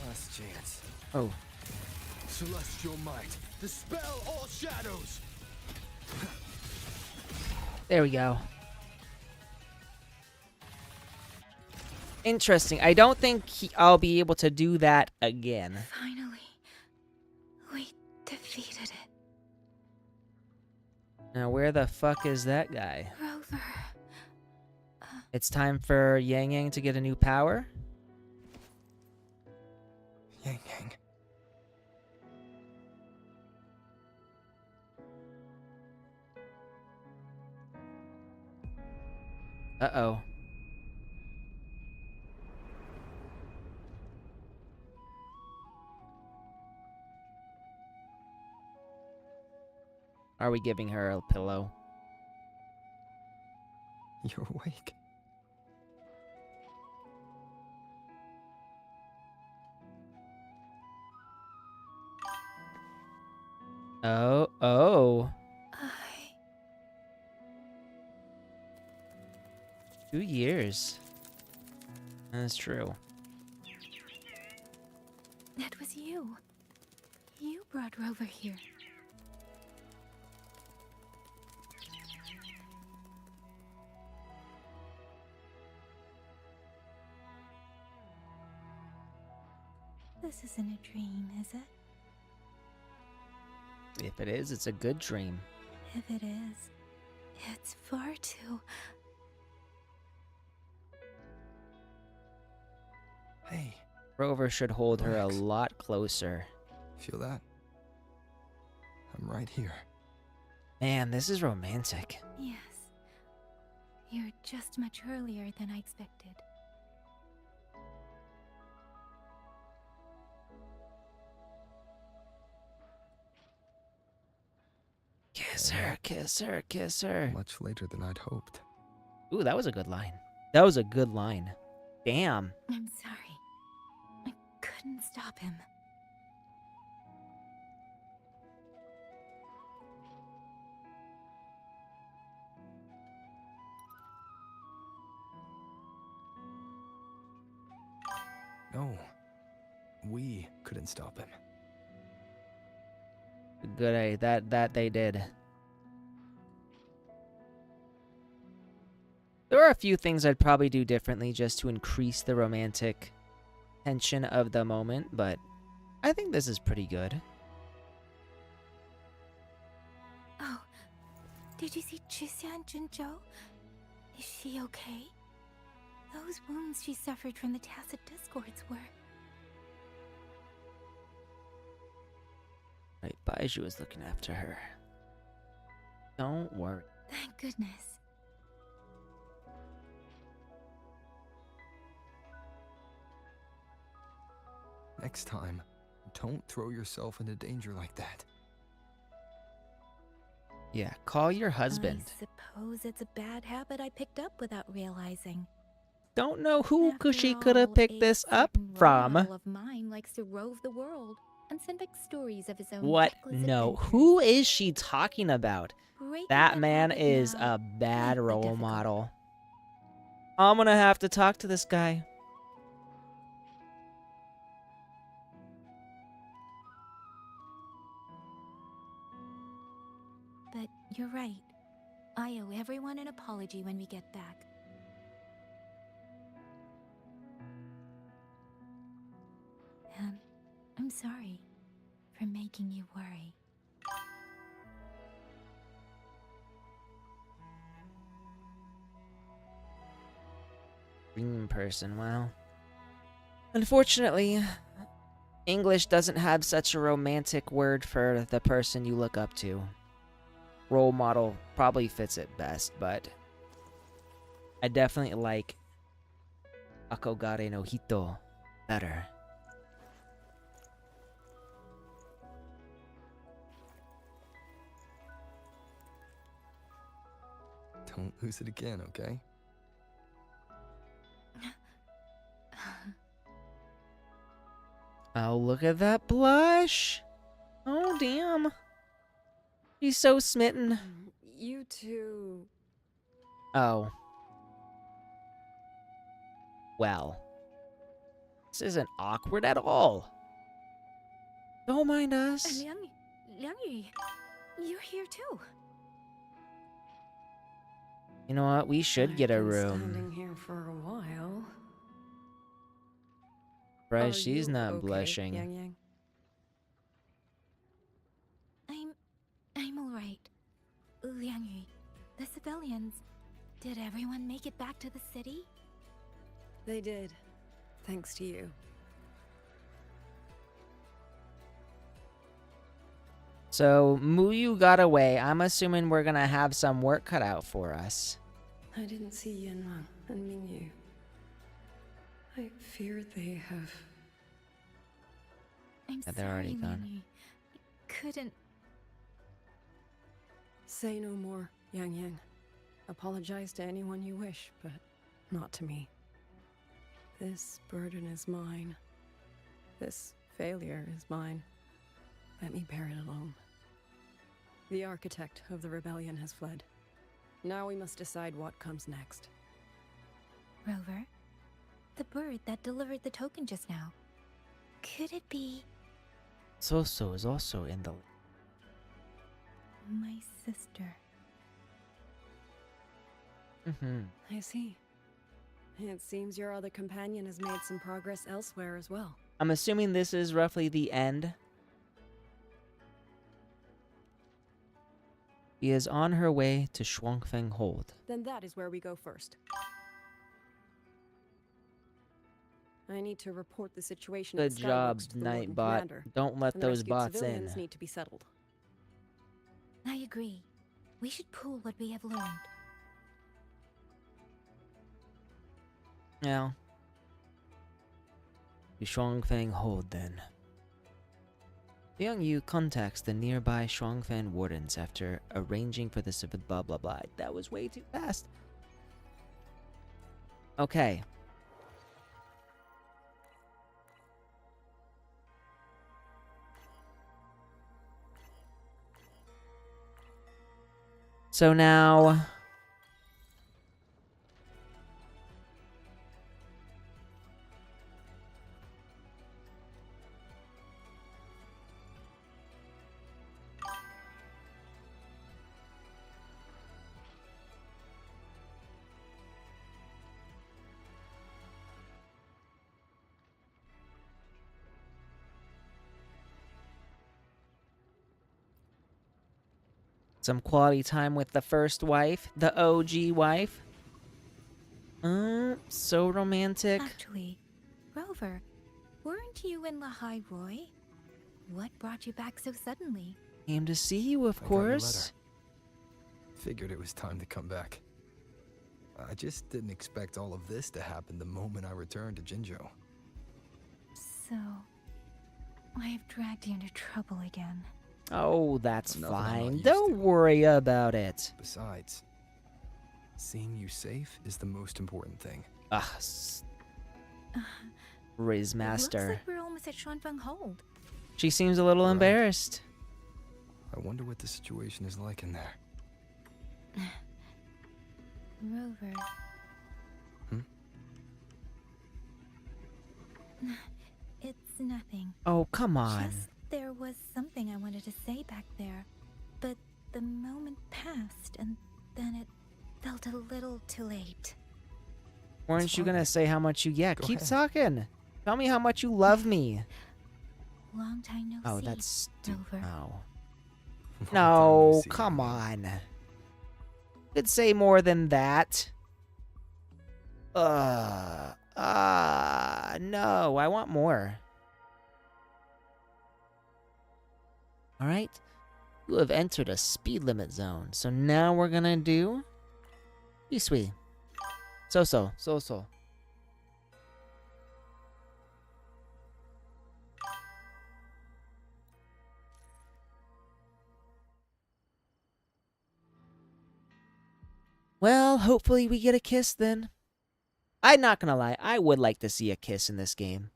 Speaker 5: Last chance.
Speaker 1: Oh.
Speaker 12: Celestial might. Dispel all shadows.
Speaker 1: There we go. Interesting. I don't think I'll be able to do that again.
Speaker 6: Finally, we defeated it.
Speaker 1: Now, where the fuck is that guy?
Speaker 6: Rover.
Speaker 1: It's time for Yang Yang to get a new power?
Speaker 5: Yang Yang.
Speaker 1: Uh-oh. Are we giving her a pillow?
Speaker 5: You're awake.
Speaker 1: Oh. 2 years. That's true.
Speaker 6: That was you. You brought Rover here. This isn't a dream, is it?
Speaker 1: If it is, it's a good dream.
Speaker 6: If it is, it's far too...
Speaker 5: Hey.
Speaker 1: Rover should hold her a
Speaker 5: Relax.
Speaker 1: lot closer.
Speaker 5: Feel that? I'm right here.
Speaker 1: Man, this is romantic.
Speaker 6: Yes. You're just much earlier than I expected.
Speaker 1: Kiss her, kiss her, kiss her.
Speaker 5: Much later than I'd hoped.
Speaker 1: Ooh, that was a good line. That was a good line. Damn.
Speaker 6: I'm sorry. I couldn't stop him.
Speaker 5: No. We couldn't stop him.
Speaker 1: Good, that they did. There are a few things I'd probably do differently just to increase the romantic tension of the moment, but I think this is pretty good.
Speaker 6: Oh, did you see Chixia and Jinzhou? Is she okay? Those wounds she suffered from the tacit discords were...
Speaker 1: Right, Baiju is looking after her. Don't worry.
Speaker 6: Thank goodness.
Speaker 5: Next time, don't throw yourself into danger like that.
Speaker 1: Yeah, call your husband.
Speaker 6: I suppose it's a bad habit I picked up without realizing.
Speaker 1: Don't know who she could
Speaker 6: all,
Speaker 1: have picked
Speaker 6: a
Speaker 1: this up
Speaker 6: certain role
Speaker 1: from.
Speaker 6: model of mine likes to rove the world and send back stories of his own
Speaker 1: What?
Speaker 6: reckless
Speaker 1: No.
Speaker 6: adventures.
Speaker 1: Who is she talking about?
Speaker 6: Breaking
Speaker 1: That man
Speaker 6: habit
Speaker 1: is
Speaker 6: now
Speaker 1: a bad
Speaker 6: might be
Speaker 1: role
Speaker 6: difficult.
Speaker 1: model. I'm gonna have to talk to this guy.
Speaker 6: But you're right. I owe everyone an apology when we get back. And I'm sorry for making you worry.
Speaker 1: Dream person, well. Unfortunately, English doesn't have such a romantic word for the person you look up to. Role model probably fits it best, but I definitely like Akogare no Hito better.
Speaker 5: Don't lose it again, okay?
Speaker 1: Oh, look at that blush. Oh, damn. He's so smitten.
Speaker 17: You two...
Speaker 1: Oh. Well. This isn't awkward at all. Don't mind us.
Speaker 6: Liangyu, you're here too.
Speaker 1: You know what? We should get a
Speaker 17: I've been
Speaker 1: room.
Speaker 17: standing here for a while.
Speaker 1: Right,
Speaker 17: Are
Speaker 1: she's
Speaker 17: you
Speaker 1: not
Speaker 17: okay,
Speaker 1: blushing.
Speaker 17: Yang Yang?
Speaker 6: I'm all right. Liangyu, the civilians, did everyone make it back to the city?
Speaker 17: They did, thanks to you.
Speaker 1: So, Muyu got away. I'm assuming we're gonna have some work cut out for us.
Speaker 17: I didn't see Yanran and Mingyu. I fear they have...
Speaker 6: I'm
Speaker 1: Yeah, they're already
Speaker 6: sorry,
Speaker 1: gone.
Speaker 6: Liangyu. I couldn't...
Speaker 17: Say no more, Yang Yang. Apologize to anyone you wish, but not to me. This burden is mine. This failure is mine. Let me bear it alone. The architect of the rebellion has fled. Now we must decide what comes next.
Speaker 6: Rover, the bird that delivered the token just now. Could it be
Speaker 1: Soso is also in the...
Speaker 6: my sister?
Speaker 17: I see. It seems your other companion has made some progress elsewhere as well.
Speaker 1: I'm assuming this is roughly the end. She is on her way to Shuangfeng Hold.
Speaker 17: Then that is where we go first. I need to report the situation at
Speaker 1: Good
Speaker 17: Skyworks
Speaker 1: job,
Speaker 17: to the Warden
Speaker 1: Nightbot.
Speaker 17: Commander,
Speaker 1: Don't let
Speaker 17: and the
Speaker 1: those
Speaker 17: rescued
Speaker 1: bots
Speaker 17: civilians
Speaker 1: in.
Speaker 17: need to be settled.
Speaker 6: I agree. We should pool what we have learned.
Speaker 1: Now, the Shuangfang hold then. The young Yu contacts the nearby Shuangfang wardens after arranging for the blah blah blah. That was way too fast. Okay. So now... some quality time with the first wife, the OG wife. So romantic.
Speaker 6: Actually, Rover, weren't you in Lahai Roy? What brought you back so suddenly?
Speaker 1: Came to see you, of
Speaker 5: I got your
Speaker 1: course.
Speaker 5: letter. Figured it was time to come back. I just didn't expect all of this to happen the moment I returned to Jinzhou.
Speaker 6: So, I have dragged you into trouble again.
Speaker 1: Oh, that's
Speaker 5: Nothing I'm not
Speaker 1: fine.
Speaker 5: used
Speaker 1: Don't
Speaker 5: to.
Speaker 1: worry about it.
Speaker 5: Besides, seeing you safe is the most important thing.
Speaker 1: Riz Master.
Speaker 6: Looks like we're almost at Shuanfeng Hold.
Speaker 1: She seems a little
Speaker 5: Right.
Speaker 1: embarrassed.
Speaker 5: I wonder what the situation is like in there.
Speaker 6: Rover. It's nothing.
Speaker 1: Oh, come on.
Speaker 6: Just there was something I wanted to say back there, but the moment passed and then it felt a little too late.
Speaker 1: Weren't you gonna say how much you... Yeah,
Speaker 5: Go
Speaker 1: keep
Speaker 5: ahead.
Speaker 1: talking. Tell me how much you love me.
Speaker 6: Long time no
Speaker 1: Oh,
Speaker 6: see.
Speaker 1: that's...
Speaker 6: Rover.
Speaker 1: No.
Speaker 5: Long time
Speaker 1: No,
Speaker 5: see.
Speaker 1: come on. Could say more than that. No, I want more. Alright. You have entered a speed limit zone. So now we're gonna do... Isui. So. Well, hopefully we get a kiss then. I'm not gonna lie, I would like to see a kiss in this game.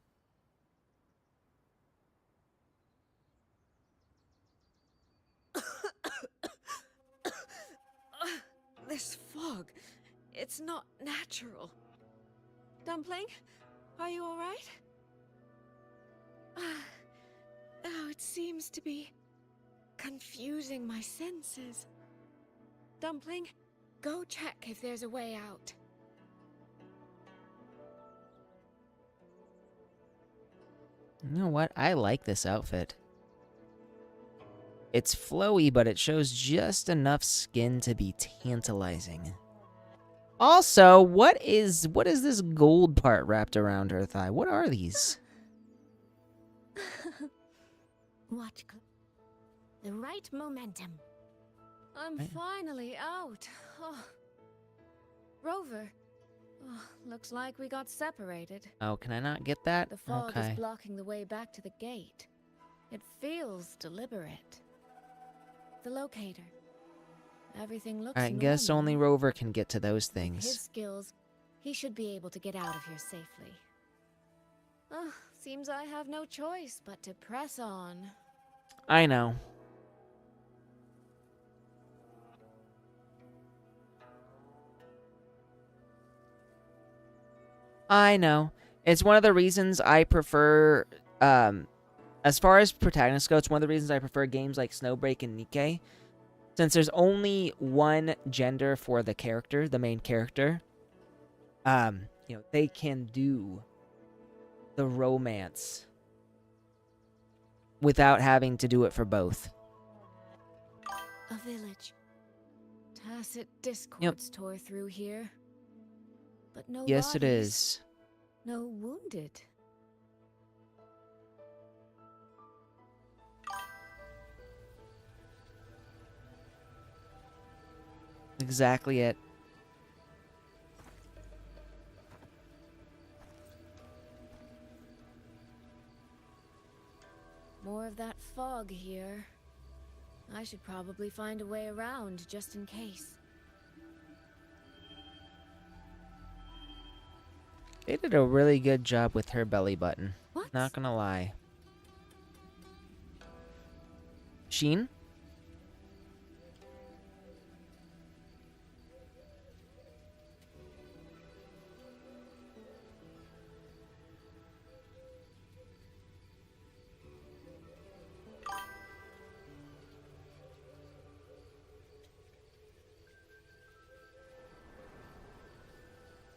Speaker 15: This fog, it's not natural. Dumpling, are you all right? Oh, it seems to be confusing my senses. Dumpling, go check if there's a way out.
Speaker 1: You know what? I like this outfit. It's flowy, but it shows just enough skin to be tantalizing. Also, what is this gold part wrapped around her thigh? What are these?
Speaker 4: Watch. The right momentum.
Speaker 15: I'm
Speaker 1: Right.
Speaker 15: finally out. Oh. Rover. Oh, looks like we got separated.
Speaker 1: Oh, can I not get that?
Speaker 15: The fog
Speaker 1: Okay.
Speaker 15: is blocking the way back to the gate. It feels deliberate. The locator. Everything looks
Speaker 1: I guess
Speaker 15: normal.
Speaker 1: only Rover can get to those
Speaker 15: With his
Speaker 1: things.
Speaker 15: skills, he should be able to get out of here safely. Seems I have no choice but to press on.
Speaker 1: I know. I know. It's one of the reasons I prefer, as far as protagonists go, it's one of the reasons I prefer games like Snowbreak and Nikke. Since there's only one gender for the character, the main character, they can do the romance without having to do it for both.
Speaker 15: A village. Tacit discords tore through here. But no
Speaker 1: Yes, it
Speaker 15: bodies,
Speaker 1: is.
Speaker 15: no wounded.
Speaker 1: exactly it.
Speaker 15: More of that fog here. I should probably find a way around just in case.
Speaker 1: They did a really good job with her belly button.
Speaker 15: What?
Speaker 1: Not gonna lie. Sheen?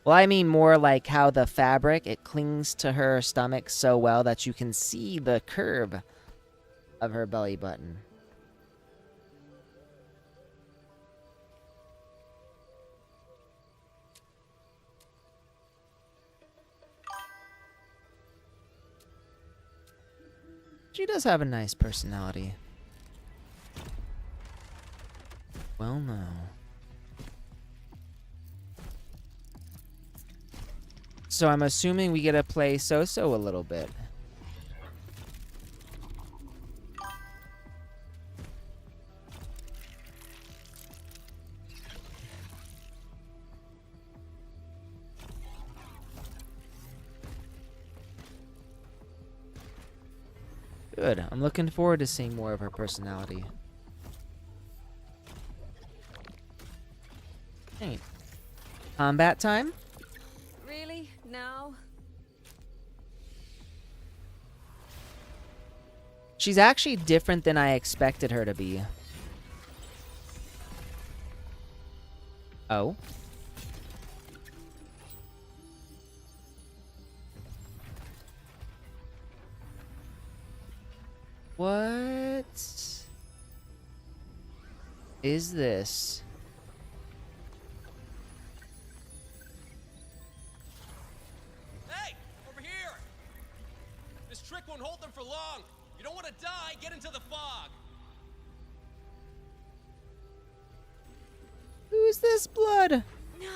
Speaker 1: Well, I mean more like how the fabric, it clings to her stomach so well that you can see the curve of her belly button. She does have a nice personality. Well, no. So I'm assuming we get to play So-So a little bit. Good. I'm looking forward to seeing more of her personality. Hey. Combat time?
Speaker 15: Really? Now?
Speaker 1: She's actually different than I expected her to be. Oh? What is this?
Speaker 8: Hey, over here! This trick won't hold them for long. You don't want to die, get into the fog.
Speaker 1: Who's this blood?
Speaker 21: No.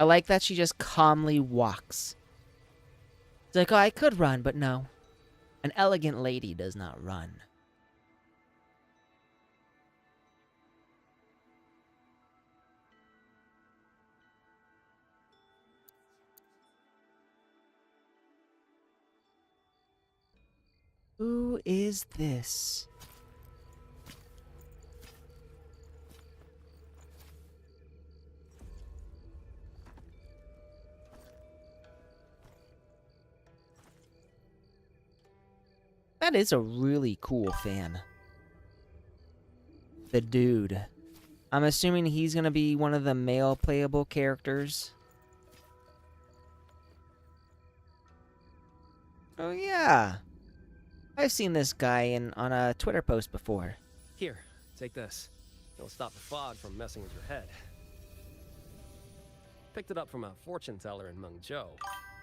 Speaker 1: I like that she just calmly walks. It's like, oh, I could run, but no. An elegant lady does not run. Who is this? That is a really cool fan. The dude. I'm assuming he's gonna be one of the male playable characters. Oh yeah. I've seen this guy on a Twitter post before.
Speaker 8: Here, take this. It'll stop the fog from messing with your head. Picked it up from a fortune teller in Mengzhou.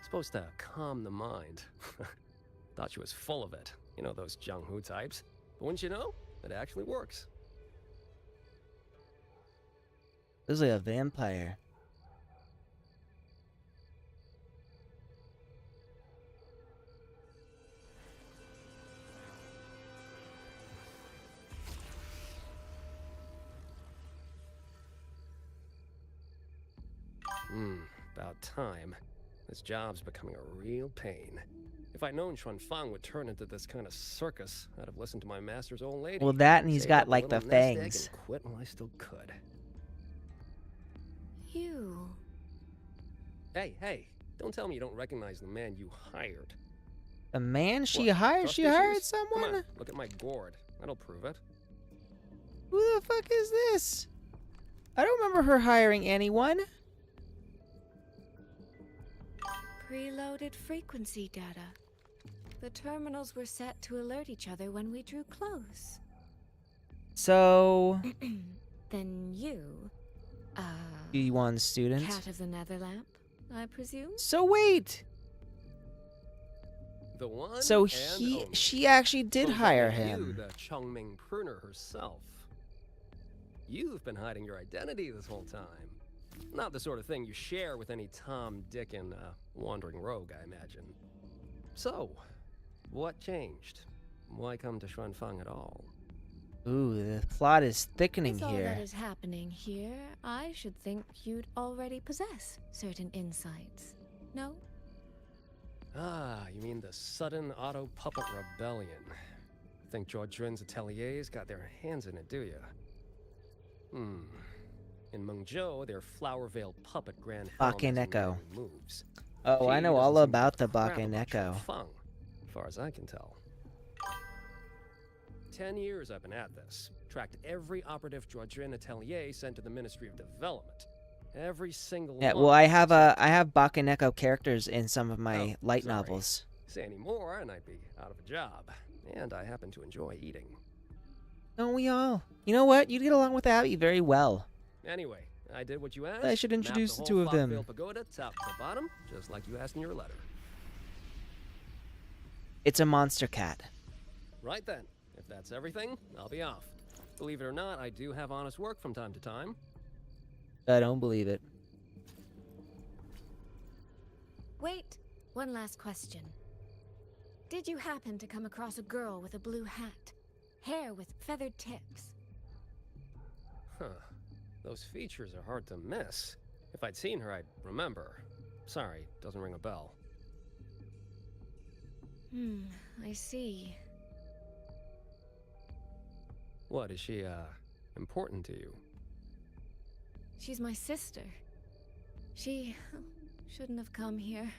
Speaker 8: Supposed to calm the mind. Thought she was full of it. You know those Jianghu types. But wouldn't you know, it actually works.
Speaker 1: This is like a vampire.
Speaker 8: About time. This job's becoming a real pain. If I'd known Xuanfang would turn into this kind of circus, I'd have listened to my master's old lady.
Speaker 1: Well, that and he's
Speaker 8: Saved
Speaker 1: got
Speaker 8: up a
Speaker 1: like the
Speaker 8: little nest egg
Speaker 1: fangs.
Speaker 8: and quit while I still could.
Speaker 15: You.
Speaker 8: Hey, don't tell me you don't recognize the man you hired.
Speaker 1: The man she
Speaker 8: What,
Speaker 1: hired?
Speaker 8: trust
Speaker 1: She hired
Speaker 8: issues? Come
Speaker 1: someone?
Speaker 8: on, look at my gourd. That'll prove it.
Speaker 1: Who the fuck is this? I don't remember her hiring anyone.
Speaker 15: Preloaded frequency data. The terminals were set to alert each other when we drew close.
Speaker 1: So,
Speaker 15: Then you,
Speaker 1: B1 student.
Speaker 15: cat of the Netherlamp, I presume?
Speaker 1: So wait.
Speaker 8: The one
Speaker 1: So
Speaker 8: and only.
Speaker 1: she actually did
Speaker 8: Suppose that
Speaker 1: hire
Speaker 8: made
Speaker 1: him.
Speaker 8: You, the Chongming pruner herself. You've been hiding your identity this whole time. Not the sort of thing you share with any Tom, Dick, and wandering rogue, I imagine. So, what changed? Why come to Xuanfang at all?
Speaker 1: Ooh, the plot is thickening
Speaker 15: With all that
Speaker 1: here.
Speaker 15: is happening here, I should think you'd already possess certain insights. No?
Speaker 8: Ah, you mean the sudden auto puppet rebellion. Think Zhuojuan's ateliers got their hands in it, do you? In Mengzhou, their flower veiled puppet Grand Helm has
Speaker 1: Bakeneko.
Speaker 8: many moves.
Speaker 1: Oh, I
Speaker 8: She
Speaker 1: know
Speaker 8: doesn't
Speaker 1: all
Speaker 8: seem to
Speaker 1: about
Speaker 8: give
Speaker 1: the
Speaker 8: a crap about
Speaker 1: Bakeneko.
Speaker 8: Xuanfang, as far as I can tell. 10 years I've been at this. Tracked every operative Zhuojuan atelier sent to the Ministry of Development. Every single
Speaker 1: Yeah,
Speaker 8: one.
Speaker 1: well, I have Bakeneko characters in some of my light novels.
Speaker 8: Say any more, and I'd be out of a job. And I happen to enjoy eating.
Speaker 1: Don't we all? You know what? You get along with Abby very well.
Speaker 8: Anyway, I did what you asked.
Speaker 1: I should introduce the
Speaker 8: Mapped
Speaker 1: two
Speaker 8: whole
Speaker 1: of them.
Speaker 8: Fogvale Pagoda, top to bottom, just like you asked in your letter.
Speaker 1: It's a monster cat.
Speaker 8: Right then. If that's everything, I'll be off. Believe it or not, I do have honest work from time to time.
Speaker 1: I don't believe it.
Speaker 15: Wait, one last question. Did you happen to come across a girl with a blue hat? Hair with feathered tips?
Speaker 8: Huh. Those features are hard to miss. If I'd seen her, I'd remember. Sorry, doesn't ring a bell.
Speaker 15: I see.
Speaker 8: What, is she, important to you?
Speaker 15: She's my sister. She shouldn't have come here.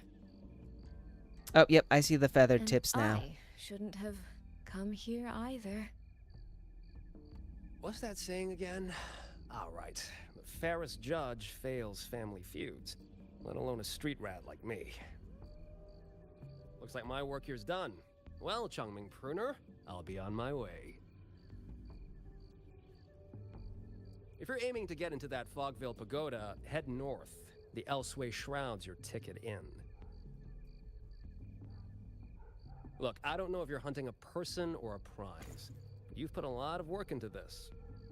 Speaker 1: Oh, yep, I see the feathered
Speaker 15: And
Speaker 1: tips now.
Speaker 15: I shouldn't have come here either.
Speaker 8: What's that saying again? All right. The fairest judge fails family feuds, let alone a street rat like me. Looks like my work here's done. Well, Chongming Pruner, I'll be on my way. If you're aiming to get into that Fogvale Pagoda, head north. The Elseway Shroud's your ticket in. Look, I don't know if you're hunting a person or a prize. You've put a lot of work into this.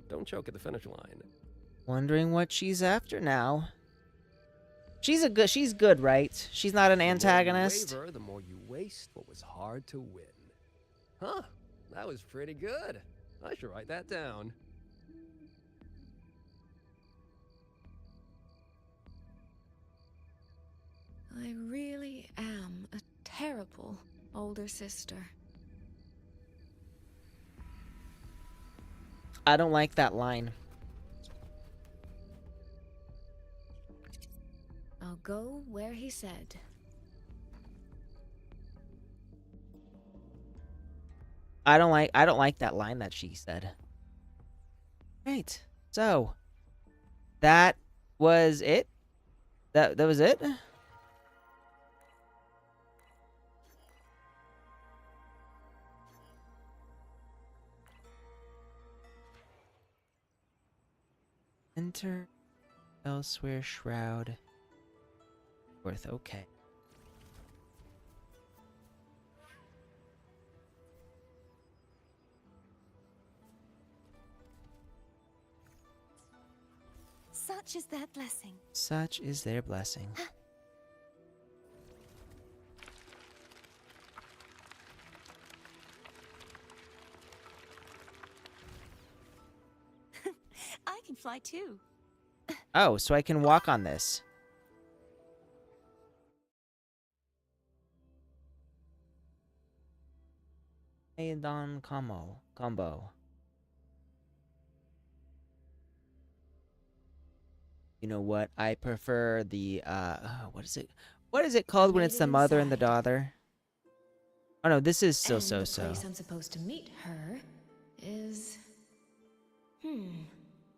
Speaker 8: Don't choke at the finish line.
Speaker 1: Wondering what she's after now. She's good, right? She's not an antagonist.
Speaker 8: The more you waver, the more you waste what was hard to win. Huh, that was pretty good. I should write that down.
Speaker 15: I really am a terrible older sister.
Speaker 1: I don't like that line.
Speaker 15: I'll go where he said.
Speaker 1: I don't like that line that she said. Right. So that was it? That was it? Enter Elsewhere Shroud. Worth okay.
Speaker 21: Such is their blessing.
Speaker 1: Such is their blessing.
Speaker 21: I can fly too.
Speaker 1: Oh, so I can walk on this. Aeon combo. You know what? I prefer the what is it? What is it called when it's the mother and the daughter? Oh no, this is so.
Speaker 15: The place I'm supposed to meet her is.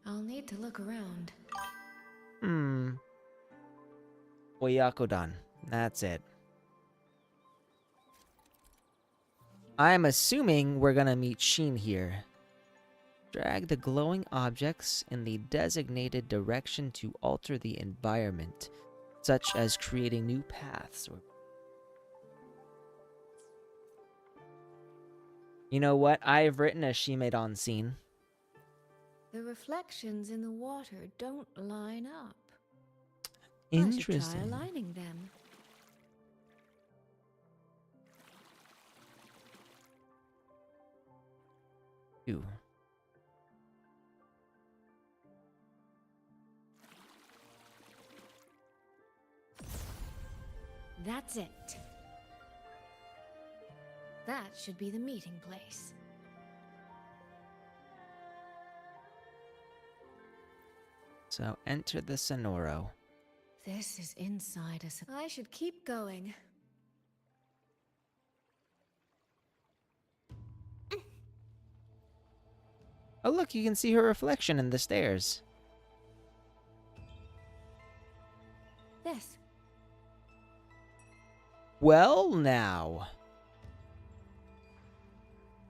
Speaker 15: I'll need to look around.
Speaker 1: Oyakodon. That's it. I'm assuming we're gonna meet Sheen here. Drag the glowing objects in the designated direction to alter the environment, such as creating new paths or... You know what? I've written a Shimedon scene.
Speaker 15: The reflections in the water don't line up. I should try
Speaker 1: Interesting.
Speaker 15: aligning them.
Speaker 1: Ooh.
Speaker 15: That's it. That should be the meeting place.
Speaker 1: So enter the Sonoro.
Speaker 15: This is inside us. I should keep going.
Speaker 1: Oh look, you can see her reflection in the stairs.
Speaker 15: This.
Speaker 1: Well now.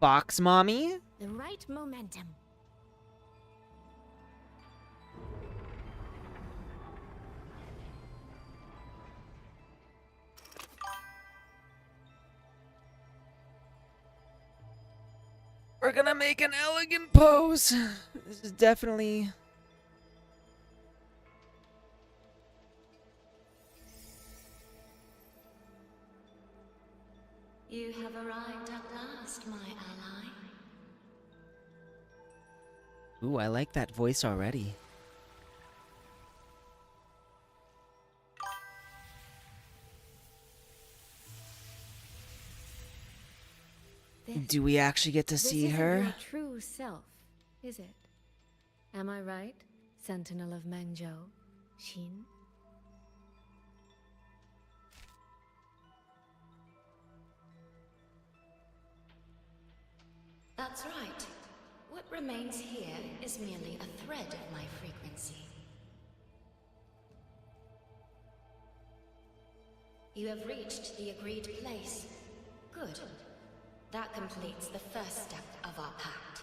Speaker 1: Fox Mommy?
Speaker 4: The right momentum.
Speaker 1: We're gonna make an elegant pose. This is definitely...
Speaker 4: You have arrived at last, my ally.
Speaker 1: Ooh, I like that voice already. Do we actually get to see
Speaker 15: This isn't
Speaker 1: her?
Speaker 15: your true self, is it? Am I right, Sentinel of Mangzhou, Xin?
Speaker 4: That's right. What remains here is merely a thread of my frequency. You have reached the agreed place. Good. That completes the first step of our pact.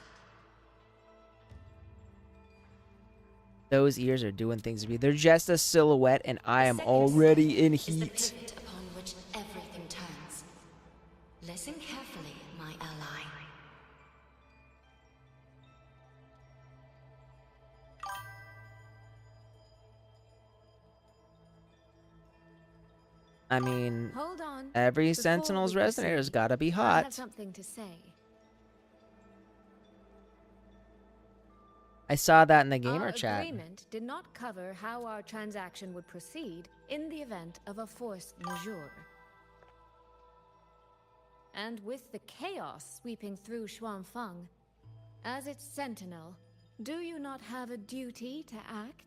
Speaker 1: Those ears are doing things to me. They're just a silhouette, and I am already in
Speaker 4: Is the
Speaker 1: heat.
Speaker 4: pivot upon which everything turns. Listen carefully, my ally.
Speaker 1: I mean,
Speaker 15: Hold on.
Speaker 1: every
Speaker 15: Before
Speaker 1: Sentinel's
Speaker 15: we
Speaker 1: resonator's
Speaker 15: proceed,
Speaker 1: gotta be
Speaker 15: I have
Speaker 1: hot.
Speaker 15: something to say.
Speaker 1: I saw that in the gamer
Speaker 15: Our
Speaker 1: chat.
Speaker 15: agreement did not cover how our transaction would proceed in the event of a force majeure. And with the chaos sweeping through Xuanfeng, as its sentinel, do you not have a duty to act?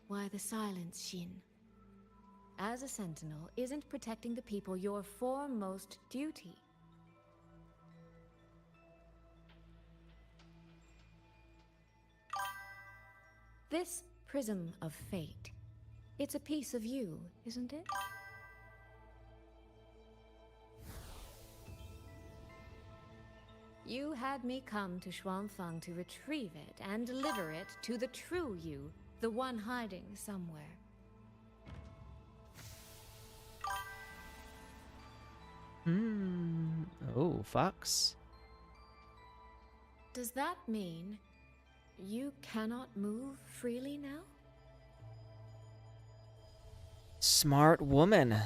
Speaker 15: Why the silence, Xin? As a sentinel, isn't protecting the people your foremost duty? This prism of fate, it's a piece of you, isn't it? You had me come to Xuanfeng to retrieve it and deliver it to the true you, the one hiding somewhere.
Speaker 1: Oh, Fox.
Speaker 15: Does that mean you cannot move freely now?
Speaker 1: Smart woman.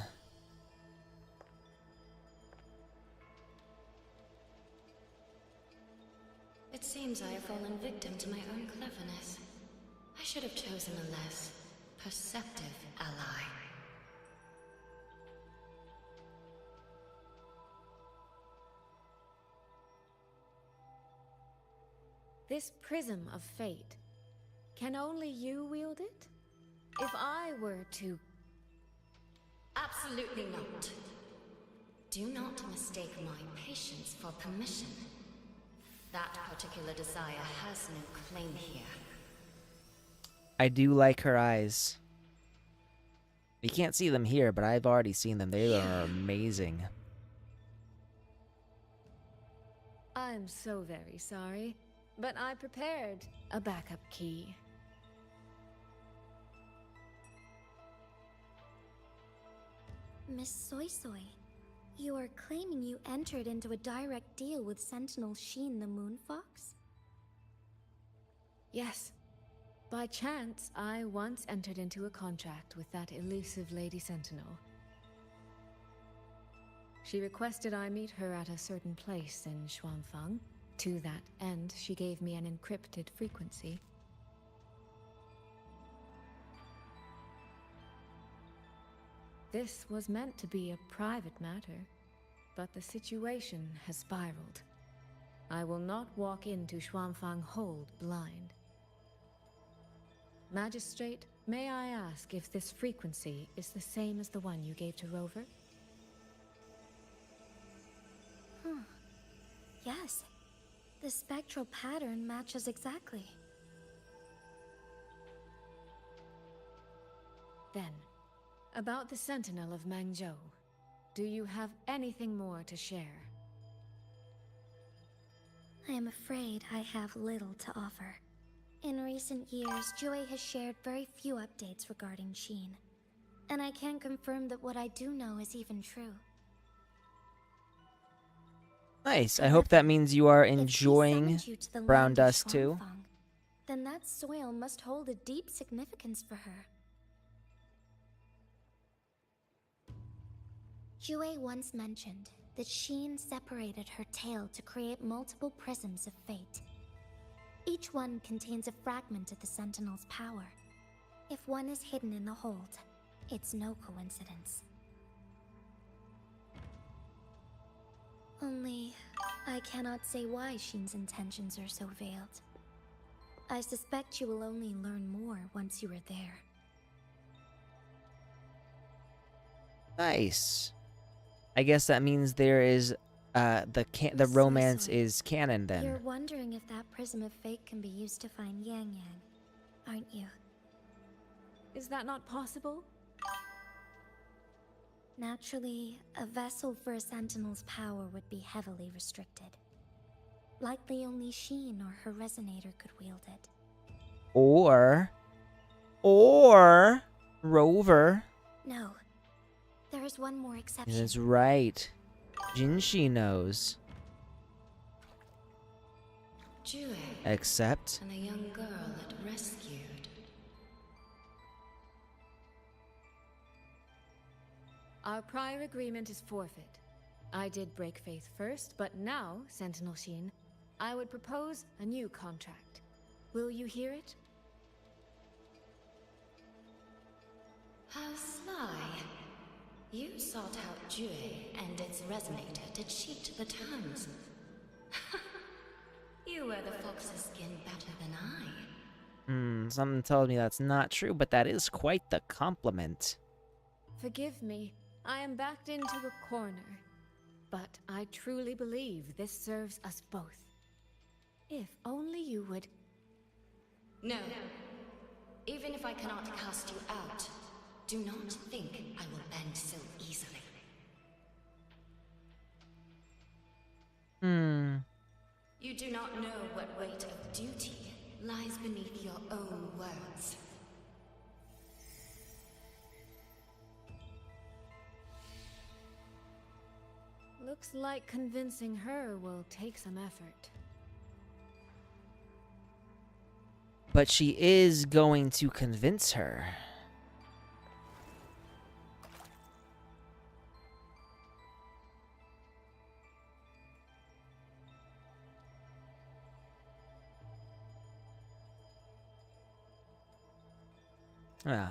Speaker 4: It seems I have fallen victim to my own cleverness. I should have chosen a less perceptive ally.
Speaker 15: This prism of fate, can only you wield it? If I were to...
Speaker 4: Absolutely not. Do not mistake my patience for permission. That particular desire has no claim here.
Speaker 1: I do like her eyes. You can't see them here, but I've already seen them. They are amazing.
Speaker 15: I'm so very sorry, but I prepared a backup key.
Speaker 21: Miss Soy Soy,
Speaker 10: You are claiming you entered into a direct deal with Sentinel Sheen the Moon Fox?
Speaker 15: Yes. By chance, I once entered into a contract with that elusive Lady Sentinel. She requested I meet her at a certain place in Xuanfang. To that end, she gave me an encrypted frequency. This was meant to be a private matter, but the situation has spiraled. I will not walk into Xuanfang Hold blind. Magistrate, may I ask if this frequency is the same as the one you gave to Rover?
Speaker 10: Yes. The spectral pattern matches exactly.
Speaker 15: Then, about the Sentinel of Mangzhou, do you have anything more to share?
Speaker 10: I am afraid I have little to offer. In recent years, Joy has shared very few updates regarding Sheen. And I can confirm that what I do know is even true.
Speaker 1: Nice. I hope that means you are
Speaker 10: If she
Speaker 1: enjoying
Speaker 10: summoned you to the
Speaker 1: Brown
Speaker 10: land of
Speaker 1: Dust too.
Speaker 10: Xuanfang, then that soil must hold a deep significance for her. Jue once mentioned that Sheen separated her tail to create multiple prisms of fate. Each one contains a fragment of the Sentinel's power. If one is hidden in the hold, it's no coincidence. Only, I cannot say why Sheen's intentions are so veiled. I suspect you will only learn more once you are there.
Speaker 1: Nice. I guess that means there is the romance is canon then.
Speaker 10: You're wondering if that prism of fate can be used to find Yang Yang, aren't you?
Speaker 15: Is that not possible?
Speaker 10: Naturally, a vessel for a Sentinel's power would be heavily restricted. Likely only Sheen or her resonator could wield it.
Speaker 1: Or Rover.
Speaker 10: No. There is one more exception.
Speaker 1: That's right. Jinshi knows.
Speaker 4: Jue.
Speaker 1: Except
Speaker 4: And a young girl it rescued.
Speaker 15: Our prior agreement is forfeit. I did break faith first, but now, Sentinel Sheen, I would propose a new contract. Will you hear it?
Speaker 4: How sly. You sought out Jue and its resonator to cheat the terms. You wear the fox's skin better than I.
Speaker 1: Something tells me that's not true, but that is quite the compliment.
Speaker 15: Forgive me, I am backed into a corner. But I truly believe this serves us both. If only you would...
Speaker 4: No. Even if I cannot cast you out, do not think I will bend so easily. You do not know what weight of duty lies beneath your own words.
Speaker 15: Looks like convincing her will take some effort.
Speaker 1: But she is going to convince her.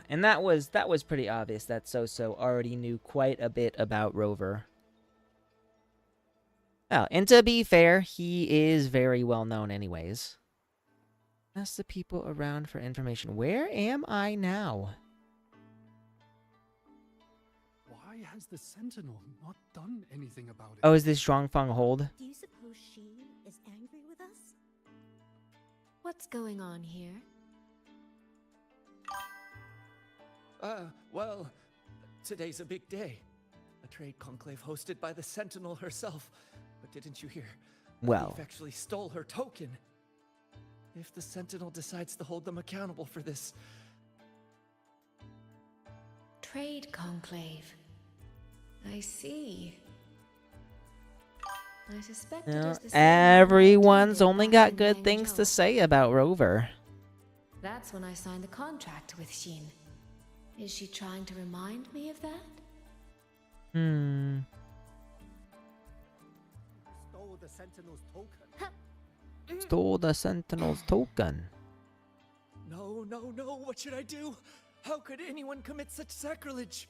Speaker 1: And that was pretty obvious that So-So already knew quite a bit about Rover. Oh, and to be fair, he is very well known anyways. Ask the people around for information. Where am I now?
Speaker 20: Why has the Sentinel not done anything about it?
Speaker 1: Oh, is this Zhuangfang Hold?
Speaker 21: Do you suppose Sheen is angry with us?
Speaker 15: What's going on here?
Speaker 14: Well, today's a big day. A trade conclave hosted by the Sentinel herself. But didn't you hear?
Speaker 1: Well,
Speaker 14: We've actually stole her token. If the Sentinel decides to hold them accountable for this...
Speaker 15: Trade conclave. I see. I suspect
Speaker 1: You
Speaker 15: it
Speaker 1: know,
Speaker 15: is the same one I
Speaker 1: everyone's
Speaker 15: attended
Speaker 1: only
Speaker 15: back
Speaker 1: got
Speaker 15: in
Speaker 1: good things to
Speaker 15: Guangzhou.
Speaker 1: say about Rover.
Speaker 15: That's when I signed the contract with Xin. Is she trying to remind me of that?
Speaker 1: Hmm.
Speaker 12: Stole the Sentinel's token.
Speaker 1: Stole the Sentinel's token.
Speaker 14: No, no, no, what should I do? How could anyone commit such sacrilege?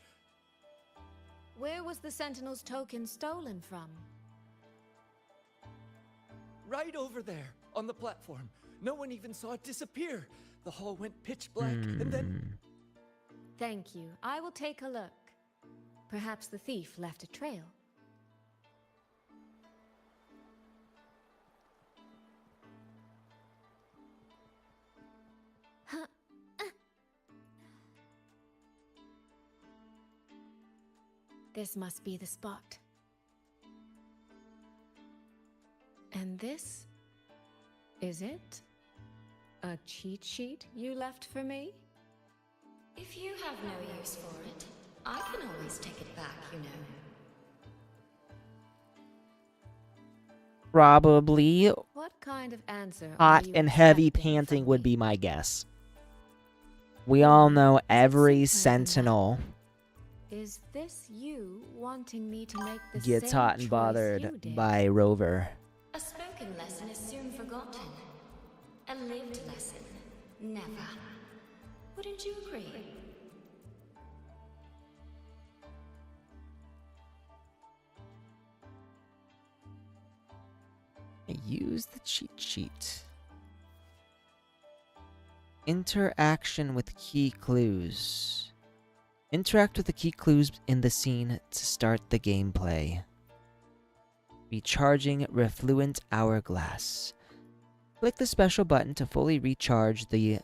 Speaker 15: Where was the Sentinel's token stolen from?
Speaker 14: Right over there, on the platform. No one even saw it disappear. The hall went pitch black, and then...
Speaker 15: Thank you. I will take a look. Perhaps the thief left a trail. This must be the spot. And this is it? A cheat sheet you left for me?
Speaker 4: If you have no use for it, I can always take it back, you know.
Speaker 1: Probably
Speaker 15: What kind of answer
Speaker 1: hot
Speaker 15: are you
Speaker 1: and heavy
Speaker 15: expecting
Speaker 1: panting
Speaker 15: from
Speaker 1: would
Speaker 15: me?
Speaker 1: be my guess. We all know every Sentinel
Speaker 15: Is this you wanting me to make the
Speaker 1: gets
Speaker 15: same
Speaker 1: hot and
Speaker 15: choice
Speaker 1: bothered
Speaker 15: you did?
Speaker 1: by Rover.
Speaker 4: A spoken lesson is soon forgotten. A lived lesson, never. Wouldn't you agree?
Speaker 1: Use the cheat sheet. Interaction with key clues. Interact with the key clues in the scene to start the gameplay. Recharging Refluent Hourglass. Click the special button to fully recharge the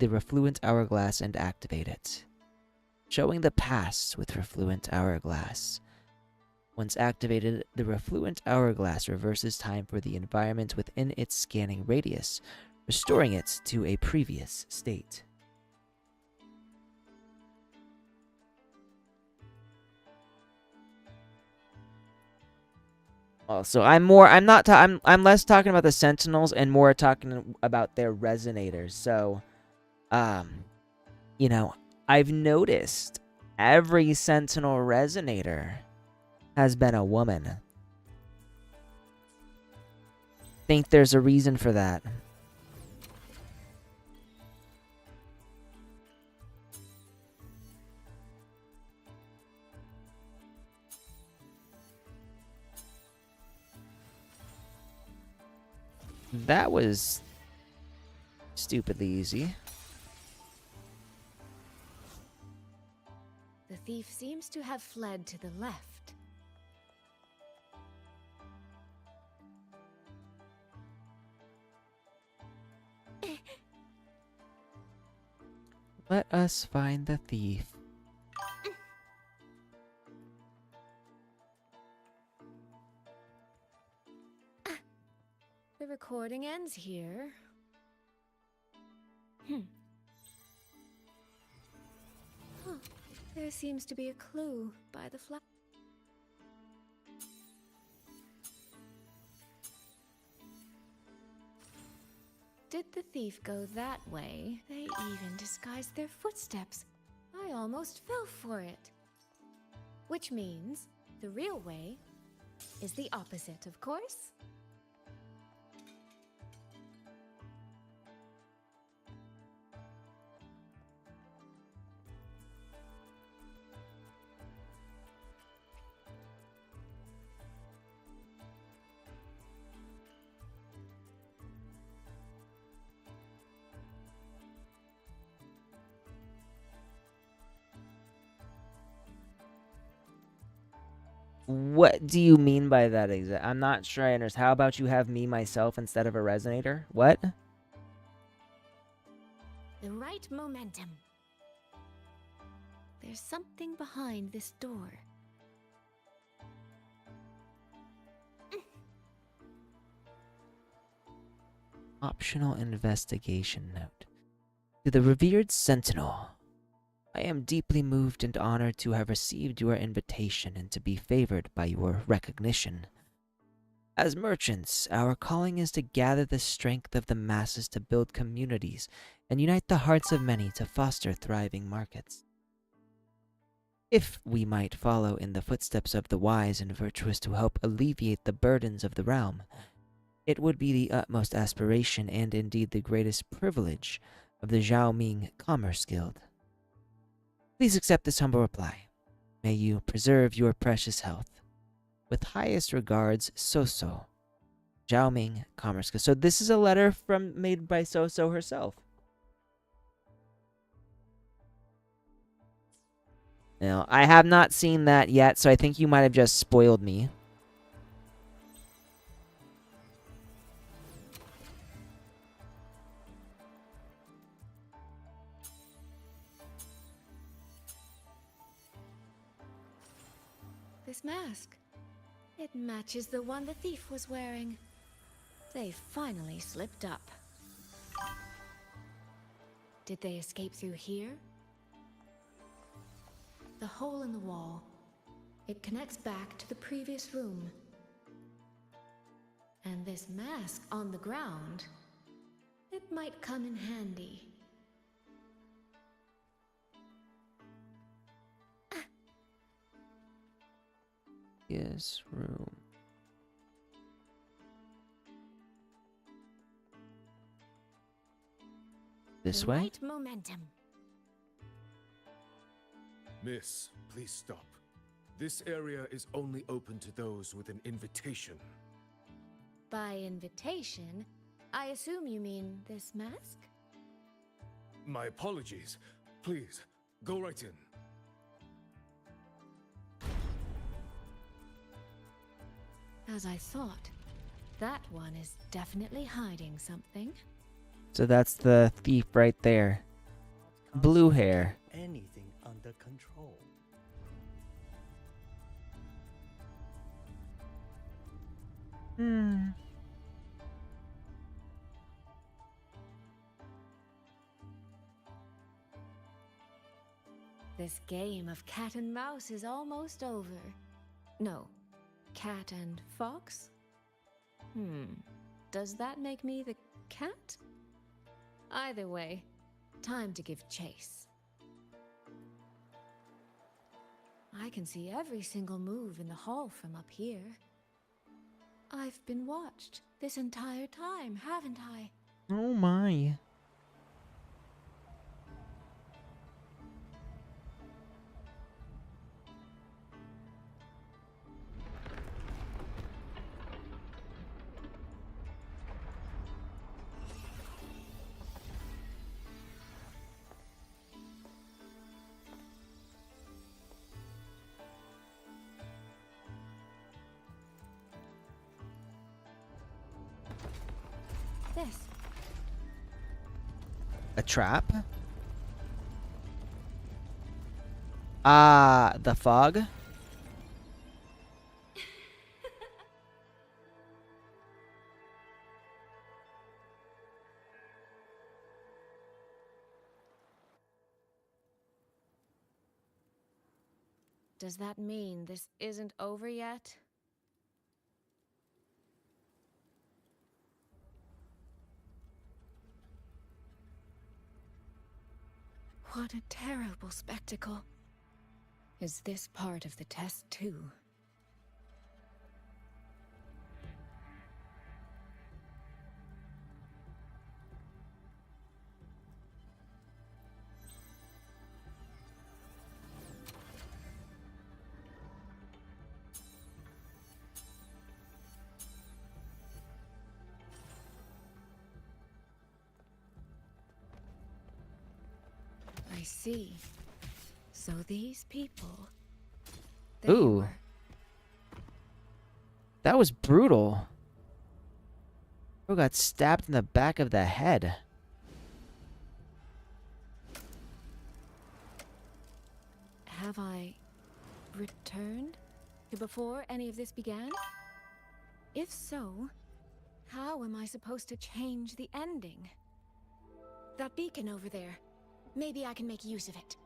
Speaker 1: Refluent Hourglass and activate it. Showing the past with Refluent Hourglass. Once activated, the Refluent Hourglass reverses time for the environment within its scanning radius, restoring it to a previous state. Also, I'm less talking about the Sentinels and more talking about their resonators. So, you know, I've noticed every Sentinel resonator has been a woman. Think there's a reason for that. That was stupidly easy.
Speaker 15: The thief seems to have fled to the left.
Speaker 1: Let us find the thief.
Speaker 15: The recording ends here. Huh. There seems to be a clue by the flag. Did the thief go that way? They even disguised their footsteps. I almost fell for it. Which means the real way is the opposite, of course.
Speaker 1: What do you mean by that exact? I'm not sure I understand. How about you have me myself instead of a resonator? What?
Speaker 15: The right momentum. There's something behind this door.
Speaker 1: Optional investigation note. To the revered Sentinel, I am deeply moved and honored to have received your invitation and to be favored by your recognition. As merchants, our calling is to gather the strength of the masses to build communities and unite the hearts of many to foster thriving markets. If we might follow in the footsteps of the wise and virtuous to help alleviate the burdens of the realm, it would be the utmost aspiration and indeed the greatest privilege of the Zhaoming Commerce Guild. Please accept this humble reply. May you preserve your precious health. With highest regards, Soso, Zhaoming Commerce Guild. So this is a letter made by Soso herself. Now, I have not seen that yet, so I think you might have just spoiled me.
Speaker 15: This mask. It matches the one the thief was wearing. They finally slipped up. Did they escape through here? The hole in the wall. It connects back to the previous room. And this mask on the ground, it might come in handy.
Speaker 1: Yes, room. This way?
Speaker 21: Right momentum.
Speaker 3: Miss, please stop. This area is only open to those with an invitation.
Speaker 15: By invitation, I assume you mean this mask?
Speaker 3: My apologies. Please, go right in.
Speaker 15: As I thought, that one is definitely hiding something.
Speaker 1: So that's the thief right there. Blue hair.
Speaker 18: Anything under control.
Speaker 15: This game of cat and mouse is almost over. No, cat and fox? Does that make me the cat? Either way, time to give chase. I can see every single move in the hall from up here. I've been watched this entire time, haven't I?
Speaker 1: Oh my.
Speaker 15: This.
Speaker 1: A trap? Ah, the fog?
Speaker 15: Does that mean this isn't over yet? What a terrible spectacle. Is this part of the test too? I see. So these people...
Speaker 1: Ooh. That was brutal. Who got stabbed in the back of the head?
Speaker 15: Have I returned to before any of this began? If so, how am I supposed to change the ending? That beacon over there. Maybe I can make use of it.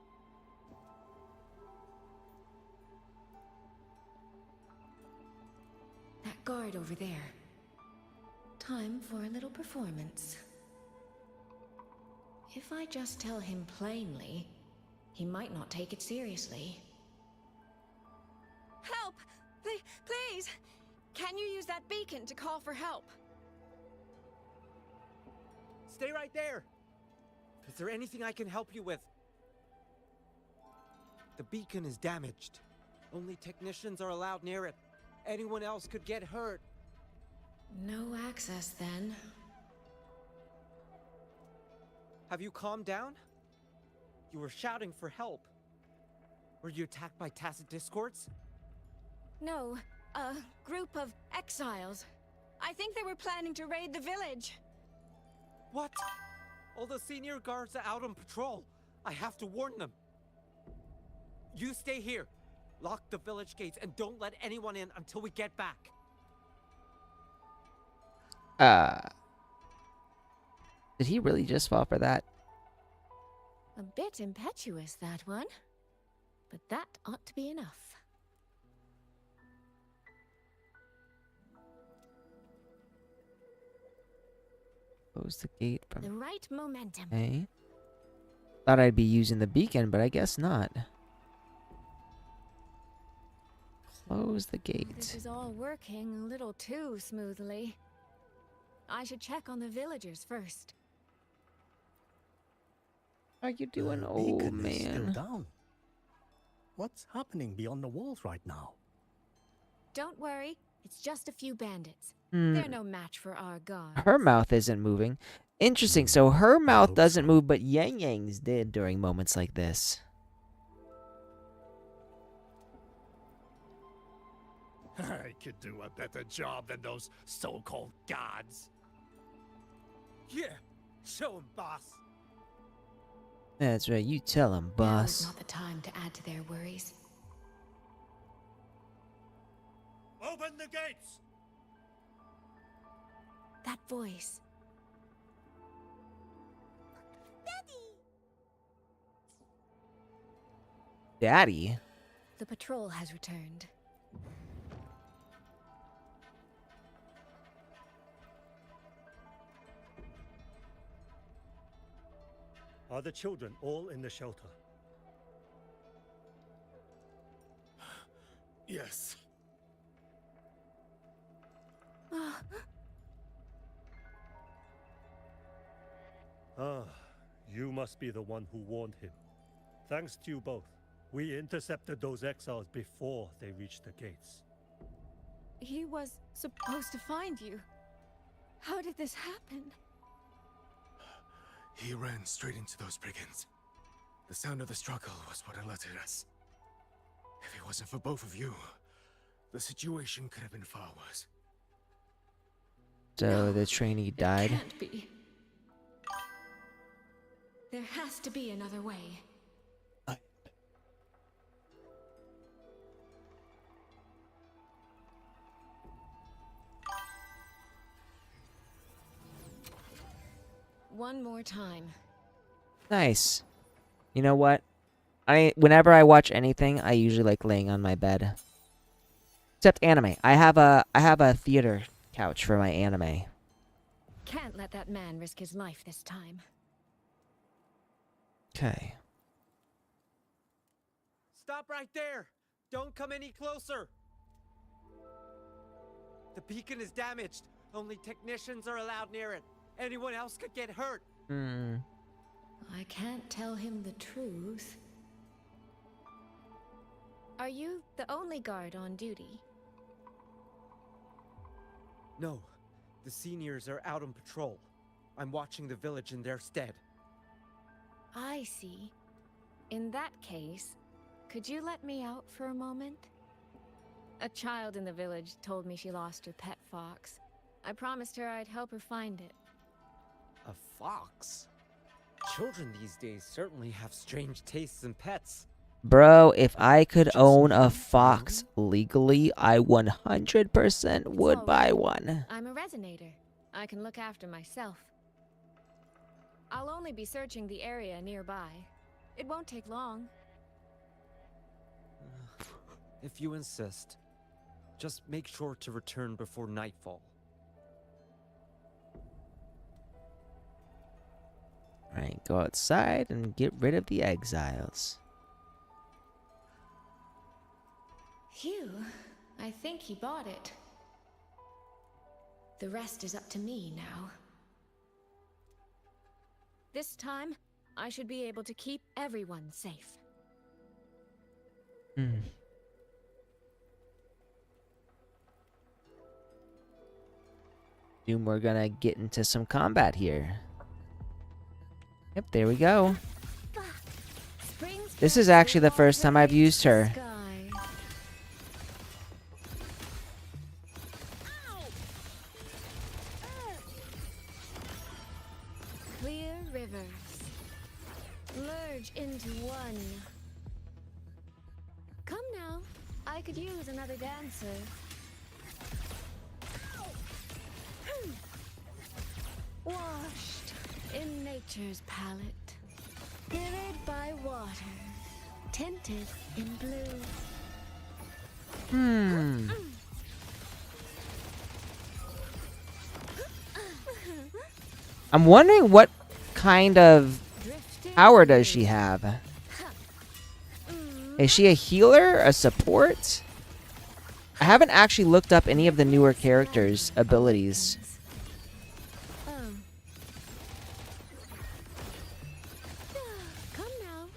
Speaker 15: That guard over there. Time for a little performance. If I just tell him plainly, he might not take it seriously.
Speaker 22: Help! Please! Can you use that beacon to call for help?
Speaker 14: Stay right there! Is there anything I can help you with? The beacon is damaged. Only technicians are allowed near it. Anyone else could get hurt.
Speaker 15: No access, then.
Speaker 14: Have you calmed down? You were shouting for help. Were you attacked by tacit discords?
Speaker 22: No, a group of exiles. I think they were planning to raid the village.
Speaker 14: What? All the senior guards are out on patrol. I have to warn them. You stay here. Lock the village gates and don't let anyone in until we get back.
Speaker 1: Did he really just fall for that?
Speaker 15: A bit impetuous, that one. But that ought to be enough.
Speaker 1: Close the gate from...
Speaker 4: The right momentum.
Speaker 1: Okay. Thought I'd be using the beacon, but I guess not. Close the gate.
Speaker 15: This is all working a little too smoothly. I should check on the villagers first.
Speaker 1: How you doing,
Speaker 18: The
Speaker 1: old
Speaker 18: beacon is still
Speaker 1: man?
Speaker 18: down. What's happening beyond the walls right now?
Speaker 15: Don't worry, it's just a few bandits.
Speaker 1: Hmm.
Speaker 15: They're no match for our guards.
Speaker 1: Her mouth isn't moving. Interesting. So her mouth doesn't move, but Yang Yang's did during moments like this.
Speaker 12: I could do a better job than those so-called gods.
Speaker 14: Yeah, show 'em, boss.
Speaker 1: That's right. You tell him,
Speaker 15: Now is
Speaker 1: boss.
Speaker 15: not the time to add to their worries.
Speaker 12: Open the gates!
Speaker 15: That voice.
Speaker 1: Daddy?
Speaker 15: The patrol has returned.
Speaker 7: Are the children all in the shelter?
Speaker 12: Yes.
Speaker 7: Ah, you must be the one who warned him. Thanks to you both. We intercepted those exiles before they reached the gates.
Speaker 22: He was supposed to find you. How did this happen?
Speaker 19: He ran straight into those brigands. The sound of the struggle was what alerted us. If it wasn't for both of you, the situation could have been far worse.
Speaker 1: So the trainee died.
Speaker 15: Can't be. There has to be another way. One more time.
Speaker 1: Nice. You know what? Whenever I watch anything, I usually like laying on my bed. Except anime. I have a theater couch for my anime.
Speaker 15: Can't let that man risk his life this time.
Speaker 1: Okay.
Speaker 14: Stop right there! Don't come any closer! The beacon is damaged. Only technicians are allowed near it. Anyone else could get hurt.
Speaker 15: I can't tell him the truth. Are you the only guard on duty?
Speaker 14: No. The seniors are out on patrol. I'm watching the village in their stead.
Speaker 15: I see. In that case, could you let me out for a moment? A child in the village told me she lost her pet fox. I promised her I'd help her find it.
Speaker 14: A fox? Children these days certainly have strange tastes in pets.
Speaker 1: Bro, if I could own a fox legally, I 100% would buy one.
Speaker 15: I'm a resonator. I can look after myself. I'll only be searching the area nearby. It won't take long.
Speaker 14: If you insist. Just make sure to return before nightfall.
Speaker 1: Alright, go outside and get rid of the exiles.
Speaker 15: Phew, I think he bought it. The rest is up to me now. This time, I should be able to keep everyone safe.
Speaker 1: Soon we're gonna get into some combat here. Yep, there we go. This is actually the first time I've used her.
Speaker 15: Clear rivers. Merge into one. Come now. I could use another dancer. Washed in nature's palette. Mirrored by water. Tinted in blue.
Speaker 1: I'm wondering what kind of power does she have? Is she a healer? A support? I haven't actually looked up any of the newer characters' abilities.
Speaker 15: Come now.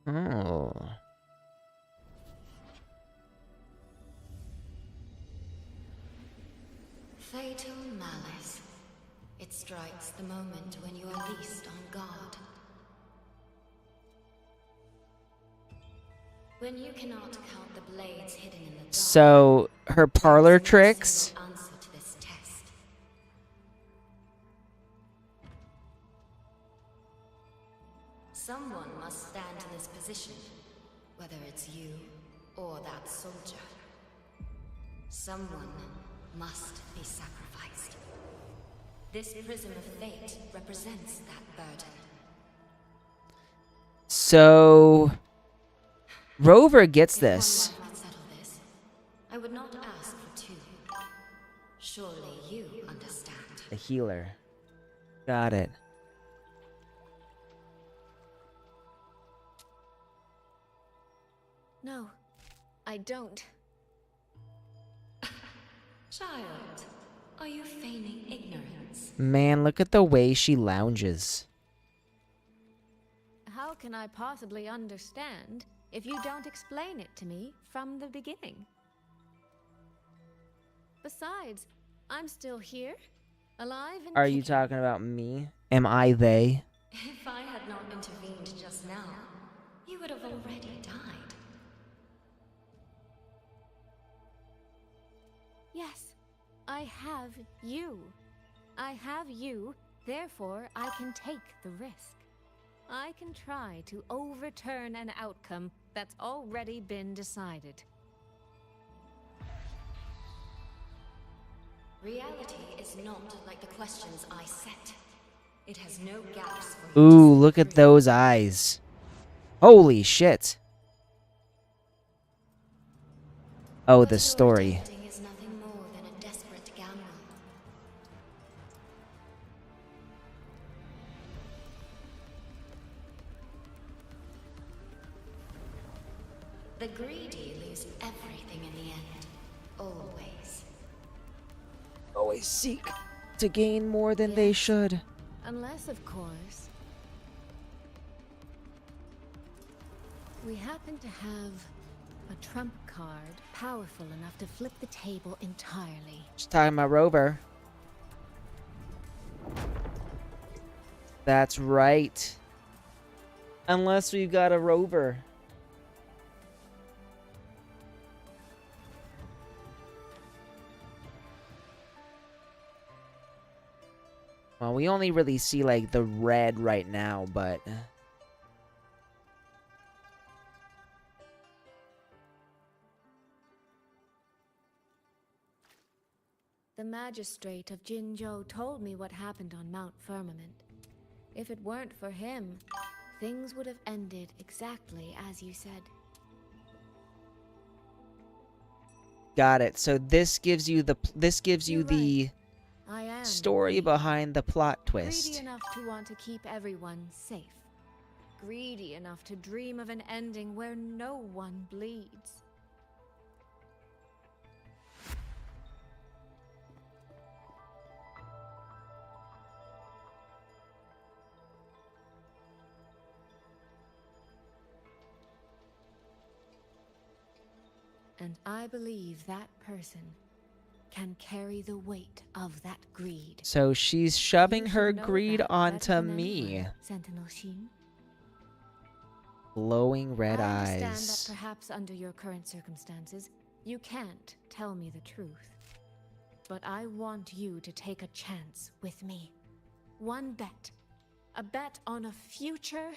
Speaker 1: Oh.
Speaker 4: Fatal malice. It strikes the moment when you are least on guard. When you cannot count the blades hidden in the dark.
Speaker 1: So, her parlor tricks?
Speaker 4: Answer to this test. Someone must stand in this position, whether it's you or that soldier. Someone must be sacrificed. This prism of fate represents that burden.
Speaker 1: So, Rover gets this.
Speaker 4: If one might settle this, I would not ask for two. Surely you understand.
Speaker 1: The healer. Got it.
Speaker 15: No, I don't.
Speaker 4: Child, are you feigning ignorance?
Speaker 1: Man, look at the way she lounges.
Speaker 15: How can I possibly understand if you don't explain it to me from the beginning? Besides, I'm still here, alive and
Speaker 1: Are you talking about me? Am I they?
Speaker 4: If I had not intervened just now, you would have already died.
Speaker 15: Yes, I have you. I have you, therefore I can take the risk. I can try to overturn an outcome that's already been decided.
Speaker 4: Reality is not like the questions I set. It has no gaps for you.
Speaker 1: Ooh, look at those eyes. Holy shit. Oh, the story.
Speaker 4: Is nothing more than a desperate gamble. The greedy lose everything in the end. Always.
Speaker 1: Always seek to gain more than they should.
Speaker 15: Unless, of course, we happen to have a trump card powerful enough to flip the table entirely.
Speaker 1: Just talking about Rover. That's right. Unless we've got a Rover. Well, we only really see, like, the red right now, but...
Speaker 15: The magistrate of Jinzhou told me what happened on Mount Firmament. If it weren't for him, things would have ended exactly as you said.
Speaker 1: Got it. So this gives you the
Speaker 15: I am
Speaker 1: story behind the plot
Speaker 15: greedy
Speaker 1: twist.
Speaker 15: enough to want to keep everyone safe. Greedy enough to dream of an ending where no one bleeds. And I believe that person can carry the weight of that greed.
Speaker 1: So she's shoving her greed onto me.
Speaker 15: Sentinel Sheen.
Speaker 1: Glowing red
Speaker 15: I understand
Speaker 1: eyes.
Speaker 15: that perhaps under your current circumstances, you can't tell me the truth. But I want you to take a chance with me. One bet. A bet on a future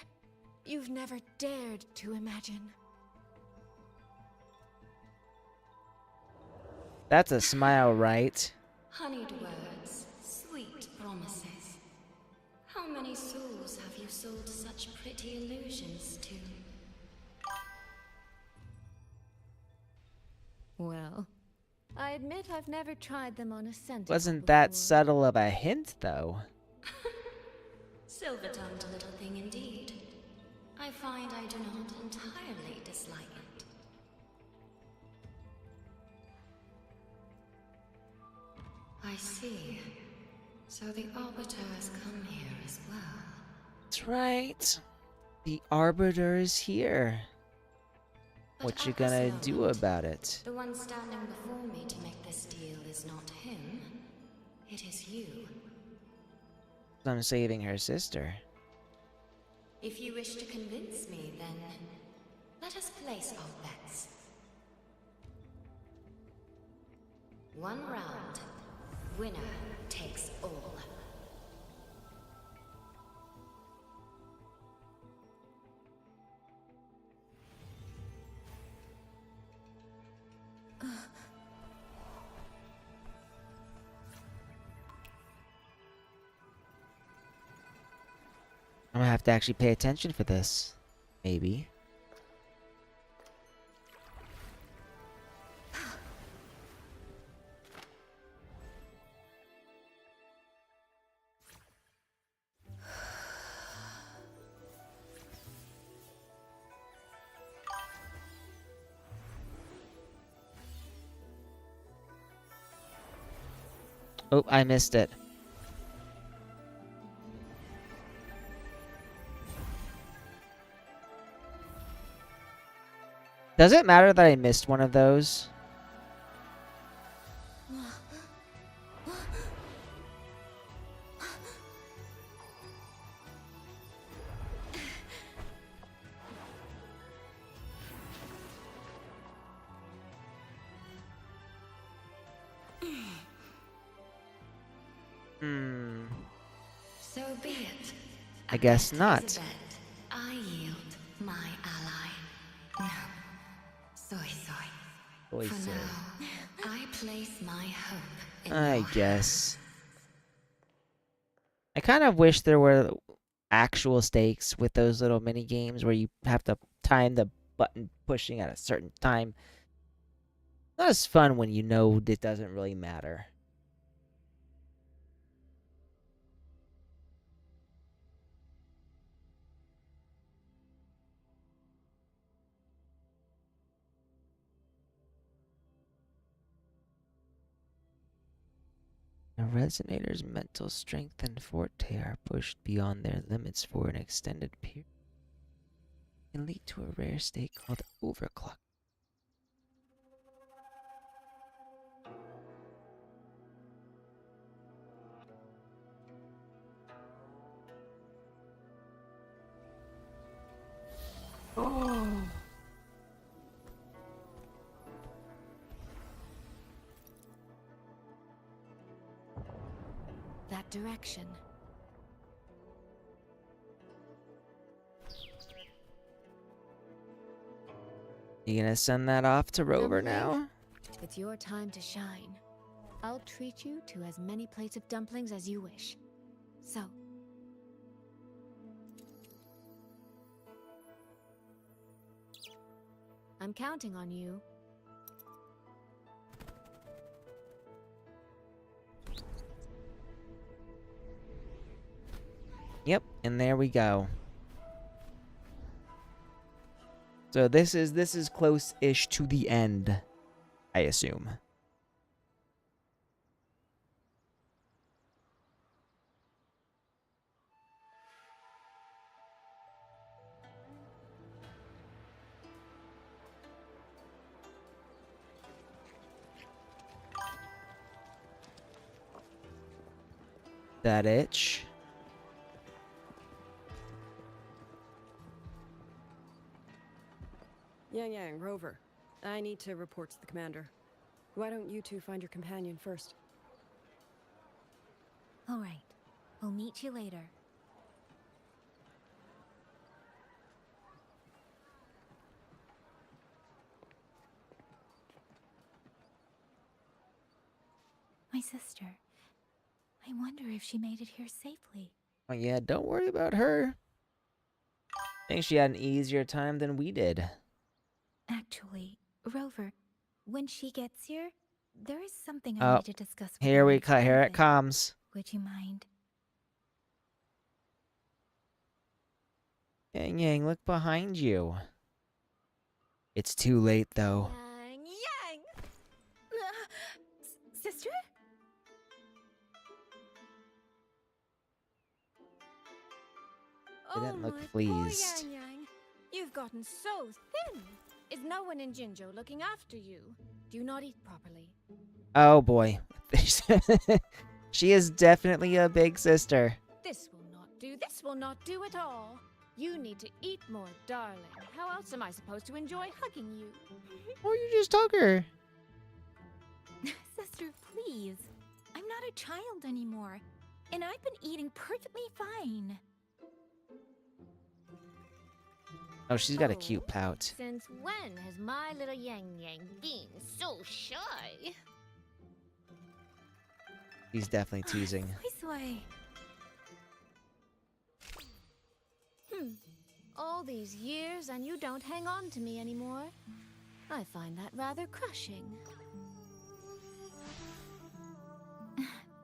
Speaker 15: you've never dared to imagine.
Speaker 1: That's a smile, right?
Speaker 10: Honeyed words, sweet promises. How many souls have you sold such pretty illusions to?
Speaker 15: Well, I admit I've never tried them on a sentinel
Speaker 1: Wasn't
Speaker 15: before.
Speaker 1: that subtle of a hint, though?
Speaker 10: Silver-tongued little thing indeed. I find I do not entirely dislike it. I see. So the Arbiter has come here as well.
Speaker 1: That's right. The Arbiter is here. What you gonna do about it?
Speaker 10: The one standing before me to make this deal is not him. It is you.
Speaker 1: I'm saving her sister.
Speaker 10: If you wish to convince me, then let us place our bets. One round. Winner takes all.
Speaker 1: I'm gonna have to actually pay attention for this. Maybe. Oh, I missed it. Does it matter that I missed one of those?
Speaker 10: So be it.
Speaker 1: I guess
Speaker 10: Is
Speaker 1: not.
Speaker 10: a bet. I yield my ally. No. Soy.
Speaker 1: Soy
Speaker 10: For
Speaker 1: soy.
Speaker 10: now, I place my hope in
Speaker 1: I
Speaker 10: your
Speaker 1: guess. I kind of wish there were actual stakes with those little mini games where you have to time the button pushing at a certain time. Not as fun when you know it doesn't really matter. A resonator's mental strength and forte are pushed beyond their limits for an extended period. It can lead to a rare state called overclock. Oh.
Speaker 15: That direction.
Speaker 1: You gonna send that off to Rover
Speaker 15: Dumpling,
Speaker 1: now?
Speaker 15: it's your time to shine. I'll treat you to as many plates of dumplings as you wish. So, I'm counting on you.
Speaker 1: Yep, and there we go. So this is close-ish to the end, I assume. That itch.
Speaker 17: Yang, Rover. I need to report to the commander. Why don't you two find your companion first?
Speaker 6: All right. We'll meet you later. My sister. I wonder if she made it here safely.
Speaker 1: Oh yeah, don't worry about her. I think she had an easier time than we did.
Speaker 6: Actually, Rover, when she gets here, there is something I
Speaker 1: Oh,
Speaker 6: need to discuss with
Speaker 1: here
Speaker 6: her
Speaker 1: we
Speaker 6: in
Speaker 1: cut. Here it
Speaker 6: private.
Speaker 1: comes.
Speaker 6: Would you mind?
Speaker 1: Yang, look behind you. It's too late though.
Speaker 6: Yang! Sister?
Speaker 1: Didn't look
Speaker 15: my
Speaker 1: pleased.
Speaker 15: Poor Yang Yang. You've gotten so thin. Is no one in Jinzhou looking after you? Do you not eat properly?
Speaker 1: Oh boy. She is definitely a big sister.
Speaker 15: This will not do. This will not do at all. You need to eat more, darling. How else am I supposed to enjoy hugging you?
Speaker 1: Or you just hug her.
Speaker 6: Sister, please. I'm not a child anymore. And I've been eating perfectly fine.
Speaker 1: Oh, she's got a cute pout.
Speaker 4: Since when has my little Yang Yang been so shy?
Speaker 1: He's definitely teasing.
Speaker 6: Sway.
Speaker 15: All these years and you don't hang on to me anymore. I find that rather crushing.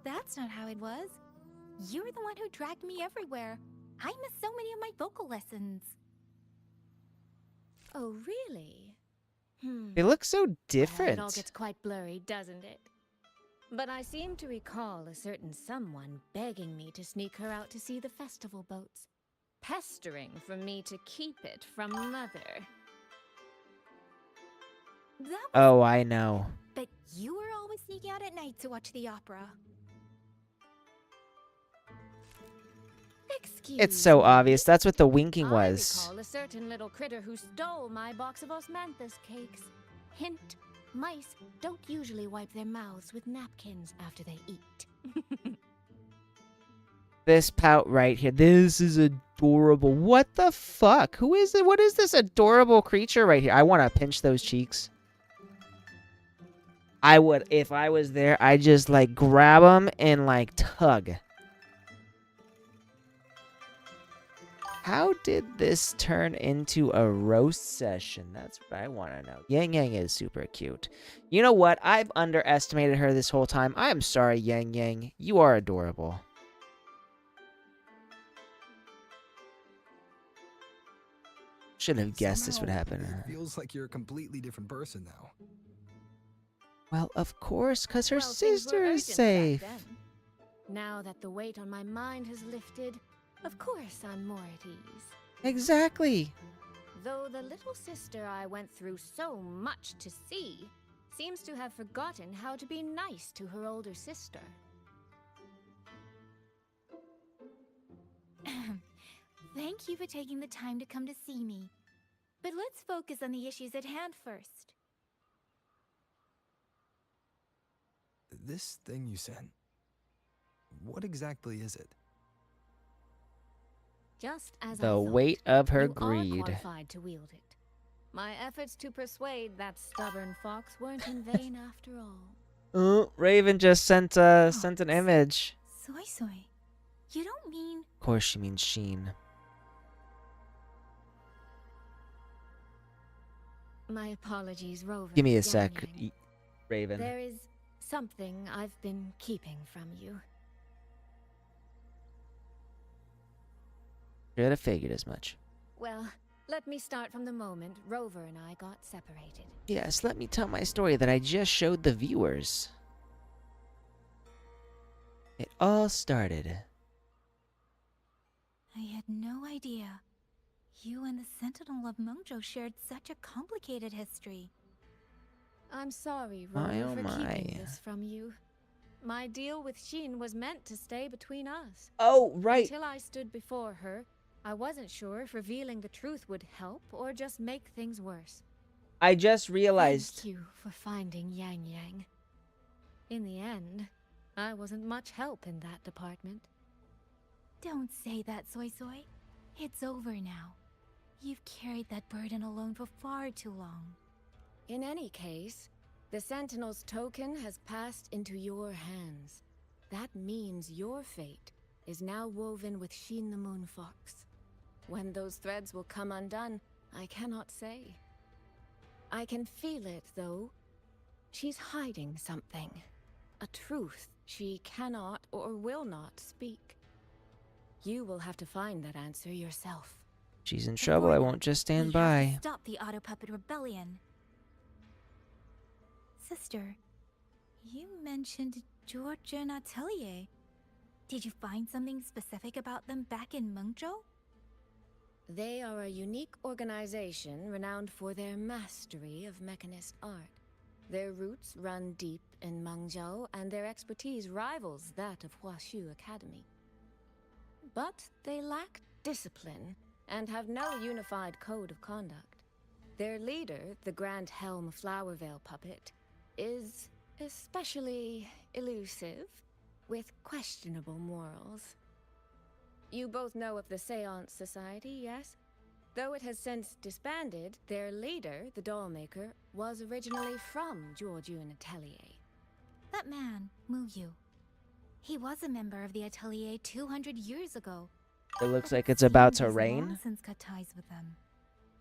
Speaker 6: That's not how it was. You're the one who dragged me everywhere. I missed so many of my vocal lessons.
Speaker 15: Oh, really?
Speaker 1: They look so
Speaker 15: It all
Speaker 1: different.
Speaker 15: gets quite blurry, doesn't it? But I seem to recall a certain someone begging me to sneak her out to see the festival boats. Pestering for me to keep it from Mother.
Speaker 1: Oh, I know.
Speaker 6: But you were always sneaking out at night to watch the opera.
Speaker 15: Excuse
Speaker 1: It's so
Speaker 15: me.
Speaker 1: obvious. That's what the winking
Speaker 15: I
Speaker 1: was.
Speaker 15: recall a certain little critter who stole my box of osmanthus cakes. Hint, mice don't usually wipe their mouths with napkins after they eat.
Speaker 1: This pout right here. This is adorable. What the fuck? Who is it? What is this adorable creature right here? I want to pinch those cheeks. I would, if I was there, I'd just like grab them and like tug. How did this turn into a roast session? That's what I want to know. Yang Yang is super cute. You know what? I've underestimated her this whole time. I am sorry, Yang Yang. You are adorable. Should have guessed this would happen to her.
Speaker 5: It feels like you're a completely different person now.
Speaker 1: Well, of course, because her
Speaker 15: Well, things were
Speaker 1: sister is
Speaker 15: urgent back
Speaker 1: safe.
Speaker 15: then. Now that the weight on my mind has lifted, of course I'm more at ease.
Speaker 1: Exactly.
Speaker 15: Though the little sister I went through so much to see seems to have forgotten how to be nice to her older sister.
Speaker 6: Thank you for taking the time to come to see me. But let's focus on the issues at hand first.
Speaker 5: This thing you sent, what exactly is it?
Speaker 15: Just as I
Speaker 1: The
Speaker 15: thought,
Speaker 1: weight of her
Speaker 15: you
Speaker 1: greed.
Speaker 15: are qualified to wield it. My efforts to persuade that stubborn fox weren't in vain after all.
Speaker 1: Raven just sent an image.
Speaker 6: Soy Soy, you don't mean...
Speaker 1: Of course she means Sheen.
Speaker 15: My apologies, Rover.
Speaker 1: Give me a
Speaker 15: Yang
Speaker 1: sec,
Speaker 15: Yang.
Speaker 1: Raven.
Speaker 15: There is something I've been keeping from you.
Speaker 1: Should have figured as much.
Speaker 15: Well, let me start from the moment Rover and I got separated.
Speaker 1: Yes, let me tell my story that I just showed the viewers. It all started.
Speaker 6: I had no idea. You and the Sentinel of Mengzhou shared such a complicated history.
Speaker 15: I'm sorry,
Speaker 1: My,
Speaker 15: Rover,
Speaker 1: oh
Speaker 15: for
Speaker 1: my.
Speaker 15: keeping this from you. My deal with Xin was meant to stay between us.
Speaker 1: Oh, right.
Speaker 15: Until I stood before her, I wasn't sure if revealing the truth would help or just make things worse.
Speaker 1: I just realized.
Speaker 15: Thank you for finding Yang Yang. In the end, I wasn't much help in that department.
Speaker 6: Don't say that, Soy Soy. It's over now. You've carried that burden alone for far too long.
Speaker 15: In any case, the Sentinel's token has passed into your hands. That means your fate is now woven with Sheen the Moon Fox. When those threads will come undone, I cannot say. I can feel it, though. She's hiding something. A truth she cannot or will not speak. You will have to find that answer yourself.
Speaker 1: She's in trouble. I won't just stand by.
Speaker 6: Stop the Auto Puppet Rebellion. Sister, you mentioned Georgia and Atelier. Did you find something specific about them back in Mengzhou?
Speaker 15: They are a unique organization renowned for their mastery of mechanist art. Their roots run deep in Mengzhou, and their expertise rivals that of Huashu Academy. But they lack discipline and have no unified code of conduct. Their leader, the Grand Helm Flowervale puppet, is especially elusive, with questionable morals. You both know of the Seance Society, yes? Though it has since disbanded, their leader, the Dollmaker, was originally from Georgian Atelier.
Speaker 6: That man, Muyu. He was a member of the Atelier 200 years ago.
Speaker 1: It looks like it's about to
Speaker 6: Seems he's
Speaker 1: rain.
Speaker 6: long since cut ties with them.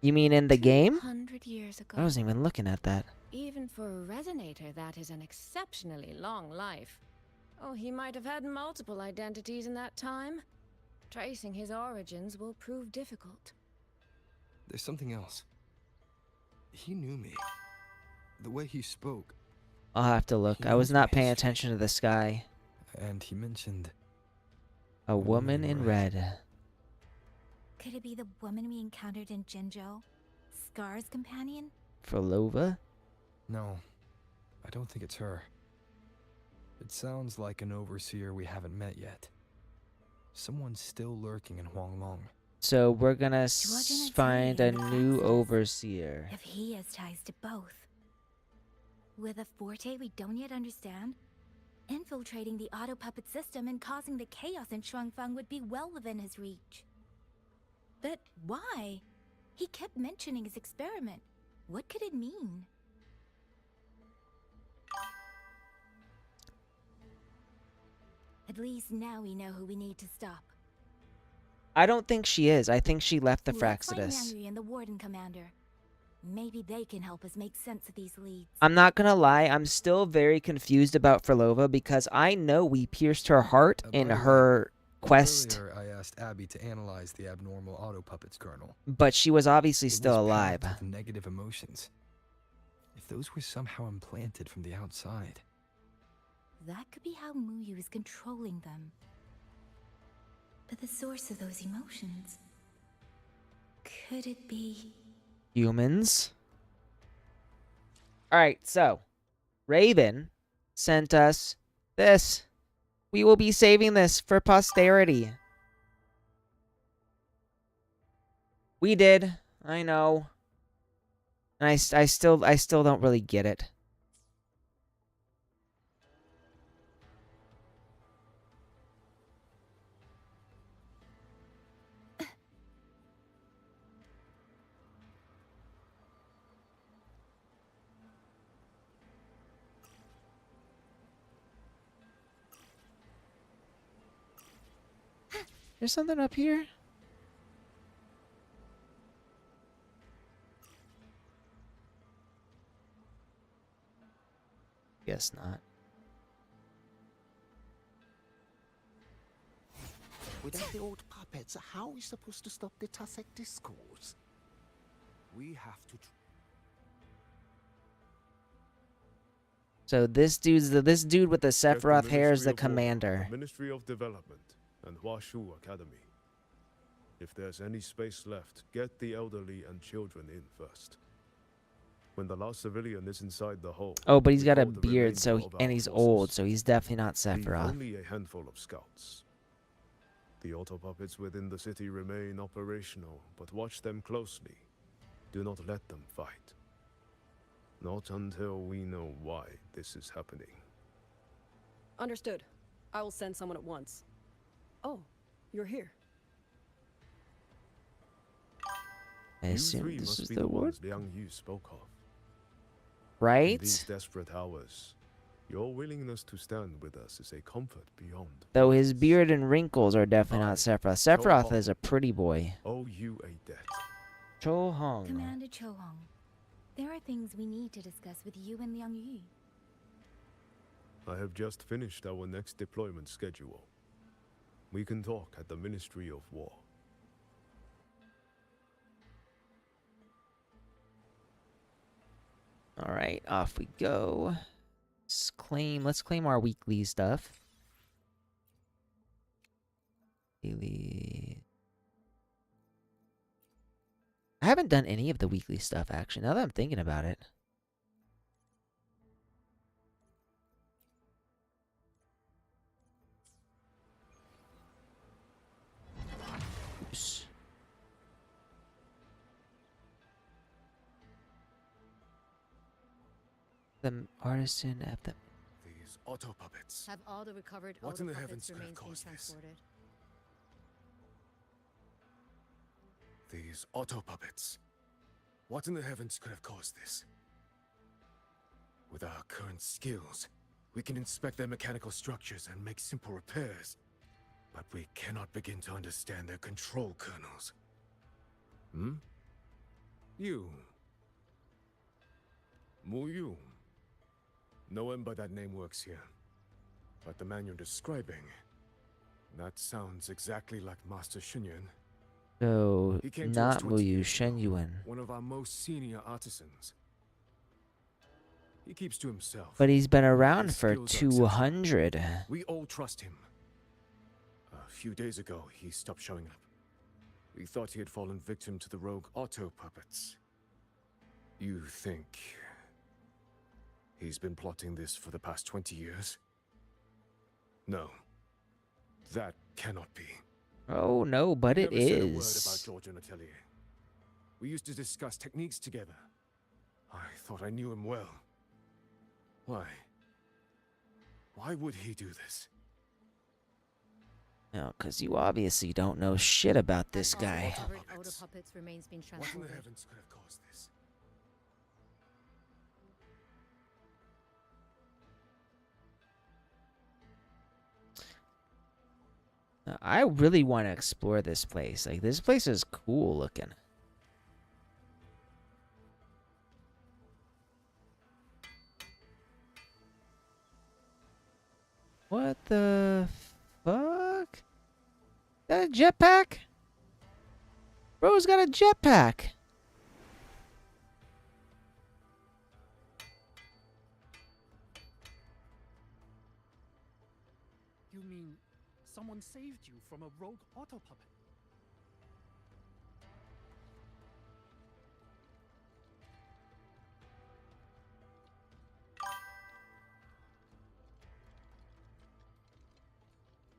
Speaker 1: You mean in the game?
Speaker 15: 200 years ago.
Speaker 1: I wasn't even looking at that.
Speaker 15: Even for a resonator, that is an exceptionally long life. Oh, he might have had multiple identities in that time. Tracing his origins will prove difficult.
Speaker 5: There's something else. He knew me. The way he spoke.
Speaker 1: I'll have to look. I was not paying attention to the sky.
Speaker 5: And he mentioned...
Speaker 1: A woman in red.
Speaker 6: Could it be the woman we encountered in Jinzhou? Scar's companion?
Speaker 1: Frolova?
Speaker 5: No, I don't think it's her. It sounds like an overseer we haven't met yet. Someone's still lurking in Huanglong.
Speaker 1: So we're gonna find a
Speaker 6: Atelier in the
Speaker 1: new
Speaker 6: Franxx,
Speaker 1: overseer.
Speaker 6: If he has ties to both. With a forte we don't yet understand, infiltrating the auto puppet system and causing the chaos in Shuangfang would be well within his reach. But why? He kept mentioning his experiment. What could it mean? At least now we know who we need to stop.
Speaker 1: I don't think she is. I think she left the
Speaker 6: Let's find
Speaker 1: Fraxidus.
Speaker 6: Yang and the Warden Commander. Maybe they can help us make sense of these leads.
Speaker 1: I'm not gonna lie, I'm still very confused about Frolova because I know we pierced her heart in her quest,
Speaker 5: Earlier, I asked Abby to analyze the abnormal auto puppet's kernel.
Speaker 1: but she was obviously
Speaker 5: It
Speaker 1: still
Speaker 5: was
Speaker 1: alive.
Speaker 5: packed with negative emotions. If those were somehow implanted from the outside.
Speaker 6: That could be how Muyu is controlling them. But the source of those emotions... Could it be...
Speaker 1: Humans. Alright, so Raven sent us this. We will be saving this for posterity. We did. I know. And I still don't really get it. There's something up here? Guess not.
Speaker 13: Without the old puppets, how are we supposed to stop the Tusek discourse?
Speaker 3: We have to.
Speaker 1: So this dude with the
Speaker 3: Get the
Speaker 1: Sephiroth hair is
Speaker 3: Ministry
Speaker 1: the
Speaker 3: of War,
Speaker 1: commander.
Speaker 3: the Ministry of Development, and Huashu Academy. If there's any space left, get the elderly and children in first. When the last civilian is inside the hole.
Speaker 1: Oh, but he's got a
Speaker 3: recall the
Speaker 1: beard, so
Speaker 3: remainder of
Speaker 1: and
Speaker 3: our
Speaker 1: he's
Speaker 3: forces.
Speaker 1: old, so he's definitely not
Speaker 3: Leave
Speaker 1: Sephiroth.
Speaker 3: only a handful of scouts. The auto puppets within the city remain operational, but watch them closely. Do not let them fight. Not until we know why this is happening.
Speaker 17: Understood. I will send someone at once. Oh, you're here.
Speaker 1: I
Speaker 3: You
Speaker 1: assume
Speaker 3: three
Speaker 1: this
Speaker 3: must
Speaker 1: is
Speaker 3: be
Speaker 1: the
Speaker 3: the
Speaker 1: word,
Speaker 3: ones Liang Yu spoke of. In
Speaker 1: right?
Speaker 3: these desperate hours, your willingness to stand with us is a comfort beyond.
Speaker 1: Though his beard and wrinkles are definitely not Sephiroth. Sephiroth is a pretty boy.
Speaker 3: Owe you a debt.
Speaker 1: Cho Hong.
Speaker 6: Commander Cho Hong, there are things we need to discuss with you and Liang Yu.
Speaker 3: I have just finished our next deployment schedule. We can talk at the Ministry of War.
Speaker 1: All right, off we go. Let's claim our weekly stuff. Daily. I haven't done any of the weekly stuff actually. Now that I'm thinking about it. Oops. The artisan at the
Speaker 19: These auto puppets.
Speaker 9: Have all the recovered
Speaker 19: What in the
Speaker 9: autopuppets
Speaker 19: heavens could have
Speaker 9: remains been
Speaker 19: caused this?
Speaker 9: transported?
Speaker 19: These auto puppets. What in the heavens could have caused this? With our current skills, we can inspect their mechanical structures and make simple repairs. But we cannot begin to understand their control kernels. Hmm? You. Mu Yu. No one by that name works here. But the man you're describing, that sounds exactly like Master Xunyuan.
Speaker 1: So,
Speaker 19: He came to us
Speaker 1: not
Speaker 19: 20
Speaker 1: Muyu,
Speaker 19: years ago,
Speaker 1: Shenyuan.
Speaker 19: one of our most senior artisans. He keeps to himself.
Speaker 1: But he's been around
Speaker 19: His
Speaker 1: for
Speaker 19: skills are exceptional.
Speaker 1: 200.
Speaker 19: We all trust him. A few days ago, he stopped showing up. We thought he had fallen victim to the rogue auto puppets. You think he's been plotting this for the past 20 years? No. That cannot be.
Speaker 1: Oh no, but it
Speaker 19: Never said a word about
Speaker 1: is.
Speaker 19: George and Atelier. We used to discuss techniques together. I thought I knew him well. Why? Why would he do this?
Speaker 1: No, because you obviously don't know shit about this guy.
Speaker 9: Recovered autopuppets remains been
Speaker 19: What in the
Speaker 9: transported.
Speaker 19: heavens could have caused this?
Speaker 1: I really want to explore this place. Like, this place is cool looking. What the fuck? That a jetpack? Bro's got a jetpack.
Speaker 20: You mean someone saved you from a rogue autopuppet?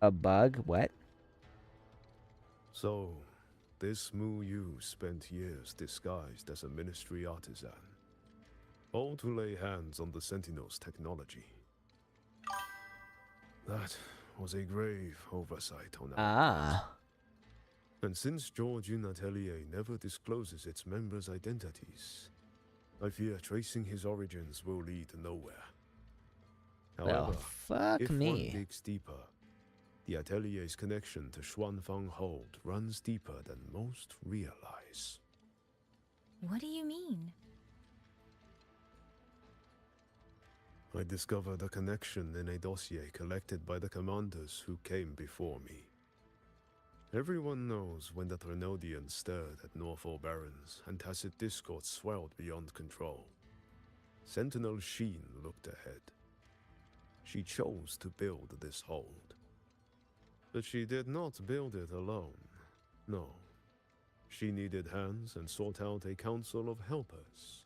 Speaker 1: A bug? What?
Speaker 3: So, this Mu Yu spent years disguised as a ministry artisan. All to lay hands on the Sentinel's technology. That was a grave oversight on our part. And since George Atelier never discloses its members' identities, I fear tracing his origins will lead nowhere.
Speaker 1: Well,
Speaker 3: However,
Speaker 1: fuck
Speaker 3: if
Speaker 1: me.
Speaker 3: one digs deeper,
Speaker 19: The Atelier's connection to Xuanfang Hold runs deeper than most realize.
Speaker 6: What do you mean?
Speaker 19: I discovered a connection in a dossier collected by the commanders who came before me. Everyone knows when the Trinodians stirred at Norfolk Barrens and tacit discord swelled beyond control. Sentinel Sheen looked ahead. She chose to build this hold. But she did not build it alone. No. She needed hands and sought out a council of helpers.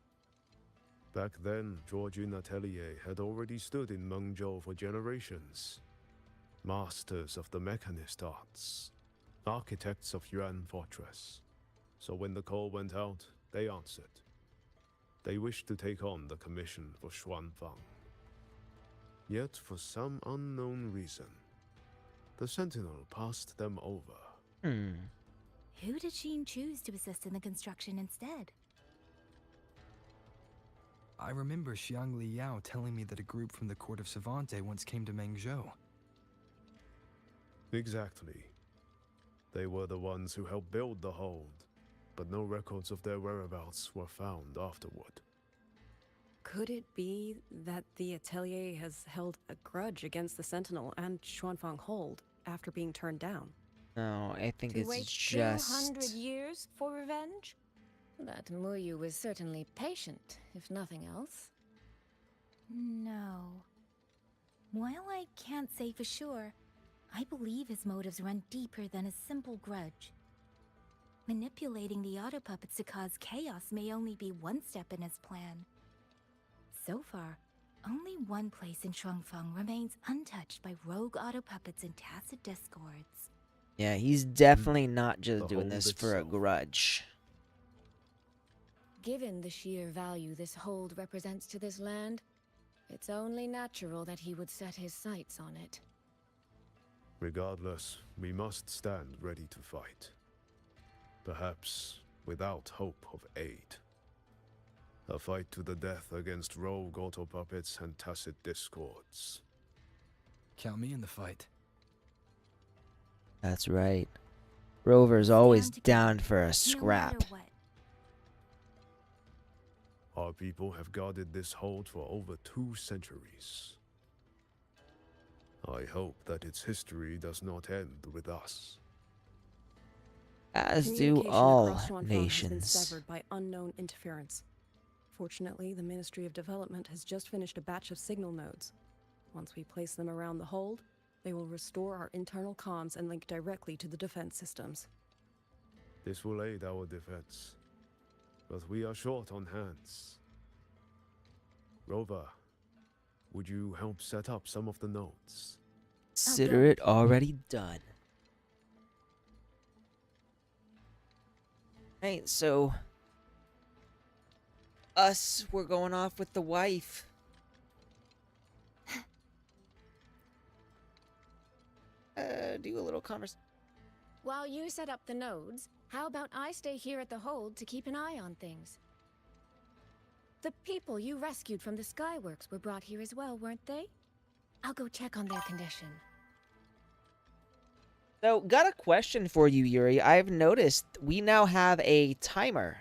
Speaker 19: Back then, Georgine Atelier had already stood in Mengzhou for generations. Masters of the mechanist arts. Architects of Yuan Fortress. So when the call went out, they answered. They wished to take on the commission for Xuanfang. Yet, for some unknown reason, the Sentinel passed them over.
Speaker 6: Who did Sheen choose to assist in the construction instead?
Speaker 5: I remember Xiang Liao telling me that a group from the court of Savante once came to Mengzhou.
Speaker 19: Exactly. They were the ones who helped build the hold, but no records of their whereabouts were found afterward.
Speaker 17: Could it be that the Atelier has held a grudge against the Sentinel and Xuanfang Hold after being turned down?
Speaker 1: No, I think
Speaker 15: To
Speaker 1: it's
Speaker 15: wait
Speaker 1: just
Speaker 15: 200 years for revenge? That Muyu was certainly patient, if nothing else.
Speaker 6: No. While I can't say for sure, I believe his motives run deeper than a simple grudge. Manipulating the auto puppets to cause chaos may only be one step in his plan. So far, only one place in Shuangfeng remains untouched by rogue auto puppets and tacit discords.
Speaker 1: Yeah, he's definitely not just
Speaker 19: The
Speaker 1: doing
Speaker 19: hold
Speaker 1: this for a
Speaker 19: itself.
Speaker 1: grudge.
Speaker 15: Given the sheer value this hold represents to this land, it's only natural that he would set his sights on it.
Speaker 19: Regardless, we must stand ready to fight. Perhaps without hope of aid. A fight to the death against rogue auto puppets and tacit discords.
Speaker 5: Count me in the fight.
Speaker 1: That's right. Rover's always
Speaker 6: Stand
Speaker 1: down
Speaker 6: together,
Speaker 1: for a
Speaker 6: no
Speaker 1: scrap.
Speaker 6: matter what.
Speaker 19: Our people have guarded this hold for over 2 centuries. I hope that its history does not end with us.
Speaker 1: As do
Speaker 17: Communication
Speaker 1: all
Speaker 17: across Xuanfang has been
Speaker 1: nations.
Speaker 17: severed by unknown interference. Fortunately, the Ministry of Development has just finished a batch of signal nodes. Once we place them around the hold, they will restore our internal comms and link directly to the defense systems.
Speaker 19: This will aid our defense. But we are short on hands. Rover, would you help set up some of the nodes?
Speaker 1: Consider it already done. Hey, so we're going off with the wife. Do a little conversation.
Speaker 15: While you set up the nodes, how about I stay here at the hold to keep an eye on things? The people you rescued from the Skyworks were brought here as well, weren't they? I'll go check on their condition.
Speaker 1: So, got a question for you, Yuri. I've noticed we now have a timer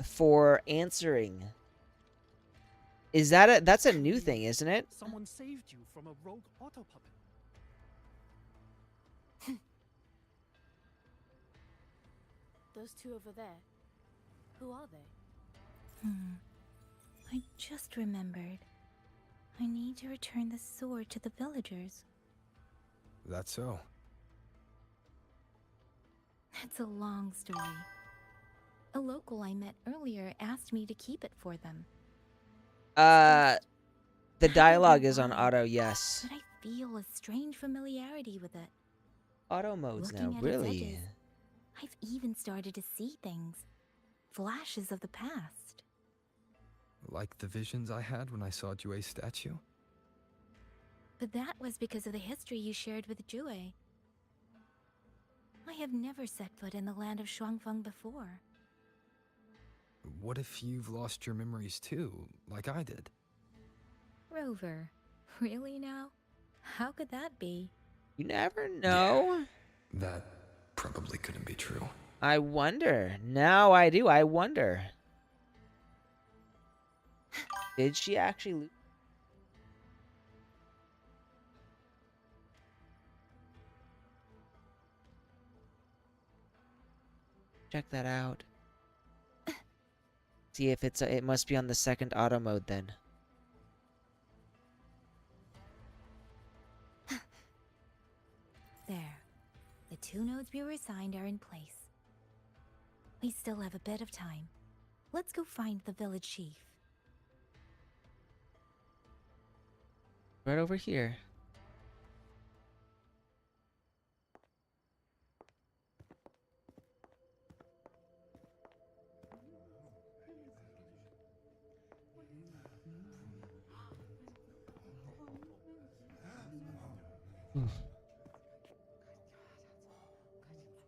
Speaker 1: for answering. Is that that's a new thing, isn't it?
Speaker 2: Someone saved you from a rogue auto puppet.
Speaker 21: Those two over there. Who are they?
Speaker 6: I just remembered. I need to return the sword to the villagers.
Speaker 5: That's so.
Speaker 6: It's a long story. A local I met earlier asked me to keep it for them.
Speaker 1: The dialogue is on auto, yes.
Speaker 6: But I feel a strange familiarity with it.
Speaker 1: Auto modes
Speaker 6: Looking
Speaker 1: now,
Speaker 6: at its
Speaker 1: really.
Speaker 6: edges, I've even started to see things. Flashes of the past.
Speaker 5: Like the visions I had when I saw Jue's statue?
Speaker 6: But that was because of the history you shared with Jue. I have never set foot in the land of Shuangfeng before.
Speaker 5: What if you've lost your memories too, like I did?
Speaker 6: Rover, really now? How could that be?
Speaker 1: You never know.
Speaker 5: Yeah, that probably couldn't be true.
Speaker 1: I wonder. Now I do. I wonder. Did she actually lose? Check that out. See if it's it must be on the second auto mode then.
Speaker 6: There. The 2 nodes we were assigned are in place. We still have a bit of time. Let's go find the village chief.
Speaker 1: Right over here.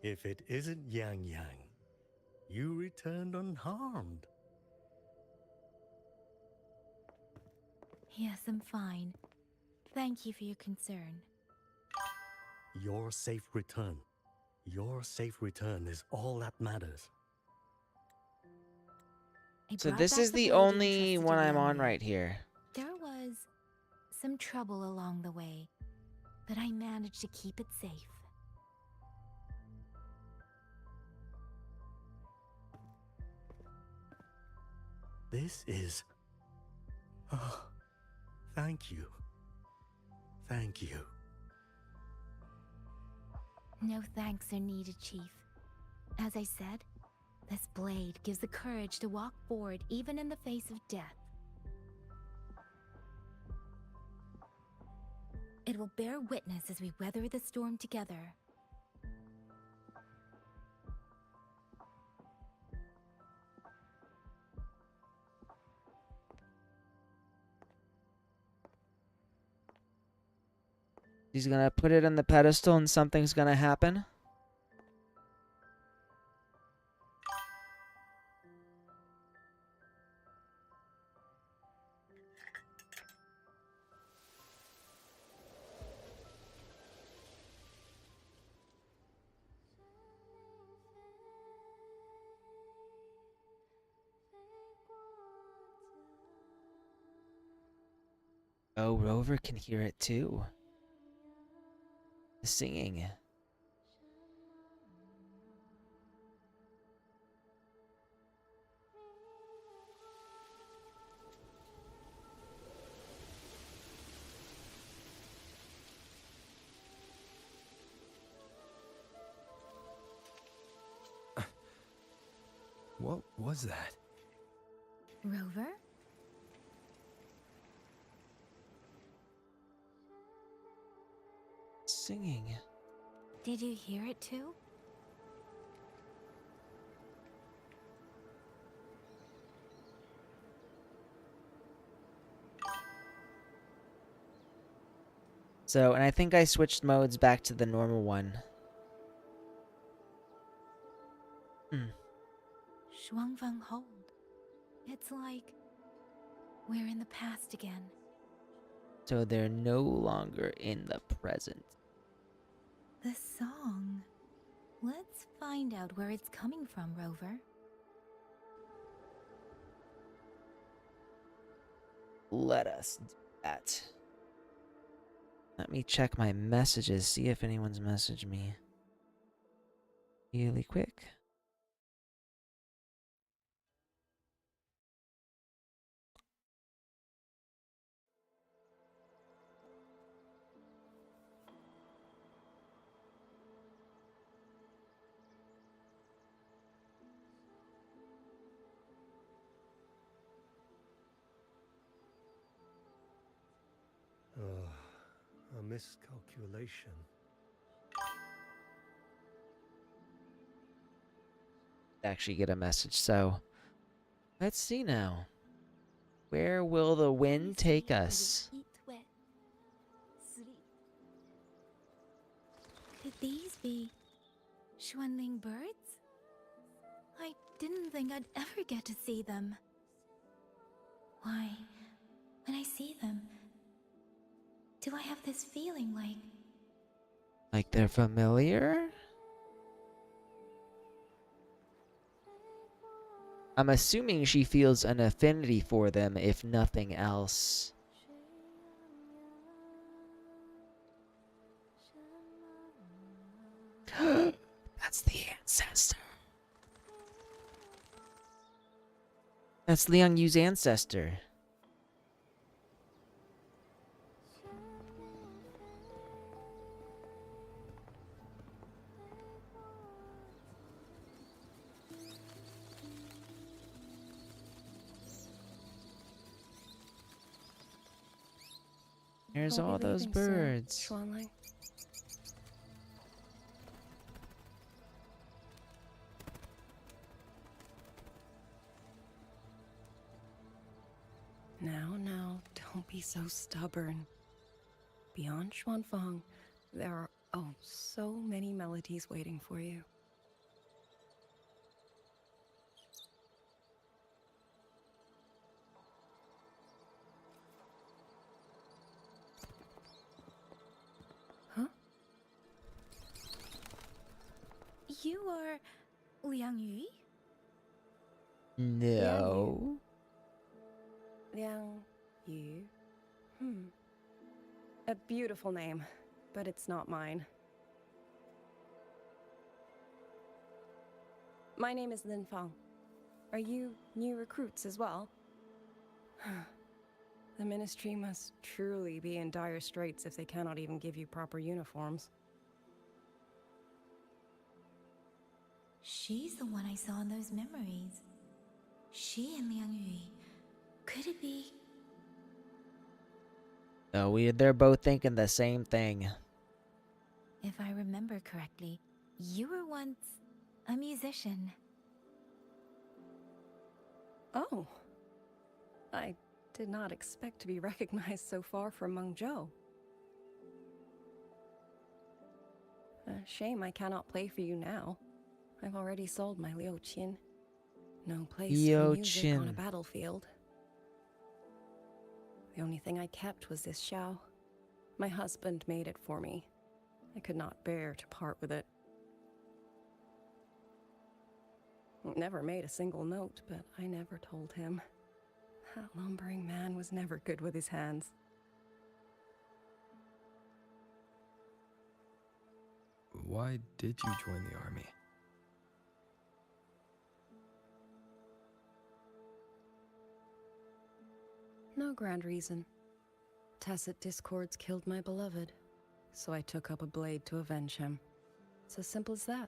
Speaker 7: If it isn't Yang Yang, you returned unharmed.
Speaker 6: Yes, I'm fine. Thank you for your concern.
Speaker 7: Your safe return. Your safe return is all that matters.
Speaker 1: So
Speaker 6: brought
Speaker 1: this
Speaker 6: back
Speaker 1: is the
Speaker 6: blade you
Speaker 1: only
Speaker 6: entrusted
Speaker 1: one
Speaker 6: to
Speaker 1: I'm on
Speaker 6: Liang.
Speaker 1: right here.
Speaker 6: There was some trouble along the way, but I managed to keep it safe.
Speaker 7: This is... Oh, thank you. Thank you.
Speaker 6: No thanks are needed, Chief. As I said, this blade gives the courage to walk forward even in the face of death. It will bear witness as we weather the storm together.
Speaker 1: He's gonna put it on the pedestal and something's gonna happen. Oh, Rover can hear it too. The singing.
Speaker 5: What was that?
Speaker 6: Rover?
Speaker 1: Singing.
Speaker 6: Did you hear it too?
Speaker 1: So, and I think I switched modes back to the normal one.
Speaker 6: Shuangfeng hold. It's like we're in the past again.
Speaker 1: So they're no longer in the present.
Speaker 6: The song. Let's find out where it's coming from, Rover.
Speaker 1: Let us do that. Let me check my messages, see if anyone's messaged me. Really quick.
Speaker 7: A miscalculation.
Speaker 1: Actually get a message, so let's see now. Where will the wind take us?
Speaker 21: Eat wet. Sleep.
Speaker 6: Could these be Xuanling birds? I didn't think I'd ever get to see them. Why, when I see them, do I have this feeling like
Speaker 1: Like they're familiar? I'm assuming she feels an affinity for them, if nothing else. That's the ancestor. That's Liang Yu's ancestor. There's
Speaker 17: I'll
Speaker 1: all
Speaker 17: be
Speaker 1: those
Speaker 17: leaving soon,
Speaker 1: birds.
Speaker 17: Xuanling. Now, don't be so stubborn. Beyond Xuanfang, there are, oh, so many melodies waiting for you. Huh?
Speaker 6: You are Liang Yu?
Speaker 1: No.
Speaker 17: Liang Yu? A beautiful name, but it's not mine. My name is Lin Fang. Are you new recruits as well? The Ministry must truly be in dire straits if they cannot even give you proper uniforms.
Speaker 6: She's the one I saw in those memories. She and Liang Yu. Could it be?
Speaker 1: No, they're both thinking the same thing.
Speaker 6: If I remember correctly, you were once a musician.
Speaker 17: Oh. I did not expect to be recognized so far from Mengzhou. A shame I cannot play for you now. I've already sold my Liu Qin. No place for music on a battlefield. The only thing I kept was this Xiao. My husband made it for me. I could not bear to part with it. Never made a single note, but I never told him. That lumbering man was never good with his hands.
Speaker 5: Why did you join the army?
Speaker 17: No grand reason. Tacit discords killed my beloved, so I took up a blade to avenge him. It's as simple as that.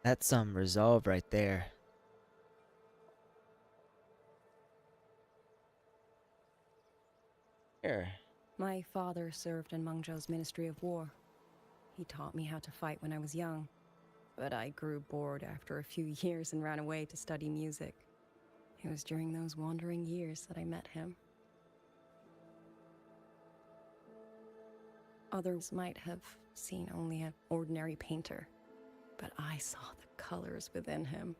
Speaker 1: That's some resolve right there. Here.
Speaker 17: My father served in Mengzhou's Ministry of War. He taught me how to fight when I was young, but I grew bored after a few years and ran away to study music. It was during those wandering years that I met him. Others might have seen only an ordinary painter, but I saw the colors within him.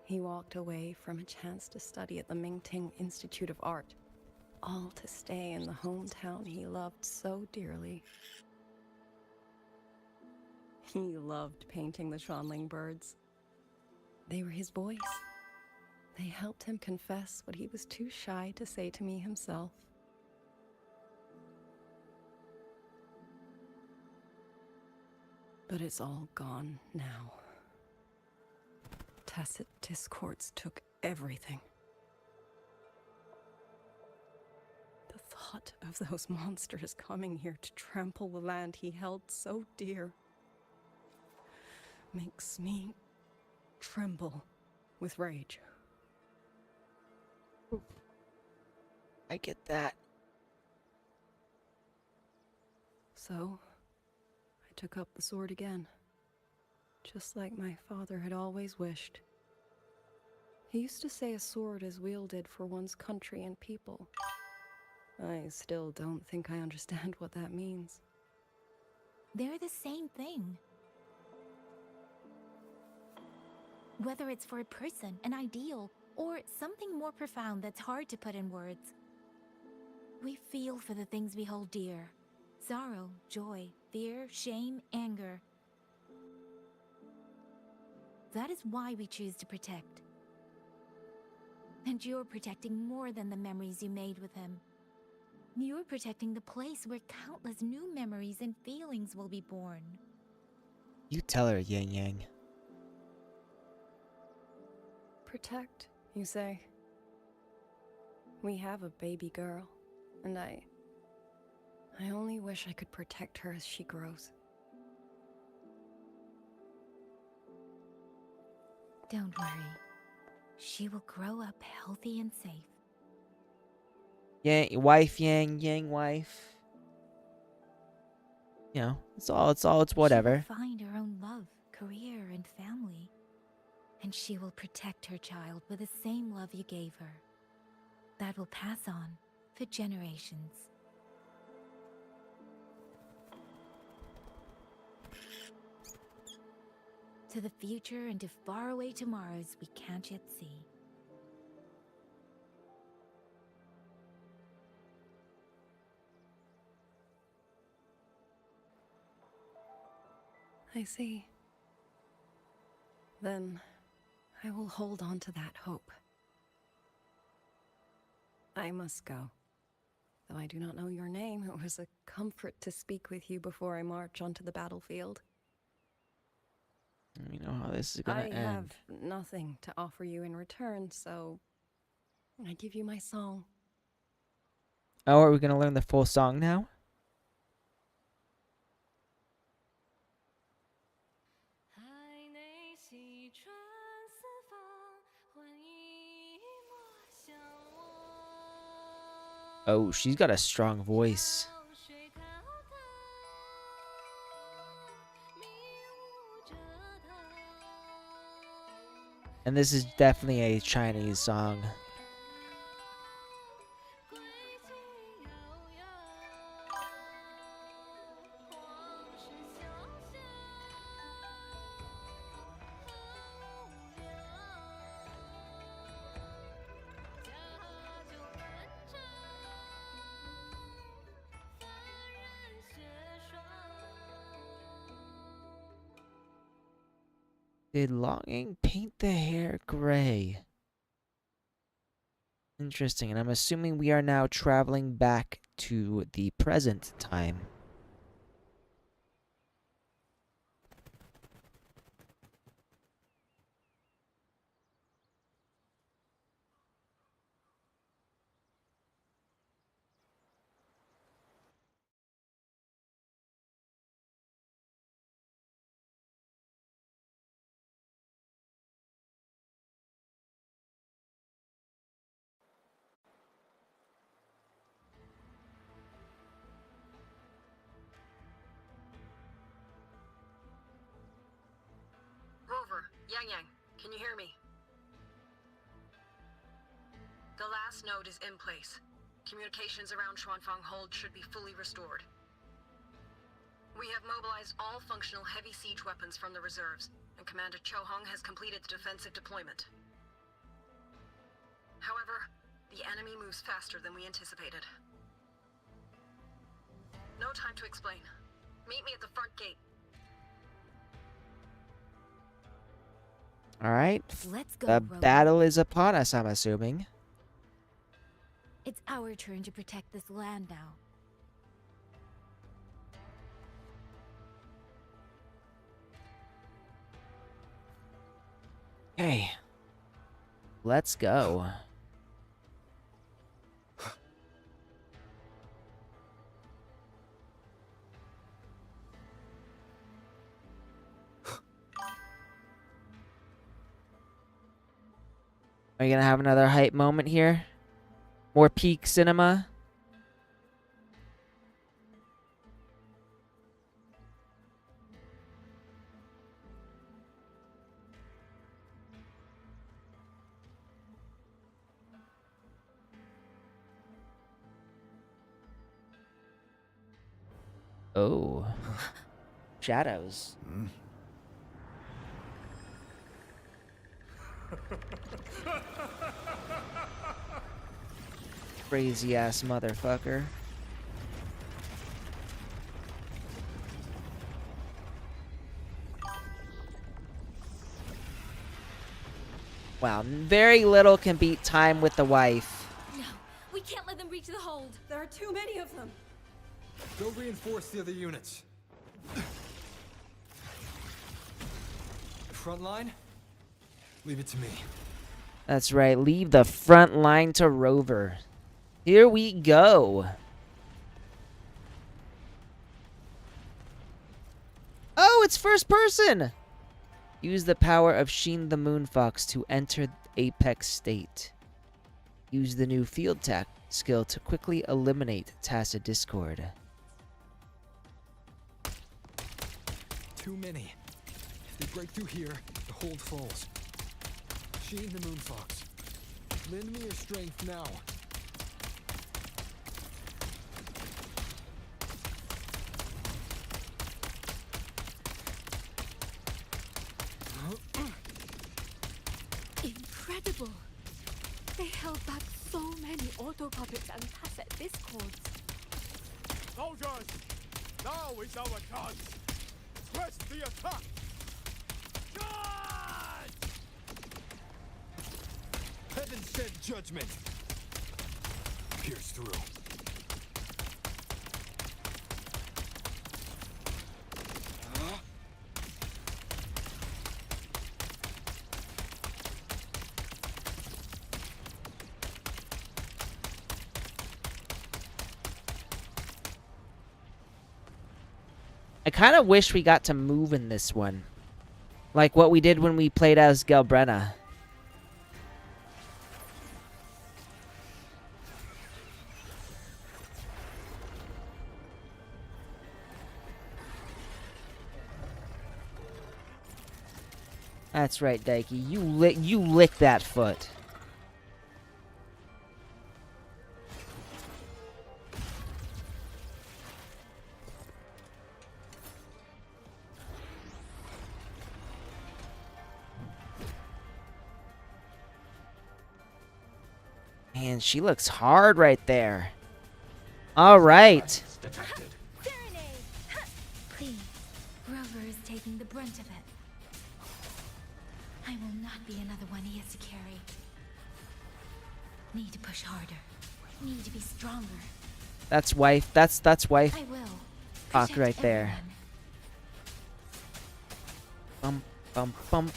Speaker 17: He walked away from a chance to study at the Mingting Institute of Art, all to stay in the hometown he loved so dearly. He loved painting the Xuanling birds. They were his voice. They helped him confess what he was too shy to say to me himself. But it's all gone now. Tacit discords took everything. The thought of those monsters coming here to trample the land he held so dear makes me tremble with rage.
Speaker 1: I get that.
Speaker 17: So, I took up the sword again, just like my father had always wished. He used to say a sword is wielded for one's country and people. I still don't think I understand what that means.
Speaker 6: They're the same thing. Whether it's for a person, an ideal, or something more profound that's hard to put in words. We feel for the things we hold dear. sorrow, joy, fear, shame, anger. That is why we choose to protect. And you're protecting more than the memories you made with him. You're protecting the place where countless new memories and feelings will be born.
Speaker 1: You tell her, Yang Yang.
Speaker 17: Protect, you say? We have a baby girl, and I only wish I could protect her as she grows.
Speaker 6: Don't worry. She will grow up healthy and safe.
Speaker 1: Yang wife, Yang wife. You know, it's whatever.
Speaker 6: She will find her own love, career, and family. And she will protect her child with the same love you gave her. That will pass on for generations. To the future and to faraway tomorrows we can't yet see.
Speaker 17: I see. Then I will hold on to that hope. I must go. Though I do not know your name, it was a comfort to speak with you before I march onto the battlefield.
Speaker 1: We know how this is gonna
Speaker 17: I
Speaker 1: end.
Speaker 17: have nothing to offer you in return, so I give you my song.
Speaker 1: Oh, are we gonna learn the full song now? Oh, she's got a strong voice. And this is definitely a Chinese song. Did longing paint the hair gray? Interesting, and I'm assuming we are now traveling back to the present time.
Speaker 11: Rover, Yang, can you hear me? The last node is in place. Communications around Xuanfang Hold should be fully restored. We have mobilized all functional heavy siege weapons from the reserves, and Commander Cho Hong has completed the defensive deployment. However, the enemy moves faster than we anticipated. No time to explain. Meet me at the front gate.
Speaker 1: Alright.
Speaker 6: Let's go,
Speaker 1: The
Speaker 6: Rover.
Speaker 1: battle is upon us, I'm assuming.
Speaker 6: It's our turn to protect this land now.
Speaker 1: Okay. Let's go. Are you gonna have another hype moment here? More peak cinema? Oh. Shadows. Crazy ass motherfucker. Wow, very little can beat time with the wife.
Speaker 21: No, we can't let them reach the hold.
Speaker 17: There are too many of them.
Speaker 5: Go reinforce the other units. Front line? Leave it to me.
Speaker 1: That's right, leave the front line to Rover. Here we go. Oh, it's first person! Use the power of Sheen the Moonfox to enter Apex State. Use the new Field Tac skill to quickly eliminate tacit discord.
Speaker 5: Too many. If they break through here, the hold falls. Sheen the Moonfox. Lend me your strength now.
Speaker 22: Incredible! They held back so many auto puppets and tacit discords.
Speaker 12: Soldiers! Now is our chance! Press the attack! Charge!
Speaker 5: Heaven sent judgment. Pierce through.
Speaker 1: I kind of wish we got to move in this one. Like what we did when we played as Galbrenna. That's right, Daiki. You lick that foot. Man, she looks hard right there. All right.
Speaker 6: Please, Rover is taking the brunt of it. I will not be another one he has to carry. Need to push harder. Need to be stronger.
Speaker 1: That's wife. That's wife.
Speaker 6: I will.
Speaker 1: Talk
Speaker 6: Protect
Speaker 1: right there.
Speaker 6: everyone.
Speaker 1: Bum bum bum.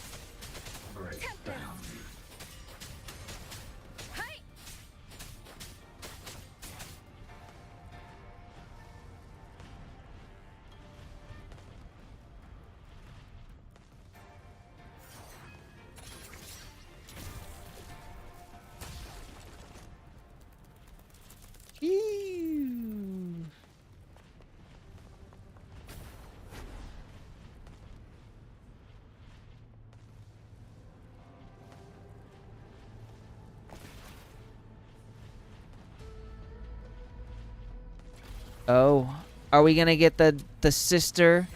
Speaker 1: Oh, are we gonna get the sister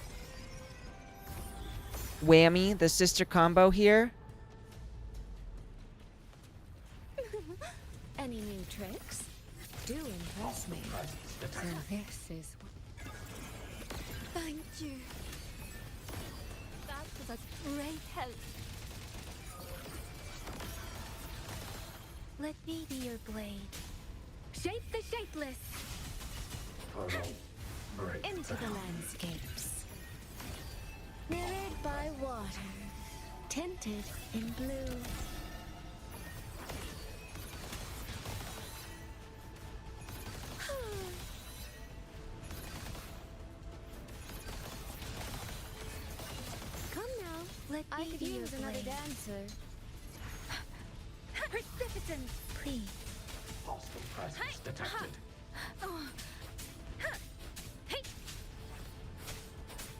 Speaker 1: whammy, the sister combo here?
Speaker 15: Any new tricks? Do impress me. So this is what...
Speaker 21: Thank you. That was a great help.
Speaker 6: Let me be your blade.
Speaker 22: Shape the shapeless!
Speaker 4: Into the landscapes. Mirrored by water. Tinted in blue.
Speaker 22: Come now,
Speaker 6: Let
Speaker 22: I
Speaker 6: me
Speaker 22: could
Speaker 6: be your
Speaker 22: use another
Speaker 6: blade.
Speaker 22: dancer.
Speaker 21: Precipitant!
Speaker 6: Please.
Speaker 21: Hostile presence detected. Oh. Hey!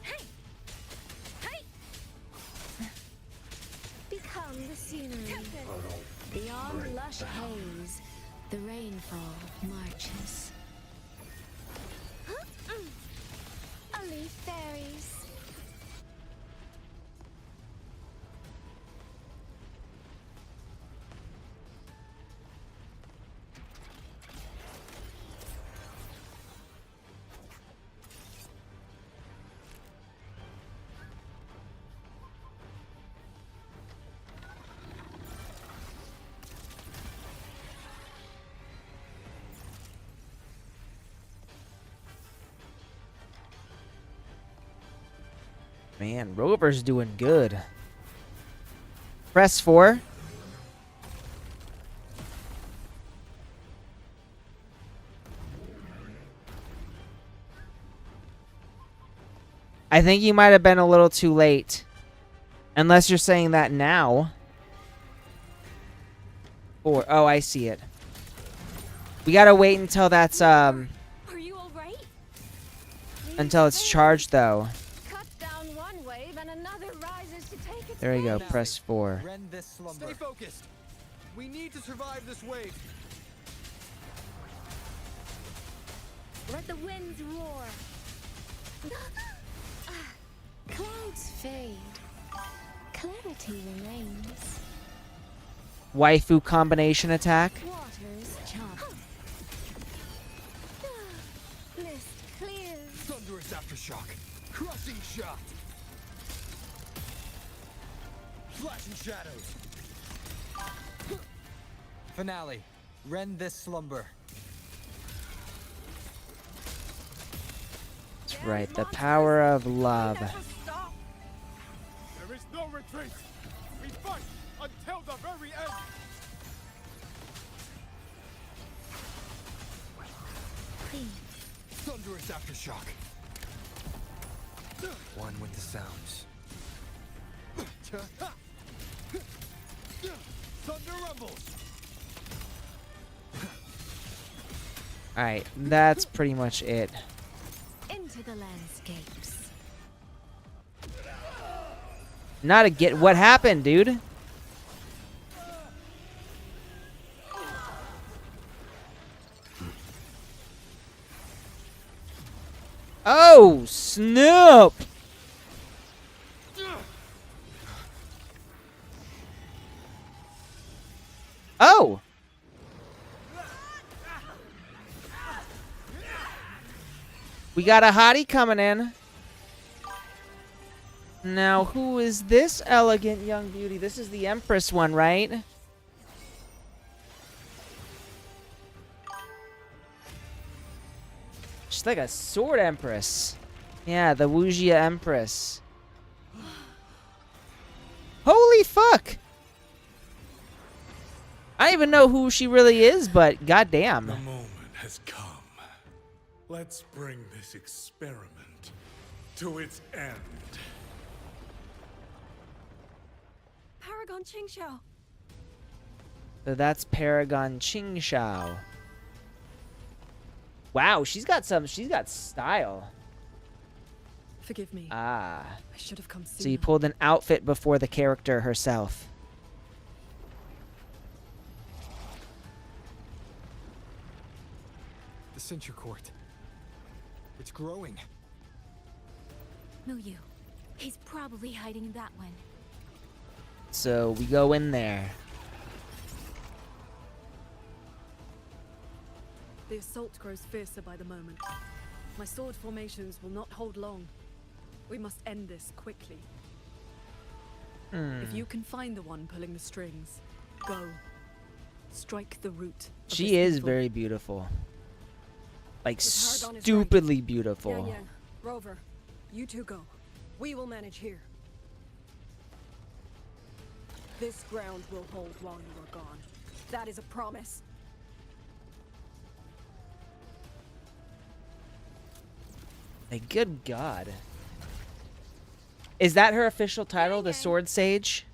Speaker 21: Hey! Hey!
Speaker 15: Become the scenery. Beyond lush haze, the rainfall marches.
Speaker 22: A leaf fairies.
Speaker 1: Man, Rover's doing good. Press 4. I think you might have been a little too late. Unless you're saying that now. 4. Oh, I see it. We gotta wait until that's,
Speaker 22: Are you all right?
Speaker 1: until it's charged, though.
Speaker 15: Cut down one wave and another rises to take its
Speaker 1: There we go.
Speaker 15: place.
Speaker 1: Press 4.
Speaker 14: Rend this slumber.
Speaker 8: Stay focused. We need to survive this wave.
Speaker 21: Let the winds roar.
Speaker 22: Clouds fade. Clarity remains.
Speaker 1: Waifu combination attack.
Speaker 22: Waters chop. Mist clears.
Speaker 8: Thunderous aftershock. Crushing shot. Flashing shadows.
Speaker 14: Finale. Rend this slumber.
Speaker 1: That's right. The power of love.
Speaker 8: There is no retreat. We fight until the very end. Thunderous aftershock.
Speaker 5: One with the sounds.
Speaker 8: Thunder rumbles.
Speaker 1: Alright, that's pretty much it.
Speaker 15: Into the landscapes.
Speaker 1: Not a get. What happened, dude? Oh, Snoop! Oh! We got a hottie coming in. Now, who is this elegant young beauty? This is the Empress one, right? She's like a sword Empress. Yeah, the Wuxia Empress. Holy fuck! I don't even know who she really is, but goddamn.
Speaker 16: The moment has come. Let's bring this experiment to its end.
Speaker 21: Paragon Qingxiao.
Speaker 1: So that's Paragon Qingxiao. Wow, she's got style.
Speaker 17: Forgive me.
Speaker 1: Ah.
Speaker 17: I should have come sooner.
Speaker 1: So you pulled an outfit before the character herself.
Speaker 14: The Censure Court. It's growing.
Speaker 6: Milieu. He's probably hiding in that one.
Speaker 1: So we go in there.
Speaker 17: The assault grows fiercer by the moment. My sword formations will not hold long. We must end this quickly. If you can find the one pulling the strings, go. Strike the root.
Speaker 1: She is very beautiful. Like stupidly beautiful.
Speaker 17: Yang Yang, Rover, you two go. We will manage here. This ground will hold while you are gone. That is a promise.
Speaker 1: Like, good God. Is that her official title, the Sword Sage?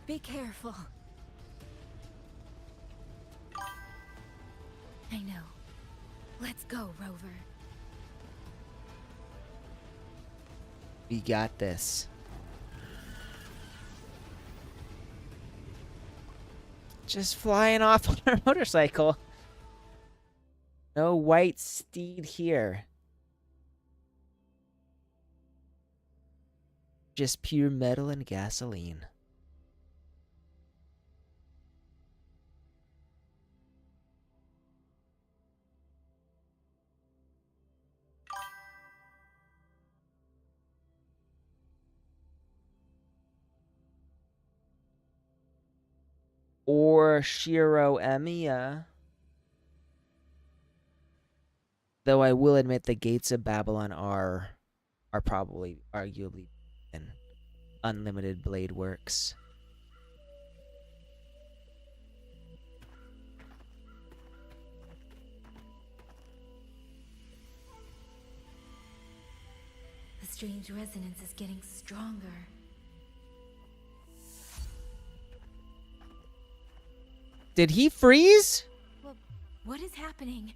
Speaker 15: Be careful.
Speaker 6: I know. Let's go, Rover.
Speaker 1: We got this. Just flying off on her motorcycle. No white steed here. Just pure metal and gasoline. Or Shiro Emiya. Though I will admit the gates of Babylon are probably arguably an unlimited blade works.
Speaker 6: The strange resonance is getting stronger.
Speaker 1: Did he freeze?
Speaker 6: Well, what is happening?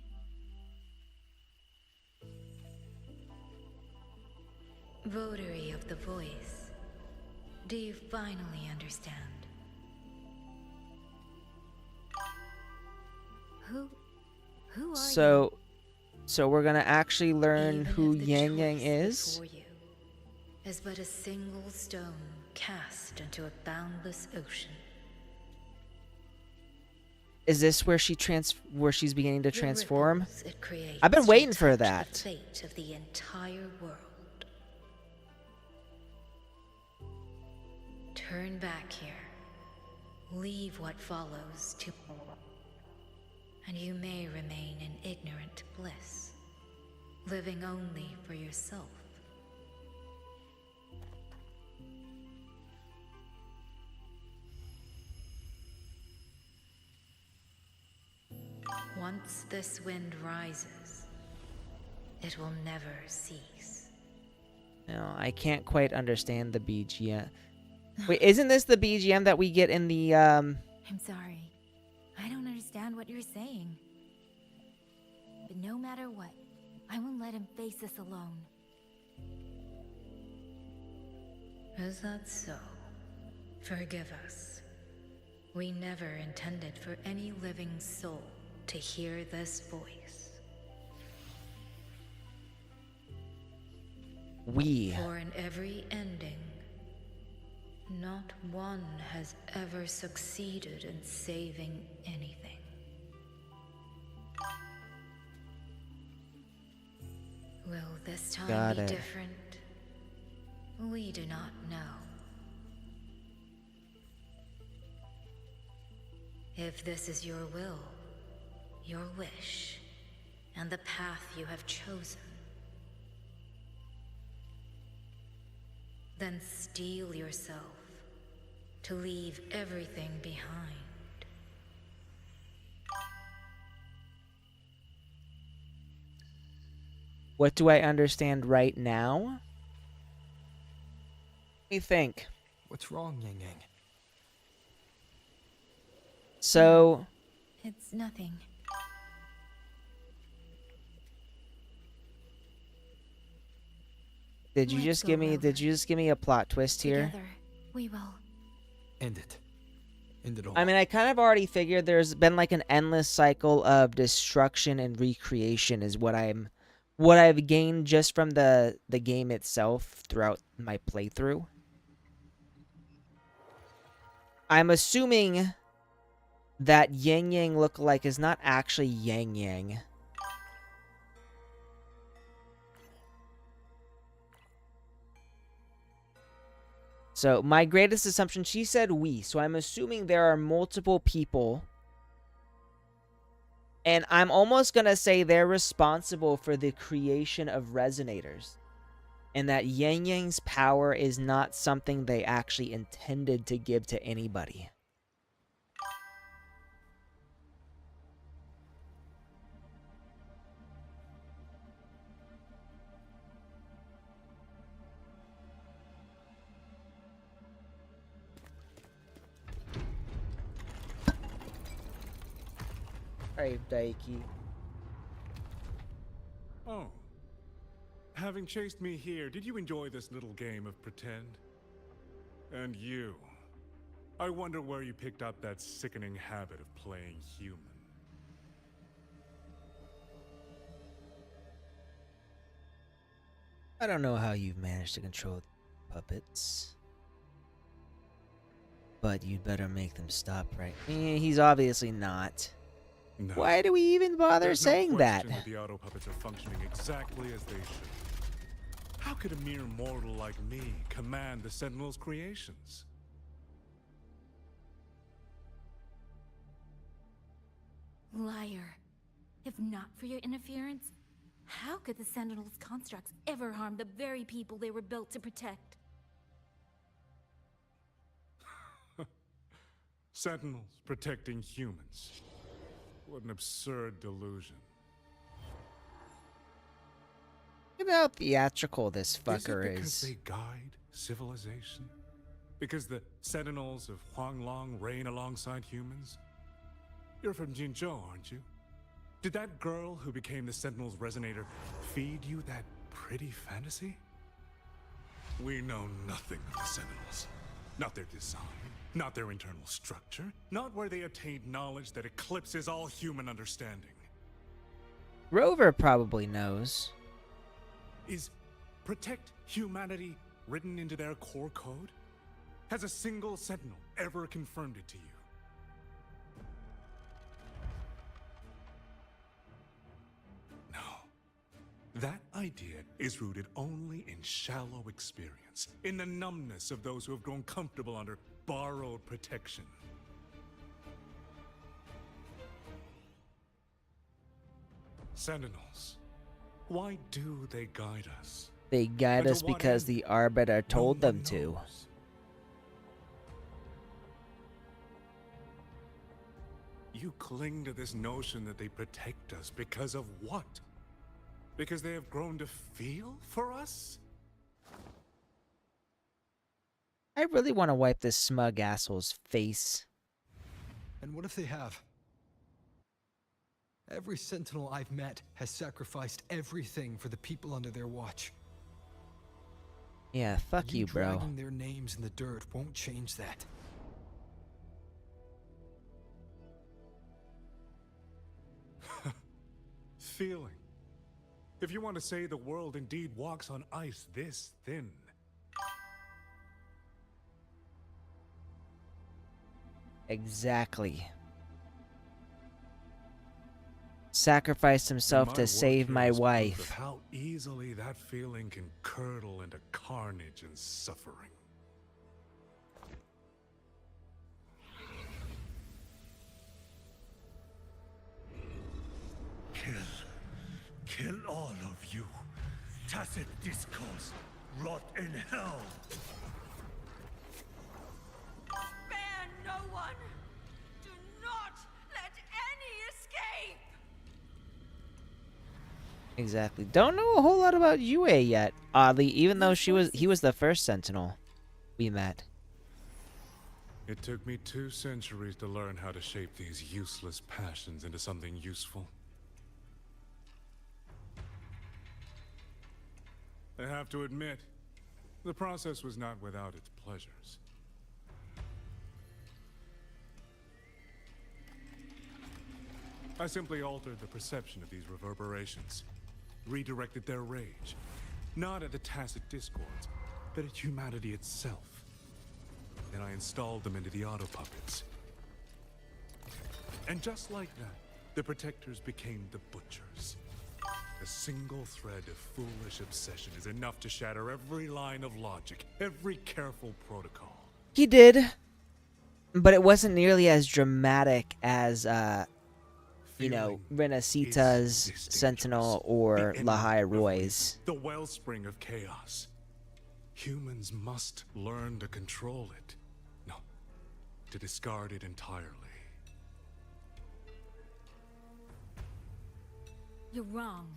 Speaker 6: Votary of the voice. Do you finally understand? Who are you?
Speaker 1: So we're gonna actually learn
Speaker 6: Even
Speaker 1: who
Speaker 6: if the
Speaker 1: Yang Yang
Speaker 6: choice
Speaker 1: is?
Speaker 6: before you is but a single stone cast into a boundless ocean.
Speaker 1: Is this where she's beginning to
Speaker 6: The
Speaker 1: transform?
Speaker 6: ripples it creates
Speaker 1: I've been
Speaker 6: will
Speaker 1: waiting for
Speaker 6: touch
Speaker 1: that.
Speaker 6: The fate of the entire world. Turn back here. Leave what follows to and you may remain in ignorant bliss, living only for yourself. Once this wind rises, it will never cease.
Speaker 1: No, I can't quite understand the BGM. Wait, isn't this the BGM that we get in the
Speaker 6: I'm sorry. I don't understand what you're saying. But no matter what, I won't let him face this alone. Is that so? Forgive us. We never intended for any living soul to hear this voice. For in every ending, not one has ever succeeded in saving anything. Will this time
Speaker 1: Got
Speaker 6: be
Speaker 1: it.
Speaker 6: different? We do not know. If this is your will, your wish, and the path you have chosen, then steel yourself to leave everything behind.
Speaker 1: What do I understand right now? What do you think?
Speaker 5: What's wrong, Yang Yang?
Speaker 1: So,
Speaker 6: It's nothing.
Speaker 1: did you
Speaker 6: Let's
Speaker 1: just
Speaker 6: go,
Speaker 1: give me
Speaker 6: Rover.
Speaker 1: did you just give me a plot twist here?
Speaker 6: Together, we will.
Speaker 5: End it. End it all.
Speaker 1: I mean, I kind of already figured there's been like an endless cycle of destruction and recreation is what I've gained just from the game itself throughout my playthrough. I'm assuming that Yang Yang lookalike is not actually Yang Yang. So, my greatest assumption, she said we, so I'm assuming there are multiple people. And I'm almost going to say they're responsible for the creation of resonators. And that Yang Yang's power is not something they actually intended to give to anybody. Alright, Daiki.
Speaker 16: Oh. Having chased me here, did you enjoy this little game of pretend? And you. I wonder where you picked up that sickening habit of playing human.
Speaker 1: I don't know how you've managed to control puppets. But you'd better make them stop, right? He's obviously not.
Speaker 16: No.
Speaker 1: Why do we even bother
Speaker 16: There's
Speaker 1: saying
Speaker 16: no
Speaker 1: that?
Speaker 16: question the auto puppets are functioning exactly as they should. How could a mere mortal like me command the Sentinel's creations?
Speaker 6: Liar. If not for your interference, How could the Sentinels' constructs ever harm the very people they were built to protect?
Speaker 16: Sentinels protecting humans. What an absurd delusion.
Speaker 1: Look at how theatrical this
Speaker 16: Is it
Speaker 1: fucker
Speaker 16: because
Speaker 1: is.
Speaker 16: they guide civilization? Because the Sentinels of Huanglong reign alongside humans? You're from Jinzhou, aren't you? Did that girl who became the Sentinel's resonator feed you that pretty fantasy? We know nothing of the Sentinels. Not their design, not their internal structure, not where they attained knowledge that eclipses all human understanding.
Speaker 1: Rover probably knows.
Speaker 16: Is protect humanity written into their core code? Has a single Sentinel ever confirmed it to you? That idea is rooted only in shallow experience, in the numbness of those who have grown comfortable under borrowed protection. Sentinels, why do they guide us?
Speaker 1: They guide
Speaker 16: And to
Speaker 1: us
Speaker 16: what
Speaker 1: because
Speaker 16: end?
Speaker 1: the Arbiter told them to.
Speaker 16: You cling to this notion that they protect us because of what? Because they have grown to feel for us?
Speaker 1: I really want to wipe this smug asshole's face.
Speaker 5: And what if they have? Every Sentinel I've met has sacrificed everything for the people under their watch.
Speaker 1: Yeah, fuck you, bro.
Speaker 5: Dragging their names in the dirt won't change that.
Speaker 16: Feeling. If you want to say the world indeed walks on ice this thin.
Speaker 1: Exactly. Sacrificed himself to save my
Speaker 16: Of
Speaker 1: wife.
Speaker 16: how easily that feeling can curdle into carnage and suffering.
Speaker 7: Kill all of you. Tacit discourse. Rot in hell.
Speaker 21: Spare no one! Do not let any escape!
Speaker 1: Exactly. Don't know a whole lot about Yue yet, oddly, even though he was the first Sentinel we met.
Speaker 16: It took me 2 centuries to learn how to shape these useless passions into something useful. I have to admit, the process was not without its pleasures. I simply altered the perception of these reverberations, redirected their rage, not at the tacit discords, but at humanity itself. Then I installed them into the auto-puppets. And just like that, the protectors became the butchers. A single thread of foolish obsession is enough to shatter every line of logic, every careful protocol.
Speaker 1: He did, but it wasn't nearly as dramatic as, you know, Renacita's Sentinel or Lahai Roy's.
Speaker 16: The wellspring of chaos. Humans must learn to control it. No, to discard it entirely.
Speaker 6: You're wrong.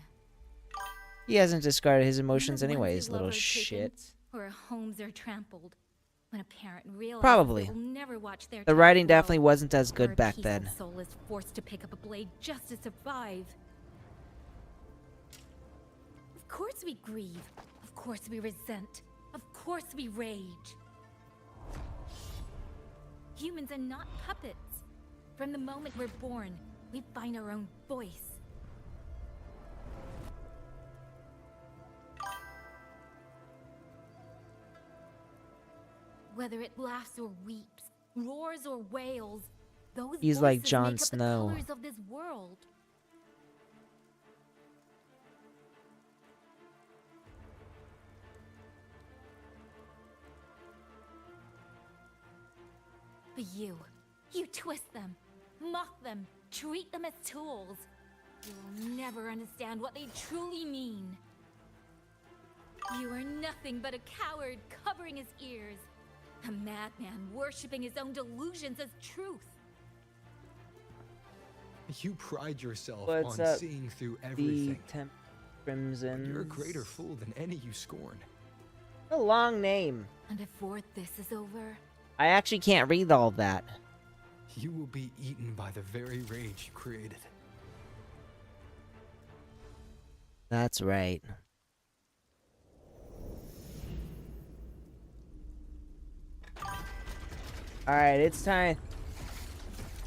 Speaker 1: He hasn't discarded his emotions
Speaker 6: When the ones
Speaker 1: anyways,
Speaker 6: they
Speaker 1: little
Speaker 6: love are taken,
Speaker 1: shit.
Speaker 6: or our homes are trampled. When a parent realizes
Speaker 1: Probably.
Speaker 6: they will never watch their
Speaker 1: The
Speaker 6: child
Speaker 1: writing
Speaker 6: grow,
Speaker 1: definitely wasn't as
Speaker 6: or
Speaker 1: good
Speaker 6: a
Speaker 1: back
Speaker 6: peaceful
Speaker 1: then.
Speaker 6: soul is forced to pick up a blade just to survive. Of course we grieve. Of course we resent. Of course we rage. Humans are not puppets. From the moment we're born, we find our own voice. Whether it laughs or weeps, roars or wails, those
Speaker 1: He's like
Speaker 6: voices
Speaker 1: Jon
Speaker 6: make up
Speaker 1: Snow.
Speaker 6: the colors of this world. But you twist them, mock them, treat them as tools. You'll never understand what they truly mean. You are nothing but a coward covering his ears. A madman worshipping his own delusions as truth.
Speaker 5: You pride yourself
Speaker 1: What's
Speaker 5: on
Speaker 1: up,
Speaker 5: seeing through everything.
Speaker 1: Crimson.
Speaker 5: You're a greater fool than any you scorn.
Speaker 1: A long name.
Speaker 6: And before this is over,
Speaker 1: I actually can't read all that.
Speaker 5: You will be eaten by the very rage you created.
Speaker 1: That's right. Alright, it's time.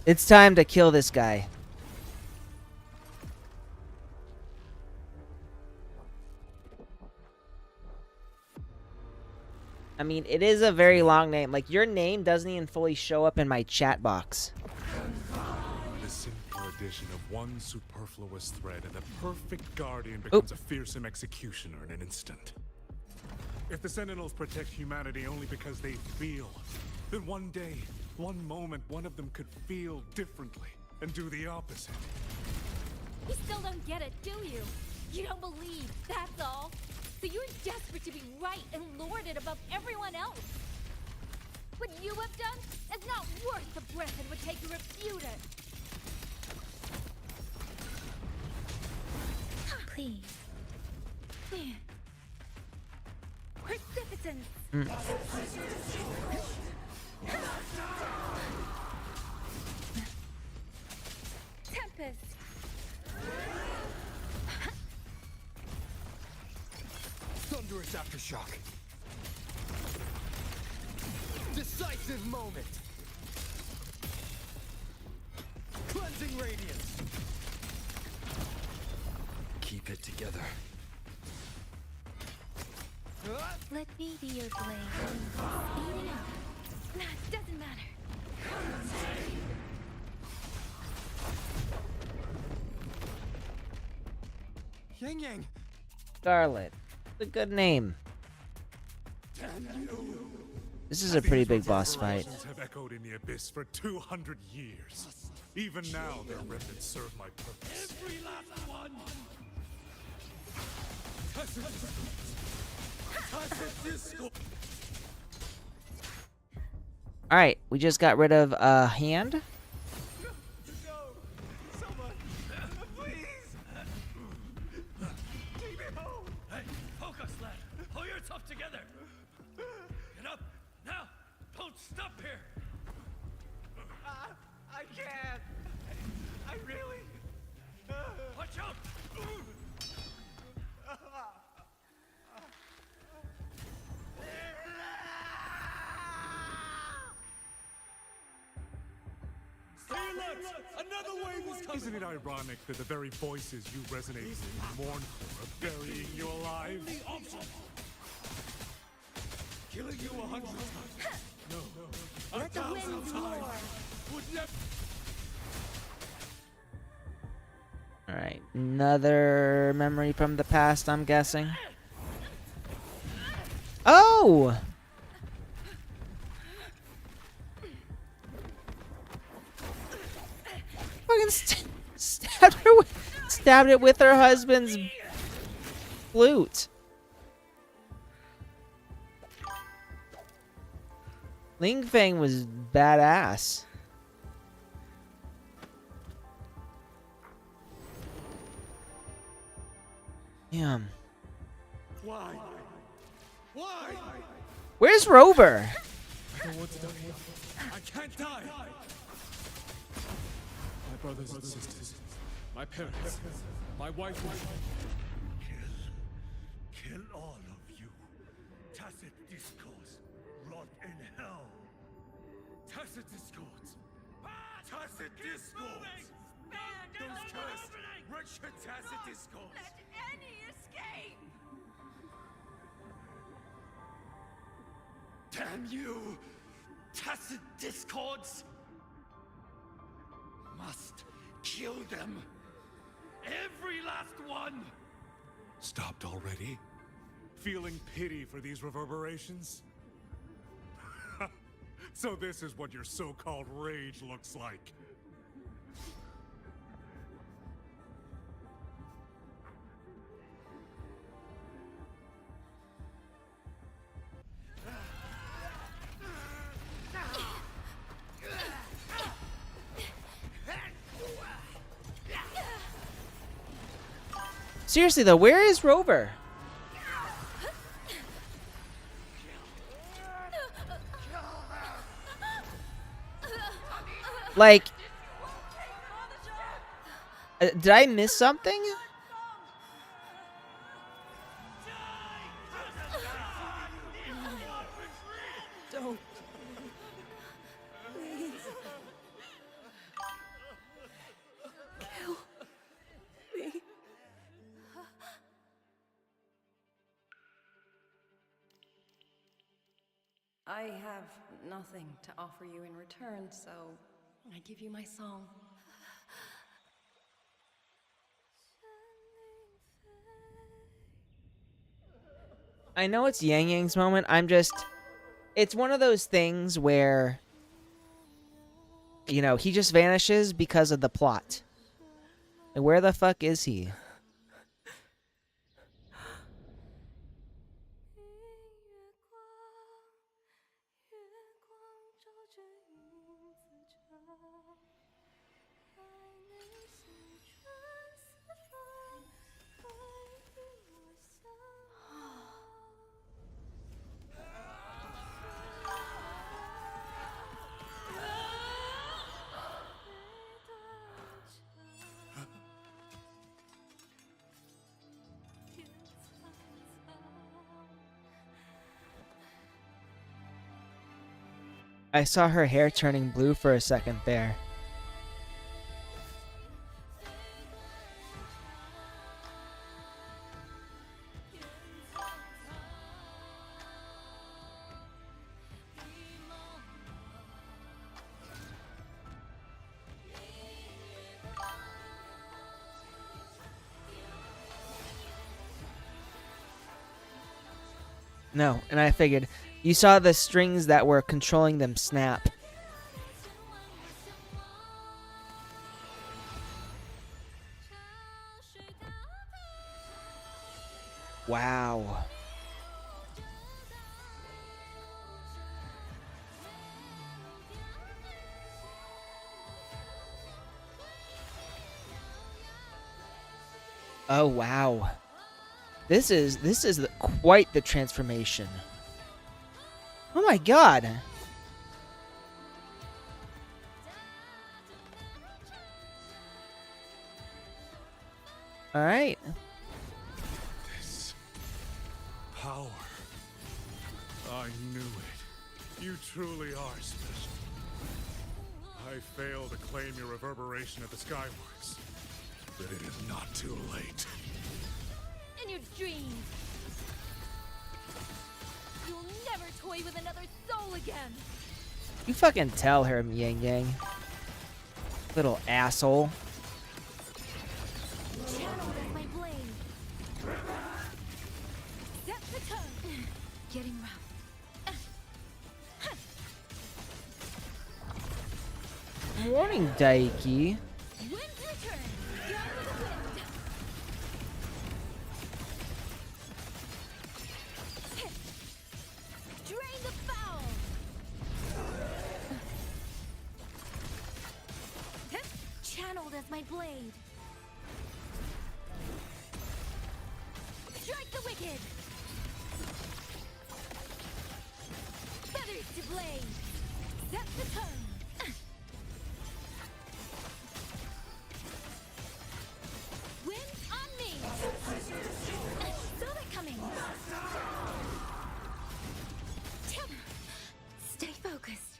Speaker 1: It's time to kill this guy. I mean, it is a very long name. Like, your name doesn't even fully show up in my chat box.
Speaker 16: The simple addition of one superfluous thread, and the perfect guardian becomes a fearsome executioner in an instant. If the Sentinels protect humanity only because they feel, then one day, one moment, one of them could feel differently and do the opposite.
Speaker 6: you still don't get it, do you? You don't believe, that's all. So you're desperate to be right and lord it above everyone else. What you have done is not worth the breath it would take to refute it. Please. Precipitance. Tempest.
Speaker 5: Thunderous aftershock. Decisive moment. Cleansing radiance. Keep it together.
Speaker 6: Let me be your blade. Speed it up. Nah, it doesn't matter.
Speaker 14: Yang Yang.
Speaker 1: Scarlet. It's a good name. This is a pretty big boss fight.
Speaker 16: Have echoed in the abyss for 200 years. Even now, their remnants serve my purpose.
Speaker 12: Every last one!
Speaker 1: Alright, we just got rid of a hand.
Speaker 12: Someone, please! Keep me home! Hey, focus, lad! Pull yourself together! Get up! Now! Don't stop here! I can't! I really... Watch out!
Speaker 16: Another wave is coming! Isn't it ironic that the very voices you resonate with and mourn for are burying you alive?
Speaker 12: The option! Killing you 100 times! No,
Speaker 6: Let the winds roar!
Speaker 12: Would never...
Speaker 1: Alright, another memory from the past, I'm guessing. Oh! Fucking stabbed it with her husband's flute. Ling Feng was badass. Damn.
Speaker 12: Why? Why?
Speaker 1: Where's Rover?
Speaker 12: I don't want to die. I can't die.
Speaker 8: My brothers and sisters, my parents, my wife.
Speaker 7: Kill all of you. Tacit discourse. Rot in hell. Tacit discords. Tacit discords. Those cursed, wretched tacit discords.
Speaker 12: Let any escape! Damn you! Tacit discords! Must kill them! Every last one!
Speaker 16: Stopped already? Feeling pity for these reverberations? So this is what your so-called rage looks like.
Speaker 1: Seriously though, where is Rover? Like, did I miss something?
Speaker 17: Don't. Please. Kill me. I have nothing to offer you in return, so I give you my song.
Speaker 1: I know it's Yang Yang's moment. It's one of those things where, you know, he just vanishes because of the plot. Like, where the fuck is he? I saw her hair turning blue for a second there. No, and I figured. You saw the strings that were controlling them snap. Wow. Oh wow. This is quite the transformation. Oh my god. All right.
Speaker 16: This power. I knew it. You truly are special. I failed to claim your reverberation at the Skyworks, but it is not too late.
Speaker 21: In your dreams. You'll never toy with another soul again.
Speaker 1: You fucking tell her, Yang Yang. Little asshole.
Speaker 21: Channel with my blade. Set the tone. Getting rough.
Speaker 1: Morning, Daiki.
Speaker 21: Wind's return. Go with the wind. Drain the foul. Channeled as my blade. Strike the wicked. Feathers to blade. Set the tone. Wind on me. Saw it coming. Stay focused.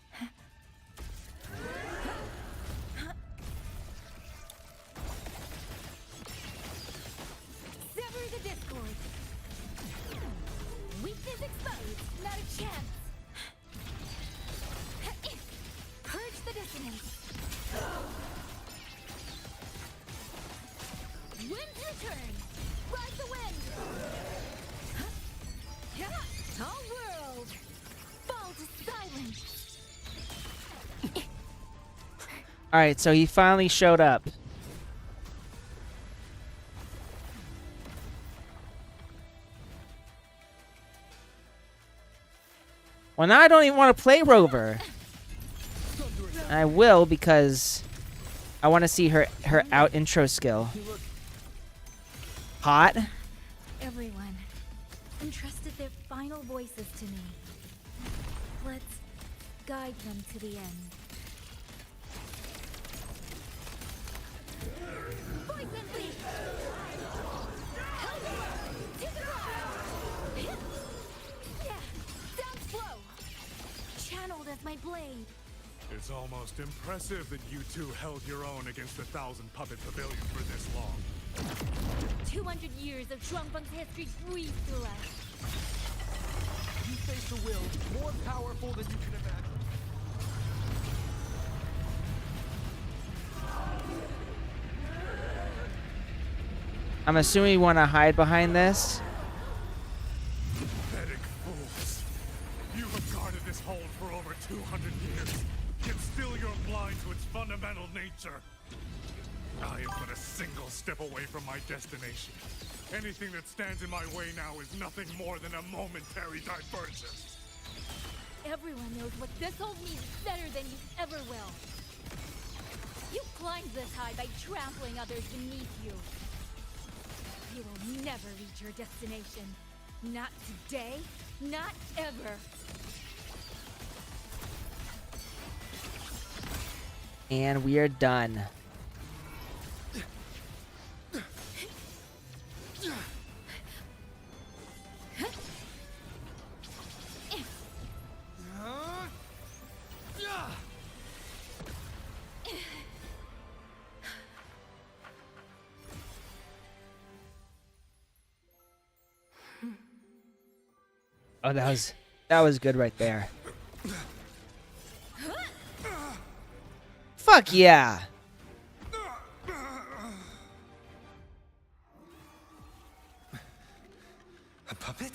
Speaker 21: Sever the discord. Weakness exposed. Not a chance. Purge the dissonance. Wind's return. Ride the wind. All world. Fall to silence.
Speaker 1: All right, so he finally showed up. Well, now I don't even want to play Rover. I will because I want to see her out intro skill. Hot.
Speaker 6: Everyone entrusted their final voices to me. Let's guide them to the end. Poison me! Down slow! Channeled as my blade.
Speaker 16: It's almost impressive that you two held your own against the 1,000 puppet pavilion for this long.
Speaker 6: 200 years of Shuangfeng's history breathed through us.
Speaker 2: You face a will more powerful than you can imagine.
Speaker 1: I'm assuming you want to hide behind this.
Speaker 16: Pathetic fools. You have guarded this hold for over 200 years, yet still you're blind to its fundamental nature. I am but a single step away from my destination. Anything that stands in my way now is nothing more than a momentary divergence.
Speaker 6: Everyone knows what this hold means better than you ever will. You climbed this high by trampling others beneath you. You will never reach your destination. Not today, not ever.
Speaker 1: And we are done. Oh, that was good right there. Fuck yeah.
Speaker 5: A puppet?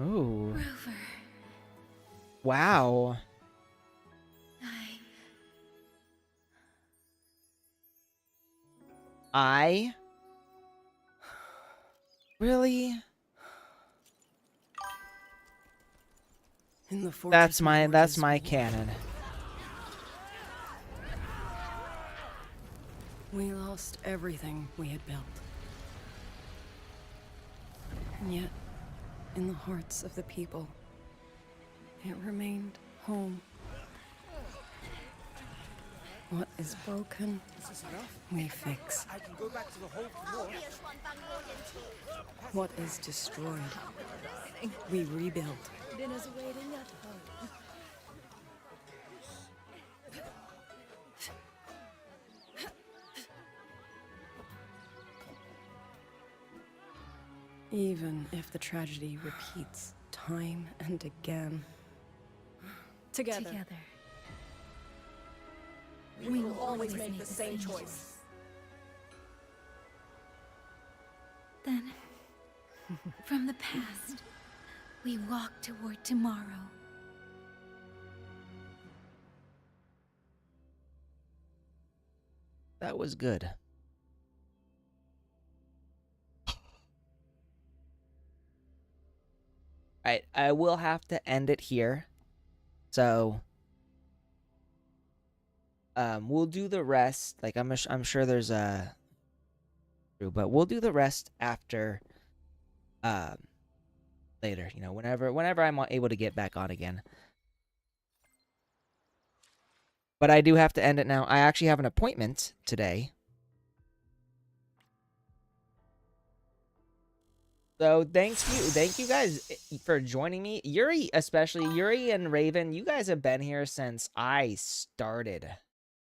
Speaker 1: Ooh.
Speaker 6: Rover.
Speaker 1: Wow. I really?
Speaker 17: In the
Speaker 1: That's my canon.
Speaker 17: We lost everything we had built. And yet, in the hearts of the people, it remained home. What is broken, we fix.
Speaker 2: I can go back to the hold for more.
Speaker 17: What is destroyed, we rebuild.
Speaker 22: Dinner's waiting at home.
Speaker 17: Even if the tragedy repeats time and again. Together.
Speaker 22: We will always make the same choice.
Speaker 6: Then, from the past, we walk toward tomorrow.
Speaker 1: That was good. Alright, I will have to end it here. So we'll do the rest. Like I'm sure there's a but we'll do the rest after later, you know, whenever I'm able to get back on again. But I do have to end it now. I actually have an appointment today. So thank you guys for joining me. Yuri, especially Yuri and Raven, you guys have been here since I started.